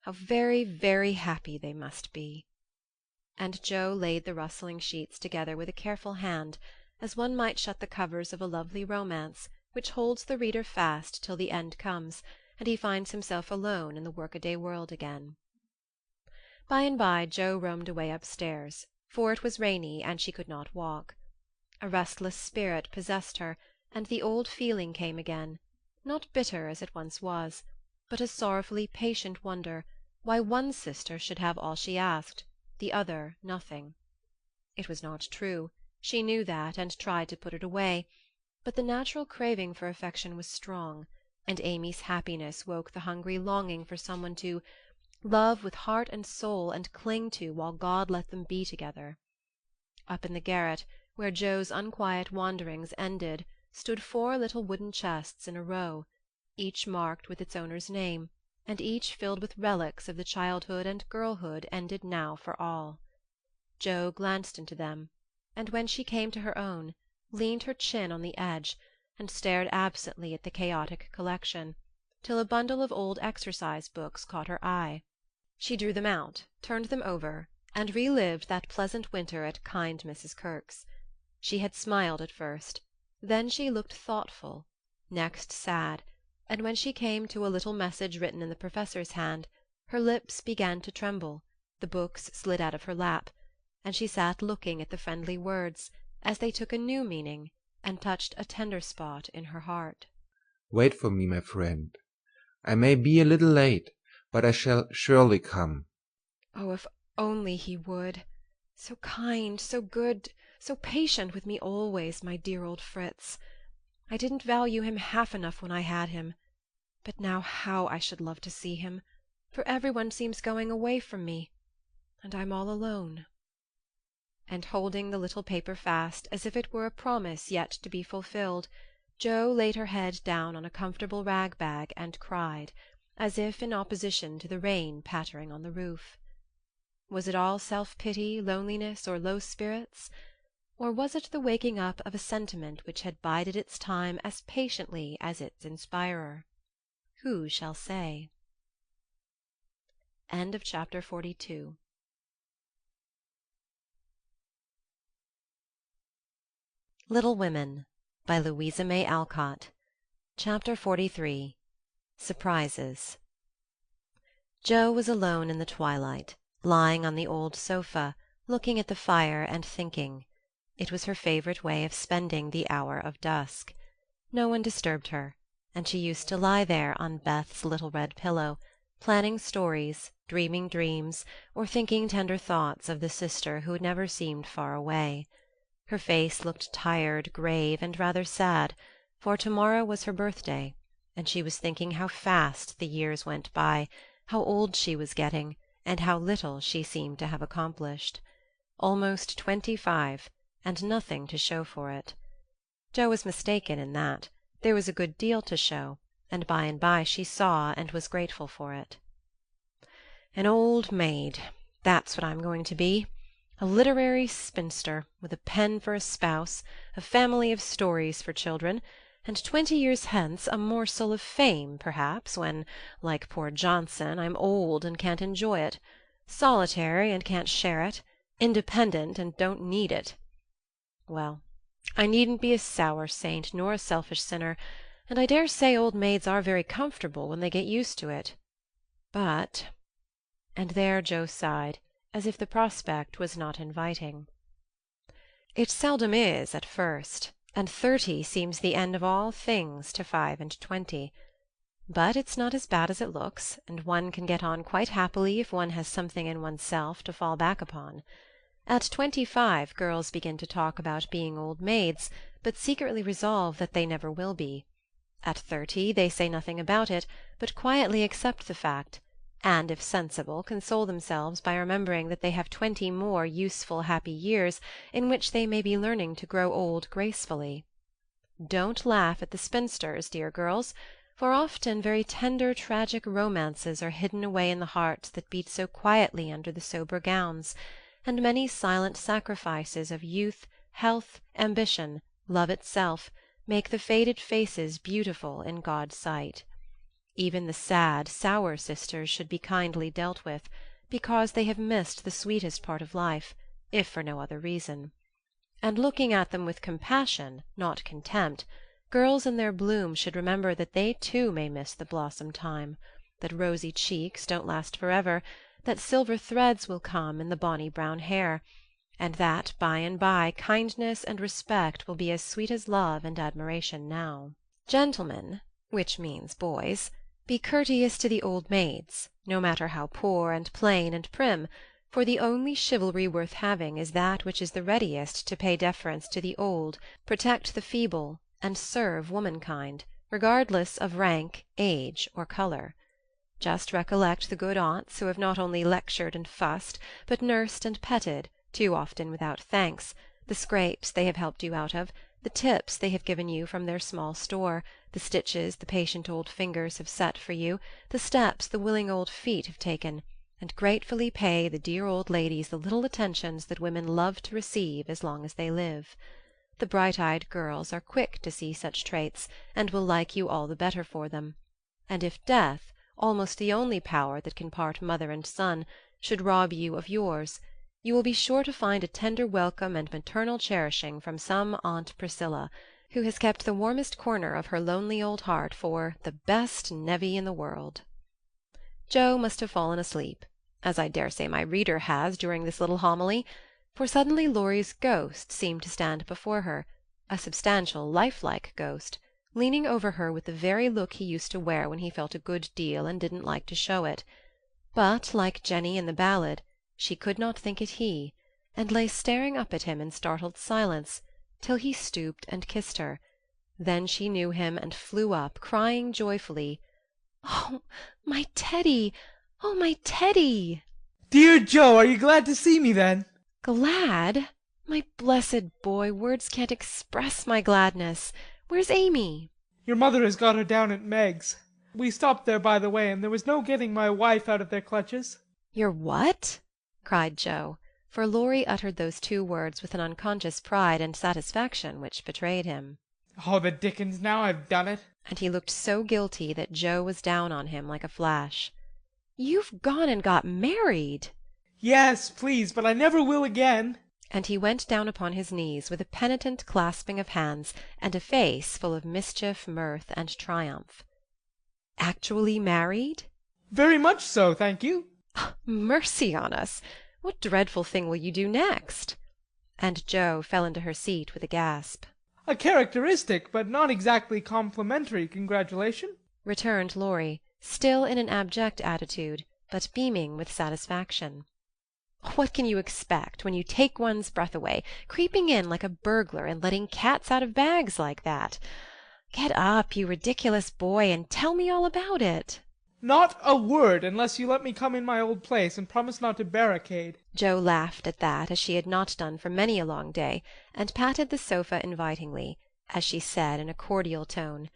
How very, very happy they must be. And Joe laid the rustling sheets together with a careful hand, as one might shut the covers of a lovely romance, which holds the reader fast till the end comes, and he finds himself alone in the workaday world again. By and by Joe roamed away upstairs, for it was rainy and she could not walk. A restless spirit possessed her, and the old feeling came again, not bitter as it once was, but a sorrowfully patient wonder why one sister should have all she asked, the other nothing. It was not true, she knew that, and tried to put it away, but the natural craving for affection was strong, and Amy's happiness woke the hungry longing for someone to love with heart and soul and cling to while God let them be together. Up in the garret, where Joe's unquiet wanderings ended, stood 4 little wooden chests in a row, each marked with its owner's name, and each filled with relics of the childhood and girlhood ended now for all. Joe glanced into them, and when she came to her own, leaned her chin on the edge, and stared absently at the chaotic collection, till a bundle of old exercise books caught her eye. She drew them out, turned them over, and relived that pleasant winter at kind Mrs. Kirke's. She had smiled at first, then she looked thoughtful, next sad, and when she came to a little message written in the professor's hand, her lips began to tremble, the books slid out of her lap, and she sat looking at the friendly words, as they took a new meaning, and touched a tender spot in her heart. Wait for me, my friend. I may be a little late, but I shall surely come. Oh, if only he would! So kind, so good, so patient with me always, my dear old Fritz. I didn't value him half enough when I had him. But now how I should love to see him, for everyone seems going away from me, and I'm all alone. And holding the little paper fast, as if it were a promise yet to be fulfilled, Joe laid her head down on a comfortable rag-bag and cried, as if in opposition to the rain pattering on the roof. Was it all self-pity, loneliness, or low spirits? Or was it the waking up of a sentiment which had bided its time as patiently as its inspirer? Who shall say? End of chapter 42. Little Women by Louisa May Alcott. Chapter 43. Surprises. Joe was alone in the twilight, lying on the old sofa, looking at the fire and thinking. It was her favorite way of spending the hour of dusk. No one disturbed her, and she used to lie there on Beth's little red pillow, planning stories, dreaming dreams, or thinking tender thoughts of the sister who never seemed far away. Her face looked tired, grave, and rather sad, for tomorrow was her birthday, and she was thinking how fast the years went by, how old she was getting, and how little she seemed to have accomplished. Almost 25, and nothing to show for it. Joe was mistaken in that. There was a good deal to show, and by she saw and was grateful for it. An old maid, that's what I'm going to be. A literary spinster, with a pen for a spouse, a family of stories for children, and 20 years hence a morsel of fame, perhaps, when, like poor Johnson, I'm old and can't enjoy it, solitary and can't share it, independent and don't need it. Well, I needn't be a sour saint nor a selfish sinner, and I dare say old maids are very comfortable when they get used to it. But— and there Joe sighed, as if the prospect was not inviting. It seldom is at first, and 30 seems the end of all things to 5 and 20. But it's not as bad as it looks, and one can get on quite happily if one has something in oneself to fall back upon. At 25 girls begin to talk about being old maids, but secretly resolve that they never will be. At 30 they say nothing about it, but quietly accept the fact, and if sensible console themselves by remembering that they have 20 more useful happy years in which they may be learning to grow old gracefully. Don't laugh at the spinsters, dear girls, for often very tender tragic romances are hidden away in the hearts that beat so quietly under the sober gowns, and many silent sacrifices of youth, health, ambition, love itself, make the faded faces beautiful in God's sight. Even the sad, sour sisters should be kindly dealt with, because they have missed the sweetest part of life, if for no other reason. And looking at them with compassion, not contempt, girls in their bloom should remember that they too may miss the blossom time, that rosy cheeks don't last forever, that silver threads will come in the bonny brown hair, and that by and by kindness and respect will be as sweet as love and admiration now. Gentlemen, which means boys, be courteous to the old maids, no matter how poor and plain and prim, for the only chivalry worth having is that which is the readiest to pay deference to the old, protect the feeble, and serve womankind, regardless of rank, age, or colour. Just recollect the good aunts who have not only lectured and fussed, but nursed and petted, too often without thanks, the scrapes they have helped you out of, the tips they have given you from their small store, the stitches the patient old fingers have set for you, the steps the willing old feet have taken, and gratefully pay the dear old ladies the little attentions that women love to receive as long as they live. The bright-eyed girls are quick to see such traits, and will like you all the better for them. And if death, almost the only power that can part mother and son, should rob you of yours, you will be sure to find a tender welcome and maternal cherishing from some Aunt Priscilla, who has kept the warmest corner of her lonely old heart for the best nevy in the world. Joe must have fallen asleep, as I dare say my reader has during this little homily, for suddenly Laurie's ghost seemed to stand before her, a substantial, lifelike ghost, leaning over her with the very look he used to wear when he felt a good deal and didn't like to show it. But, like Jenny in the ballad, she could not think it he, and lay staring up at him in startled silence, till he stooped and kissed her. Then she knew him and flew up, crying joyfully, "Oh, my Teddy! Oh, my Teddy!" Dear Joe, are you glad to see me then? Glad? My blessed boy, words can't express my gladness. Where's Amy? Your mother has got her down at Meg's. We stopped there by the way, and there was no getting my wife out of their clutches. Your what? Cried Joe, for Laurie uttered those two words with an unconscious pride and satisfaction which betrayed him. Oh, the dickens, now I've done it. And he looked so guilty that Joe was down on him like a flash. You've gone and got married! Yes, please, but I never will again. And he went down upon his knees with a penitent clasping of hands and a face full of mischief, mirth, and triumph. Actually married? Very much so, thank you. Mercy on us! What dreadful thing will you do next? And Joe fell into her seat with a gasp. A characteristic, but not exactly complimentary congratulation, returned Laurie, still in an abject attitude, but beaming with satisfaction. What can you expect when you take one's breath away, creeping in like a burglar and letting cats out of bags like that? Get up, you ridiculous boy, and tell me all about it. Not a word, unless you let me come in my old place and promise not to barricade. Joe laughed at that, as she had not done for many a long day, and patted the sofa invitingly, as she said in a cordial tone,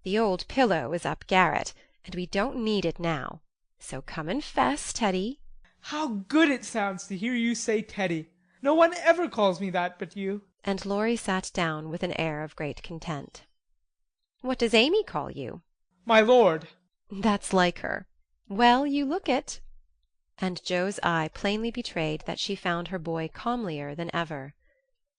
"The old pillow is up garret, and we don't need it now. So come and fess, Teddy." How good it sounds to hear you say Teddy. No one ever calls me that but you. And Laurie sat down with an air of great content. What does Amy call you? My lord. That's like her. Well, you look it. And Joe's eye plainly betrayed that she found her boy comelier than ever.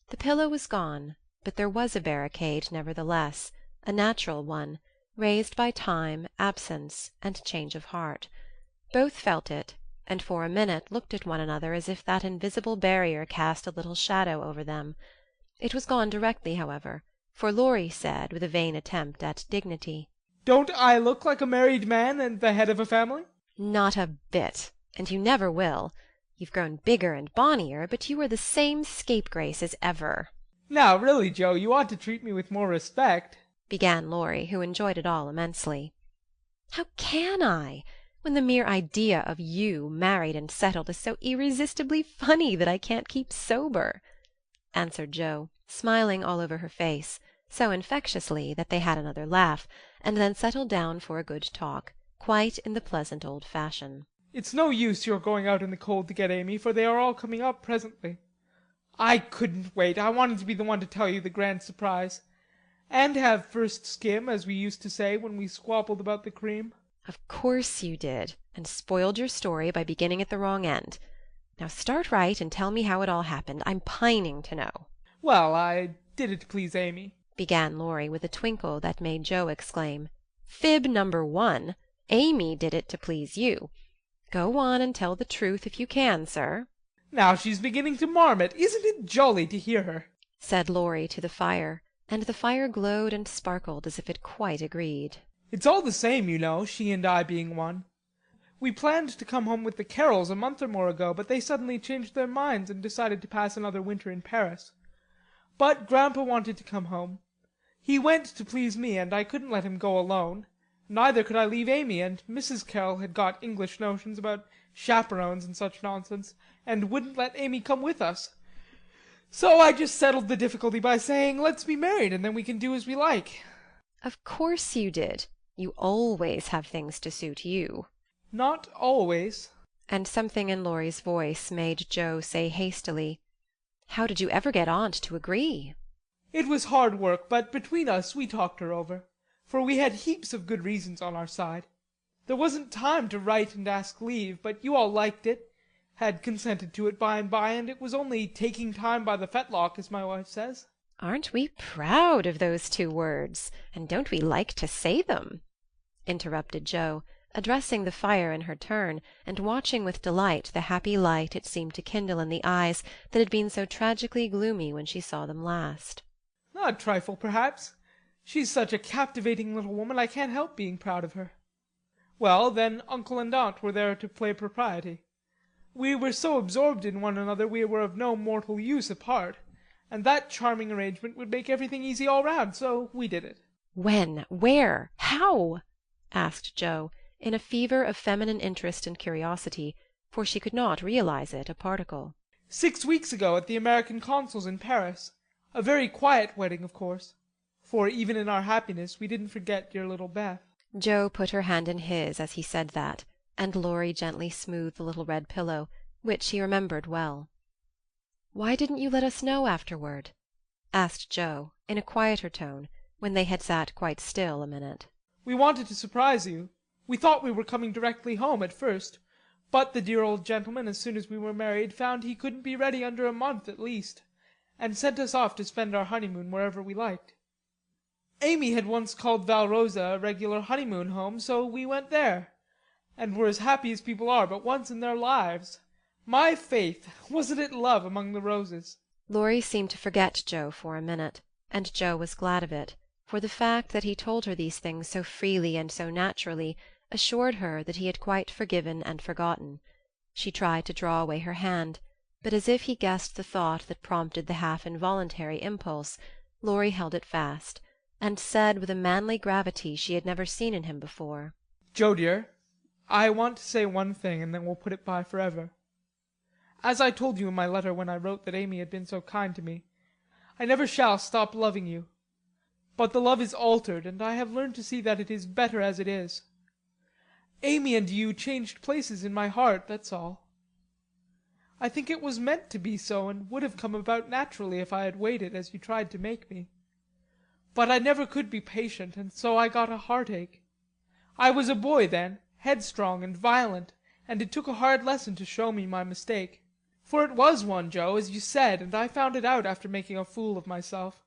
The pillow was gone, but there was a barricade nevertheless, a natural one, raised by time, absence, and change of heart. Both felt it, and for a minute looked at one another as if that invisible barrier cast a little shadow over them. It was gone directly, however, for Laurie said, with a vain attempt at dignity, "Don't I look like a married man and the head of a family?" "Not a bit, and you never will. You've grown bigger and bonnier, but you are the same scapegrace as ever." "Now, really, Joe, you ought to treat me with more respect," began Laurie, who enjoyed it all immensely. "How can I, when the mere idea of you married and settled is so irresistibly funny that I can't keep sober?" answered Joe, smiling all over her face, so infectiously that they had another laugh, and then settled down for a good talk, quite in the pleasant old fashion. "It's no use your going out in the cold to get Amy, for they are all coming up presently. I couldn't wait. I wanted to be the one to tell you the grand surprise. And have first skim, as we used to say when we squabbled about the cream." "Of course you did, and spoiled your story by beginning at the wrong end. Now start right and tell me how it all happened. I'm pining to know." "Well, I did it to please Amy," began Laurie with a twinkle that made Joe exclaim, "Fib number 1! Amy did it to please you. Go on and tell the truth if you can, sir." "Now she's beginning to marmot. Isn't it jolly to hear her?" said Laurie to the fire, and the fire glowed and sparkled as if it quite agreed. "It's all the same, you know, she and I being one. We planned to come home with the Carrolls a month or more ago, but they suddenly changed their minds and decided to pass another winter in Paris. But Grandpa wanted to come home. He went to please me, and I couldn't let him go alone. Neither could I leave Amy, and Mrs. Carroll had got English notions about chaperones and such nonsense, and wouldn't let Amy come with us. So I just settled the difficulty by saying, 'Let's be married, and then we can do as we like.'" "Of course you did. You always have things to suit you." "Not always." And something in Laurie's voice made Joe say hastily, "How did you ever get Aunt to agree?" "It was hard work, but between us we talked her over, for we had heaps of good reasons on our side. There wasn't time to write and ask leave, but you all liked it, had consented to it by and by, and it was only taking time by the fetlock, as my wife says." "Aren't we proud of those 2 words, and don't we like to say them?" interrupted Joe, addressing the fire in her turn, and watching with delight the happy light it seemed to kindle in the eyes that had been so tragically gloomy when she saw them last. "A trifle, perhaps. She's such a captivating little woman, I can't help being proud of her. Well, then Uncle and Aunt were there to play propriety. We were so absorbed in one another we were of no mortal use apart, and that charming arrangement would make everything easy all round, so we did it." "When? Where? How?" asked Joe, in a fever of feminine interest and curiosity, for she could not realize it a particle. 6 weeks ago at the American consul's in Paris. A very quiet wedding, of course, for even in our happiness we didn't forget dear little Beth." Joe put her hand in his as he said that, and Laurie gently smoothed the little red pillow, which he remembered well. "Why didn't you let us know afterward?" asked Joe, in a quieter tone, when they had sat quite still a minute. "We wanted to surprise you. We thought we were coming directly home at first, but the dear old gentleman, as soon as we were married, found he couldn't be ready under a month at least, and sent us off to spend our honeymoon wherever we liked. Amy had once called Valrosa a regular honeymoon home, so we went there, and were as happy as people are but once in their lives. My faith, wasn't it love among the roses?" Laurie seemed to forget Joe for a minute, and Joe was glad of it, for the fact that he told her these things so freely and so naturally assured her that he had quite forgiven and forgotten. She tried to draw away her hand, but as if he guessed the thought that prompted the half-involuntary impulse, Laurie held it fast, and said with a manly gravity she had never seen in him before, "Joe dear, I want to say one thing, and then we'll put it by forever. As I told you in my letter when I wrote that Amy had been so kind to me, I never shall stop loving you. But the love is altered, and I have learned to see that it is better as it is. Amy and you changed places in my heart, that's all. I think it was meant to be so, and would have come about naturally if I had waited as you tried to make me. But I never could be patient, and so I got a heartache. I was a boy then, headstrong and violent, and it took a hard lesson to show me my mistake. For it was one, Joe, as you said, and I found it out after making a fool of myself.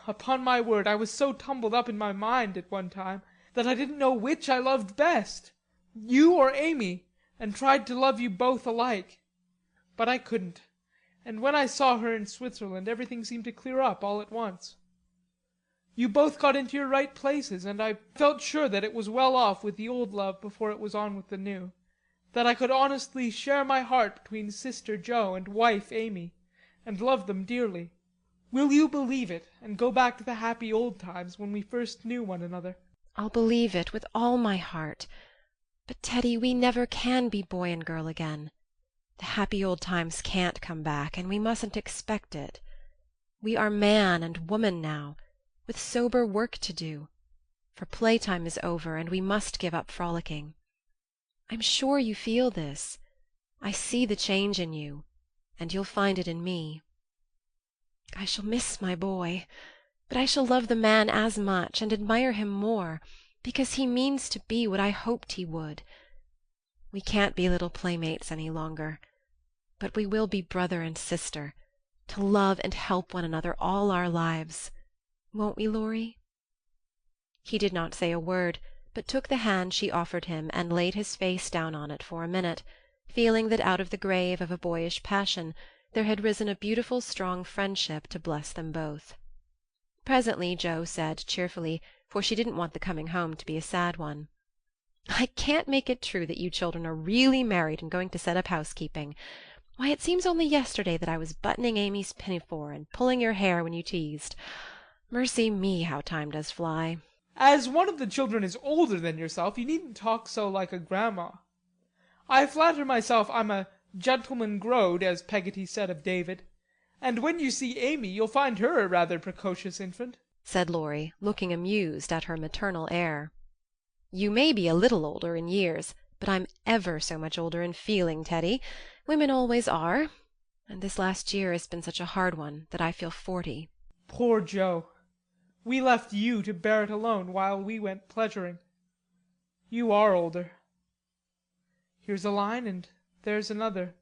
Upon my word, I was so tumbled up in my mind at one time that I didn't know which I loved best, you or Amy, and tried to love you both alike. But I couldn't, and when I saw her in Switzerland everything seemed to clear up all at once. You both got into your right places, and I felt sure that it was well off with the old love before it was on with the new, that I could honestly share my heart between sister Jo and wife Amy, and love them dearly. Will you believe it, and go back to the happy old times when we first knew one another?" I'll believe it with all my heart. But, Teddy, we never can be boy and girl again. The happy old times can't come back, and we mustn't expect it. We are man and woman now, with sober work to do, for playtime is over, and we must give up frolicking. I'm sure you feel this. I see the change in you, and you'll find it in me. I shall miss my boy, but I shall love the man as much and admire him more, because he means to be what I hoped he would. We can't be little playmates any longer, but we will be brother and sister, to love and help one another all our lives. Won't we, Laurie?" He did not say a word, but took the hand she offered him and laid his face down on it for a minute, feeling that out of the grave of a boyish passion there had risen a beautiful strong friendship to bless them both. Presently Jo said cheerfully, for she didn't want the coming home to be a sad one, "I can't make it true that you children are really married and going to set up housekeeping. Why, it seems only yesterday that I was buttoning Amy's pinafore and pulling your hair when you teased. Mercy me, how time does fly." As one of the children is older than yourself, you needn't talk so like a grandma. I flatter myself I'm a gentleman growed, as Peggotty said of David, and when you see Amy you'll find her a rather precocious infant," said Laurie, looking amused at her maternal air. "You may be a little older in years, but I'm ever so much older in feeling, Teddy. Women always are, and this last year has been such a hard one that I feel 40. Poor Jo. We left you to bear it alone while we went pleasuring. You are older. Here's a line and there's another.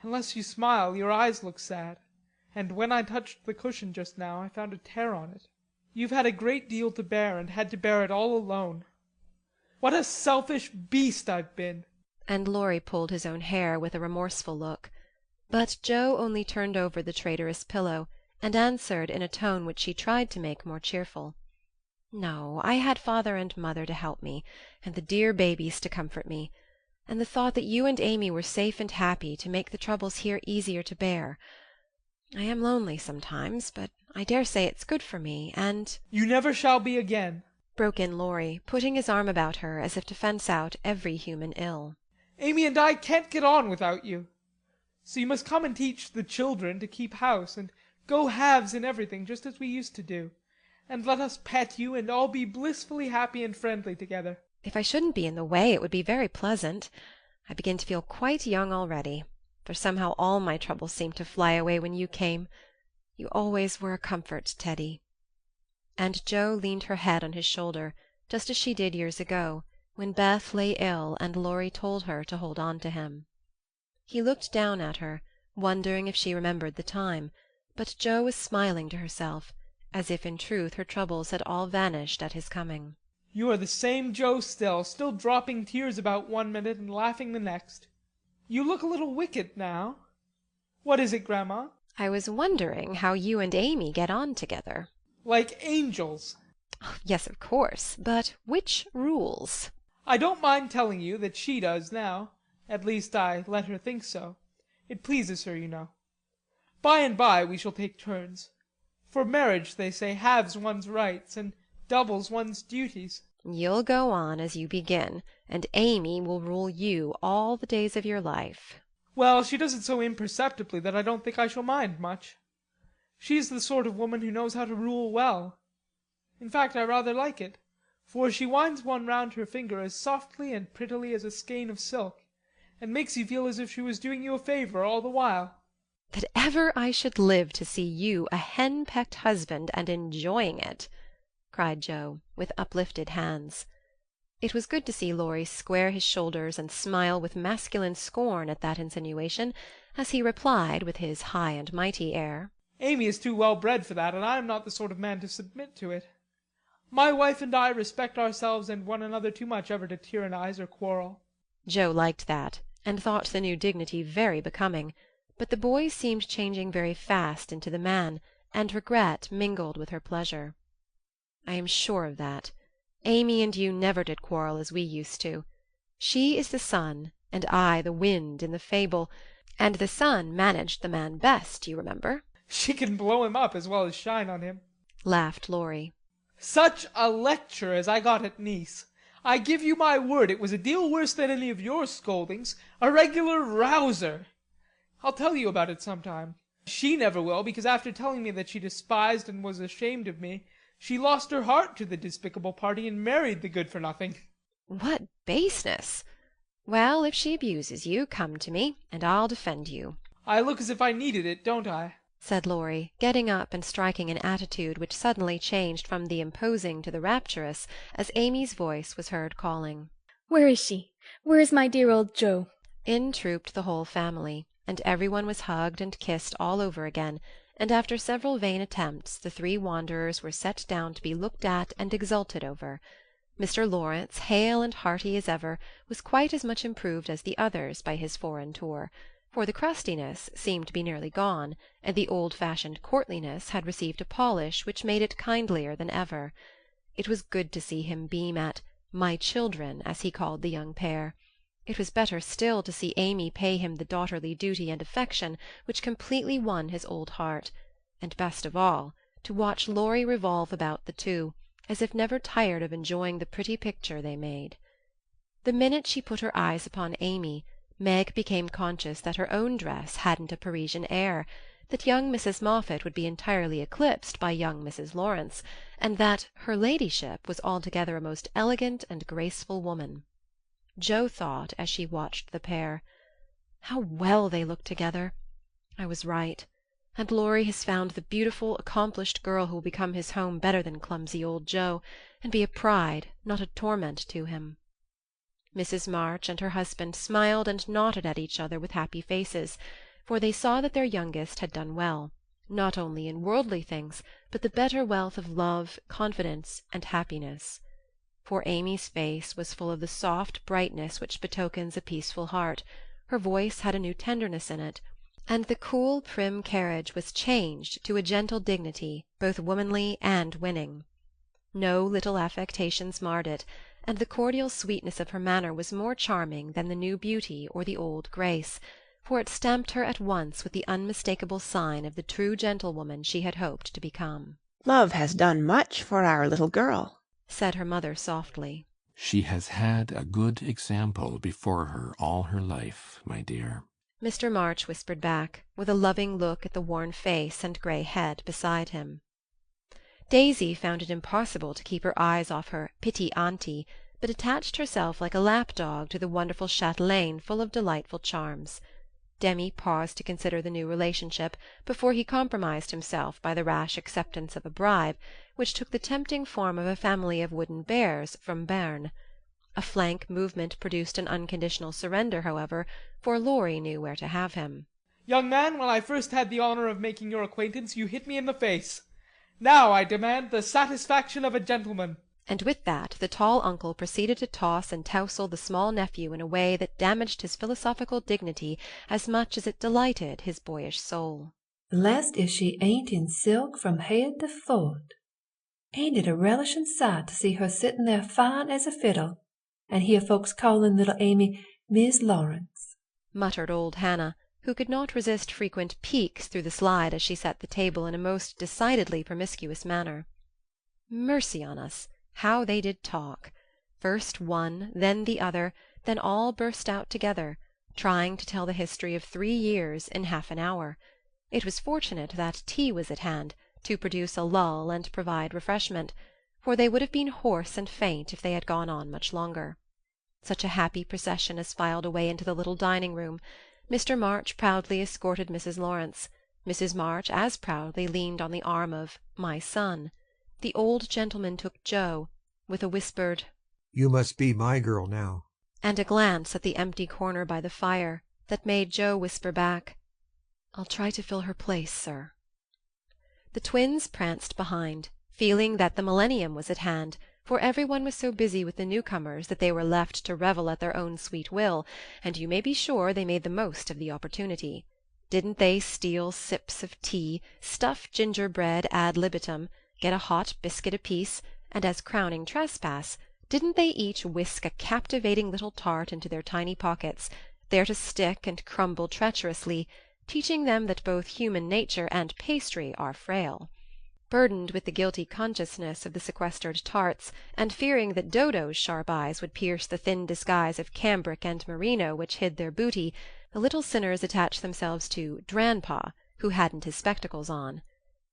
Unless you smile, your eyes look sad, and when I touched the cushion just now I found a tear on it. You've had a great deal to bear, and had to bear it all alone. What a selfish beast I've been!" And Laurie pulled his own hair with a remorseful look. But Jo only turned over the traitorous pillow, and answered in a tone which she tried to make more cheerful. "No, I had father and mother to help me, and the dear babies to comfort me, and the thought that you and Amy were safe and happy to make the troubles here easier to bear. I am lonely sometimes, but I dare say it's good for me, and—" "You never shall be again," broke in Laurie, putting his arm about her as if to fence out every human ill. "Amy and I can't get on without you. So you must come and teach the children to keep house, and go halves in everything, just as we used to do, and let us pet you and all be blissfully happy and friendly together." "If I shouldn't be in the way, it would be very pleasant. I begin to feel quite young already, for somehow all my troubles seemed to fly away when you came. You always were a comfort, Teddy." And Jo leaned her head on his shoulder, just as she did years ago, when Beth lay ill and Laurie told her to hold on to him. He looked down at her, wondering if she remembered the time, but Jo was smiling to herself, as if in truth her troubles had all vanished at his coming. "You are the same Jo still dropping tears about one minute and laughing the next. You look a little wicked now. What is it, Grandma?" "I was wondering how you and Amy get on together." "Like angels." "Yes, of course, but which rules?" "I don't mind telling you that she does now. At least I let her think so. It pleases her, you know. By and by we shall take turns. For marriage, they say, halves one's rights and doubles one's duties." "You'll go on as you begin, and Amy will rule you all the days of your life." "Well, she does it so imperceptibly that I don't think I shall mind much. She's the sort of woman who knows how to rule well. In fact, I rather like it, for she winds one round her finger as softly and prettily as a skein of silk, and makes you feel as if she was doing you a favour all the while." "That ever I should live to see you a hen-pecked husband and enjoying it!" cried Jo, with uplifted hands. It was good to see Laurie square his shoulders and smile with masculine scorn at that insinuation, as he replied with his high and mighty air, "Amy is too well bred for that, and I am not the sort of man to submit to it. My wife and I respect ourselves and one another too much ever to tyrannize or quarrel." Jo liked that, and thought the new dignity very becoming, but the boy seemed changing very fast into the man, and regret mingled with her pleasure. "I am sure of that. Amy and you never did quarrel as we used to. She is the sun, and I the wind in the fable, and the sun managed the man best, you remember." She can blow him up as well as shine on him. Laughed Laurie. Such a lecture as I got at Nice. I give you my word it was a deal worse than any of your scoldings. A regular rouser. I'll tell you about it sometime. She never will, because after telling me that she despised and was ashamed of me, she lost her heart to the despicable party and married the good-for-nothing. What baseness! Well, if she abuses you, come to me, and I'll defend you. I look as if I needed it, don't I? Said Laurie, getting up and striking an attitude which suddenly changed from the imposing to the rapturous, as Amy's voice was heard calling. "Where is she? Where is my dear old Joe?" In trooped the whole family, and every one was hugged and kissed all over again, and after several vain attempts the three wanderers were set down to be looked at and exulted over. Mr. Lawrence, hale and hearty as ever, was quite as much improved as the others by his foreign tour, for the crustiness seemed to be nearly gone, and the old-fashioned courtliness had received a polish which made it kindlier than ever. It was good to see him beam at "my children," as he called the young pair. It was better still to see Amy pay him the daughterly duty and affection which completely won his old heart, and best of all, to watch Laurie revolve about the two, as if never tired of enjoying the pretty picture they made. The minute she put her eyes upon Amy, Meg became conscious that her own dress hadn't a Parisian air, that young Mrs. Moffatt would be entirely eclipsed by young Mrs. Lawrence, and that her ladyship was altogether a most elegant and graceful woman. Jo thought, as she watched the pair, "How well they look together! I was right, and Laurie has found the beautiful, accomplished girl who will become his home better than clumsy old Joe, and be a pride, not a torment to him." Mrs. March and her husband smiled and nodded at each other with happy faces, for they saw that their youngest had done well, not only in worldly things, but the better wealth of love, confidence, and happiness. For Amy's face was full of the soft brightness which betokens a peaceful heart, her voice had a new tenderness in it, and the cool, prim carriage was changed to a gentle dignity, both womanly and winning. No little affectations marred it, and the cordial sweetness of her manner was more charming than the new beauty or the old grace, for it stamped her at once with the unmistakable sign of the true gentlewoman she had hoped to become. "Love has done much for our little girl," said her mother softly. "She has had a good example before her all her life, my dear," Mr. March whispered back, with a loving look at the worn face and grey head beside him. Daisy found it impossible to keep her eyes off her petit auntie, but attached herself like a lap-dog to the wonderful chatelaine full of delightful charms. Demy paused to consider the new relationship before he compromised himself by the rash acceptance of a bribe, which took the tempting form of a family of wooden bears from Berne. A flank movement produced an unconditional surrender, however, for Laurie knew where to have him. Young man, when I first had the honor of making your acquaintance, you hit me in the face. Now I demand the satisfaction of a gentleman. And with that the tall uncle proceeded to toss and tousle the small nephew in a way that damaged his philosophical dignity as much as it delighted his boyish soul. "Blessed if she ain't in silk from head to foot. Ain't it a relishing sight to see her sitting there fine as a fiddle, and hear folks calling little Amy Miss Lawrence," muttered old Hannah, who could not resist frequent peeks through the slide as she set the table in a most decidedly promiscuous manner. Mercy on us, how they did talk! First one, then the other, then all burst out together, trying to tell the history of 3 years in half an hour. It was fortunate that tea was at hand, to produce a lull and provide refreshment, for they would have been hoarse and faint if they had gone on much longer. Such a happy procession as filed away into the little dining-room. Mr. March proudly escorted Mrs. Lawrence. Mrs. March as proudly leaned on the arm of "my son." The old gentleman took Jo, with a whispered "You must be my girl now," and a glance at the empty corner by the fire that made Jo whisper back, "I'll try to fill her place, sir." The twins pranced behind, feeling that the millennium was at hand, for every one was so busy with the newcomers that they were left to revel at their own sweet will, and you may be sure they made the most of the opportunity. Didn't they steal sips of tea, stuff gingerbread ad libitum, get a hot biscuit apiece, and, as crowning trespass, didn't they each whisk a captivating little tart into their tiny pockets, there to stick and crumble treacherously, teaching them that both human nature and pastry are frail? Burdened with the guilty consciousness of the sequestered tarts, and fearing that Dodo's sharp eyes would pierce the thin disguise of cambric and merino which hid their booty, the little sinners attached themselves to "Dranpa," who hadn't his spectacles on.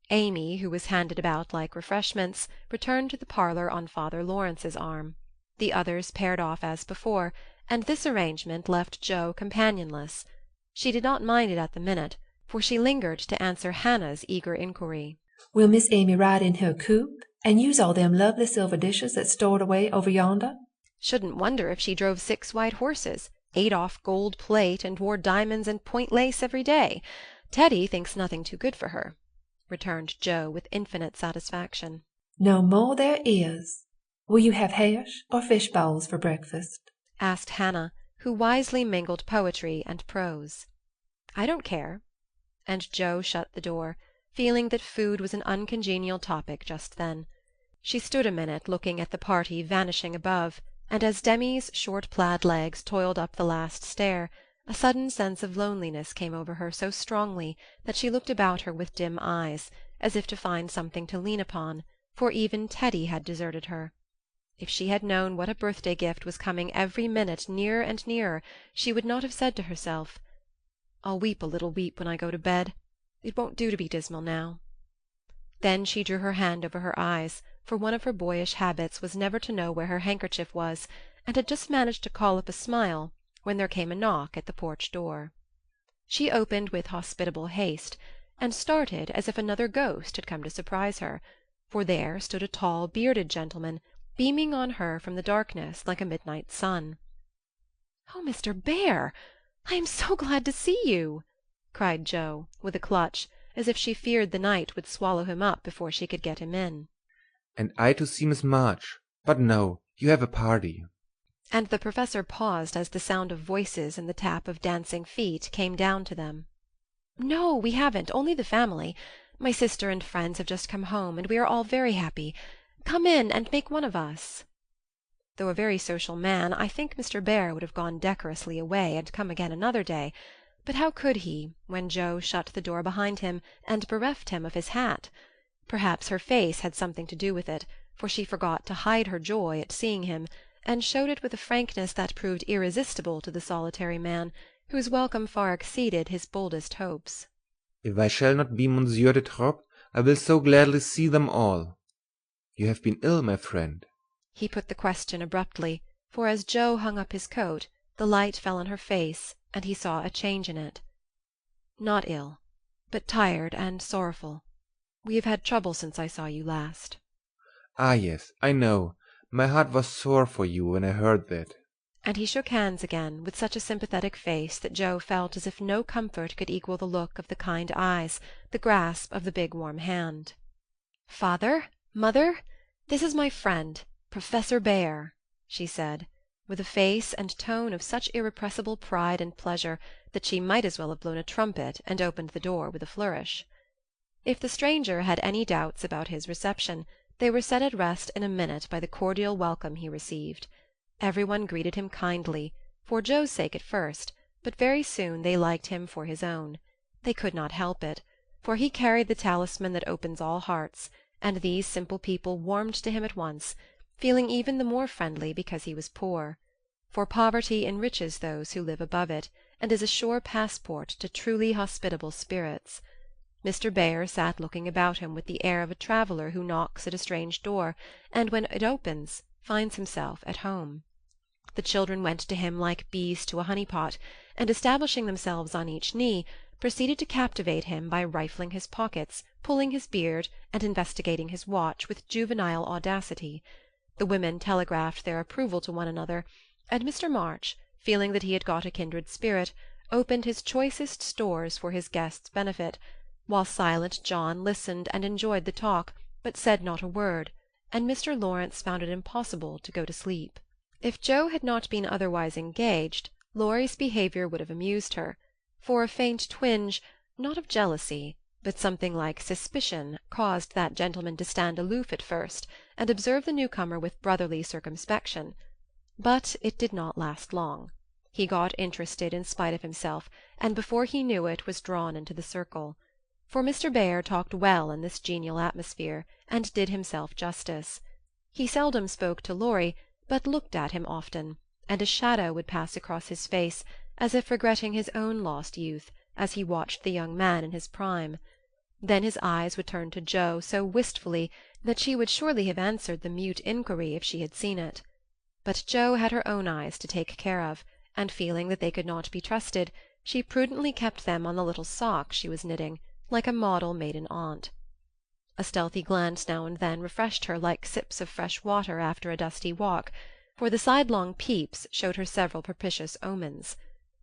Amy, who was handed about like refreshments, returned to the parlour on Father Lawrence's arm. The others paired off as before, and this arrangement left Jo companionless. She did not mind it at the minute, for she lingered to answer Hannah's eager inquiry. Will Miss Amy ride in her coupe, and use all them lovely silver dishes that's stored away over yonder? Shouldn't wonder if she drove 6 white horses, ate off gold plate, and wore diamonds and point lace every day. Teddy thinks nothing too good for her," returned Jo with infinite satisfaction. No more there is. Will you have hash or fish balls for breakfast? asked Hannah, who wisely mingled poetry and prose. "I don't care." And Jo shut the door, feeling that food was an uncongenial topic just then. She stood a minute looking at the party vanishing above, and as Demi's short plaid legs toiled up the last stair, a sudden sense of loneliness came over her so strongly that she looked about her with dim eyes, as if to find something to lean upon, for even Teddy had deserted her. If she had known what a birthday gift was coming every minute nearer and nearer, she would not have said to herself, "I'll weep a little weep when I go to bed. It won't do to be dismal now." Then she drew her hand over her eyes, for one of her boyish habits was never to know where her handkerchief was, and had just managed to call up a smile when there came a knock at the porch door. She opened with hospitable haste, and started as if another ghost had come to surprise her, for there stood a tall bearded gentleman, beaming on her from the darkness like a midnight sun. "Oh, Mr. Bear, I am so glad to see you!" cried Jo, with a clutch, as if she feared the night would swallow him up before she could get him in. "And I to see Miss March. But no, you have a party." And the Professor paused as the sound of voices and the tap of dancing feet came down to them. "No, we haven't, only the family. My sister and friends have just come home, and we are all very happy. Come in and make one of us." Though a very social man, I think Mr. Bear would have gone decorously away and come again another day. But how could he, when Jo shut the door behind him and bereft him of his hat? Perhaps her face had something to do with it, for she forgot to hide her joy at seeing him, and showed it with a frankness that proved irresistible to the solitary man, whose welcome far exceeded his boldest hopes. "If I shall not be Monsieur de Trop, I will so gladly see them all. You have been ill, my friend?" He put the question abruptly, for as Jo hung up his coat, the light fell on her face, and he saw a change in it. "Not ill, but tired and sorrowful. We have had trouble since I saw you last." "Ah, yes, I know. My heart was sore for you when I heard that." And he shook hands again, with such a sympathetic face that Jo felt as if no comfort could equal the look of the kind eyes, the grasp of the big warm hand. "Father, mother, this is my friend, Professor Bear," she said, with a face and tone of such irrepressible pride and pleasure that she might as well have blown a trumpet and opened the door with a flourish. If the stranger had any doubts about his reception, they were set at rest in a minute by the cordial welcome he received. Every one greeted him kindly, for Jo's sake at first, but very soon they liked him for his own. They could not help it, for he carried the talisman that opens all hearts, and these simple people warmed to him at once, feeling even the more friendly because he was poor. For poverty enriches those who live above it, and is a sure passport to truly hospitable spirits. Mr. Bear sat looking about him with the air of a traveller who knocks at a strange door, and when it opens, finds himself at home. The children went to him like bees to a honey-pot, and establishing themselves on each knee, proceeded to captivate him by rifling his pockets, pulling his beard, and investigating his watch with juvenile audacity. The women telegraphed their approval to one another, and Mr. March, feeling that he had got a kindred spirit, opened his choicest stores for his guest's benefit, while silent John listened and enjoyed the talk, but said not a word, and Mr. Lawrence found it impossible to go to sleep. If Jo had not been otherwise engaged, Laurie's behaviour would have amused her, for a faint twinge, not of jealousy, but something like suspicion caused that gentleman to stand aloof at first and observe the newcomer with brotherly circumspection. But it did not last long. He got interested in spite of himself, and before he knew it was drawn into the circle. For Mr. Bhaer talked well in this genial atmosphere, and did himself justice. He seldom spoke to Laurie, but looked at him often, and a shadow would pass across his face, as if regretting his own lost youth, as he watched the young man in his prime. Then his eyes would turn to Jo so wistfully that she would surely have answered the mute inquiry if she had seen it. But Jo had her own eyes to take care of, and feeling that they could not be trusted, she prudently kept them on the little sock she was knitting, like a model maiden aunt. A stealthy glance now and then refreshed her like sips of fresh water after a dusty walk, for the sidelong peeps showed her several propitious omens.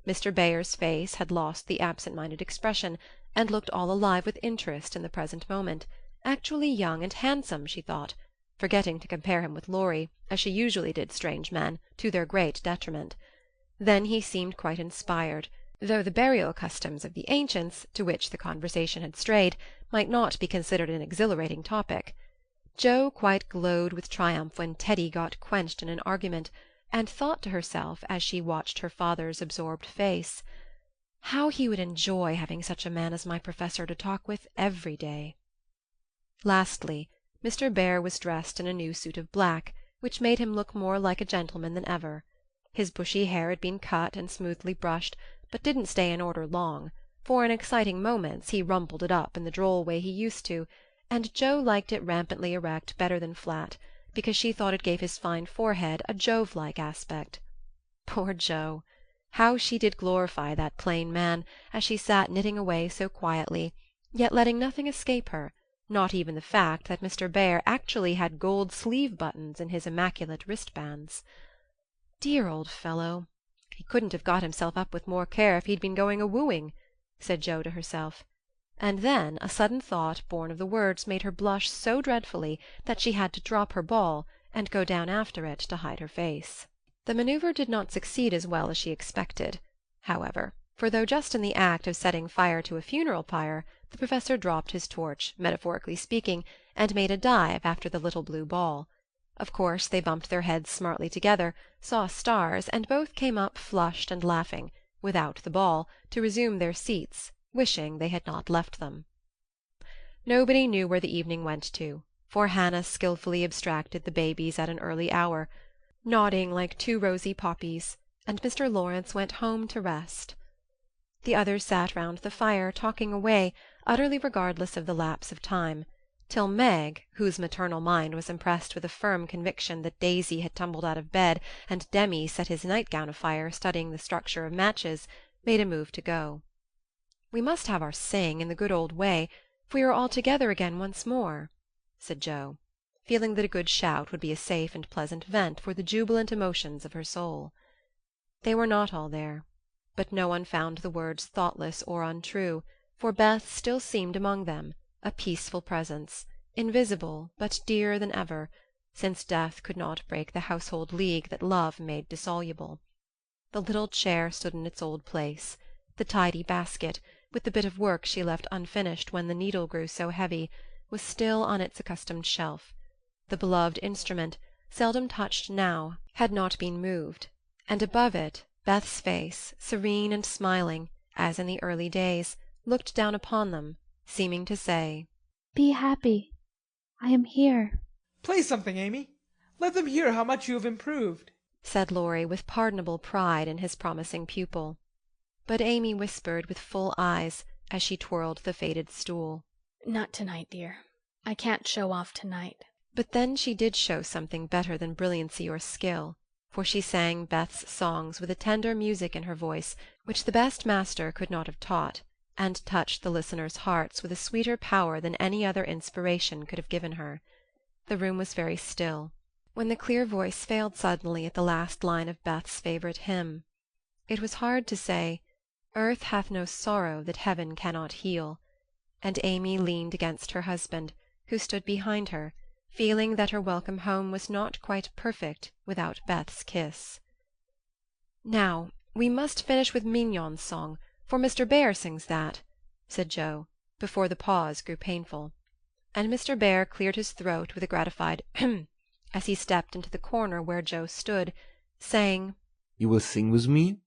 Mr. Bhaer's face had lost the absent-minded expression, and looked all alive with interest in the present moment, actually young and handsome, she thought, forgetting to compare him with Laurie, as she usually did strange men, to their great detriment. Then he seemed quite inspired, though the burial customs of the ancients, to which the conversation had strayed, might not be considered an exhilarating topic. Jo quite glowed with triumph when Teddy got quenched in an argument, and thought to herself, as she watched her father's absorbed face, "How he would enjoy having such a man as my professor to talk with every day." Lastly, Mr. Bhaer was dressed in a new suit of black, which made him look more like a gentleman than ever. His bushy hair had been cut and smoothly brushed, but didn't stay in order long, for in exciting moments he rumpled it up in the droll way he used to, and Jo liked it rampantly erect better than flat, because she thought it gave his fine forehead a Jove-like aspect. Poor Jo! How she did glorify that plain man, as she sat knitting away so quietly, yet letting nothing escape her, not even the fact that Mr. Bhaer actually had gold sleeve-buttons in his immaculate wristbands. "Dear old fellow! He couldn't have got himself up with more care if he'd been going a-wooing," said Jo to herself. And then a sudden thought born of the words made her blush so dreadfully that she had to drop her ball and go down after it to hide her face. The manoeuvre did not succeed as well as she expected, however, for though just in the act of setting fire to a funeral pyre, the professor dropped his torch, metaphorically speaking, and made a dive after the little blue ball. Of course they bumped their heads smartly together, saw stars, and both came up flushed and laughing, without the ball, to resume their seats, wishing they had not left them. Nobody knew where the evening went to, for Hannah skilfully abstracted the babies at an early hour, nodding like two rosy poppies, and Mr. Lawrence went home to rest. The others sat round the fire talking away, utterly regardless of the lapse of time, till Meg, whose maternal mind was impressed with a firm conviction that Daisy had tumbled out of bed and Demi set his nightgown afire studying the structure of matches, made a move to go. "We must have our sing in the good old way, if we are all together again once more," said Jo, feeling that a good shout would be a safe and pleasant vent for the jubilant emotions of her soul. They were not all there, but no one found the words thoughtless or untrue, for Beth still seemed among them, a peaceful presence, invisible but dearer than ever, since death could not break the household league that love made dissoluble. The little chair stood in its old place, the tidy basket, with the bit of work she left unfinished when the needle grew so heavy, was still on its accustomed shelf. The beloved instrument, seldom touched now, had not been moved, and above it Beth's face, serene and smiling, as in the early days, looked down upon them, seeming to say, "Be happy. I am here." Play something, Amy. Let them hear how much you have improved," said Laurie with pardonable pride in his promising pupil. But Amy whispered with full eyes, as she twirled the faded stool, "Not tonight, dear. I can't show off tonight." But then she did show something better than brilliancy or skill, for she sang Beth's songs with a tender music in her voice which the best master could not have taught, and touched the listeners' hearts with a sweeter power than any other inspiration could have given her. The room was very still, when the clear voice failed suddenly at the last line of Beth's favourite hymn. It was hard to say, "Earth hath no sorrow that heaven cannot heal," and Amy leaned against her husband, who stood behind her, feeling that her welcome home was not quite perfect without Beth's kiss. "Now we must finish with Mignon's song, for Mr. Bhaer sings that," said Jo, before the pause grew painful, and Mr. Bear cleared his throat with a gratified "hem" as he stepped into the corner where Joe stood, saying, "You will sing with me?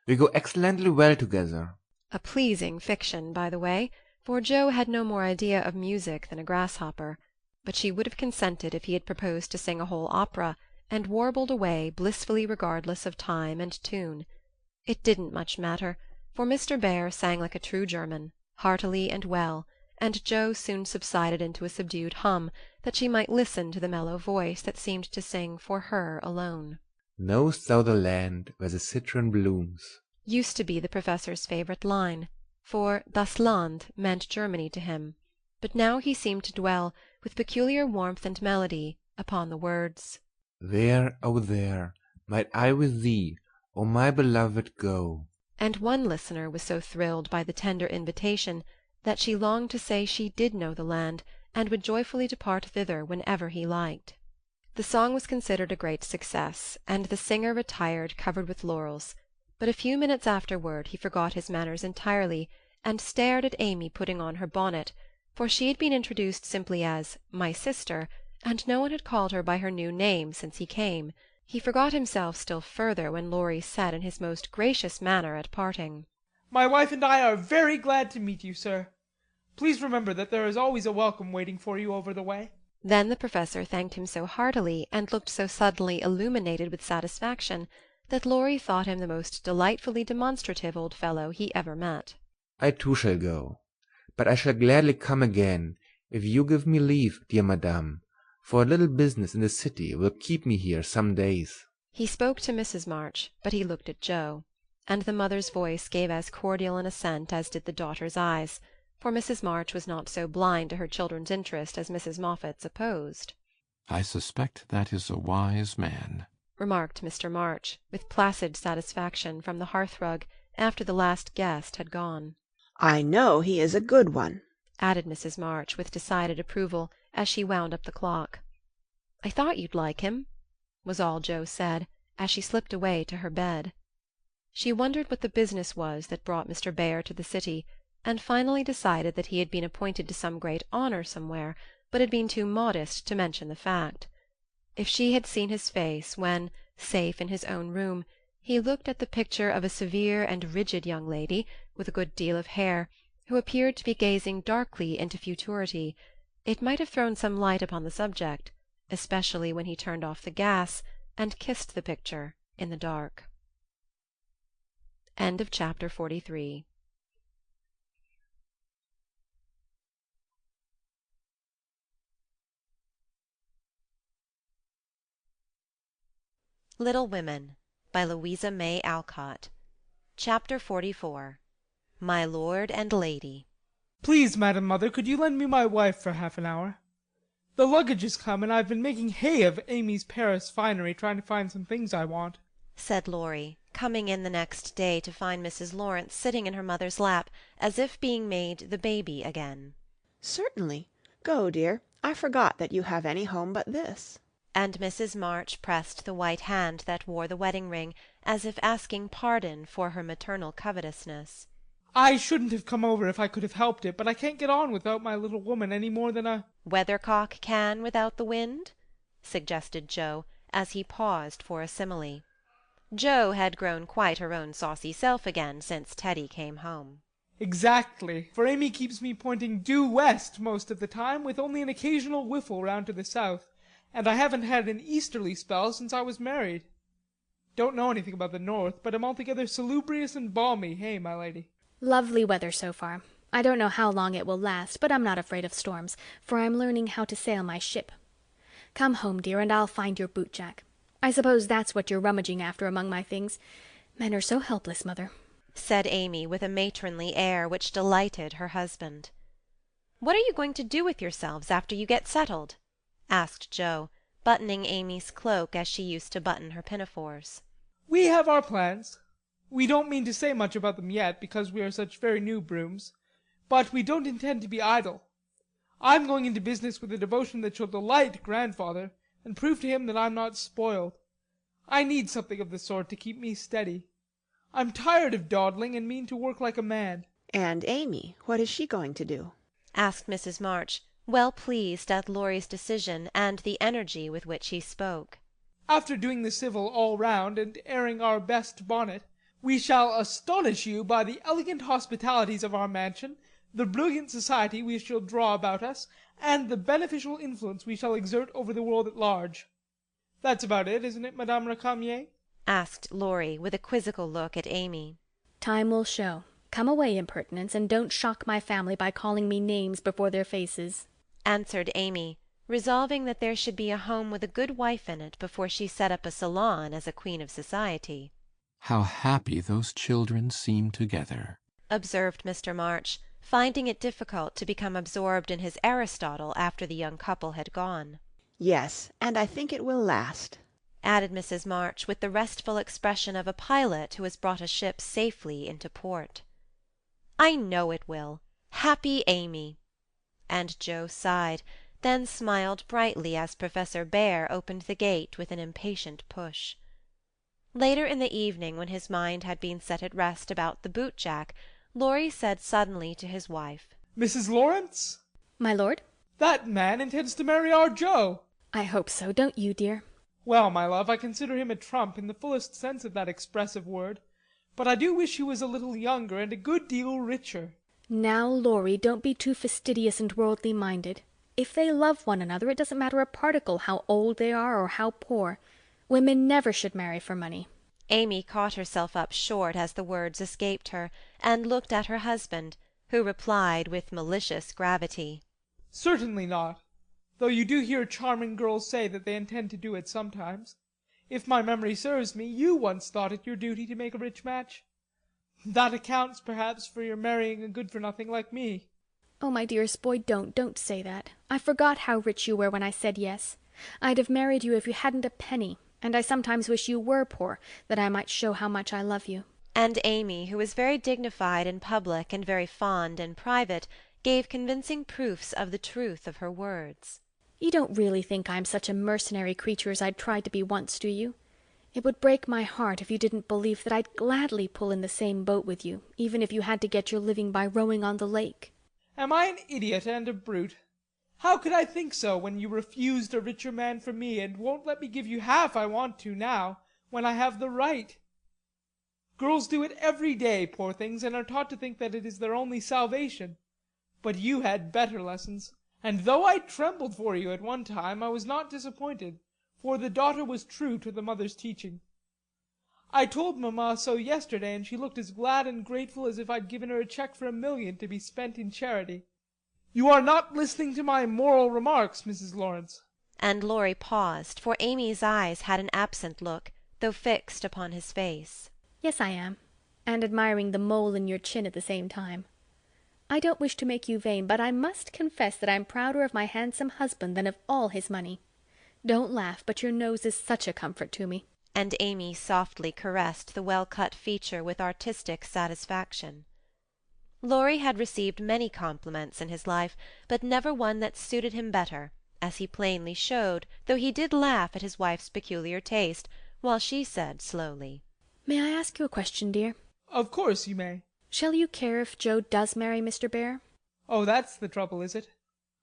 We go excellently well together." A pleasing fiction, by the way, for Joe had no more idea of music than a grasshopper, but she would have consented if he had proposed to sing a whole opera, and warbled away blissfully regardless of time and tune. It didn't much matter, for Mr. Bear sang like a true German, heartily and well, and Joe soon subsided into a subdued hum, that she might listen to the mellow voice that seemed to sing for her alone. "Knowest thou the land where the citron blooms?" used to be the professor's favourite line, for das Land meant Germany to him, but now he seemed to dwell, with peculiar warmth and melody, upon the words "There, oh there, might I with thee, O my beloved, go." and one listener was so thrilled by the tender invitation that she longed to say she did know the land, and would joyfully depart thither whenever he liked. The song was considered a great success, and the singer retired covered with laurels, but a few minutes afterward he forgot his manners entirely, and stared at Amy putting on her bonnet, for she had been introduced simply as "my sister," and no one had called her by her new name since he came. He forgot himself still further when Laurie said in his most gracious manner at parting, My wife and I are very glad to meet you, sir. Please remember that there is always a welcome waiting for you over the way. Then the professor thanked him so heartily, and looked so suddenly illuminated with satisfaction, that Laurie thought him the most delightfully demonstrative old fellow he ever met. "I too shall go, but I shall gladly come again, if you give me leave, dear madame, for a little business in the city will keep me here some days." He spoke to Mrs. March, but he looked at Joe, and the mother's voice gave as cordial an assent as did the daughter's eyes, for Mrs. March was not so blind to her children's interest as Mrs. Moffat supposed. "I suspect that is a wise man," remarked Mr. March, with placid satisfaction, from the hearthrug, after the last guest had gone. "I know he is a good one," added Mrs. March, with decided approval, as she wound up the clock. "I thought you'd like him," was all Joe said, as she slipped away to her bed. She wondered what the business was that brought Mr. Bear to the city, and finally decided that he had been appointed to some great honour somewhere, but had been too modest to mention the fact. If she had seen his face when, safe in his own room, he looked at the picture of a severe and rigid young lady, with a good deal of hair, who appeared to be gazing darkly into futurity, it might have thrown some light upon the subject, especially when he turned off the gas and kissed the picture in the dark. End of chapter 43. Little Women by Louisa May Alcott. Chapter 44. My Lord and Lady. Please, Madam Mother, could you lend me my wife for half an hour? The luggage has come, and I've been making hay of Amy's Paris finery, trying to find some things I want, said Laurie, coming in the next day to find Mrs. Lawrence sitting in her mother's lap, as if being made the baby again. "Certainly. Go, dear. I forgot that you have any home but this." And Mrs. March pressed the white hand that wore the wedding ring, as if asking pardon for her maternal covetousness. I shouldn't have come over if I could have helped it, but I can't get on without my little woman any more than a weathercock can without the wind, suggested Joe, as he paused for a simile. Joe had grown quite her own saucy self again since Teddy came home. Exactly, for Amy keeps me pointing due west most of the time, with only an occasional whiffle round to the south, and I haven't had an easterly spell since I was married. Don't know anything about the north, but am altogether salubrious and balmy, hey, my lady? Lovely weather so far. I don't know how long it will last, but I'm not afraid of storms, for I'm learning how to sail my ship. Come home, dear, and I'll find your bootjack. I suppose that's what you're rummaging after among my things. Men are so helpless, Mother, said Amy with a matronly air which delighted her husband. What are you going to do with yourselves after you get settled? asked Joe, buttoning Amy's cloak as she used to button her pinafores. We have our plans. We don't mean to say much about them yet, because we are such very new brooms, but we don't intend to be idle. I'm going into business with a devotion that shall delight grandfather, and prove to him that I'm not spoiled. I need something of the sort to keep me steady. I'm tired of dawdling, and mean to work like a man. And Amy, what is she going to do? asked Mrs. March, well pleased at Laurie's decision and the energy with which he spoke. After doing the civil all round and airing our best bonnet, we shall astonish you by the elegant hospitalities of our mansion, the brilliant society we shall draw about us, and the beneficial influence we shall exert over the world at large. That's about it, isn't it, Madame Récamier? Asked Laurie, with a quizzical look at Amy. Time will show. Come away, impertinence, and don't shock my family by calling me names before their faces, answered Amy, resolving that there should be a home with a good wife in it before she set up a salon as a queen of society. How happy those children seem together, observed Mr. March, finding it difficult to become absorbed in his Aristotle after the young couple had gone. Yes, and I think it will last, added Mrs. March, with the restful expression of a pilot who has brought a ship safely into port. I know it will. Happy Amy! And Joe sighed, then smiled brightly as Professor Bhaer opened the gate with an impatient push. Later in the evening, when his mind had been set at rest about the boot-jack, Laurie said suddenly to his wife, Mrs. Lawrence? My lord? That man intends to marry our Joe. I hope so, don't you, dear? Well, my love, I consider him a trump in the fullest sense of that expressive word, but I do wish he was a little younger and a good deal richer. Now, Laurie, don't be too fastidious and worldly minded. If they love one another, it doesn't matter a particle how old they are or how poor. Women never should marry for money. Amy caught herself up short as the words escaped her, and looked at her husband, who replied with malicious gravity, Certainly not, though you do hear charming girls say that they intend to do it sometimes. If my memory serves me, you once thought it your duty to make a rich match. That accounts, perhaps, for your marrying a good-for-nothing like me. Oh, my dearest boy, don't say that. I forgot how rich you were when I said yes. I'd have married you if you hadn't a penny, and I sometimes wish you were poor, that I might show how much I love you. And Amy, who was very dignified in public and very fond in private, gave convincing proofs of the truth of her words. You don't really think I'm such a mercenary creature as I'd tried to be once, do you? It would break my heart if you didn't believe that I'd gladly pull in the same boat with you, even if you had to get your living by rowing on the lake. Am I an idiot and a brute? How could I think so when you refused a richer man for me and won't let me give you half I want to now, when I have the right? Girls do it every day, poor things, and are taught to think that it is their only salvation. But you had better lessons, and though I trembled for you at one time, I was not disappointed, for the daughter was true to the mother's teaching. I told Mamma so yesterday, and she looked as glad and grateful as if I'd given her a cheque for $1 million to be spent in charity. You are not listening to my moral remarks, Mrs. Lawrence. And Laurie paused, for Amy's eyes had an absent look, though fixed upon his face. Yes, I am, and admiring the mole in your chin at the same time. I don't wish to make you vain, but I must confess that I'm prouder of my handsome husband than of all his money. Don't laugh, but your nose is such a comfort to me. And Amy softly caressed the well-cut feature with artistic satisfaction. Laurie had received many compliments in his life, but never one that suited him better, as he plainly showed, though he did laugh at his wife's peculiar taste, while she said slowly, May I ask you a question, dear? Of course you may. Shall you care if Joe does marry Mr. Bhaer? Oh, that's the trouble, is it?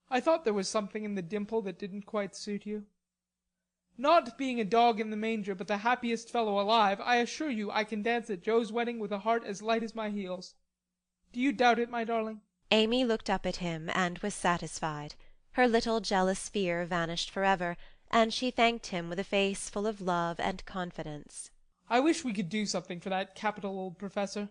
I thought there was something in the dimple that didn't quite suit you. Not being a dog in the manger, but the happiest fellow alive, I assure you I can dance at Joe's wedding with a heart as light as my heels. Do you doubt it, my darling? Amy looked up at him and was satisfied. Her little jealous fear vanished forever, and she thanked him with a face full of love and confidence. I wish we could do something for that capital old professor.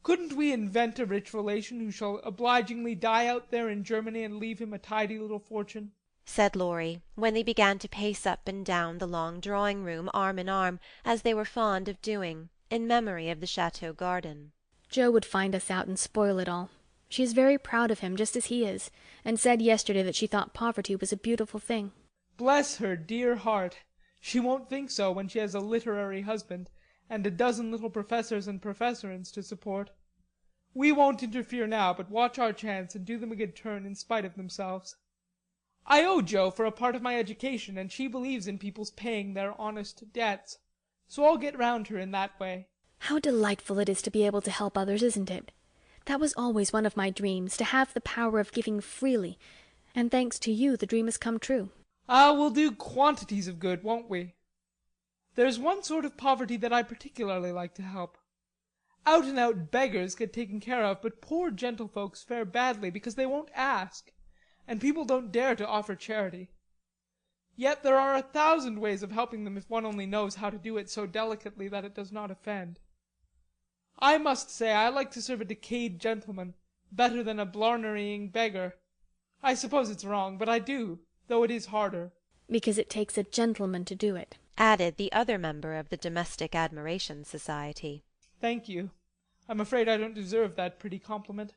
Couldn't we invent a rich relation who shall obligingly die out there in Germany and leave him a tidy little fortune? Said Laurie, when they began to pace up and down the long drawing-room arm in arm, as they were fond of doing, in memory of the chateau garden. Joe would find us out and spoil it all. She is very proud of him, just as he is, and said yesterday that she thought poverty was a beautiful thing. Bless her dear heart. She won't think so when she has a literary husband, and a dozen little professors and professorins to support. We won't interfere now, but watch our chance and do them a good turn in spite of themselves. I owe Joe for a part of my education, and she believes in people's paying their honest debts, so I'll get round her in that way. How delightful it is to be able to help others, isn't it? That was always one of my dreams, to have the power of giving freely, and thanks to you the dream has come true. We'll do quantities of good, won't we? There's one sort of poverty that I particularly like to help. Out-and-out beggars get taken care of, but poor gentlefolks fare badly because they won't ask, and people don't dare to offer charity. Yet there are 1,000 ways of helping them if one only knows how to do it so delicately that it does not offend. I must say I like to serve a decayed gentleman better than a blarneying beggar. I suppose it's wrong, but I do, though it is harder. Because it takes a gentleman to do it, added the other member of the Domestic Admiration Society. Thank you. I'm afraid I don't deserve that pretty compliment.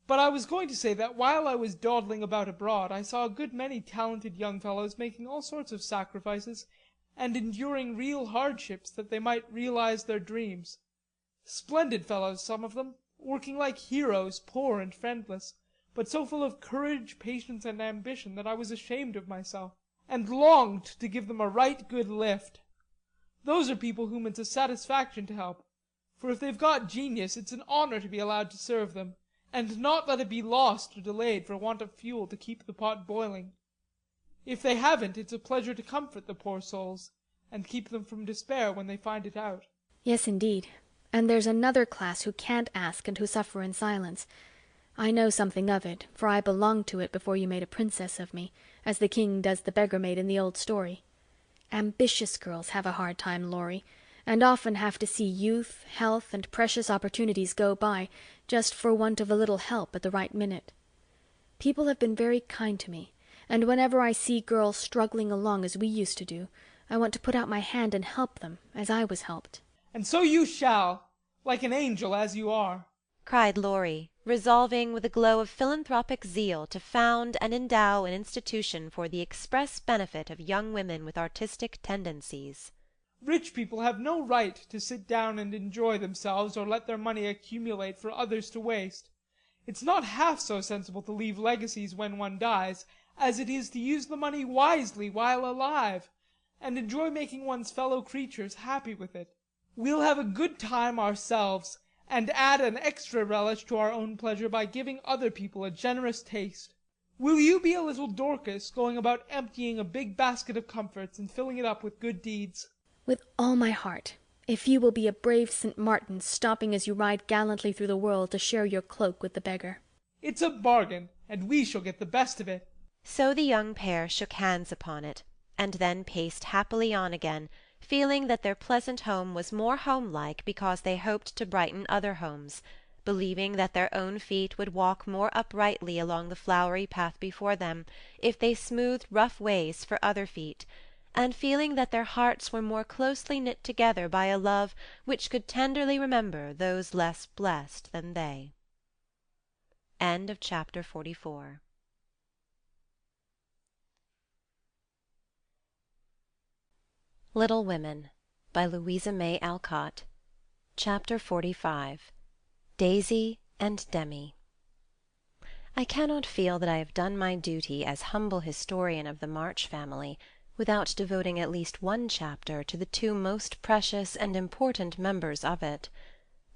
But I was going to say that while I was dawdling about abroad, I saw a good many talented young fellows making all sorts of sacrifices and enduring real hardships that they might realize their dreams. Splendid fellows, some of them, working like heroes, poor and friendless, but so full of courage, patience, and ambition that I was ashamed of myself, and longed to give them a right good lift. Those are people whom it's a satisfaction to help, for if they've got genius, it's an honor to be allowed to serve them, and not let it be lost or delayed for want of fuel to keep the pot boiling. If they haven't, it's a pleasure to comfort the poor souls, and keep them from despair when they find it out. Yes, indeed. And there's another class who can't ask and who suffer in silence. I know something of it, for I belonged to it before you made a princess of me, as the king does the beggar maid in the old story. Ambitious girls have a hard time, Laurie, and often have to see youth, health, and precious opportunities go by just for want of a little help at the right minute. People have been very kind to me, and whenever I see girls struggling along as we used to do, I want to put out my hand and help them, as I was helped. And so you shall, like an angel as you are, cried Laurie, resolving with a glow of philanthropic zeal to found and endow an institution for the express benefit of young women with artistic tendencies. Rich people have no right to sit down and enjoy themselves or let their money accumulate for others to waste. It's not half so sensible to leave legacies when one dies as it is to use the money wisely while alive, and enjoy making one's fellow creatures happy with it. We'll have a good time ourselves, and add an extra relish to our own pleasure by giving other people a generous taste. Will you be a little Dorcas, going about emptying a big basket of comforts and filling it up with good deeds? With all my heart, if you will be a brave St. Martin, stopping as you ride gallantly through the world to share your cloak with the beggar. It's a bargain, and we shall get the best of it. So the young pair shook hands upon it, and then paced happily on again, feeling that their pleasant home was more homelike because they hoped to brighten other homes, believing that their own feet would walk more uprightly along the flowery path before them if they smoothed rough ways for other feet, and feeling that their hearts were more closely knit together by a love which could tenderly remember those less blessed than they. End of chapter 44. Little Women by Louisa May Alcott. Chapter 45. Daisy and Demi. I cannot feel that I have done my duty as humble historian of the March family without devoting at least one chapter to the two most precious and important members of it.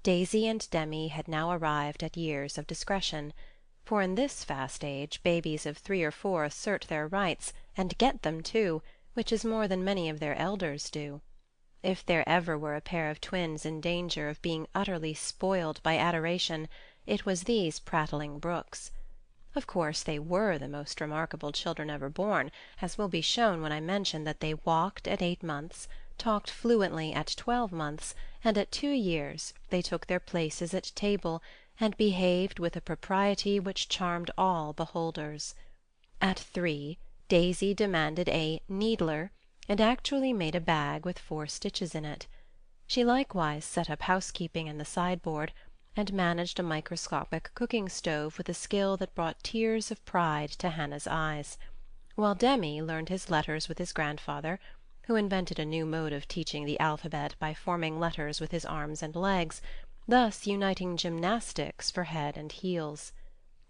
Daisy and Demi had now arrived at years of discretion, for in this fast age babies of 3 or 4 assert their rights, and get them too, which is more than many of their elders do. If there ever were a pair of twins in danger of being utterly spoiled by adoration, it was these prattling Brookes. Of course they were the most remarkable children ever born, as will be shown when I mention that they walked at 8 months, talked fluently at 12 months, and at 2 years they took their places at table, and behaved with a propriety which charmed all beholders. At 3, Daisy demanded a needler, and actually made a bag with 4 stitches in it. She likewise set up housekeeping in the sideboard, and managed a microscopic cooking-stove with a skill that brought tears of pride to Hannah's eyes, while Demi learned his letters with his grandfather, who invented a new mode of teaching the alphabet by forming letters with his arms and legs, thus uniting gymnastics for head and heels.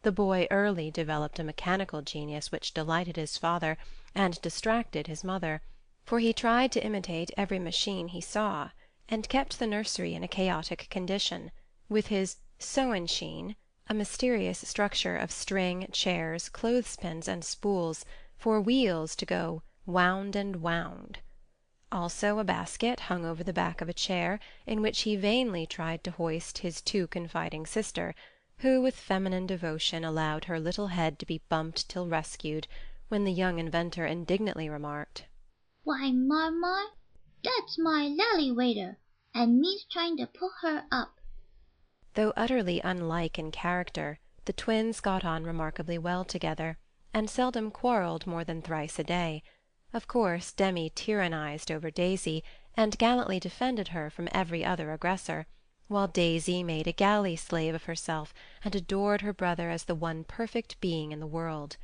The boy early developed a mechanical genius which delighted his father and distracted his mother, for he tried to imitate every machine he saw, and kept the nursery in a chaotic condition, with his Sowensheen, a mysterious structure of string, chairs, clothespins, and spools, for wheels to go wound and wound. Also a basket hung over the back of a chair, in which he vainly tried to hoist his too confiding sister, who with feminine devotion allowed her little head to be bumped till rescued, when the young inventor indignantly remarked, "Why, Marmar, that's my lally waiter, and me's trying to pull her up." Though utterly unlike in character, the twins got on remarkably well together, and seldom quarrelled more than thrice a day. Of course Demi tyrannized over Daisy, and gallantly defended her from every other aggressor, while Daisy made a galley slave of herself, and adored her brother as the one perfect being in the world.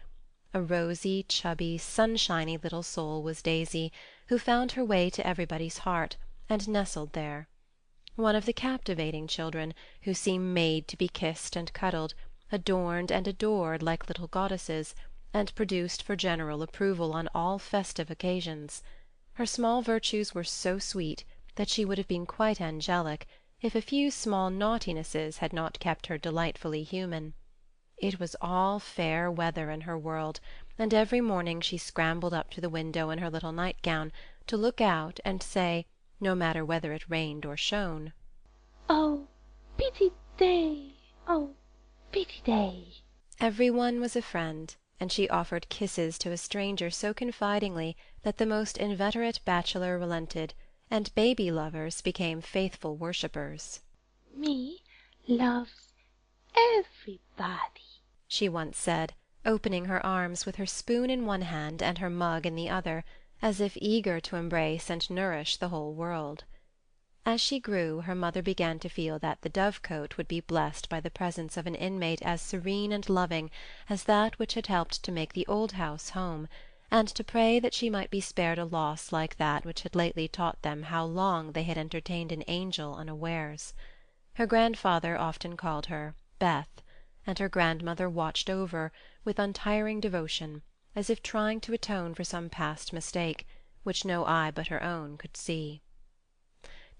A rosy, chubby, sunshiny little soul was Daisy, who found her way to everybody's heart, and nestled there. One of the captivating children, who seem made to be kissed and cuddled, adorned and adored like little goddesses, and produced for general approval on all festive occasions. Her small virtues were so sweet that she would have been quite angelic, if a few small naughtinesses had not kept her delightfully human. It was all fair weather in her world, and every morning she scrambled up to the window in her little nightgown, to look out and say, no matter whether it rained or shone, "Oh, pity day! Oh, pity day!" Every one was a friend, and she offered kisses to a stranger so confidingly that the most inveterate bachelor relented, and baby lovers became faithful worshippers. "Me loves everybody," she once said, opening her arms with her spoon in one hand and her mug in the other, as if eager to embrace and nourish the whole world. As she grew, her mother began to feel that the dovecot would be blessed by the presence of an inmate as serene and loving as that which had helped to make the old house home, and to pray that she might be spared a loss like that which had lately taught them how long they had entertained an angel unawares. Her grandfather often called her Beth, and her grandmother watched over with untiring devotion, as if trying to atone for some past mistake, which no eye but her own could see.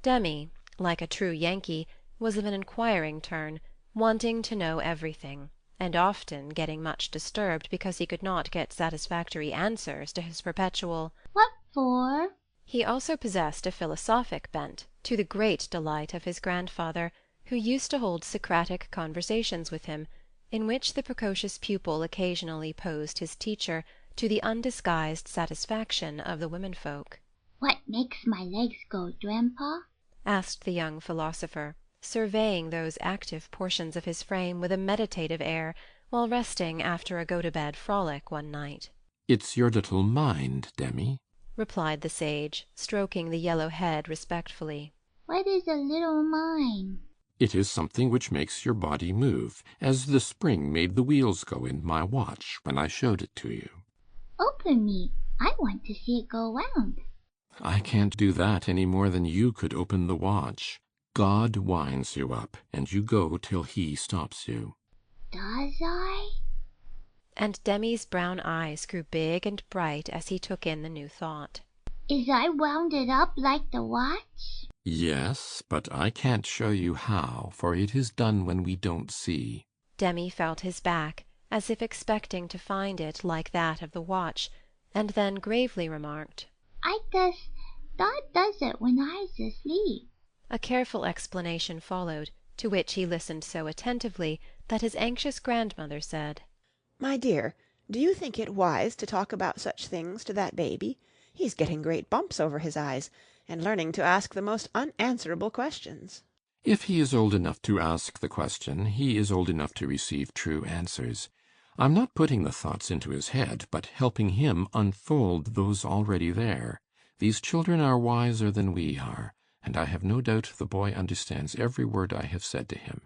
Demi, like a true Yankee, was of an inquiring turn, wanting to know everything, and often getting much disturbed because he could not get satisfactory answers to his perpetual "What for?" He also possessed a philosophic bent, to the great delight of his grandfather, who used to hold Socratic conversations with him, in which the precocious pupil occasionally posed his teacher, to the undisguised satisfaction of the womenfolk. "What makes my legs go, Grandpa?" asked the young philosopher, surveying those active portions of his frame with a meditative air, while resting after a go-to-bed frolic one night. "It's your little mind, Demi," replied the sage, stroking the yellow head respectfully. "What is a little mine?" "It is something which makes your body move, as the spring made the wheels go in my watch when I showed it to you." "Open me. I want to see it go round." "I can't do that any more than you could open the watch. God winds you up, and you go till he stops you." "Does I?" And Demi's brown eyes grew big and bright as he took in the new thought. "Is I wound it up like the watch?" "Yes, but I can't show you how, for it is done when we don't see." Demi felt his back, as if expecting to find it like that of the watch, and then gravely remarked, "I guess Dot does it when I's asleep." A careful explanation followed, to which he listened so attentively that his anxious grandmother said, "My dear, do you think it wise to talk about such things to that baby? He's getting great bumps over his eyes, and learning to ask the most unanswerable questions." If he is old enough to ask the question, he is old enough to receive true answers. I'm not putting the thoughts into his head, but helping him unfold those already there. These children are wiser than we are, and I have no doubt the boy understands every word I have said to him.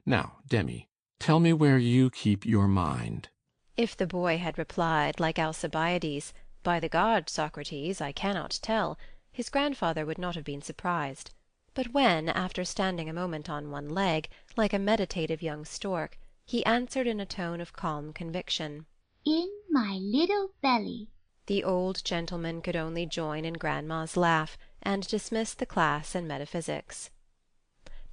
Now, Demi, tell me where you keep your mind." If the boy had replied, like Alcibiades, "By the gods, Socrates, I cannot tell," his grandfather would not have been surprised. But when, after standing a moment on one leg, like a meditative young stork, he answered in a tone of calm conviction, "In my little belly," the old gentleman could only join in grandma's laugh, and dismiss the class in metaphysics.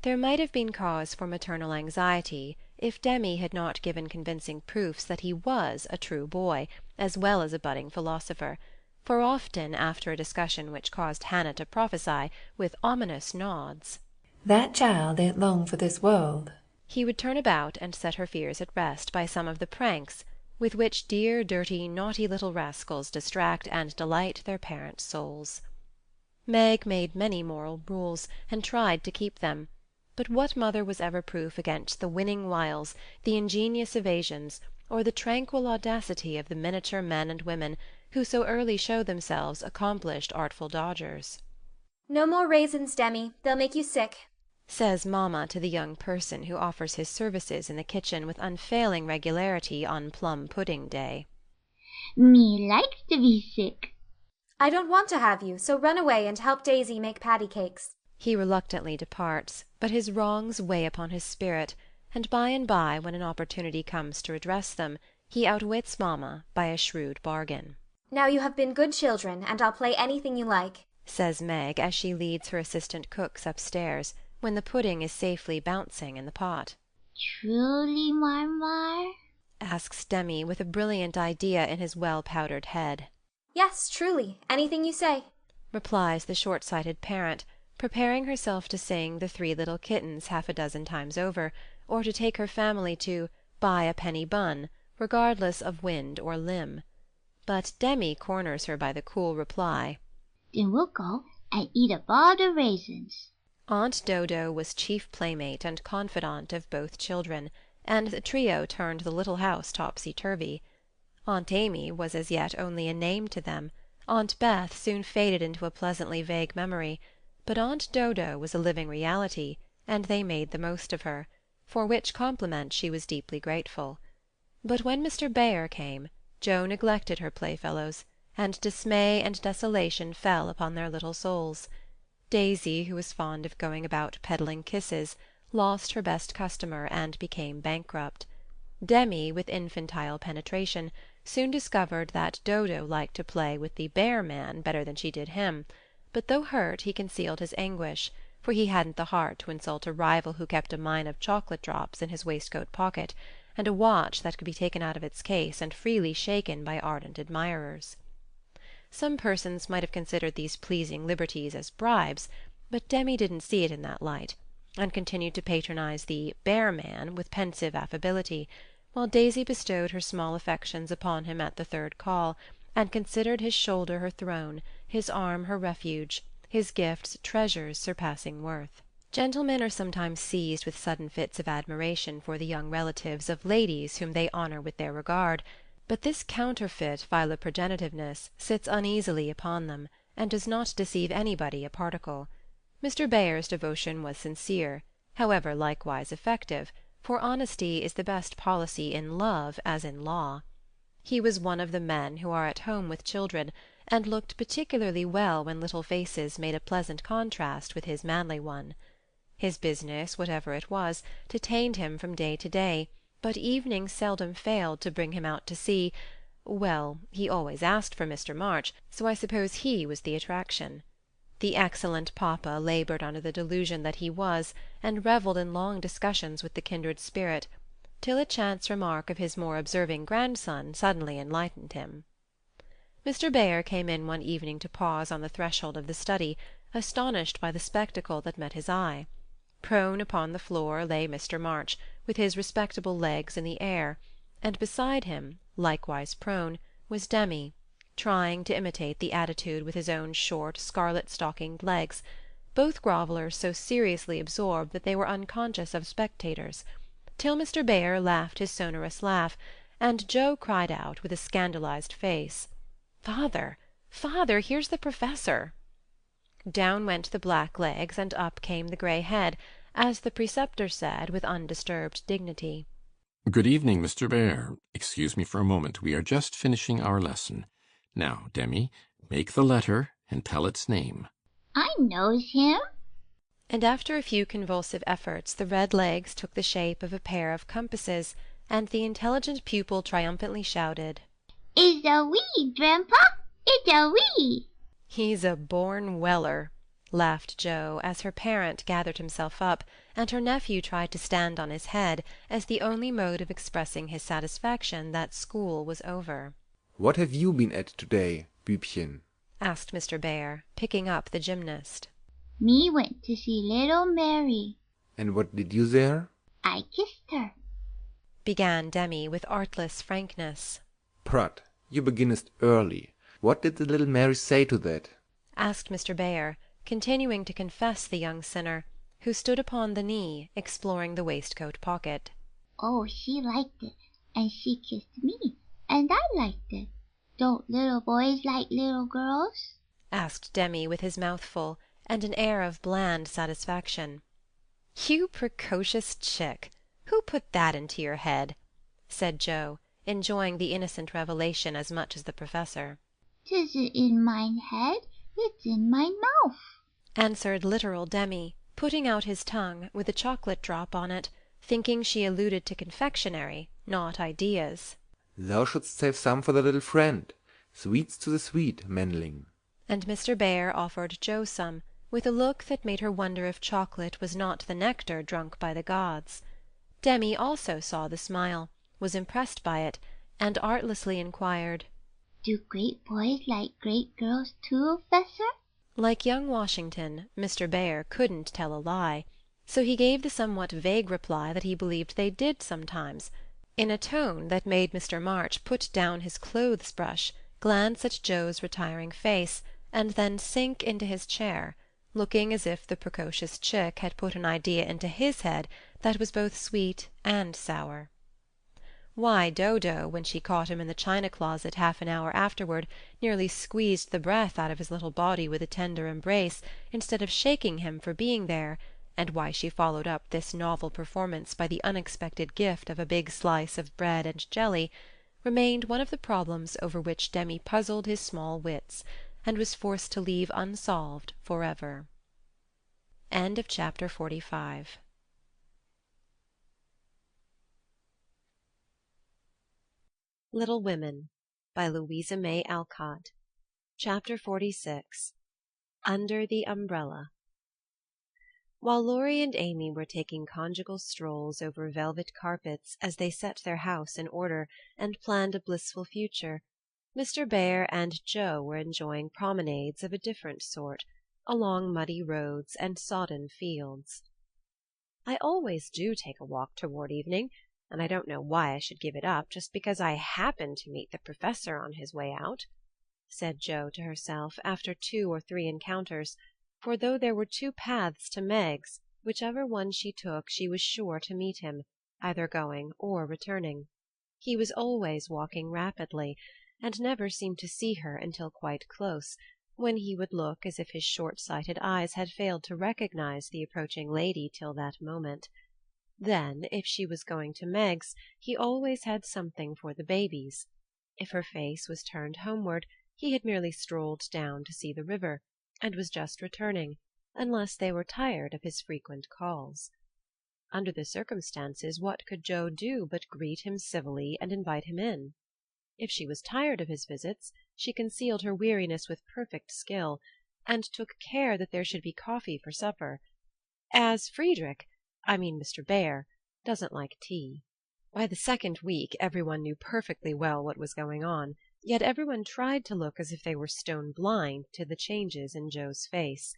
There might have been cause for maternal anxiety if Demi had not given convincing proofs that he was a true boy, as well as a budding philosopher, for often after a discussion which caused Hannah to prophesy, with ominous nods, "That child ain't long for this world," he would turn about and set her fears at rest by some of the pranks with which dear, dirty, naughty little rascals distract and delight their parents' souls. Meg made many moral rules, and tried to keep them, but what mother was ever proof against the winning wiles, the ingenious evasions, or the tranquil audacity of the miniature men and women who so early show themselves accomplished artful dodgers? No more raisins, Demi. They'll make you sick, says mamma to the young person who offers his services in the kitchen with unfailing regularity on plum-pudding day. Me likes to be sick. I don't want to have you, so run away and help Daisy make patty cakes. He reluctantly departs, but his wrongs weigh upon his spirit, and by, when an opportunity comes to redress them, he outwits mamma by a shrewd bargain. Now you have been good children, and I'll play anything you like, says Meg as she leads her assistant cooks upstairs, when the pudding is safely bouncing in the pot. Truly, Marmar? asks Demi with a brilliant idea in his well-powdered head. Yes, truly, anything you say, replies the short-sighted parent, preparing herself to sing The Three Little Kittens half a dozen times over, or to take her family to Buy a Penny Bun, regardless of wind or limb. But Demi corners her by the cool reply, Then we'll go and eat up all the raisins. Aunt Dodo was chief playmate and confidant of both children, and the trio turned the little house topsy-turvy. Aunt Amy was as yet only a name to them, Aunt Beth soon faded into a pleasantly vague memory, but Aunt Dodo was a living reality, and they made the most of her, for which compliment she was deeply grateful. But when Mr. Bayer came, Jo neglected her playfellows, and dismay and desolation fell upon their little souls. Daisy, who was fond of going about peddling kisses, lost her best customer and became bankrupt. Demi, with infantile penetration, soon discovered that Dodo liked to play with the bear-man better than she did him, but though hurt he concealed his anguish, for he hadn't the heart to insult a rival who kept a mine of chocolate-drops in his waistcoat pocket, and a watch that could be taken out of its case and freely shaken by ardent admirers. Some persons might have considered these pleasing liberties as bribes, but Demi didn't see it in that light, and continued to patronize the bear-man with pensive affability, while Daisy bestowed her small affections upon him at the third call, and considered his shoulder her throne, his arm her refuge, his gifts treasures surpassing worth. Gentlemen are sometimes seized with sudden fits of admiration for the young relatives of ladies whom they honour with their regard, but this counterfeit philoprogenitiveness sits uneasily upon them, and does not deceive anybody a particle. Mr. Bayer's devotion was sincere, however likewise effective, for honesty is the best policy in love as in law. He was one of the men who are at home with children, and looked particularly well when little faces made a pleasant contrast with his manly one. His business, whatever it was, detained him from day to day, but evening seldom failed to bring him out to see— well, he always asked for Mr. March, so I suppose he was the attraction. The excellent papa laboured under the delusion that he was, and revelled in long discussions with the kindred spirit, till a chance remark of his more observing grandson suddenly enlightened him. Mr. Bayer came in one evening to pause on the threshold of the study, astonished by the spectacle that met his eye. Prone upon the floor lay Mr. March, with his respectable legs in the air, and beside him, likewise prone, was Demi, trying to imitate the attitude with his own short scarlet-stockinged legs, both grovellers so seriously absorbed that they were unconscious of spectators, till Mr. Bayer laughed his sonorous laugh, and Jo cried out with a scandalized face, "Father, father, here's the Professor!" Down went the black legs, and up came the grey head, as the preceptor said with undisturbed dignity, Good evening, Mr. Bear. Excuse me for a moment. We are just finishing our lesson. Now, Demi, make the letter and tell its name. I knows him. And after a few convulsive efforts the red legs took the shape of a pair of compasses, and the intelligent pupil triumphantly shouted, It's a wee, Grandpa! It's a wee! "He's a born Weller," laughed Jo, as her parent gathered himself up, and her nephew tried to stand on his head as the only mode of expressing his satisfaction that school was over. "What have you been at today, Bübchen?" asked Mr. Bear, picking up the gymnast. Me went to see little Mary. "And what did you there?" I kissed her," began Demi with artless frankness. "Prut, you beginnest early. What did the little Mary say to that?" asked Mr. Bear, continuing to confess the young sinner, who stood upon the knee, exploring the waistcoat pocket. "Oh, she liked it, and she kissed me, and I liked it. Don't little boys like little girls?" asked Demi with his mouth full, and an air of bland satisfaction. "You precocious chick! Who put that into your head?" said Joe, enjoying the innocent revelation as much as the professor. "'Tisn't in mine head, it's in my mouth," answered literal Demi, putting out his tongue, with a chocolate drop on it, thinking she alluded to confectionery, not ideas. "Thou shouldst save some for the little friend. Sweets to the sweet, Männling." And Mr. Bear offered Joe some, with a look that made her wonder if chocolate was not the nectar drunk by the gods. Demi also saw the smile, was impressed by it, and artlessly inquired, "Do great boys like great girls too, Fessor?" Like young Washington, Mr. Bear couldn't tell a lie, so he gave the somewhat vague reply that he believed they did sometimes, in a tone that made Mr. March put down his clothes-brush, glance at Joe's retiring face, and then sink into his chair, looking as if the precocious chick had put an idea into his head that was both sweet and sour. Why, Dodo, when she caught him in the china-closet half an hour afterward, nearly squeezed the breath out of his little body with a tender embrace, instead of shaking him for being there, and why she followed up this novel performance by the unexpected gift of a big slice of bread and jelly, remained one of the problems over which Demi puzzled his small wits, and was forced to leave unsolved forever. Chapter 45. Little Women by Louisa May Alcott. Chapter 46. Under the Umbrella. While Laurie and Amy were taking conjugal strolls over velvet carpets as they set their house in order and planned a blissful future, Mr. Bear and Joe were enjoying promenades of a different sort, along muddy roads and sodden fields. "I always do take a walk toward evening, and I don't know why I should give it up just because I happen to meet the professor on his way out," said Joe to herself after 2 or 3 encounters, for though there were 2 paths to Meg's, whichever one she took she was sure to meet him, either going or returning. He was always walking rapidly, and never seemed to see her until quite close, when he would look as if his short-sighted eyes had failed to recognize the approaching lady till that moment. Then, if she was going to Meg's, he always had something for the babies. If her face was turned homeward, he had merely strolled down to see the river, and was just returning, unless they were tired of his frequent calls. Under the circumstances, what could Joe do but greet him civilly and invite him in? If she was tired of his visits, she concealed her weariness with perfect skill, and took care that there should be coffee for supper, as Mr. Bear, doesn't like tea. By the second week everyone knew perfectly well what was going on, yet everyone tried to look as if they were stone blind to the changes in Joe's face.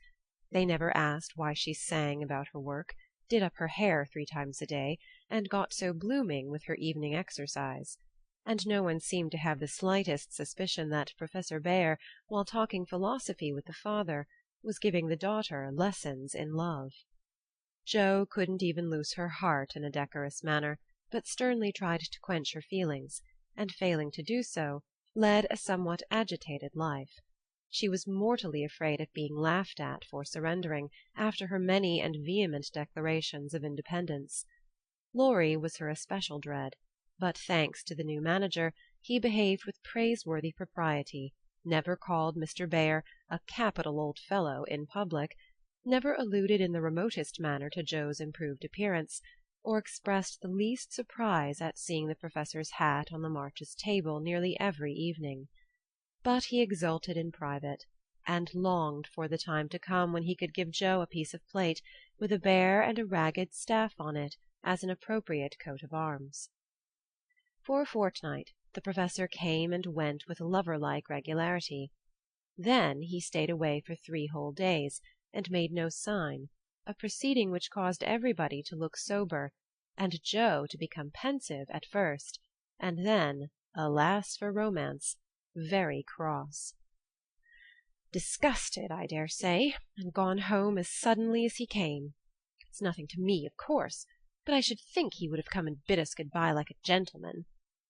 They never asked why she sang about her work, did up her hair 3 times a day, and got so blooming with her evening exercise. And no one seemed to have the slightest suspicion that Professor Bear, while talking philosophy with the father, was giving the daughter lessons in love. Joe couldn't even loose her heart in a decorous manner, but sternly tried to quench her feelings, and failing to do so, led a somewhat agitated life. She was mortally afraid of being laughed at for surrendering, after her many and vehement declarations of independence. Laurie was her especial dread, but thanks to the new manager, he behaved with praiseworthy propriety, never called Mr. Bear a capital old fellow in public, never alluded in the remotest manner to Joe's improved appearance, or expressed the least surprise at seeing the professor's hat on the Marches' table nearly every evening. But he exulted in private, and longed for the time to come when he could give Joe a piece of plate, with a bear and a ragged staff on it as an appropriate coat of arms. For a fortnight the professor came and went with lover-like regularity. Then he stayed away for 3 whole days, and made no sign, a proceeding which caused everybody to look sober, and Joe to become pensive at first, and then, alas for romance, very cross. Disgusted, I dare say, and gone home as suddenly as he came. It's nothing to me, of course, but I should think he would have come and bid us good-bye like a gentleman,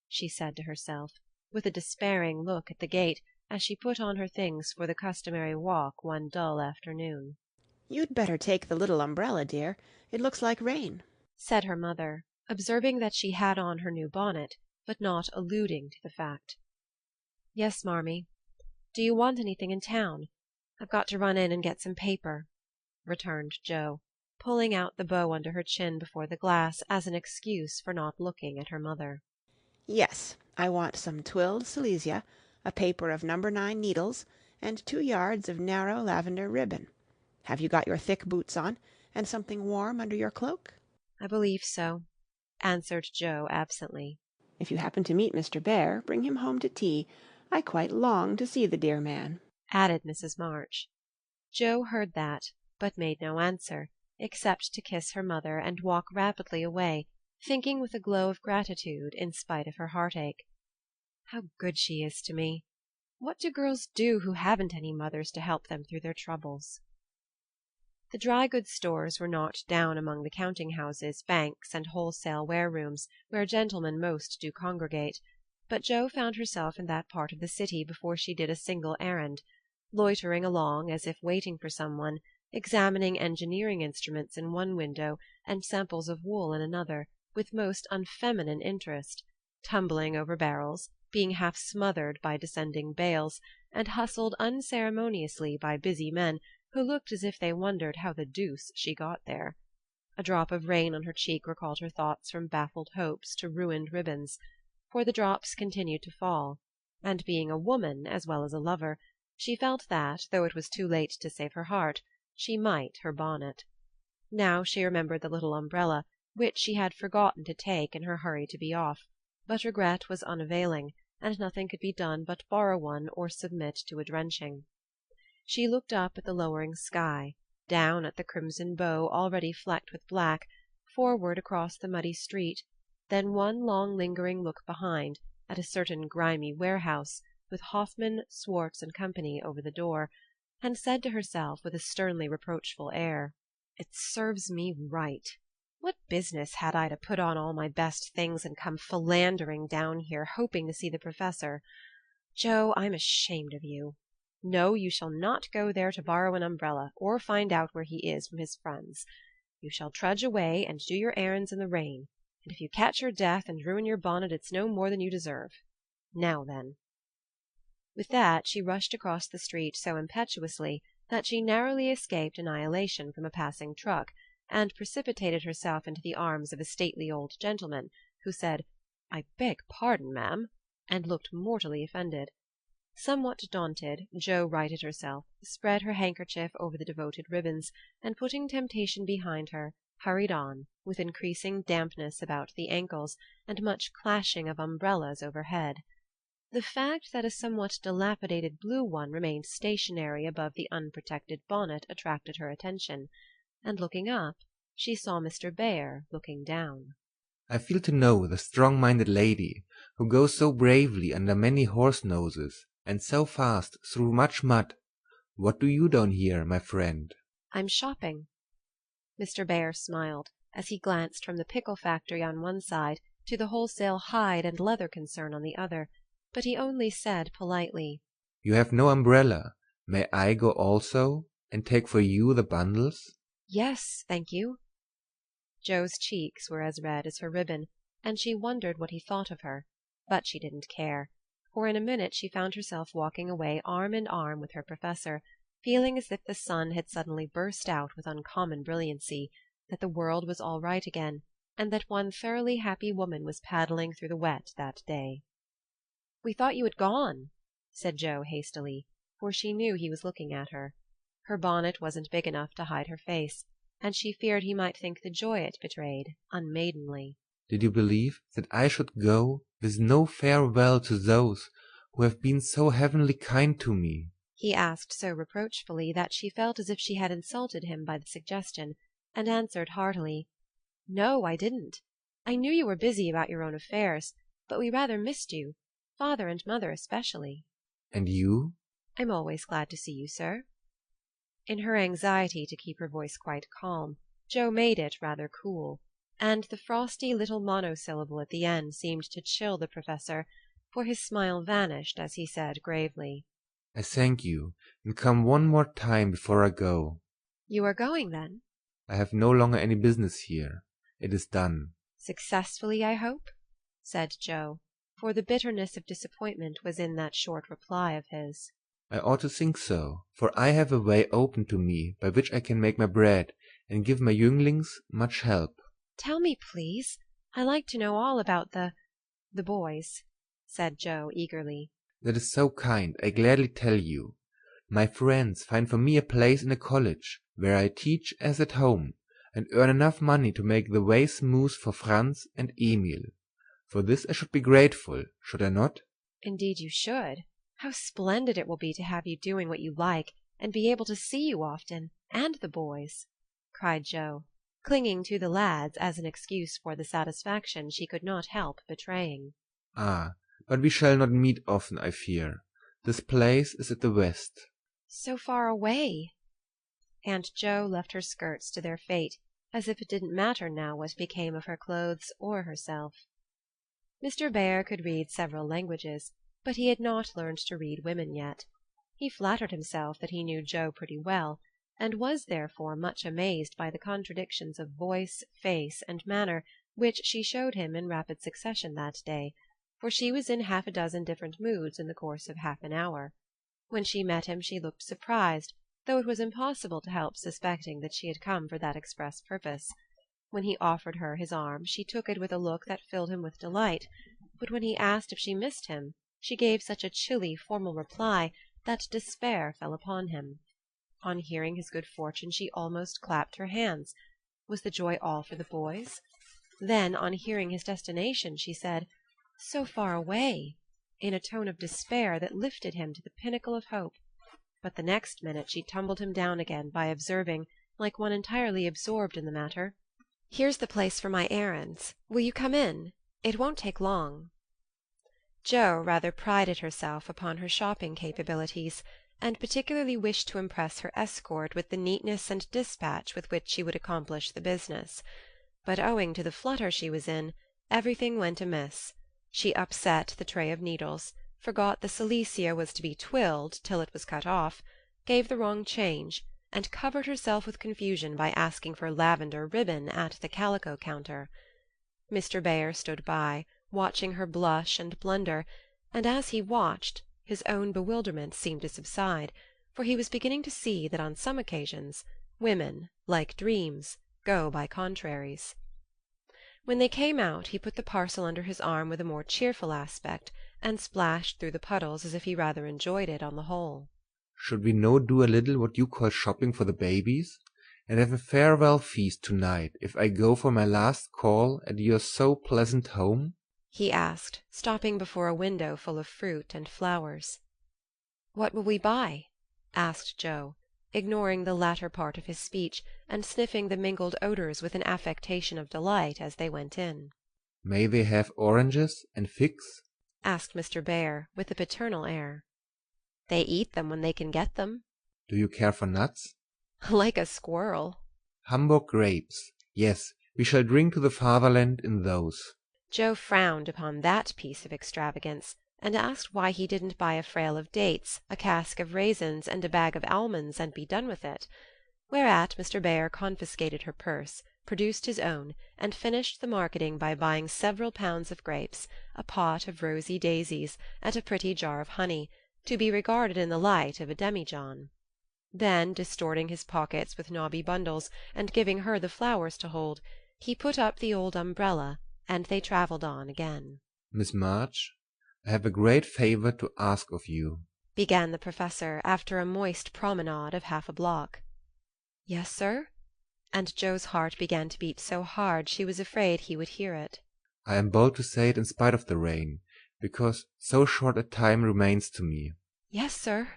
she said to herself, with a despairing look at the gate as she put on her things for the customary walk one dull afternoon. "You'd better take the little umbrella, dear. It looks like rain," said her mother, observing that she had on her new bonnet, but not alluding to the fact. "Yes, Marmee. Do you want anything in town? I've got to run in and get some paper," returned Joe, pulling out the bow under her chin before the glass as an excuse for not looking at her mother. "Yes, I want some twilled silesia, a paper of No. 9 needles, and 2 yards of narrow lavender ribbon. Have you got your thick boots on, and something warm under your cloak?" "I believe so," answered Joe absently. "If you happen to meet Mr. Bear, bring him home to tea. I quite long to see the dear man," added Mrs. March. Joe heard that, but made no answer, except to kiss her mother and walk rapidly away, thinking with a glow of gratitude in spite of her heartache. How good she is to me! What do girls do who haven't any mothers to help them through their troubles? The dry goods stores were not down among the counting-houses, banks, and wholesale warerooms where gentlemen most do congregate, but Jo found herself in that part of the city before she did a single errand, loitering along as if waiting for someone, examining engineering instruments in one window and samples of wool in another, with most unfeminine interest, tumbling over barrels, being half smothered by descending bales, and hustled unceremoniously by busy men who looked as if they wondered how the deuce she got there. A drop of rain on her cheek recalled her thoughts from baffled hopes to ruined ribbons, for the drops continued to fall, and being a woman as well as a lover, she felt that, though it was too late to save her heart, she might her bonnet. Now she remembered the little umbrella, which she had forgotten to take in her hurry to be off, but regret was unavailing, and nothing could be done but borrow one or submit to a drenching. She looked up at the lowering sky, down at the crimson bow already flecked with black, forward across the muddy street, then one long lingering look behind, at a certain grimy warehouse, with Hoffman, Swartz and Company over the door, and said to herself with a sternly reproachful air, "It serves me right. What business had I to put on all my best things and come philandering down here, hoping to see the professor? Joe, I'm ashamed of you. No, you shall not go there to borrow an umbrella, or find out where he is from his friends. You shall trudge away and do your errands in the rain, and if you catch your death and ruin your bonnet, it's no more than you deserve. Now then." With that she rushed across the street so impetuously that she narrowly escaped annihilation from a passing truck, and precipitated herself into the arms of a stately old gentleman, who said, "I beg pardon, ma'am," and looked mortally offended. Somewhat daunted, Jo righted herself, spread her handkerchief over the devoted ribbons, and putting temptation behind her, hurried on, with increasing dampness about the ankles and much clashing of umbrellas overhead. The fact that a somewhat dilapidated blue one remained stationary above the unprotected bonnet attracted her attention, and looking up, she saw Mr. Bear looking down. I feel to know the strong-minded lady who goes so bravely under many horse-noses and so fast through much mud. What do you down here, my friend?" "I'm shopping." Mr. Bear smiled, as he glanced from the pickle factory on one side to the wholesale hide and leather concern on the other, but he only said politely, "You have no umbrella. May I go also, and take for you the bundles?" "Yes, thank you." Jo's cheeks were as red as her ribbon, and she wondered what he thought of her, but she didn't care, for in a minute she found herself walking away arm in arm with her professor, feeling as if the sun had suddenly burst out with uncommon brilliancy, that the world was all right again, and that one thoroughly happy woman was paddling through the wet that day. "We thought you had gone," said Jo hastily, for she knew he was looking at her. Her bonnet wasn't big enough to hide her face, and she feared he might think the joy it betrayed unmaidenly. Did you believe that I should go with no farewell to those who have been so heavenly kind to me? He asked so reproachfully that she felt as if she had insulted him by the suggestion, and answered heartily, "No, I didn't. I knew you were busy about your own affairs, but we rather missed you, father and mother especially." And you? "I'm always glad to see you, sir." In her anxiety to keep her voice quite calm, Jo made it rather cool, and the frosty little monosyllable at the end seemed to chill the professor, for his smile vanished as he said gravely, I thank you, and come one more time before I go. "You are going, then?" I have no longer any business here. It is done." "Successfully, I hope?" said Jo, for the bitterness of disappointment was in that short reply of his. I ought to think so, for I have a way open to me by which I can make my bread and give my younglings much help. "Tell me, please. I like to know all about the boys," said Jo eagerly. That is so kind, I gladly tell you. My friends find for me a place in a college, where I teach as at home, and earn enough money to make the way smooth for Franz and Emil. For this I should be grateful, should I not? "Indeed you should. How splendid it will be to have you doing what you like, and be able to see you often, and the boys," cried Jo, clinging to the lads as an excuse for the satisfaction she could not help betraying. Ah, but we shall not meet often, I fear. This place is at the west. "So far away!" Aunt Jo left her skirts to their fate, as if it didn't matter now what became of her clothes or herself. Mr. Bär could read several languages, but he had not learned to read women yet. He flattered himself that he knew Jo pretty well, and was therefore much amazed by the contradictions of voice, face, and manner which she showed him in rapid succession that day, for she was in half a dozen different moods in the course of half an hour. When she met him she looked surprised, though it was impossible to help suspecting that she had come for that express purpose. When he offered her his arm she took it with a look that filled him with delight, but when he asked if she missed him she gave such a chilly formal reply that despair fell upon him. On hearing his good fortune she almost clapped her hands. Was the joy all for the boys? Then, on hearing his destination, she said, "So far away," in a tone of despair that lifted him to the pinnacle of hope. But the next minute she tumbled him down again by observing, like one entirely absorbed in the matter, "Here's the place for my errands. Will you come in? It won't take long." Jo rather prided herself upon her shopping capabilities, and particularly wished to impress her escort with the neatness and dispatch with which she would accomplish the business. But owing to the flutter she was in, everything went amiss. She upset the tray of needles, forgot the silesia was to be twilled till it was cut off, gave the wrong change, and covered herself with confusion by asking for lavender ribbon at the calico counter. Mr. Bär stood by, watching her blush and blunder, and as he watched his own bewilderment seemed to subside, for he was beginning to see that on some occasions women, like dreams, go by contraries. When they came out he put the parcel under his arm with a more cheerful aspect, and splashed through the puddles as if he rather enjoyed it on the whole. Should we no do a little what you call shopping for the babies, and have a farewell feast to-night if I go for my last call at your so pleasant home? He asked, stopping before a window full of fruit and flowers. "What will we buy?" asked Jo, ignoring the latter part of his speech, and sniffing the mingled odours with an affectation of delight as they went in. May they have oranges and figs? asked Mr. Bär, with a paternal air. "They eat them when they can get them." Do you care for nuts? "Like a squirrel." Hamburg grapes. Yes, we shall drink to the fatherland in those. Jo frowned upon that piece of extravagance, and asked why he didn't buy a frail of dates, a cask of raisins, and a bag of almonds, and be done with it. Whereat Mr. Bär confiscated her purse, produced his own, and finished the marketing by buying several pounds of grapes, a pot of rosy daisies, and a pretty jar of honey, to be regarded in the light of a demijohn. Then, distorting his pockets with knobby bundles, and giving her the flowers to hold, he put up the old umbrella, and they travelled on again. Miss March, I have a great favour to ask of you, began the professor after a moist promenade of half a block. Yes, sir? and Joe's heart began to beat so hard she was afraid he would hear it. I am bold to say it in spite of the rain, because so short a time remains to me. Yes, sir.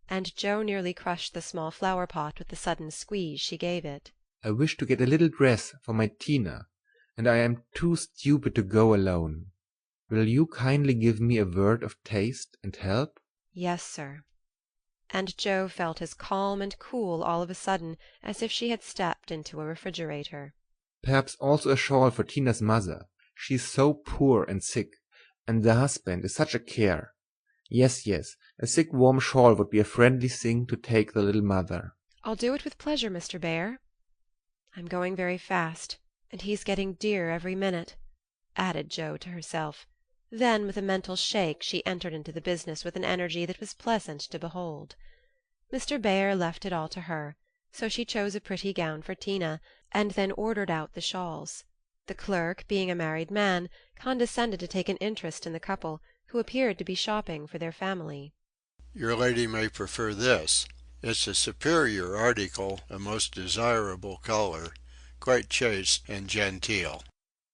And Joe nearly crushed the small flower-pot with the sudden squeeze she gave it. I wish to get a little dress for my Tina, and I am too stupid to go alone. Will you kindly give me a word of taste and help? Yes, sir. And Joe felt as calm and cool all of a sudden as if she had stepped into a refrigerator. Perhaps also a shawl for Tina's mother. She is so poor and sick, and the husband is such a care. Yes, a thick warm shawl would be a friendly thing to take the little mother. I'll do it with pleasure, Mr. Bear. I'm going very fast, and he's getting dearer every minute, added Joe to herself. Then, with a mental shake, she entered into the business with an energy that was pleasant to behold. Mr. Bear left it all to her, so she chose a pretty gown for Tina, and then ordered out the shawls. The clerk, being a married man, condescended to take an interest in the couple, who appeared to be shopping for their family. Your lady may prefer this. It's a superior article, a most desirable color, quite chaste and genteel,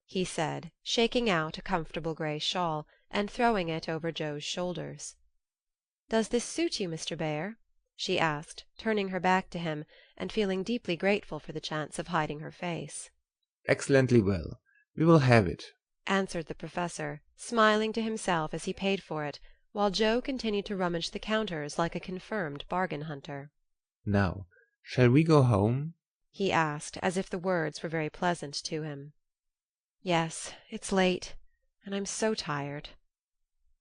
he said, shaking out a comfortable grey shawl, and throwing it over Joe's shoulders. Does this suit you, Mr. Bear? She asked, turning her back to him, and feeling deeply grateful for the chance of hiding her face. Excellently well. We will have it, answered the professor, smiling to himself as he paid for it, while Joe continued to rummage the counters like a confirmed bargain hunter. Now, shall we go home? He asked, as if the words were very pleasant to him. Yes, it's late, and I'm so tired.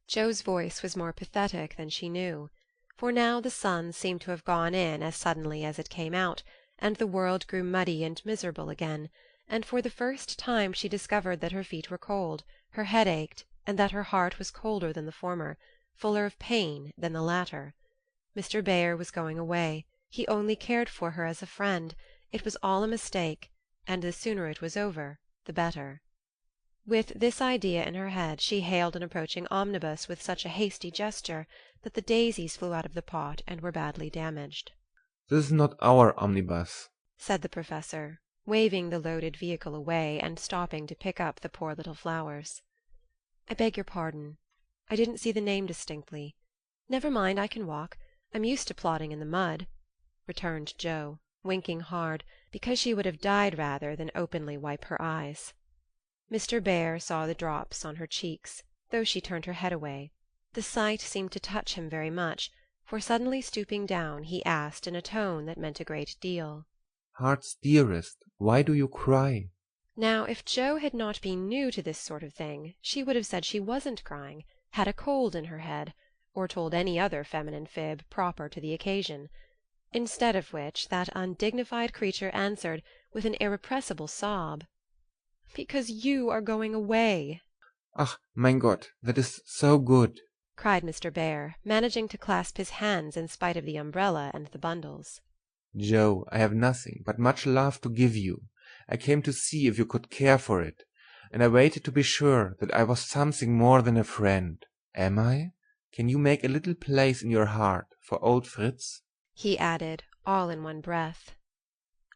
Joe's voice was more pathetic than she knew, for now the sun seemed to have gone in as suddenly as it came out, and the world grew muddy and miserable again, and for the first time she discovered that her feet were cold, her head ached, and that her heart was colder than the former, fuller of pain than the latter. Mr. Bear was going away. He only cared for her as a friend. It was all a mistake, and the sooner it was over, the better. With this idea in her head she hailed an approaching omnibus with such a hasty gesture that the daisies flew out of the pot and were badly damaged. This is not our omnibus, said the professor, waving the loaded vehicle away and stopping to pick up the poor little flowers. I beg your pardon. I didn't see the name distinctly. Never mind, I can walk. I'm used to plodding in the mud, returned Joe, winking hard, because she would have died rather than openly wipe her eyes. Mr. Bear saw the drops on her cheeks, though she turned her head away. The sight seemed to touch him very much, for suddenly stooping down he asked in a tone that meant a great deal, Heart's dearest, why do you cry? Now, if Joe had not been new to this sort of thing, she would have said she wasn't crying, had a cold in her head, or told any other feminine fib proper to the occasion. Instead of which, that undignified creature answered, with an irrepressible sob, "Because you are going away." Ach, mein Gott, that is so good, cried Mr. Bear, managing to clasp his hands in spite of the umbrella and the bundles. Joe, I have nothing but much love to give you. I came to see if you could care for it, and I waited to be sure that I was something more than a friend. Am I? Can you make a little place in your heart for old Fritz? He added, all in one breath.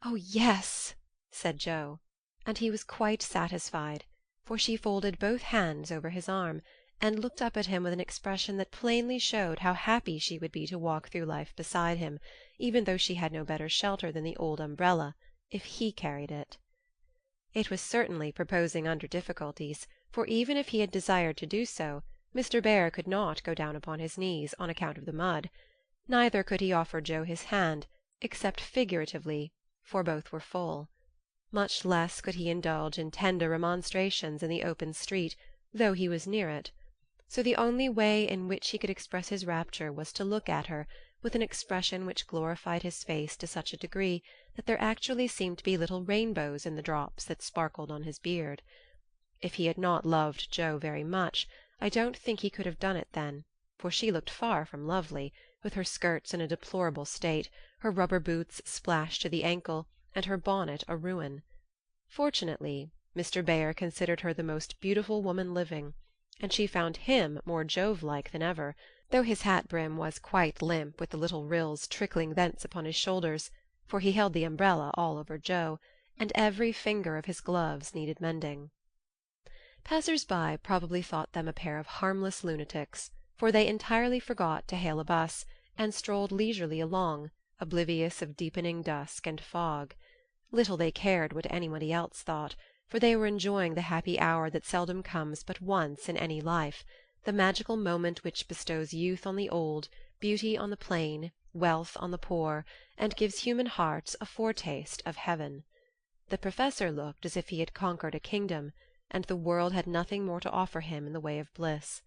Oh, yes, said Joe, and he was quite satisfied, for she folded both hands over his arm, and looked up at him with an expression that plainly showed how happy she would be to walk through life beside him, even though she had no better shelter than the old umbrella, if he carried it. It was certainly proposing under difficulties, for even if he had desired to do so, Mr. Bear could not go down upon his knees on account of the mud. Neither could he offer Joe his hand, except figuratively, for both were full. Much less could he indulge in tender remonstrations in the open street, though he was near it. So the only way in which he could express his rapture was to look at her, with an expression which glorified his face to such a degree that there actually seemed to be little rainbows in the drops that sparkled on his beard. If he had not loved Joe very much, I don't think he could have done it then, for she looked far from lovely, with her skirts in a deplorable state, her rubber boots splashed to the ankle, and her bonnet a ruin. Fortunately, Mr. Bear considered her the most beautiful woman living, and she found him more Jove-like than ever, though his hat-brim was quite limp with the little rills trickling thence upon his shoulders, for he held the umbrella all over Joe, and every finger of his gloves needed mending. Passers-by probably thought them a pair of harmless lunatics, for they entirely forgot to hail a bus, and strolled leisurely along, oblivious of deepening dusk and fog. Little they cared what anybody else thought, for they were enjoying the happy hour that seldom comes but once in any life, the magical moment which bestows youth on the old, beauty on the plain, wealth on the poor, and gives human hearts a foretaste of heaven. The professor looked as if he had conquered a kingdom, and the world had nothing more to offer him in the way of bliss,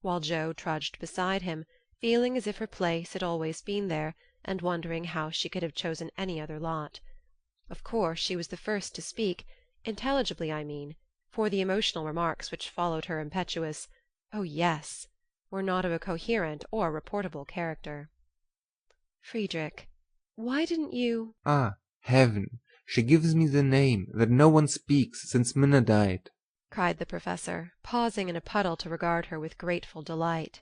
while Joe trudged beside him, feeling as if her place had always been there, and wondering how she could have chosen any other lot. Of course she was the first to speak, intelligibly I mean, for the emotional remarks which followed her impetuous "Oh, yes," were not of a coherent or reportable character. "Friedrich, why didn't you—" Ah, heaven! She gives me the name that no one speaks since Minna died, cried the professor, pausing in a puddle to regard her with grateful delight.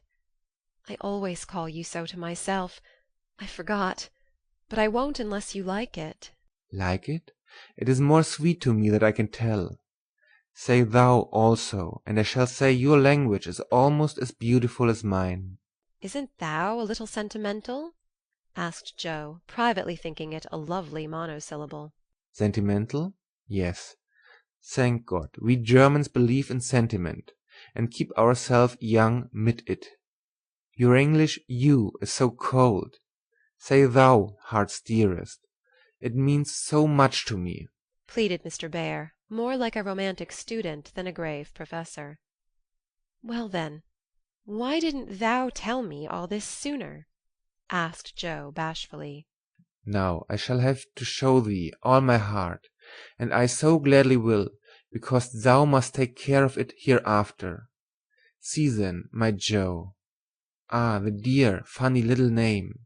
"I always call you so to myself. I forgot. But I won't unless you like it." Like it? It is more sweet to me that I can tell. Say thou also, and I shall say your language is almost as beautiful as mine. "Isn't thou a little sentimental?" asked Joe, privately thinking it a lovely monosyllable. Sentimental? Yes. Thank God, we Germans believe in sentiment, and keep ourselves young mid it. Your English you is so cold. Say thou, heart's dearest. It means so much to me," pleaded Mr. Bär, more like a romantic student than a grave professor. "Well, then, why didn't thou tell me all this sooner?" asked Joe bashfully. "Now I shall have to show thee all my heart, and I so gladly will, because thou must take care of it hereafter. See then, my Joe. Ah, the dear, funny little name.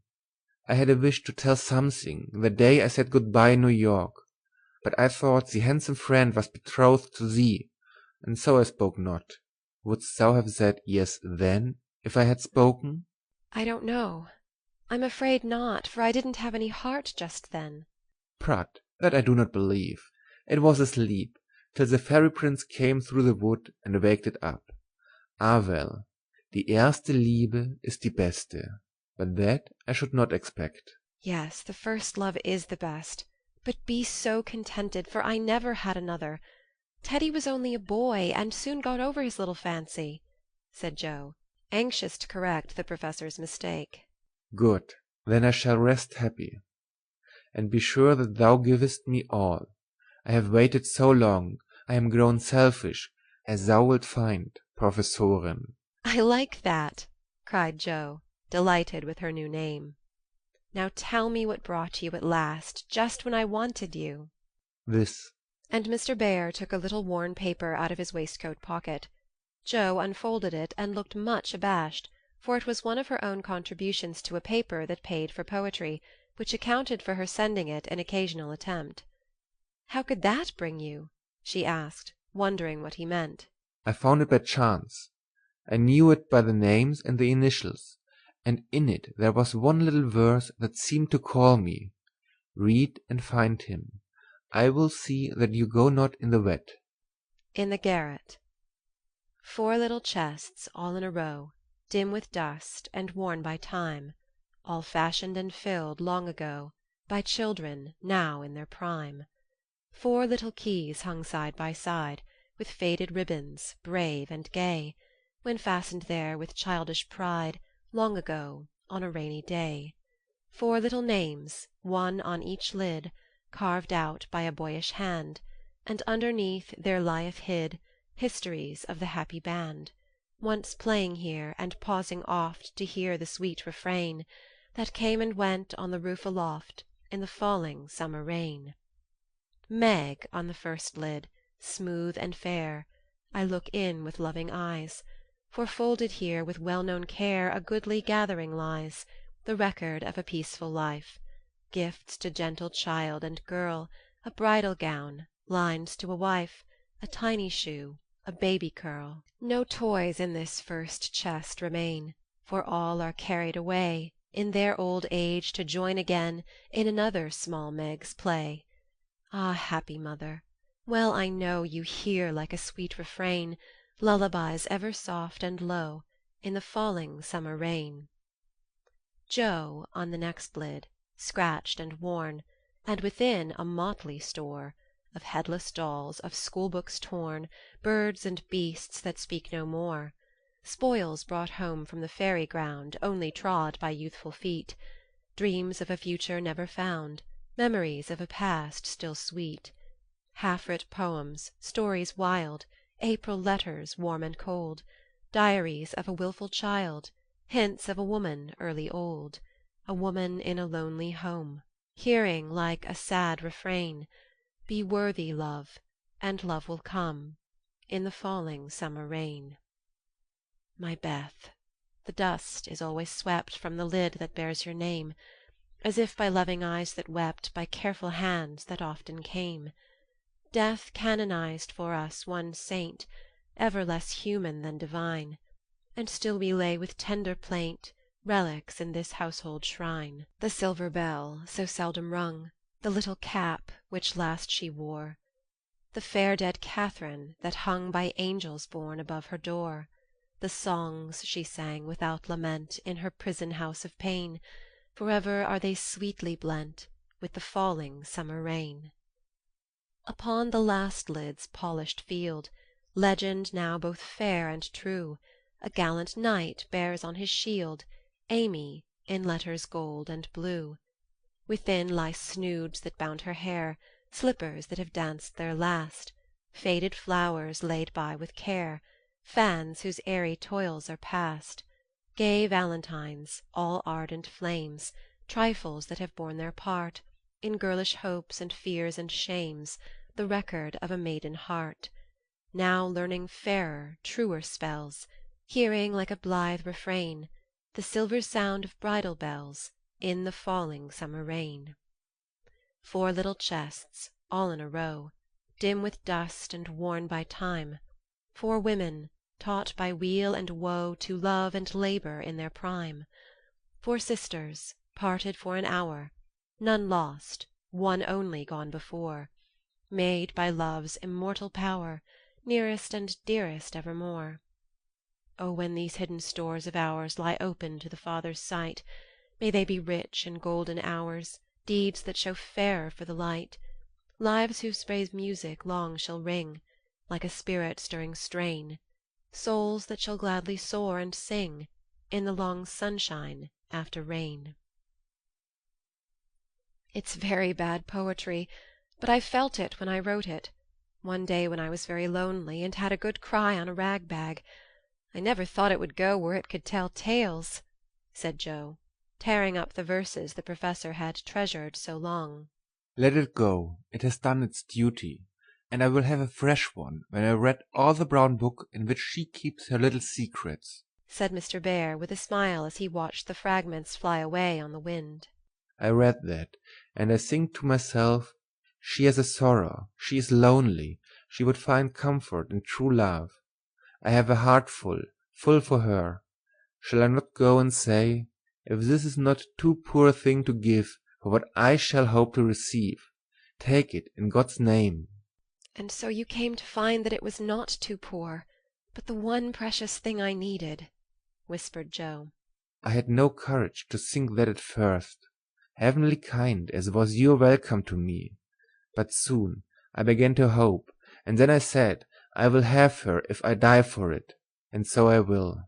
I had a wish to tell something the day I said good-bye in New York, but I thought the handsome friend was betrothed to thee, and so I spoke not. Wouldst thou have said yes then, if I had spoken?" "I don't know. I'm afraid not, for I didn't have any heart just then." "Prut, that I do not believe. It was asleep, till the fairy prince came through the wood and waked it up. Ah well, die erste Liebe ist die beste, but that I should not expect." "Yes, the first love is the best. But be so contented, for I never had another. Teddy was only a boy, and soon got over his little fancy," said Joe, anxious to correct the professor's mistake. "Good, then I shall rest happy. And be sure that thou givest me all. I have waited so long, I am grown selfish, as thou wilt find, Professorin." "I like that," cried Joe, delighted with her new name. "Now tell me what brought you at last, just when I wanted you." "This." And Mr. Bär took a little worn paper out of his waistcoat pocket. Joe unfolded it and looked much abashed, for it was one of her own contributions to a paper that paid for poetry, which accounted for her sending it an occasional attempt. "How could that bring you?" she asked, wondering what he meant. "I found it by chance. I knew it by the names and the initials, and in it there was one little verse that seemed to call me. Read and find him. I will see that you go not in the wet." In the garret. 4 little chests all in a row, dim with dust and worn by time, all fashioned and filled long ago by children now in their prime. 4 little keys hung side by side, with faded ribbons, brave and gay, when fastened there with childish pride long ago on a rainy day. 4 little names, one on each lid, carved out by a boyish hand, and underneath there lieth hid histories of the happy band, once playing here and pausing oft to hear the sweet refrain that came and went on the roof aloft in the falling summer rain. Meg on the first lid, smooth and fair, I look in with loving eyes, for folded here with well-known care a goodly gathering lies, the record of a peaceful life, gifts to gentle child and girl, a bridal gown, lines to a wife, a tiny shoe, a baby curl. No toys in this first chest remain, for all are carried away, in their old age to join again in another small Meg's play. Ah, happy mother! Well I know you hear like a sweet refrain lullabies ever soft and low in the falling summer rain. Joe, on the next lid, scratched and worn, and within a motley store of headless dolls, of schoolbooks torn, birds and beasts that speak no more, spoils brought home from the fairy ground only trod by youthful feet, dreams of a future never found, memories of a past still sweet, half-writ poems, stories wild, April letters warm and cold, diaries of a wilful child, hints of a woman early old, a woman in a lonely home, hearing like a sad refrain, "Be worthy, love, and love will come in the falling summer rain." My Beth, the dust is always swept from the lid that bears your name, as if by loving eyes that wept, by careful hands that often came. Death canonized for us one saint, ever less human than divine, and still we lay with tender plaint relics in this household shrine. The silver bell, so seldom rung, the little cap which last she wore, the fair dead Catherine that hung by angels borne above her door, the songs she sang without lament in her prison house of pain, forever are they sweetly blent with the falling summer rain. Upon the last lid's polished field, legend now both fair and true, a gallant knight bears on his shield Amy in letters gold and blue. Within lie snoods that bound her hair, slippers that have danced their last, faded flowers laid by with care, fans whose airy toils are past, gay valentines, all ardent flames, trifles that have borne their part in girlish hopes and fears and shames, the record of a maiden heart, now learning fairer, truer spells, hearing like a blithe refrain the silver sound of bridal bells in the falling summer rain. 4 little chests, all in a row, dim with dust and worn by time, 4 women, taught by weal and woe to love and labour in their prime, 4 sisters, parted for an hour, none lost, one only gone before, made by love's immortal power nearest and dearest evermore. O when these hidden stores of ours lie open to the Father's sight, may they be rich in golden hours, deeds that show fairer for the light, lives whose brave music long shall ring like a spirit-stirring strain, souls that shall gladly soar and sing in the long sunshine after rain. It's very bad poetry, but I felt it when I wrote it, one day when I was very lonely and had a good cry on a rag bag. I never thought it would go where it could tell tales, said Joe, tearing up the verses the professor had treasured so long. Let it go, it has done its duty, and I will have a fresh one when I read all the brown book in which she keeps her little secrets, said Mr. Bear with a smile as he watched the fragments fly away on the wind. I read that, and I think to myself, she has a sorrow, she is lonely, she would find comfort in true love. I have a heart full for her. Shall I not go and say, if this is not too poor a thing to give for what I shall hope to receive, take it in God's name. And so you came to find that it was not too poor, but the one precious thing I needed, whispered Joe. I had no courage to think that at first, heavenly kind as was your welcome to me, but soon I began to hope, and then I said, I will have her if I die for it, and so I will,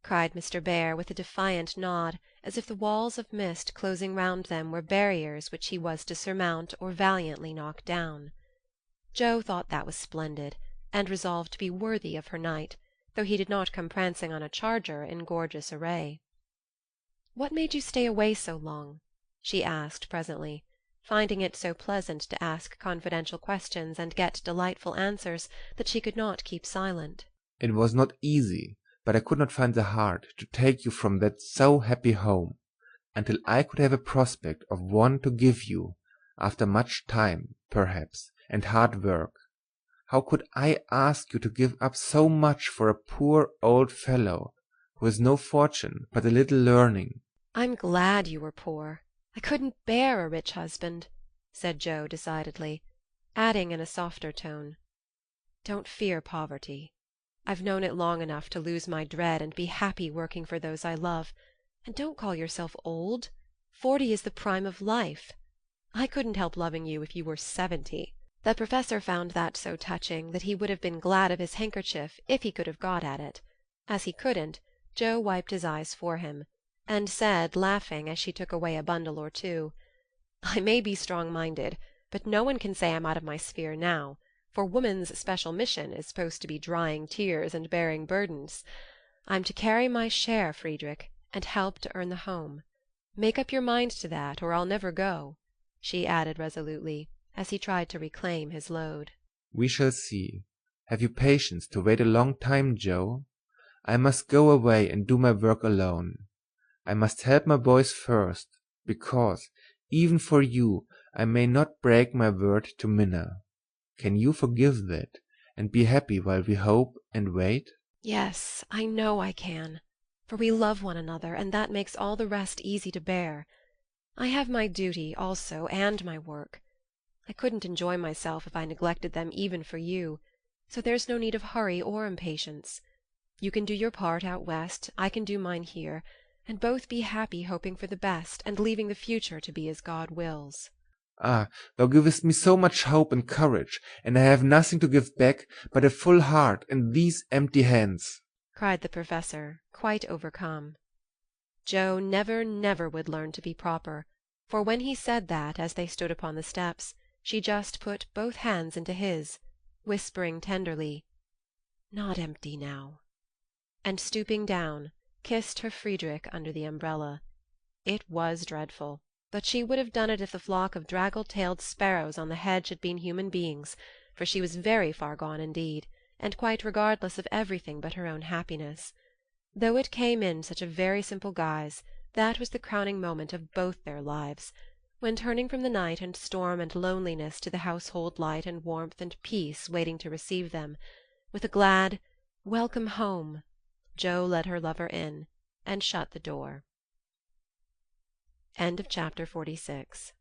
cried Mr. Bear with a defiant nod, as if the walls of mist closing round them were barriers which he was to surmount or valiantly knock down. Joe thought that was splendid, and resolved to be worthy of her knight, though he did not come prancing on a charger in gorgeous array. "What made you stay away so long?" she asked presently, finding it so pleasant to ask confidential questions and get delightful answers that she could not keep silent. It was not easy, but I could not find the heart to take you from that so happy home, until I could have a prospect of one to give you, after much time, perhaps, and hard work. How could I ask you to give up so much for a poor old fellow, who has no fortune but a little learning, I'm glad you were poor. I couldn't bear a rich husband," said Joe decidedly, adding in a softer tone, "Don't fear poverty. I've known it long enough to lose my dread and be happy working for those I love. And don't call yourself old. 40 is the prime of life. I couldn't help loving you if you were 70." The professor found that so touching that he would have been glad of his handkerchief if he could have got at it. As he couldn't, Joe wiped his eyes for him, and said, laughing, as she took away a bundle or two, "I may be strong-minded, but no one can say I'm out of my sphere now, for woman's special mission is supposed to be drying tears and bearing burdens. I'm to carry my share, Friedrich, and help to earn the home. Make up your mind to that, or I'll never go," she added resolutely, as he tried to reclaim his load. We shall see. Have you patience to wait a long time, Joe? I must go away and do my work alone. I must help my boys first, because, even for you, I may not break my word to Minna. Can you forgive that, and be happy while we hope and wait? "Yes, I know I can, for we love one another, and that makes all the rest easy to bear. I have my duty, also, and my work. I couldn't enjoy myself if I neglected them even for you, so there's no need of hurry or impatience. You can do your part out west, I can do mine here, and both be happy hoping for the best, and leaving the future to be as God wills." Ah, thou givest me so much hope and courage, and I have nothing to give back but a full heart and these empty hands, cried the professor, quite overcome. Joe never would learn to be proper, for when he said that, as they stood upon the steps, she just put both hands into his, whispering tenderly, "Not empty now," and stooping down, kissed her Friedrich under the umbrella. It was dreadful, but she would have done it if the flock of draggle-tailed sparrows on the hedge had been human beings, for she was very far gone indeed, and quite regardless of everything but her own happiness. Though it came in such a very simple guise, that was the crowning moment of both their lives, when, turning from the night and storm and loneliness to the household light and warmth and peace waiting to receive them, with a glad "Welcome home," Joe led her lover in, and shut the door. End of chapter 46.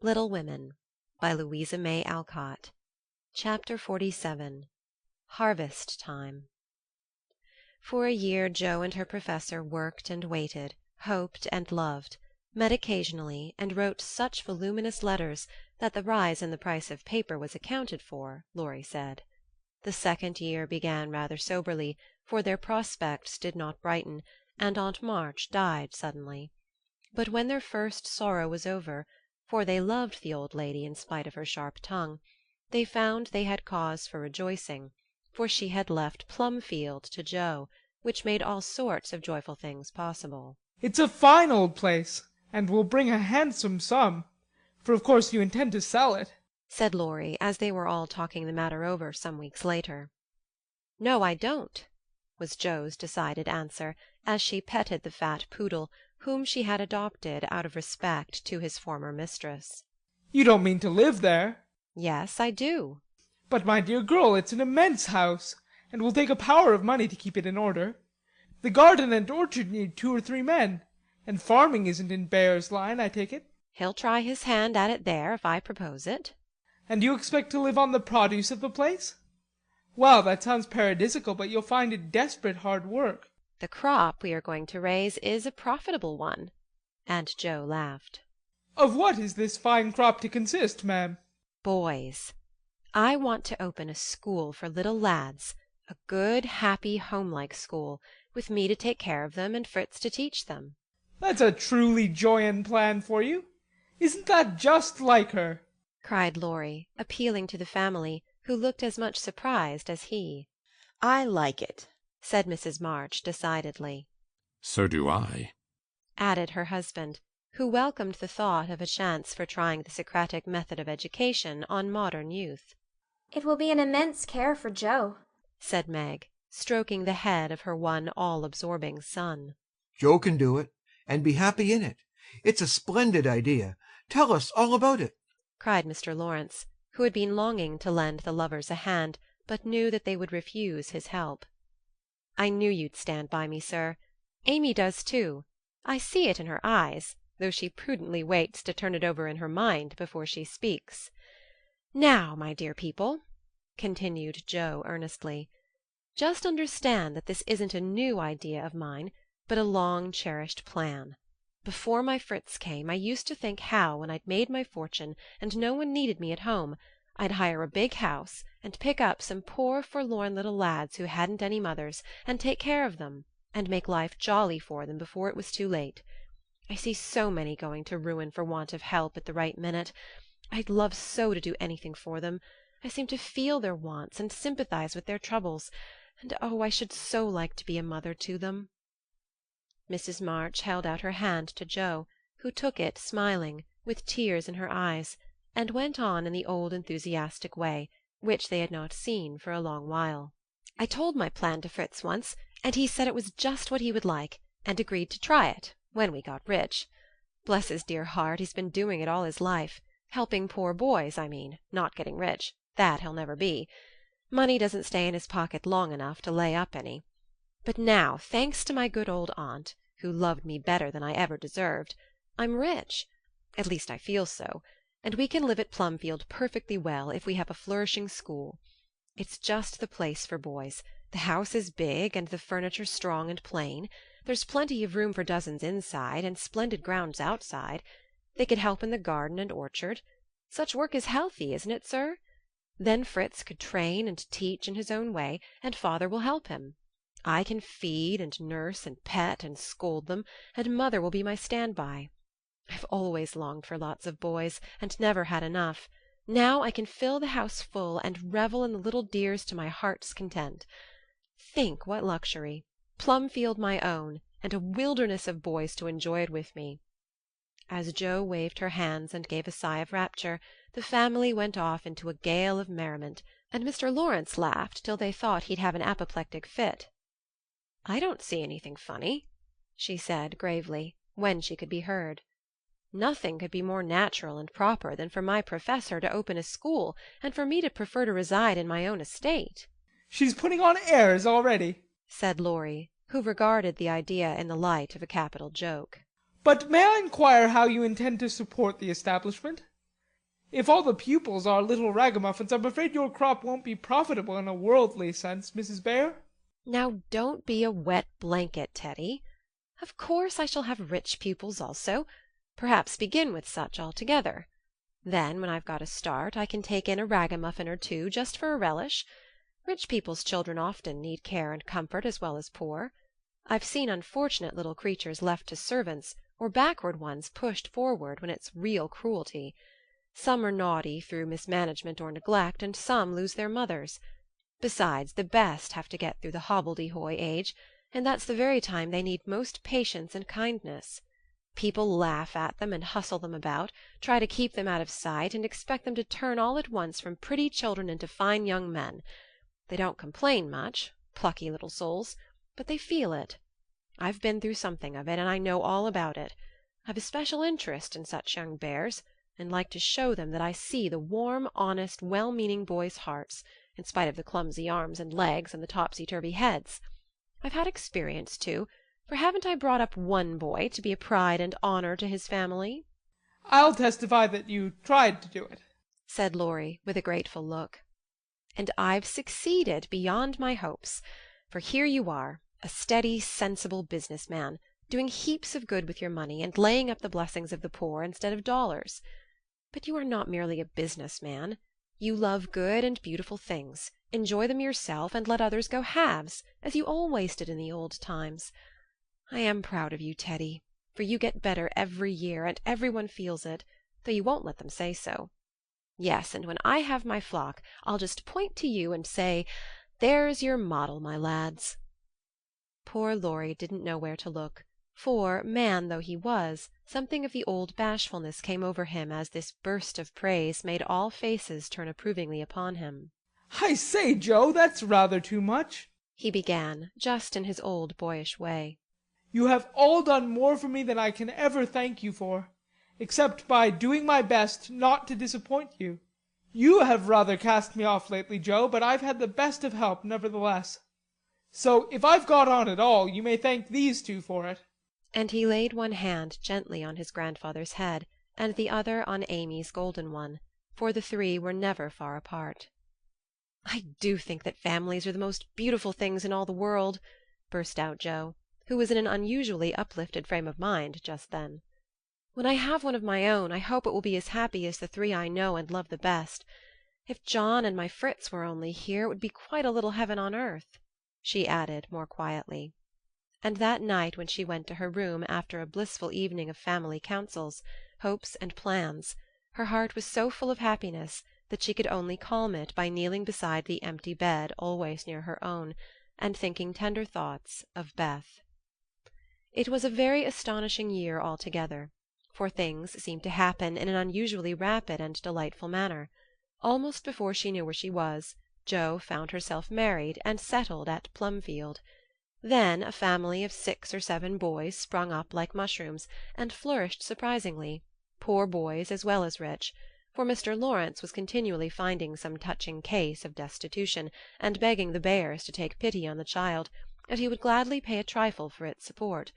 Little Women by Louisa May Alcott. Chapter 47. Harvest Time. For a year Joe and her professor worked and waited, hoped and loved, met occasionally, and wrote such voluminous letters that the rise in the price of paper was accounted for, Laurie said. The second year began rather soberly, for their prospects did not brighten, and Aunt March died suddenly. But when their first sorrow was over, for they loved the old lady in spite of her sharp tongue, they found they had cause for rejoicing, for she had left Plumfield to Joe, which made all sorts of joyful things possible. It's a fine old place, and will bring a handsome sum, for of course you intend to sell it, said Laurie, as they were all talking the matter over some weeks later. "No, I don't," was Joe's decided answer, as she petted the fat poodle, whom she had adopted out of respect to his former mistress. You don't mean to live there? Yes, I do. But, my dear girl, it's an immense house, and will take a power of money to keep it in order. The garden and orchard need 2 or 3 men, and farming isn't in Bear's line, I take it. He'll try his hand at it there, if I propose it. And you expect to live on the produce of the place? Well, that sounds paradisical, but you'll find it desperate hard work. The crop we are going to raise is a profitable one, and Joe laughed. Of what is this fine crop to consist, ma'am? Boys. I want to open a school for little lads, a good, happy, homelike school, with me to take care of them and Fritz to teach them. That's a truly Joyan plan for you. Isn't that just like her? Cried Laurie, appealing to the family, who looked as much surprised as he. I like it, said Mrs. March decidedly. So do I, added her husband, who welcomed the thought of a chance for trying the Socratic method of education on modern youth. It will be an immense care for Joe, said Meg, stroking the head of her one all-absorbing son. Joe can do it, and be happy in it. It's a splendid idea. Tell us all about it, cried Mr. Lawrence, who had been longing to lend the lovers a hand, but knew that they would refuse his help. "I knew you'd stand by me, sir. Amy does too. I see it in her eyes, though she prudently waits to turn it over in her mind before she speaks. Now, my dear people," continued Joe earnestly, "just understand that this isn't a new idea of mine, but a long-cherished plan. Before my Fritz came, I used to think how, when I'd made my fortune and no one needed me at home, I'd hire a big house and pick up some poor forlorn little lads who hadn't any mothers, and take care of them, and make life jolly for them before it was too late. I see so many going to ruin for want of help at the right minute. I'd love so to do anything for them. I seem to feel their wants and sympathize with their troubles, and oh, I should so like to be a mother to them." Mrs. March held out her hand to Joe, who took it smiling, with tears in her eyes, and went on in the old enthusiastic way, which they had not seen for a long while. "I told my plan to Fritz once, and he said it was just what he would like, and agreed to try it, when we got rich. Bless his dear heart, he's been doing it all his life. Helping poor boys, I mean, not getting rich. That he'll never be. Money doesn't stay in his pocket long enough to lay up any. But now, thanks to my good old aunt, who loved me better than I ever deserved, I'm rich. At least I feel so. And we can live at Plumfield perfectly well if we have a flourishing school. It's just the place for boys. The house is big, and the furniture strong and plain. There's plenty of room for dozens inside, and splendid grounds outside. They could help in the garden and orchard. Such work is healthy, isn't it, sir? Then Fritz could train and teach in his own way, and father will help him. I can feed and nurse and pet and scold them, and mother will be my stand-by. I've always longed for lots of boys, and never had enough. Now I can fill the house full, and revel in the little dears to my heart's content. Think what luxury! Plumfield my own, and a wilderness of boys to enjoy it with me." As Joe waved her hands and gave a sigh of rapture, the family went off into a gale of merriment, and Mr. Lawrence laughed till they thought he'd have an apoplectic fit. "I don't see anything funny," she said gravely, when she could be heard. "Nothing could be more natural and proper than for my professor to open a school, and for me to prefer to reside in my own estate." She's putting on airs already, said Laurie, who regarded the idea in the light of a capital joke. "But may I inquire how you intend to support the establishment? If all the pupils are little ragamuffins, I'm afraid your crop won't be profitable in a worldly sense, Mrs. Bear." "Now don't be a wet blanket, Teddy. Of course I shall have rich pupils also, perhaps begin with such altogether. Then, when I've got a start, I can take in a ragamuffin or two just for a relish. Rich people's children often need care and comfort as well as poor. I've seen unfortunate little creatures left to servants, or backward ones pushed forward when it's real cruelty. Some are naughty through mismanagement or neglect, and some lose their mothers. Besides, the best have to get through the hobbledehoy age, and that's the very time they need most patience and kindness. People laugh at them and hustle them about, try to keep them out of sight, and expect them to turn all at once from pretty children into fine young men. They don't complain much, plucky little souls, but they feel it. I've been through something of it, and I know all about it. I've a special interest in such young bears, and like to show them that I see the warm, honest, well-meaning boys' hearts, in spite of the clumsy arms and legs and the topsy-turvy heads. I've had experience, too, for haven't I brought up one boy to be a pride and honor to his family?" "I'll testify that you tried to do it," said Laurie, with a grateful look. "And I've succeeded beyond my hopes, for here you are, a steady, sensible business man, doing heaps of good with your money, and laying up the blessings of the poor instead of dollars. But you are not merely a business man. You love good and beautiful things, enjoy them yourself, and let others go halves, as you always did in the old times. I am proud of you, Teddy, for you get better every year, and everyone feels it, though you won't let them say so. Yes, and when I have my flock, I'll just point to you and say, 'There's your model, my lads.'" Poor Laurie didn't know where to look, for, man though he was, something of the old bashfulness came over him as this burst of praise made all faces turn approvingly upon him. "I say, Joe, that's rather too much," he began, just in his old boyish way. "You have all done more for me than I can ever thank you for, except by doing my best not to disappoint you. You have rather cast me off lately, Joe, but I've had the best of help, nevertheless. So if I've got on at all, you may thank these two for it." And he laid one hand gently on his grandfather's head, and the other on Amy's golden one, for the three were never far apart. "I do think that families are the most beautiful things in all the world," burst out Joe, who was in an unusually uplifted frame of mind just then. "When I have one of my own, I hope it will be as happy as the three I know and love the best. If John and my Fritz were only here, it would be quite a little heaven on earth," she added more quietly. And that night when she went to her room after a blissful evening of family councils, hopes and plans, her heart was so full of happiness that she could only calm it by kneeling beside the empty bed always near her own, and thinking tender thoughts of Beth. It was a very astonishing year altogether, for things seemed to happen in an unusually rapid and delightful manner. Almost before she knew where she was, Jo found herself married and settled at Plumfield. Then a family of 6 or 7 boys sprung up like mushrooms, and flourished surprisingly, poor boys as well as rich, for Mr. Lawrence was continually finding some touching case of destitution, and begging the Bayers to take pity on the child, and he would gladly pay a trifle for its support.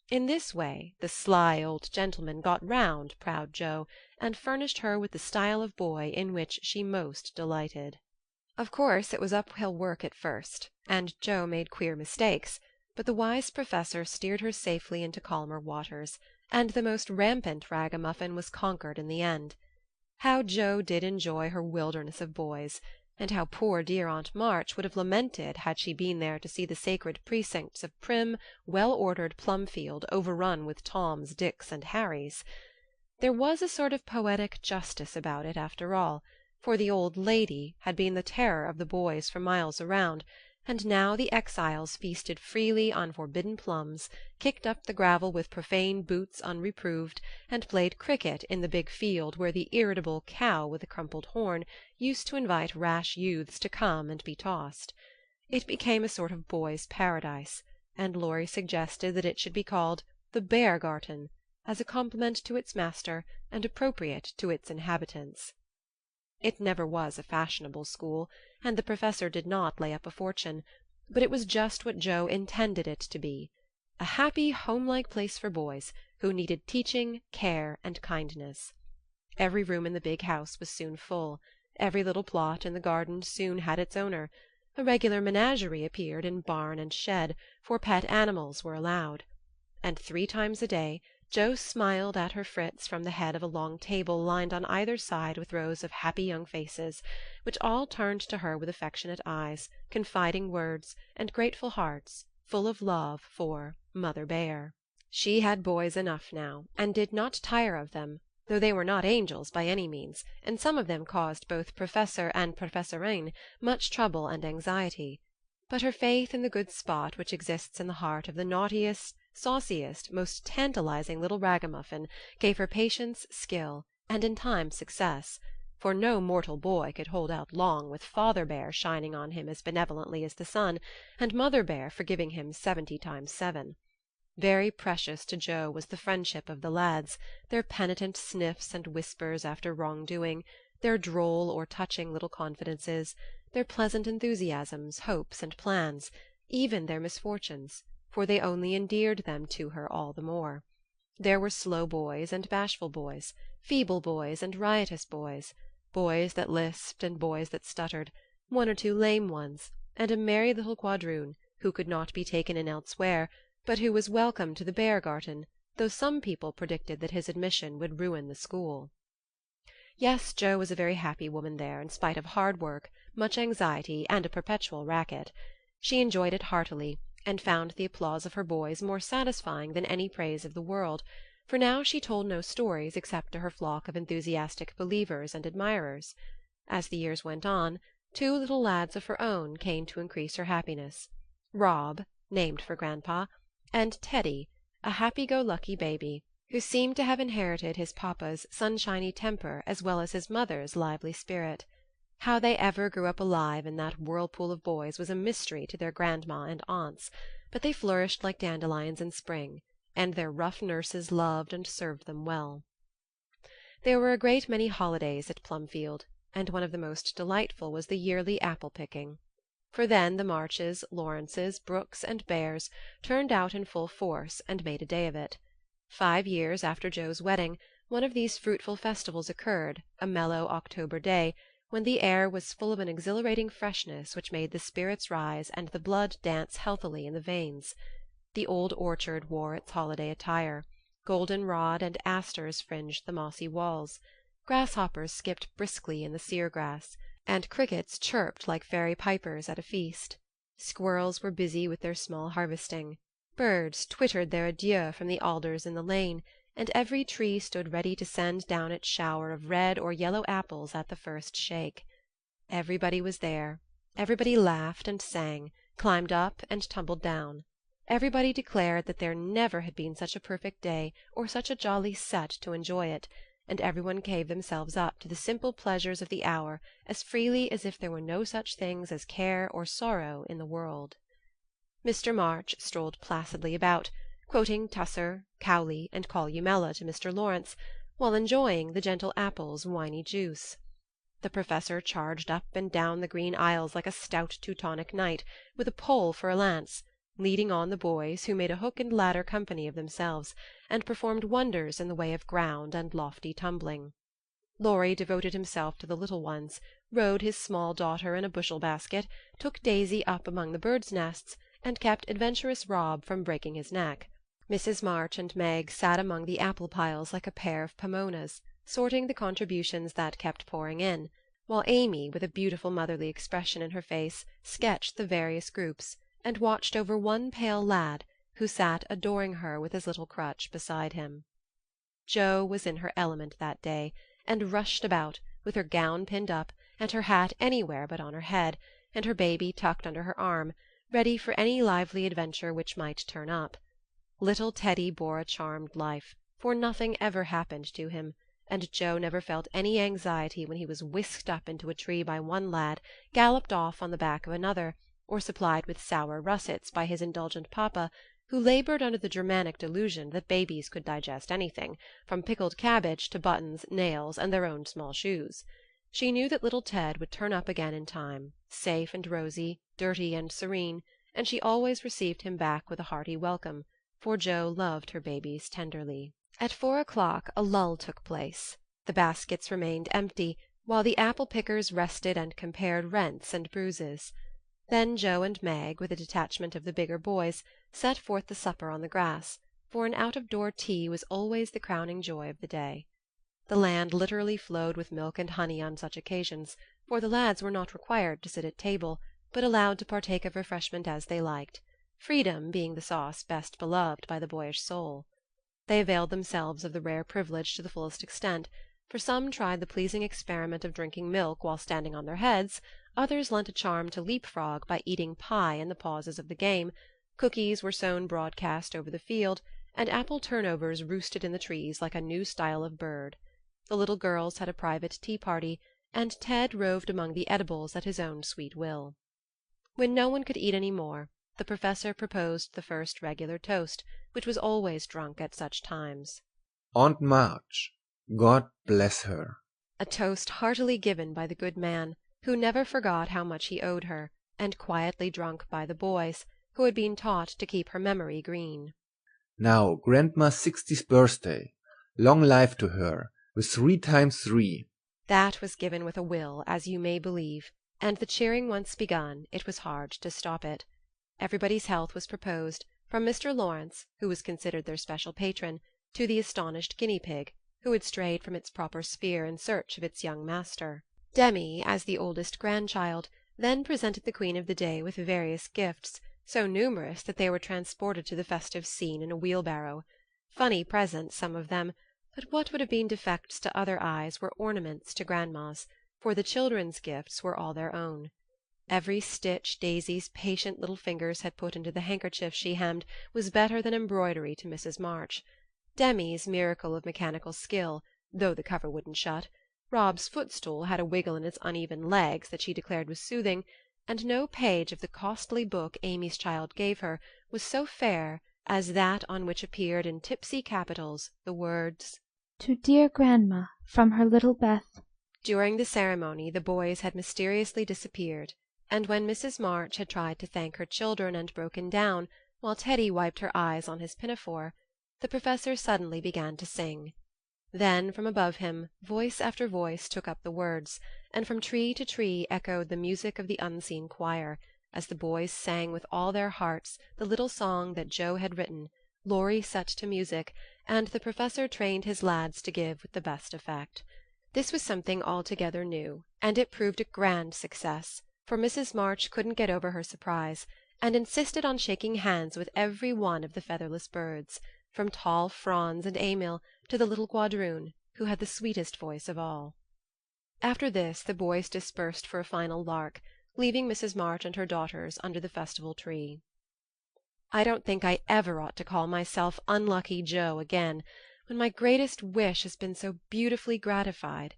In this way the sly old gentleman got round proud Jo, and furnished her with the style of boy in which she most delighted. Of course it was uphill work at first, and Jo made queer mistakes, but the wise professor steered her safely into calmer waters, and the most rampant ragamuffin was conquered in the end. How Jo did enjoy her wilderness of boys, and how poor dear Aunt March would have lamented had she been there to see the sacred precincts of prim, well-ordered Plumfield overrun with Toms, Dicks, and Harrys. There was a sort of poetic justice about it, after all, for the old lady had been the terror of the boys for miles around, and now the exiles feasted freely on forbidden plums, kicked up the gravel with profane boots unreproved, and played cricket in the big field where the irritable cow with a crumpled horn used to invite rash youths to come and be tossed. It became a sort of boys' paradise, and Laurie suggested that it should be called the Beargarten, as a compliment to its master and appropriate to its inhabitants. It never was a fashionable school, and the professor did not lay up a fortune, but it was just what Jo intended it to be, a happy homelike place for boys who needed teaching, care, and kindness. Every room in the big house was soon full, every little plot in the garden soon had its owner, a regular menagerie appeared in barn and shed, for pet animals were allowed, and 3 times a day Jo smiled at her Fritz from the head of a long table lined on either side with rows of happy young faces, which all turned to her with affectionate eyes, confiding words, and grateful hearts, full of love for Mother Bear. She had boys enough now, and did not tire of them, though they were not angels by any means, and some of them caused both Professor and Professorine much trouble and anxiety. But her faith in the good spot which exists in the heart of the naughtiest, sauciest, most tantalizing little ragamuffin gave her patience, skill, and in time success, for no mortal boy could hold out long with Father Bear shining on him as benevolently as the sun, and Mother Bear forgiving him 70 times 7. Very precious to Jo was the friendship of the lads, their penitent sniffs and whispers after wrong-doing, their droll or touching little confidences, their pleasant enthusiasms, hopes, and plans, even their misfortunes, for they only endeared them to her all the more. There were slow boys and bashful boys, feeble boys and riotous boys, boys that lisped and boys that stuttered, 1 or 2 lame ones, and a merry little quadroon who could not be taken in elsewhere, but who was welcome to the Beargarten, though some people predicted that his admission would ruin the school. Yes, Jo was a very happy woman there, in spite of hard work, much anxiety, and a perpetual racket. She enjoyed it heartily, and found the applause of her boys more satisfying than any praise of the world, for now she told no stories except to her flock of enthusiastic believers and admirers. As the years went on, 2 little lads of her own came to increase her happiness, Rob, named for Grandpa, and Teddy, a happy-go-lucky baby, who seemed to have inherited his papa's sunshiny temper as well as his mother's lively spirit. How they ever grew up alive in that whirlpool of boys was a mystery to their grandma and aunts, but they flourished like dandelions in spring, and their rough nurses loved and served them well. There were a great many holidays at Plumfield, and one of the most delightful was the yearly apple-picking. For then the Marches, Lawrences, Brookes, and Bears turned out in full force and made a day of it. 5 years after Joe's wedding, one of these fruitful festivals occurred, a mellow October day, when the air was full of an exhilarating freshness which made the spirits rise and the blood dance healthily in the veins. The old orchard wore its holiday attire. Golden-rod and asters fringed the mossy walls. Grasshoppers skipped briskly in the sere-grass, and crickets chirped like fairy pipers at a feast. Squirrels were busy with their small harvesting. Birds twittered their adieu from the alders in the lane, and every tree stood ready to send down its shower of red or yellow apples at the first shake. Everybody was there. Everybody laughed and sang, climbed up and tumbled down. Everybody declared that there never had been such a perfect day or such a jolly set to enjoy it, and everyone gave themselves up to the simple pleasures of the hour as freely as if there were no such things as care or sorrow in the world. Mr. March strolled placidly about, quoting Tusser, Cowley, and Columella to Mr. Lawrence, while enjoying the gentle apple's winy juice. The Professor charged up and down the green aisles like a stout Teutonic knight, with a pole for a lance, leading on the boys, who made a hook and ladder company of themselves, and performed wonders in the way of ground and lofty tumbling. Laurie devoted himself to the little ones, rode his small daughter in a bushel-basket, took Daisy up among the birds' nests, and kept adventurous Rob from breaking his neck. Mrs. March and Meg sat among the apple-piles like a pair of Pomonas, sorting the contributions that kept pouring in, while Amy, with a beautiful motherly expression in her face, sketched the various groups, and watched over one pale lad, who sat adoring her with his little crutch beside him. Jo was in her element that day, and rushed about, with her gown pinned up, and her hat anywhere but on her head, and her baby tucked under her arm, ready for any lively adventure which might turn up. Little Teddy bore a charmed life, for nothing ever happened to him, and Jo never felt any anxiety when he was whisked up into a tree by one lad, galloped off on the back of another, or supplied with sour russets by his indulgent papa, who laboured under the Germanic delusion that babies could digest anything, from pickled cabbage to buttons, nails, and their own small shoes. She knew that little Ted would turn up again in time, safe and rosy, dirty and serene, and she always received him back with a hearty welcome, for Jo loved her babies tenderly. At 4 o'clock a lull took place. The baskets remained empty, while the apple-pickers rested and compared rents and bruises. Then Jo and Meg, with a detachment of the bigger boys, set forth the supper on the grass, for an out-of-door tea was always the crowning joy of the day. The land literally flowed with milk and honey on such occasions, for the lads were not required to sit at table, but allowed to partake of refreshment as they liked, freedom being the sauce best beloved by the boyish soul. They availed themselves of the rare privilege to the fullest extent, for some tried the pleasing experiment of drinking milk while standing on their heads, others lent a charm to leap-frog by eating pie in the pauses of the game, cookies were sown broadcast over the field, and apple turnovers roosted in the trees like a new style of bird. The little girls had a private tea-party, and Ted roved among the edibles at his own sweet will. When no one could eat any more, the Professor proposed the first regular toast, which was always drunk at such times. Aunt March, God bless her. A toast heartily given by the good man, who never forgot how much he owed her, and quietly drunk by the boys, who had been taught to keep her memory green. Now, Grandma's 60th birthday. Long life to her, with 3 times 3. That was given with a will, as you may believe, and the cheering once begun, it was hard to stop it. Everybody's health was proposed, from Mr. Lawrence, who was considered their special patron, to the astonished guinea-pig, who had strayed from its proper sphere in search of its young master. Demi, as the oldest grandchild, then presented the queen of the day with various gifts, so numerous that they were transported to the festive scene in a wheelbarrow. Funny presents, some of them, but what would have been defects to other eyes were ornaments to grandma's, for the children's gifts were all their own. Every stitch Daisy's patient little fingers had put into the handkerchief she hemmed was better than embroidery to Mrs. March. Demi's miracle of mechanical skill, though the cover wouldn't shut, Rob's footstool had a wiggle in its uneven legs that she declared was soothing, and no page of the costly book Amy's child gave her was so fair as that on which appeared in tipsy capitals the words, "To dear Grandma, from her little Beth." During the ceremony the boys had mysteriously disappeared, and when Mrs. March had tried to thank her children and broken down, while Teddy wiped her eyes on his pinafore, the Professor suddenly began to sing. Then from above him voice after voice took up the words, and from tree to tree echoed the music of the unseen choir, as the boys sang with all their hearts the little song that Joe had written, Laurie set to music, and the Professor trained his lads to give with the best effect. This was something altogether new, and it proved a grand success, for Mrs. March couldn't get over her surprise, and insisted on shaking hands with every one of the featherless birds, from tall Franz and Emil to the little quadroon, who had the sweetest voice of all. After this the boys dispersed for a final lark, leaving Mrs. March and her daughters under the festival tree. I don't think I ever ought to call myself Unlucky Joe again, when my greatest wish has been so beautifully gratified,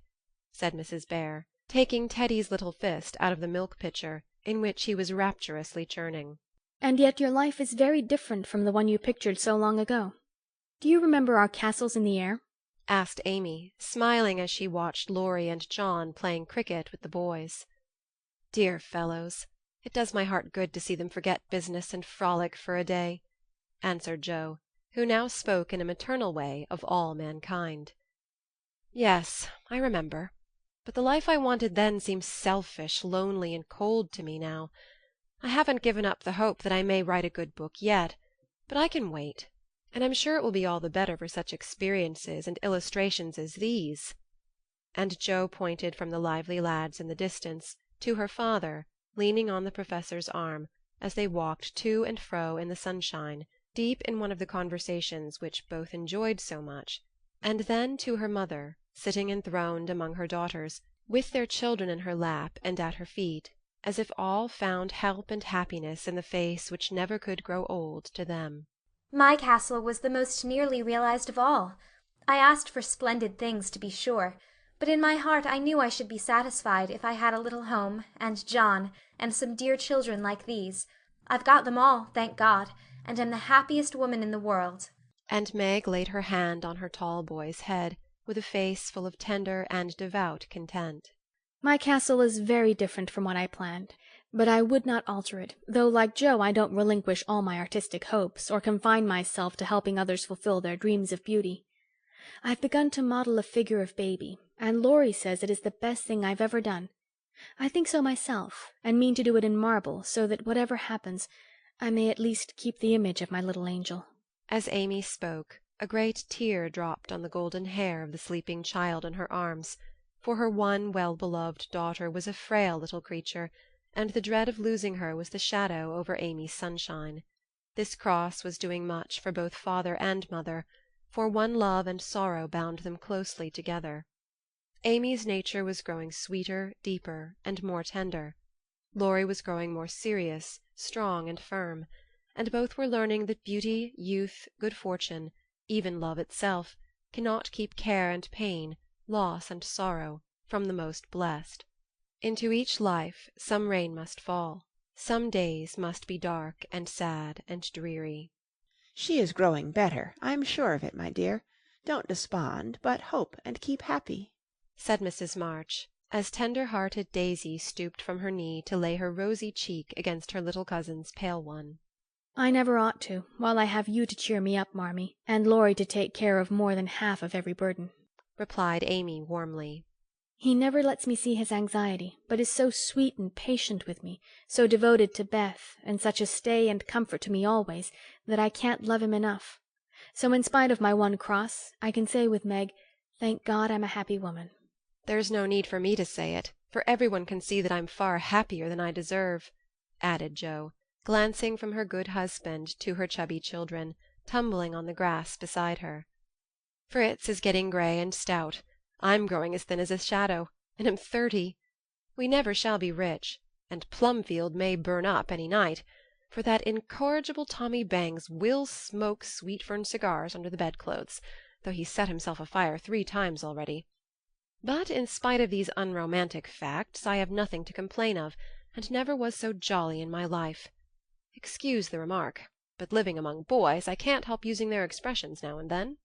said Mrs. Bear, taking Teddy's little fist out of the milk pitcher, in which he was rapturously churning. And yet your life is very different from the one you pictured so long ago. Do you remember our castles in the air? Asked Amy, smiling as she watched Laurie and John playing cricket with the boys. Dear fellows, it does my heart good to see them forget business and frolic for a day, answered Joe, who now spoke in a maternal way of all mankind. Yes, I remember, but the life I wanted then seems selfish, lonely, and cold to me now. I haven't given up the hope that I may write a good book yet, but I can wait, and I'm sure it will be all the better for such experiences and illustrations as these. And Joe pointed from the lively lads in the distance to her father, leaning on the Professor's arm, as they walked to and fro in the sunshine, deep in one of the conversations which both enjoyed so much, and then to her mother, sitting enthroned among her daughters, with their children in her lap and at her feet, as if all found help and happiness in the face which never could grow old to them. My castle was the most nearly realized of all. I asked for splendid things, to be sure, but in my heart I knew I should be satisfied if I had a little home, and John, and some dear children like these. I've got them all, thank God, and am the happiest woman in the world. And Meg laid her hand on her tall boy's head, with a face full of tender and devout content. My castle is very different from what I planned, but I would not alter it, though like Joe I don't relinquish all my artistic hopes, or confine myself to helping others fulfill their dreams of beauty. I've begun to model a figure of baby, and Laurie says it is the best thing I've ever done. I think so myself, and mean to do it in marble, so that whatever happens, I may at least keep the image of my little angel. As Amy spoke, a great tear dropped on the golden hair of the sleeping child in her arms, for her one well-beloved daughter was a frail little creature, and the dread of losing her was the shadow over Amy's sunshine. This cross was doing much for both father and mother, for one love and sorrow bound them closely together. Amy's nature was growing sweeter, deeper, and more tender. Laurie was growing more serious, strong, and firm, and both were learning that beauty, youth, good fortune, even love itself, cannot keep care and pain, loss and sorrow, from the most blessed. Into each life some rain must fall, some days must be dark and sad and dreary. She is growing better, I'm sure of it, my dear. Don't despond, but hope and keep happy, said Mrs. March, as tender-hearted Daisy stooped from her knee to lay her rosy cheek against her little cousin's pale one. I never ought to, while I have you to cheer me up, Marmee, and Laurie to take care of more than half of every burden, replied Amy warmly. He never lets me see his anxiety, but is so sweet and patient with me, so devoted to Beth, and such a stay and comfort to me always, that I can't love him enough. So in spite of my one cross, I can say with Meg, thank God I'm a happy woman. There's no need for me to say it, for everyone can see that I'm far happier than I deserve, added Joe, glancing from her good husband to her chubby children, tumbling on the grass beside her. Fritz is getting grey and stout. I'm growing as thin as a shadow, and am 30. We never shall be rich, and Plumfield may burn up any night, for that incorrigible Tommy Bangs will smoke sweet-fern cigars under the bedclothes, though he's set himself afire 3 times already. But in spite of these unromantic facts, I have nothing to complain of, and never was so jolly in my life. Excuse the remark, but living among boys, I can't help using their expressions now and then.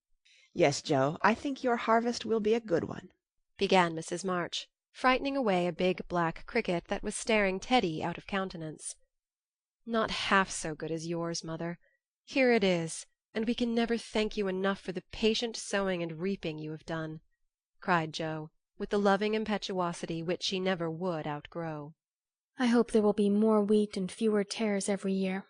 Yes, Joe, I think your harvest will be a good one, began Mrs. March, frightening away a big black cricket that was staring Teddy out of countenance. "Not half so good as yours, mother. Here it is, and we can never thank you enough for the patient sowing and reaping you have done," cried Joe, with the loving impetuosity which she never would outgrow. I hope there will be more wheat and fewer tares every year,